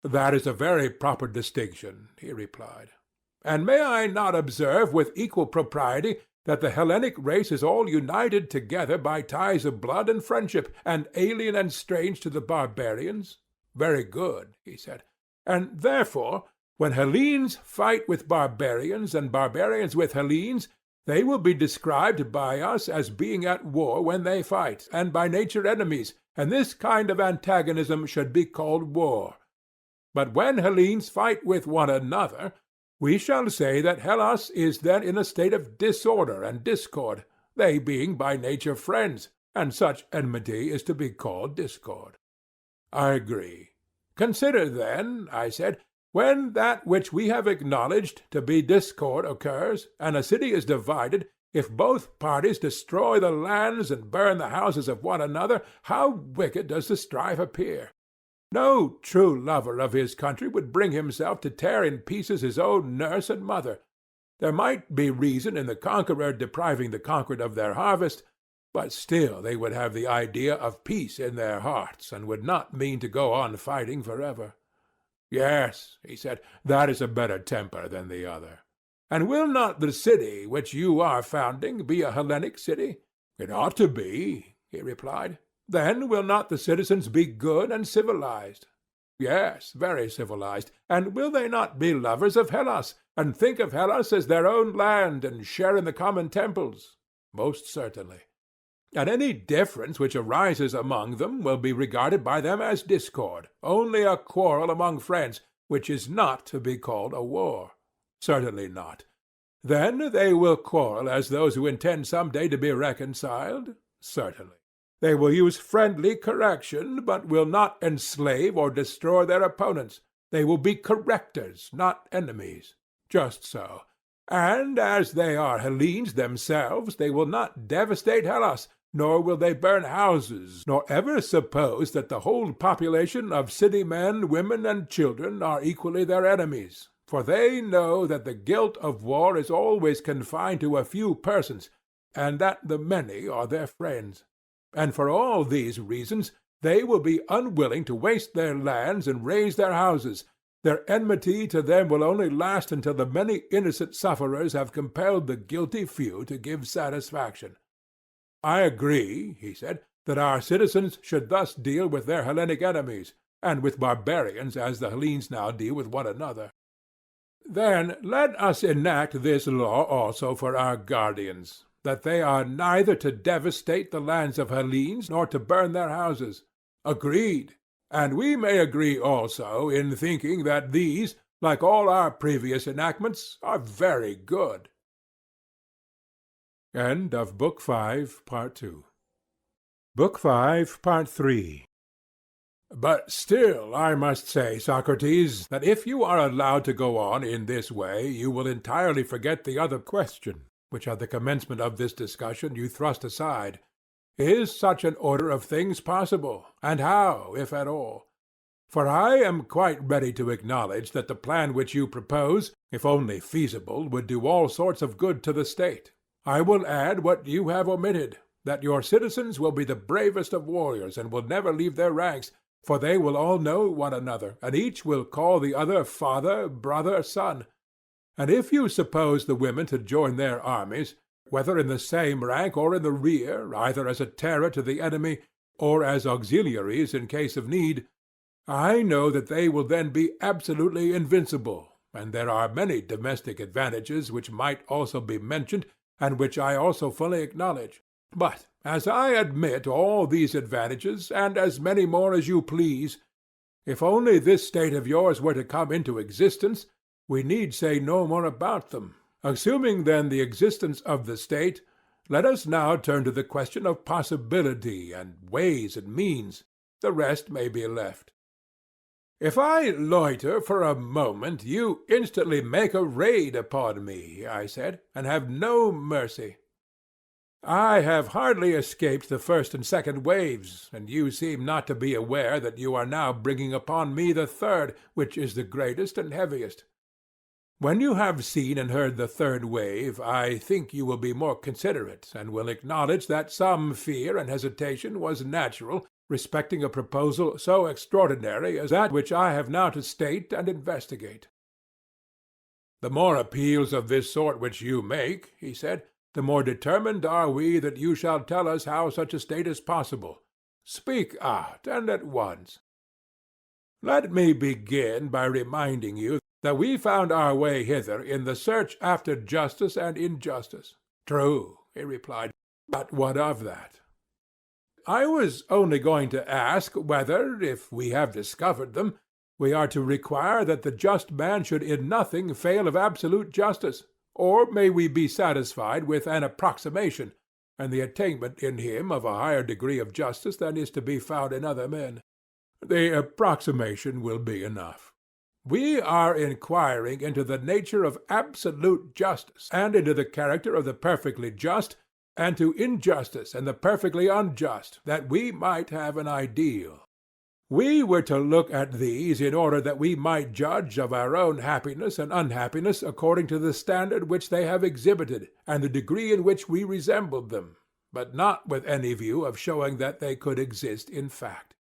That is a very proper distinction, he replied. And may I not observe with equal propriety that the Hellenic race is all united together by ties of blood and friendship, and alien and strange to the barbarians? Very good, he said. And therefore, when Hellenes fight with barbarians, and barbarians with Hellenes, they will be described by us as being at war when they fight, and by nature enemies, and this kind of antagonism should be called war. But when Hellenes fight with one another, we shall say that Hellas is then in a state of disorder and discord, they being by nature friends, and such enmity is to be called discord. I agree. Consider then, I said, when that which we have acknowledged to be discord occurs, and a city is divided, if both parties destroy the lands and burn the houses of one another, how wicked does the strife appear! No true lover of his country would bring himself to tear in pieces his own nurse and mother. There might be reason in the conqueror depriving the conquered of their harvest, but still they would have the idea of peace in their hearts, and would not mean to go on fighting forever. Yes, he said, that is a better temper than the other. And will not the city which you are founding be a Hellenic city? It ought to be, he replied. Then will not the citizens be good and civilized? Yes, very civilized. And will they not be lovers of Hellas, and think of Hellas as their own land, and share in the common temples? Most certainly. And any difference which arises among them will be regarded by them as discord, only a quarrel among friends, which is not to be called a war? Certainly not. Then they will quarrel as those who intend some day to be reconciled? Certainly. They will use friendly correction, but will not enslave or destroy their opponents. They will be correctors, not enemies. Just so. And as they are Hellenes themselves, they will not devastate Hellas, nor will they burn houses, nor ever suppose that the whole population of city men, women, and children are equally their enemies. For they know that the guilt of war is always confined to a few persons, and that the many are their friends. And for all these reasons they will be unwilling to waste their lands and raze their houses. Their enmity to them will only last until the many innocent sufferers have compelled the guilty few to give satisfaction. I agree, he said, that our citizens should thus deal with their Hellenic enemies, and with barbarians as the Hellenes now deal with one another. Then let us enact this law also for our guardians, that they are neither to devastate the lands of Hellenes nor to burn their houses. Agreed. And we may agree also in thinking that these, like all our previous enactments, are very good. End of Book 5, Part 2. Book 5, Part 3. But still I must say, Socrates, that if you are allowed to go on in this way, you will entirely forget the other question, which at the commencement of this discussion you thrust aside. Is such an order of things possible, and how, if at all? For I am quite ready to acknowledge that the plan which you propose, if only feasible, would do all sorts of good to the state. I will add what you have omitted, that your citizens will be the bravest of warriors and will never leave their ranks, for they will all know one another, and each will call the other father, brother, son. And if you suppose the women to join their armies, whether in the same rank or in the rear, either as a terror to the enemy or as auxiliaries in case of need, I know that they will then be absolutely invincible, and there are many domestic advantages which might also be mentioned, and which I also fully acknowledge. But as I admit all these advantages, and as many more as you please, if only this state of yours were to come into existence, we need say no more about them. Assuming then the existence of the state, let us now turn to the question of possibility and ways and means. The rest may be left. If I loiter for a moment, you instantly make a raid upon me, I said, and have no mercy. I have hardly escaped the first and second waves, and you seem not to be aware that you are now bringing upon me the third, which is the greatest and heaviest. When you have seen and heard the third wave, I think you will be more considerate, and will acknowledge that some fear and hesitation was natural respecting a proposal so extraordinary as that which I have now to state and investigate. The more appeals of this sort which you make, he said, the more determined are we that you shall tell us how such a state is possible. Speak out, and at once. Let me begin by reminding you that we found our way hither in the search after justice and injustice. True, he replied, but what of that? I was only going to ask whether, if we have discovered them, we are to require that the just man should in nothing fail of absolute justice, or may we be satisfied with an approximation, and the attainment in him of a higher degree of justice than is to be found in other men? The approximation will be enough. We are inquiring into the nature of absolute justice, and into the character of the perfectly just, and to injustice and the perfectly unjust, that we might have an ideal. We were to look at these in order that we might judge of our own happiness and unhappiness according to the standard which they have exhibited, and the degree in which we resembled them, but not with any view of showing that they could exist in fact.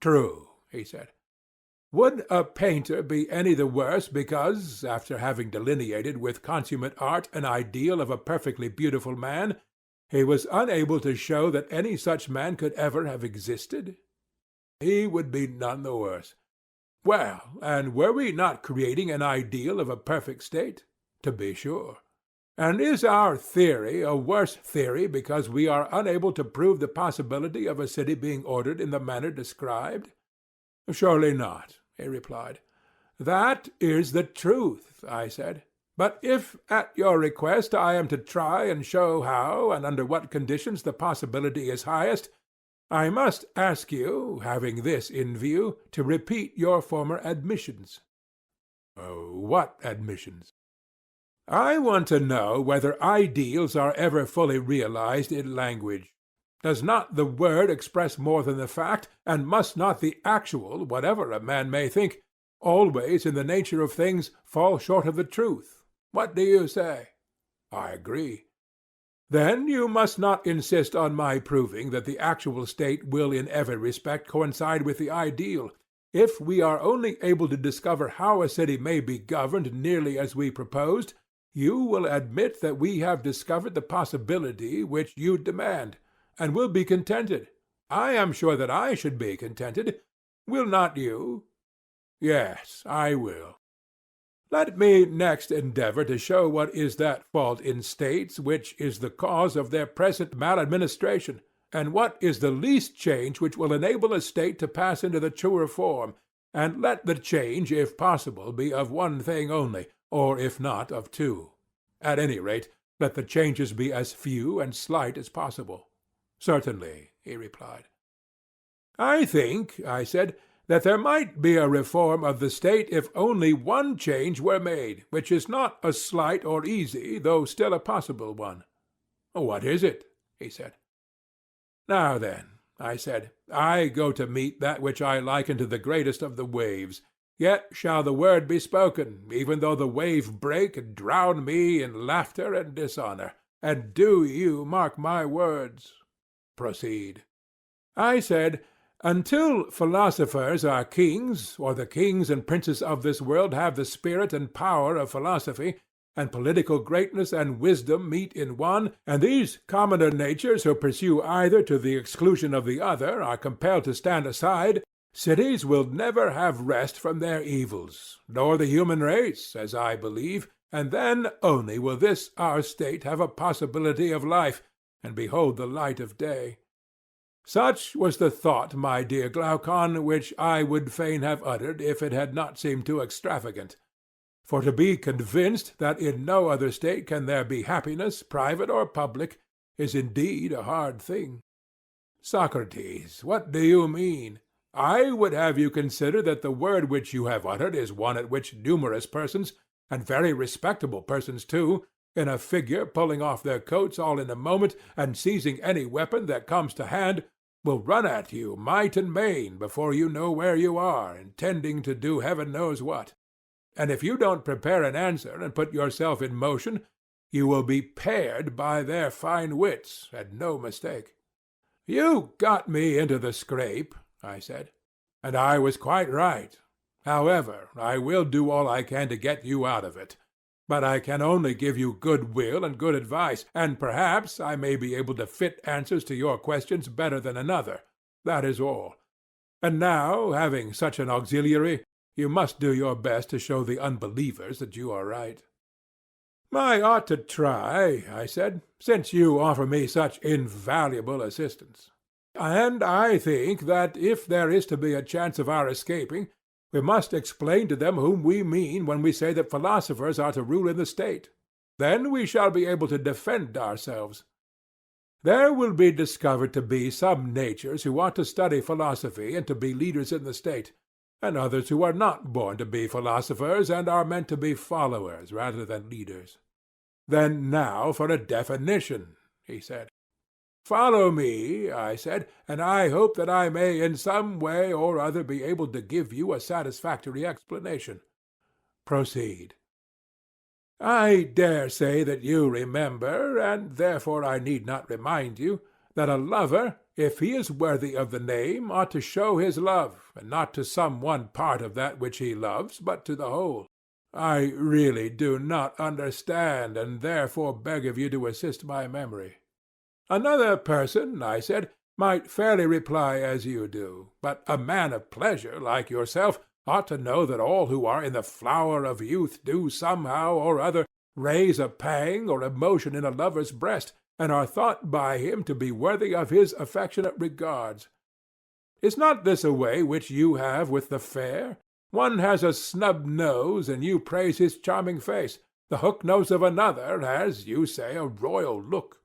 True, he said. Would a painter be any the worse because, after having delineated with consummate art an ideal of a perfectly beautiful man, he was unable to show that any such man could ever have existed? He would be none the worse. Well, and were we not creating an ideal of a perfect state? To be sure. And is our theory a worse theory because we are unable to prove the possibility of a city being ordered in the manner described? Surely not, he replied. That is the truth, I said. But if at your request I am to try and show how and under what conditions the possibility is highest, I must ask you, having this in view, to repeat your former admissions. What admissions? I want to know whether ideals are ever fully realized in language. Does not the word express more than the fact, and must not the actual, whatever a man may think, always in the nature of things fall short of the truth? What do you say? I agree. Then you must not insist on my proving that the actual state will in every respect coincide with the ideal. If we are only able to discover how a city may be governed nearly as we proposed, you will admit that we have discovered the possibility which you demand, and will be contented. I am sure that I should be contented. Will not you? Yes, I will. Let me next endeavor to show what is that fault in states which is the cause of their present maladministration, and what is the least change which will enable a state to pass into the truer form, and let the change, if possible, be of one thing only, or if not, of two. At any rate, let the changes be as few and slight as possible. Certainly, he replied. I think, I said, that there might be a reform of the state if only one change were made, which is not a slight or easy, though still a possible one. What is it? He said. Now then, I said, I go to meet that which I liken to the greatest of the waves. Yet shall the word be spoken, even though the wave break and drown me in laughter and dishonor. And do you mark my words. Proceed. I said, until philosophers are kings, or the kings and princes of this world have the spirit and power of philosophy, and political greatness and wisdom meet in one, and these commoner natures who pursue either to the exclusion of the other are compelled to stand aside, cities will never have rest from their evils, nor the human race, as I believe, and then only will this our state have a possibility of life, and behold the light of day. Such was the thought, my dear Glaucon, which I would fain have uttered if it had not seemed too extravagant. For to be convinced that in no other state can there be happiness, private or public, is indeed a hard thing. Socrates, what do you mean? I would have you consider that the word which you have uttered is one at which numerous persons, and very respectable persons too, in a figure pulling off their coats all in a moment, and seizing any weapon that comes to hand, will run at you might and main before you know where you are, intending to do heaven knows what. And if you don't prepare an answer and put yourself in motion, you will be pared by their fine wits, and no mistake. You got me into the scrape, I said, and I was quite right. However, I will do all I can to get you out of it. But I can only give you good will and good advice, and perhaps I may be able to fit answers to your questions better than another. That is all. And now, having such an auxiliary, you must do your best to show the unbelievers that you are right. I ought to try, I said, since you offer me such invaluable assistance. And I think that if there is to be a chance of our escaping, we must explain to them whom we mean when we say that philosophers are to rule in the state. Then we shall be able to defend ourselves. There will be discovered to be some natures who ought to study philosophy and to be leaders in the state, and others who are not born to be philosophers and are meant to be followers rather than leaders. Then now for a definition, he said. Follow me, I said, and I hope that I may in some way or other be able to give you a satisfactory explanation. Proceed. I dare say that you remember, and therefore I need not remind you, that a lover, if he is worthy of the name, ought to show his love, and not to some one part of that which he loves, but to the whole. I really do not understand, and therefore beg of you to assist my memory. Another person, I said, might fairly reply as you do, but a man of pleasure like yourself ought to know that all who are in the flower of youth do somehow or other raise a pang or emotion in a lover's breast, and are thought by him to be worthy of his affectionate regards. Is not this a way which you have with the fair? One has a snub nose, and you praise his charming face. The hook nose of another has, you say, a royal look,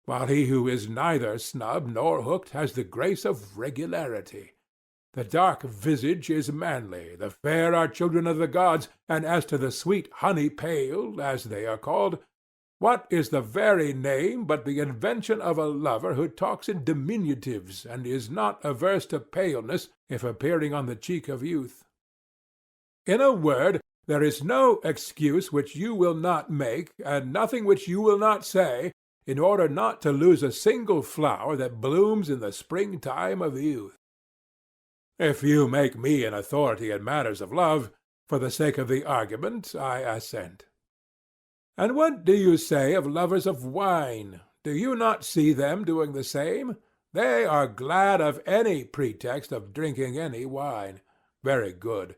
while he who is neither snub nor hooked has the grace of regularity. The dark visage is manly, the fair are children of the gods, and as to the sweet honey pale, as they are called, what is the very name but the invention of a lover who talks in diminutives, and is not averse to paleness if appearing on the cheek of youth? In a word, there is no excuse which you will not make, and nothing which you will not say, in order not to lose a single flower that blooms in the spring-time of youth. If you make me an authority in matters of love, for the sake of the argument, I assent. And what do you say of lovers of wine? Do you not see them doing the same? They are glad of any pretext of drinking any wine. Very good.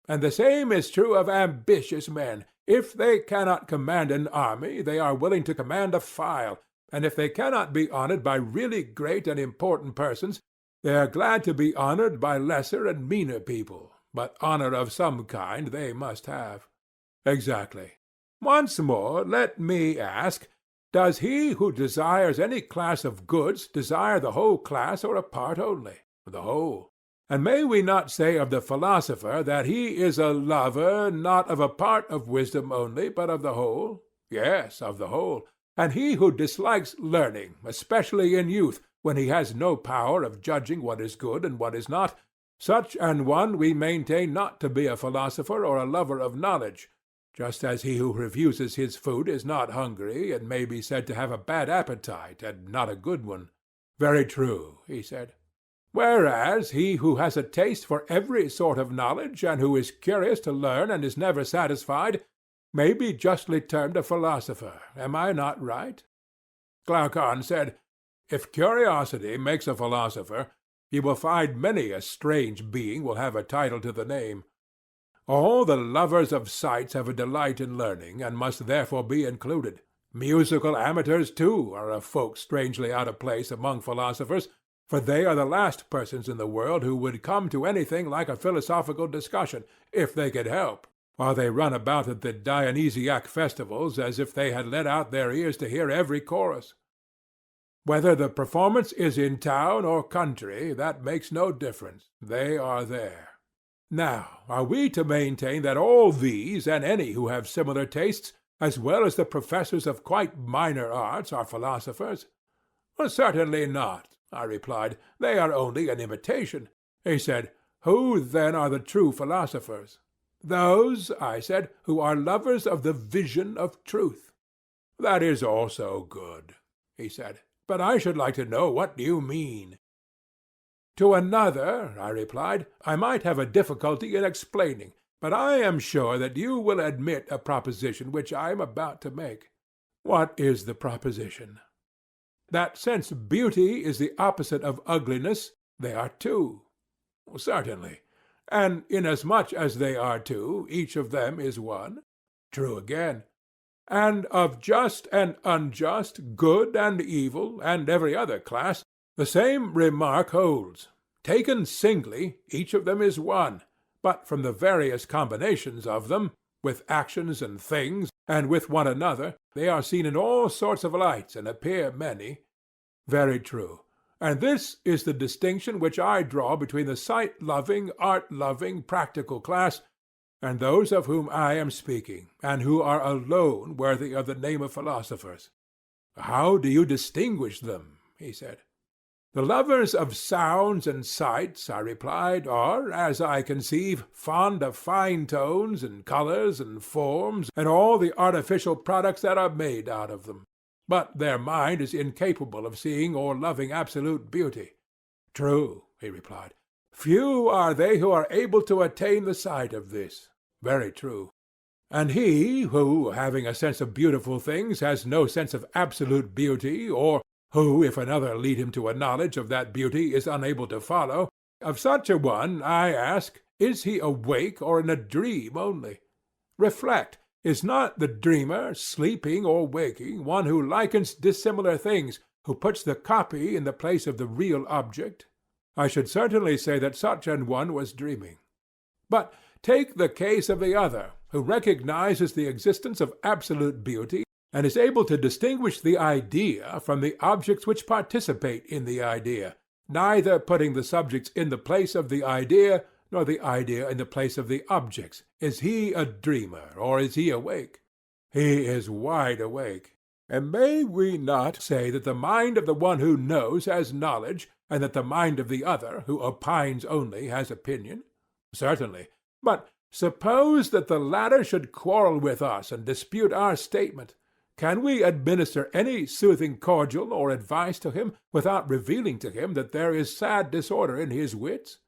And the same is true of ambitious men. If they cannot command an army, they are willing to command a file, and if they cannot be honored by really great and important persons, they are glad to be honored by lesser and meaner people, but honor of some kind they must have. Exactly. Once more, let me ask, does he who desires any class of goods desire the whole class or a part only? The whole. And may we not say of the philosopher that he is a lover, not of a part of wisdom only, but of the whole? Yes, of the whole. And he who dislikes learning, especially in youth, when he has no power of judging what is good and what is not, such an one we maintain not to be a philosopher or a lover of knowledge, just as he who refuses his food is not hungry, and may be said to have a bad appetite, and not a good one. Very true, he said. Whereas he who has a taste for every sort of knowledge, and who is curious to learn and is never satisfied, may be justly termed a philosopher. Am I not right? Glaucon said, If curiosity makes a philosopher, you will find many a strange being will have a title to the name. All the lovers of sights have a delight in learning, and must therefore be included. Musical amateurs, too, are a folk strangely out of place among philosophers, for they are the last persons in the world who would come to anything like a philosophical discussion, if they could help, while they run about at the Dionysiac festivals as if they had let out their ears to hear every chorus. Whether the performance is in town or country, that makes no difference. They are there. Now, are we to maintain that all these, and any who have similar tastes, as well as the professors of quite minor arts, are philosophers? Certainly not, I replied. They are only an imitation. He said, Who then are the true philosophers? Those, I said, who are lovers of the vision of truth. That is also good, he said. But I should like to know what you mean. To another, I replied, I might have a difficulty in explaining, but I am sure that you will admit a proposition which I am about to make. What is the proposition? That since beauty is the opposite of ugliness, they are two. Certainly. And inasmuch as they are two, each of them is one. True again. And of just and unjust, good and evil, and every other class, the same remark holds. Taken singly, each of them is one, but from the various combinations of them, with actions and things, and with one another, they are seen in all sorts of lights and appear many. Very true. And this is the distinction which I draw between the sight-loving, art-loving, practical class, and those of whom I am speaking, and who are alone worthy of the name of philosophers. How do you distinguish them? He said. The lovers of sounds and sights, I replied, are, as I conceive, fond of fine tones and colors and forms and all the artificial products that are made out of them. But their mind is incapable of seeing or loving absolute beauty. True, he replied. Few are they who are able to attain the sight of this. Very true. And he who, having a sense of beautiful things, has no sense of absolute beauty, or who, if another lead him to a knowledge of that beauty, is unable to follow, of such a one, I ask, is he awake or in a dream only? Reflect, is not the dreamer, sleeping or waking, one who likens dissimilar things, who puts the copy in the place of the real object? I should certainly say that such an one was dreaming. But take the case of the other, who recognizes the existence of absolute beauty and is able to distinguish the idea from the objects which participate in the idea, neither putting the subjects in the place of the idea, nor the idea in the place of the objects. Is he a dreamer, or is he awake? He is wide awake. And may we not say that the mind of the one who knows has knowledge, and that the mind of the other, who opines only, has opinion? Certainly. But suppose that the latter should quarrel with us and dispute our statement. Can we administer any soothing cordial or advice to him without revealing to him that there is sad disorder in his wits?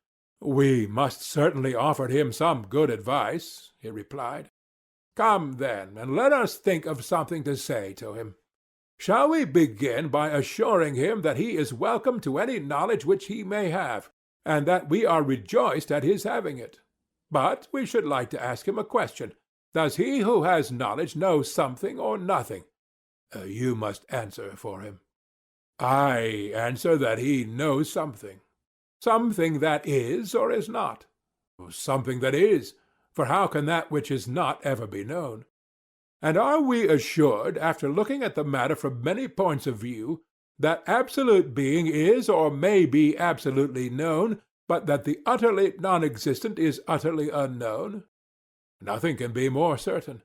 We must certainly offer him some good advice, he replied. Come, then, and let us think of something to say to him. Shall we begin by assuring him that he is welcome to any knowledge which he may have, and that we are rejoiced at his having it? But we should like to ask him a question. Does he who has knowledge know something or nothing? You must answer for him. I answer that he knows something. Something that is or is not? Something that is, for how can that which is not ever be known? And are we assured, after looking at the matter from many points of view, that absolute being is or may be absolutely known, but that the utterly non-existent is utterly unknown? Nothing can be more certain.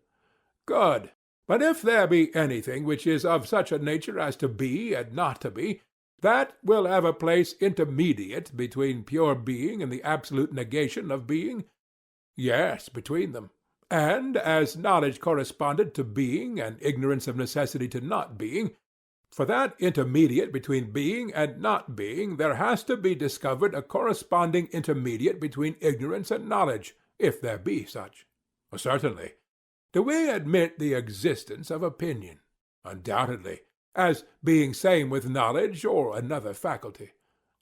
Good. But if there be anything which is of such a nature as to be and not to be, that will have a place intermediate between pure being and the absolute negation of being? Yes, between them. And as knowledge corresponded to being and ignorance of necessity to not being, for that intermediate between being and not being there has to be discovered a corresponding intermediate between ignorance and knowledge, if there be such. Certainly. Do we admit the existence of opinion? Undoubtedly. As being same with knowledge or another faculty?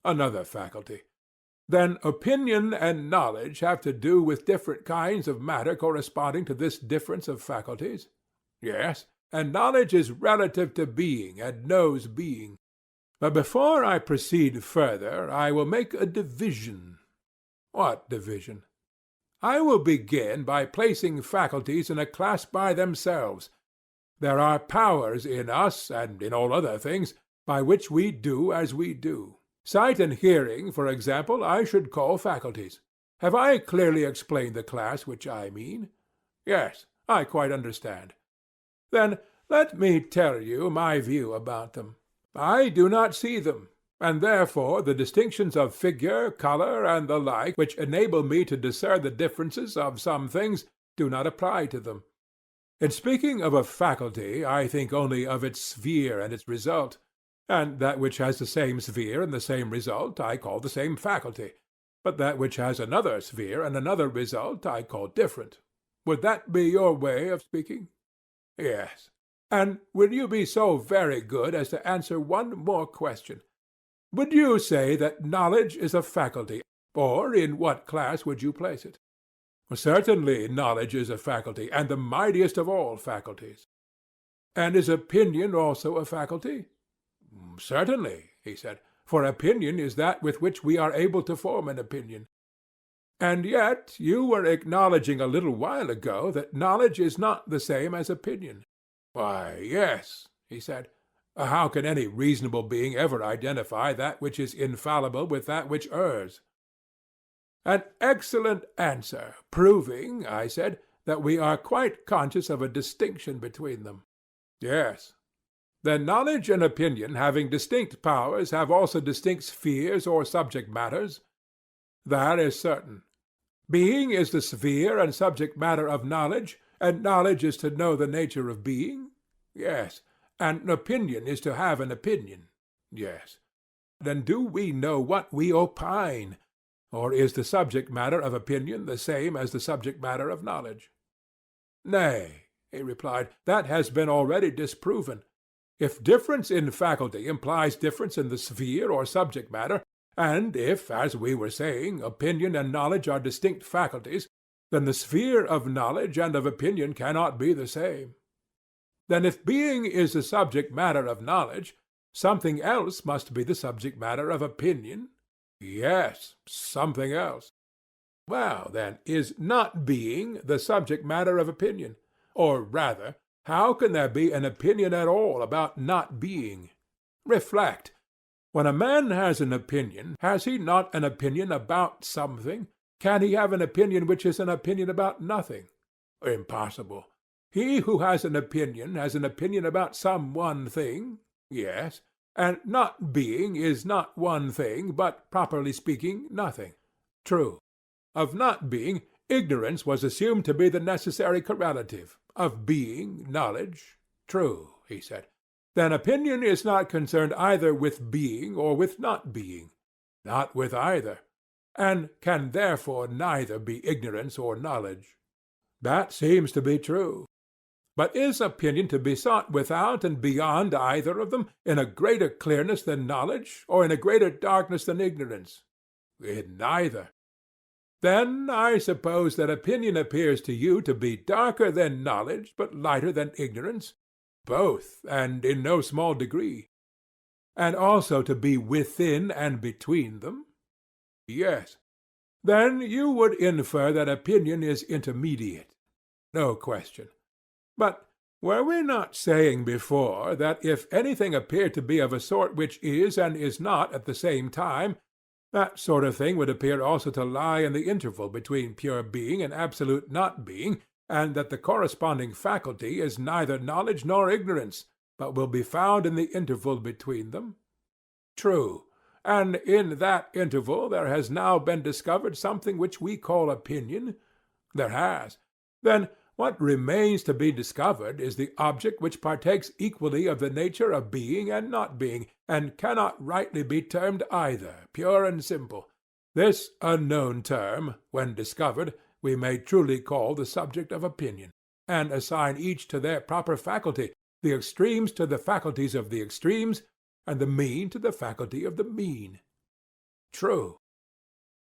Another faculty. Then opinion and knowledge have to do with different kinds of matter corresponding to this difference of faculties? Yes, and knowledge is relative to being and knows being. But before I proceed further, I will make a division. What division? I will begin by placing faculties in a class by themselves. There are powers in us, and in all other things, by which we do as we do. Sight and hearing, for example, I should call faculties. Have I clearly explained the class which I mean? Yes, I quite understand. Then let me tell you my view about them. I do not see them, and therefore the distinctions of figure, color, and the like, which enable me to discern the differences of some things, do not apply to them. In speaking of a faculty, I think only of its sphere and its result, and that which has the same sphere and the same result I call the same faculty, but that which has another sphere and another result I call different. Would that be your way of speaking? Yes. And will you be so very good as to answer one more question? Would you say that knowledge is a faculty, or in what class would you place it? Certainly knowledge is a faculty, and the mightiest of all faculties. And is opinion also a faculty? Certainly, he said, for opinion is that with which we are able to form an opinion. And yet you were acknowledging a little while ago that knowledge is not the same as opinion. Why, yes, he said. How can any reasonable being ever identify that which is infallible with that which errs? An excellent answer, proving, I said, that we are quite conscious of a distinction between them. Yes. Then knowledge and opinion, having distinct powers, have also distinct spheres or subject matters? That is certain. Being is the sphere and subject matter of knowledge, and knowledge is to know the nature of being? Yes. And opinion is to have an opinion? Yes. Then do we know what we opine? Or is the subject matter of opinion the same as the subject matter of knowledge? Nay, he replied, that has been already disproven. If difference in faculty implies difference in the sphere or subject matter, and if, as we were saying, opinion and knowledge are distinct faculties, then the sphere of knowledge and of opinion cannot be the same. Then if being is the subject matter of knowledge, something else must be the subject matter of opinion? Yes, something else. Well, then, is not being the subject matter of opinion? Or rather, how can there be an opinion at all about not being? Reflect. When a man has an opinion, has he not an opinion about something? Can he have an opinion which is an opinion about nothing? Impossible. He who has an opinion about some one thing. Yes. And not being is not one thing, but, properly speaking, nothing. True. Of not being, ignorance was assumed to be the necessary correlative. Of being, knowledge. True, he said. Then opinion is not concerned either with being or with not being. Not with either. And can therefore neither be ignorance or knowledge. That seems to be true. But is opinion to be sought without and beyond either of them, in a greater clearness than knowledge, or in a greater darkness than ignorance? In neither. Then I suppose that opinion appears to you to be darker than knowledge, but lighter than ignorance? Both, and in no small degree. And also to be within and between them? Yes. Then you would infer that opinion is intermediate. No question. But were we not saying before that if anything appeared to be of a sort which is and is not at the same time, that sort of thing would appear also to lie in the interval between pure being and absolute not being, and that the corresponding faculty is neither knowledge nor ignorance, but will be found in the interval between them? True. And in that interval there has now been discovered something which we call opinion? There has. Then what remains to be discovered is the object which partakes equally of the nature of being and not being, and cannot rightly be termed either, pure and simple. This unknown term, when discovered, we may truly call the subject of opinion, and assign each to their proper faculty, the extremes to the faculties of the extremes, and the mean to the faculty of the mean. True.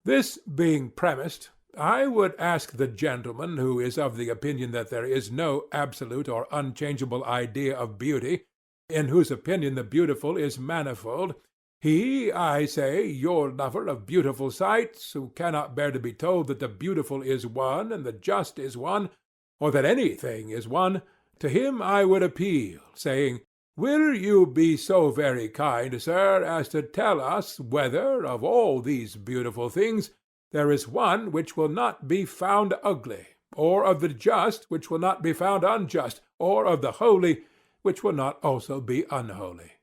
This being premised, I would ask the gentleman who is of the opinion that there is no absolute or unchangeable idea of beauty, in whose opinion the beautiful is manifold, he, I say, your lover of beautiful sights, who cannot bear to be told that the beautiful is one and the just is one, or that anything is one, to him I would appeal, saying, Will you be so very kind, sir, as to tell us whether, of all these beautiful things, there is one which will not be found ugly, or of the just which will not be found unjust, or of the holy which will not also be unholy?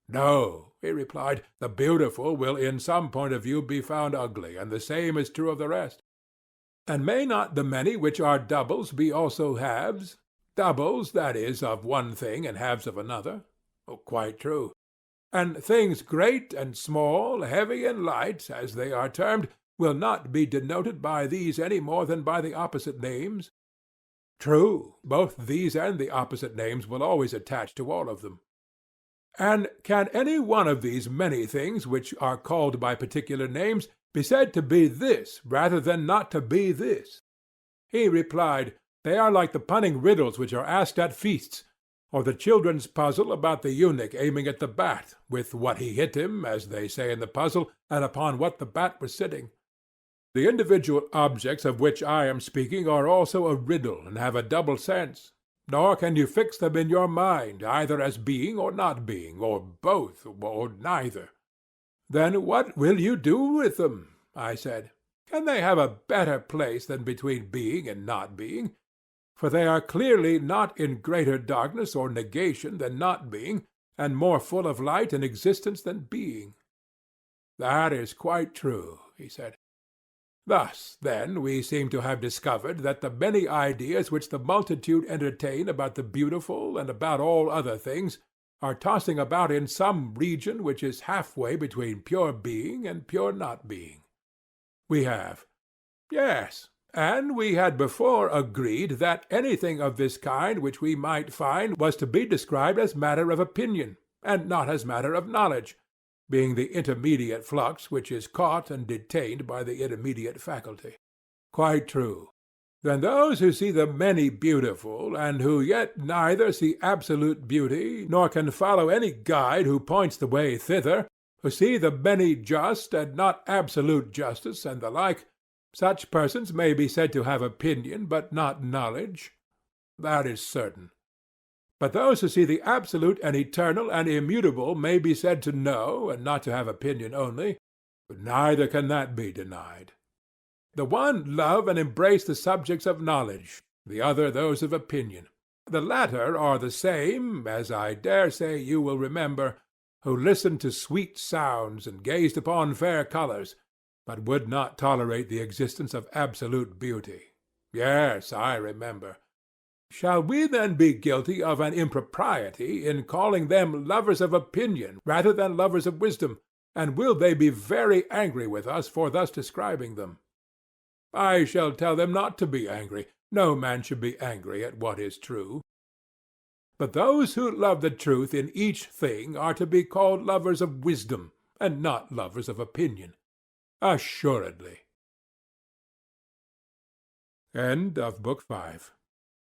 No, he replied, the beautiful will in some point of view be found ugly, and the same is true of the rest. And may not the many which are doubles be also halves? Doubles, that is, of one thing and halves of another? Quite true. And things great and small, heavy and light, as they are termed, will not be denoted by these any more than by the opposite names? True, both these and the opposite names will always attach to all of them. And can any one of these many things which are called by particular names be said to be this rather than not to be this? He replied, They are like the punning riddles which are asked at feasts, or the children's puzzle about the eunuch aiming at the bat, with what he hit him, as they say in the puzzle, and upon what the bat was sitting. The individual objects of which I am speaking are also a riddle and have a double sense, nor can you fix them in your mind either as being or not being, or both, or neither. Then what will you do with them? I said. Can they have a better place than between being and not being? For they are clearly not in greater darkness or negation than not being, and more full of light and existence than being. That is quite true, he said. Thus, then, we seem to have discovered that the many ideas which the multitude entertain about the beautiful and about all other things are tossing about in some region which is halfway between pure being and pure not being. We have. Yes, and we had before agreed that anything of this kind which we might find was to be described as matter of opinion, and not as matter of knowledge, being the intermediate flux which is caught and detained by the intermediate faculty. Quite true. Then those who see the many beautiful, and who yet neither see absolute beauty, nor can follow any guide who points the way thither, who see the many just and not absolute justice, and the like, Such persons may be said to have opinion, but not knowledge. That is certain. But those who see the absolute and eternal and immutable may be said to know, and not to have opinion only. But neither can that be denied. The one love and embrace the subjects of knowledge, the other those of opinion. The latter are the same, as I dare say you will remember, who listened to sweet sounds and gazed upon fair colours, but would not tolerate the existence of absolute beauty. Yes, I remember. Shall we then be guilty of an impropriety in calling them lovers of opinion rather than lovers of wisdom, and will they be very angry with us for thus describing them? I shall tell them not to be angry. No man should be angry at what is true. But those who love the truth in each thing are to be called lovers of wisdom, and not lovers of opinion. Assuredly. End of Book 5.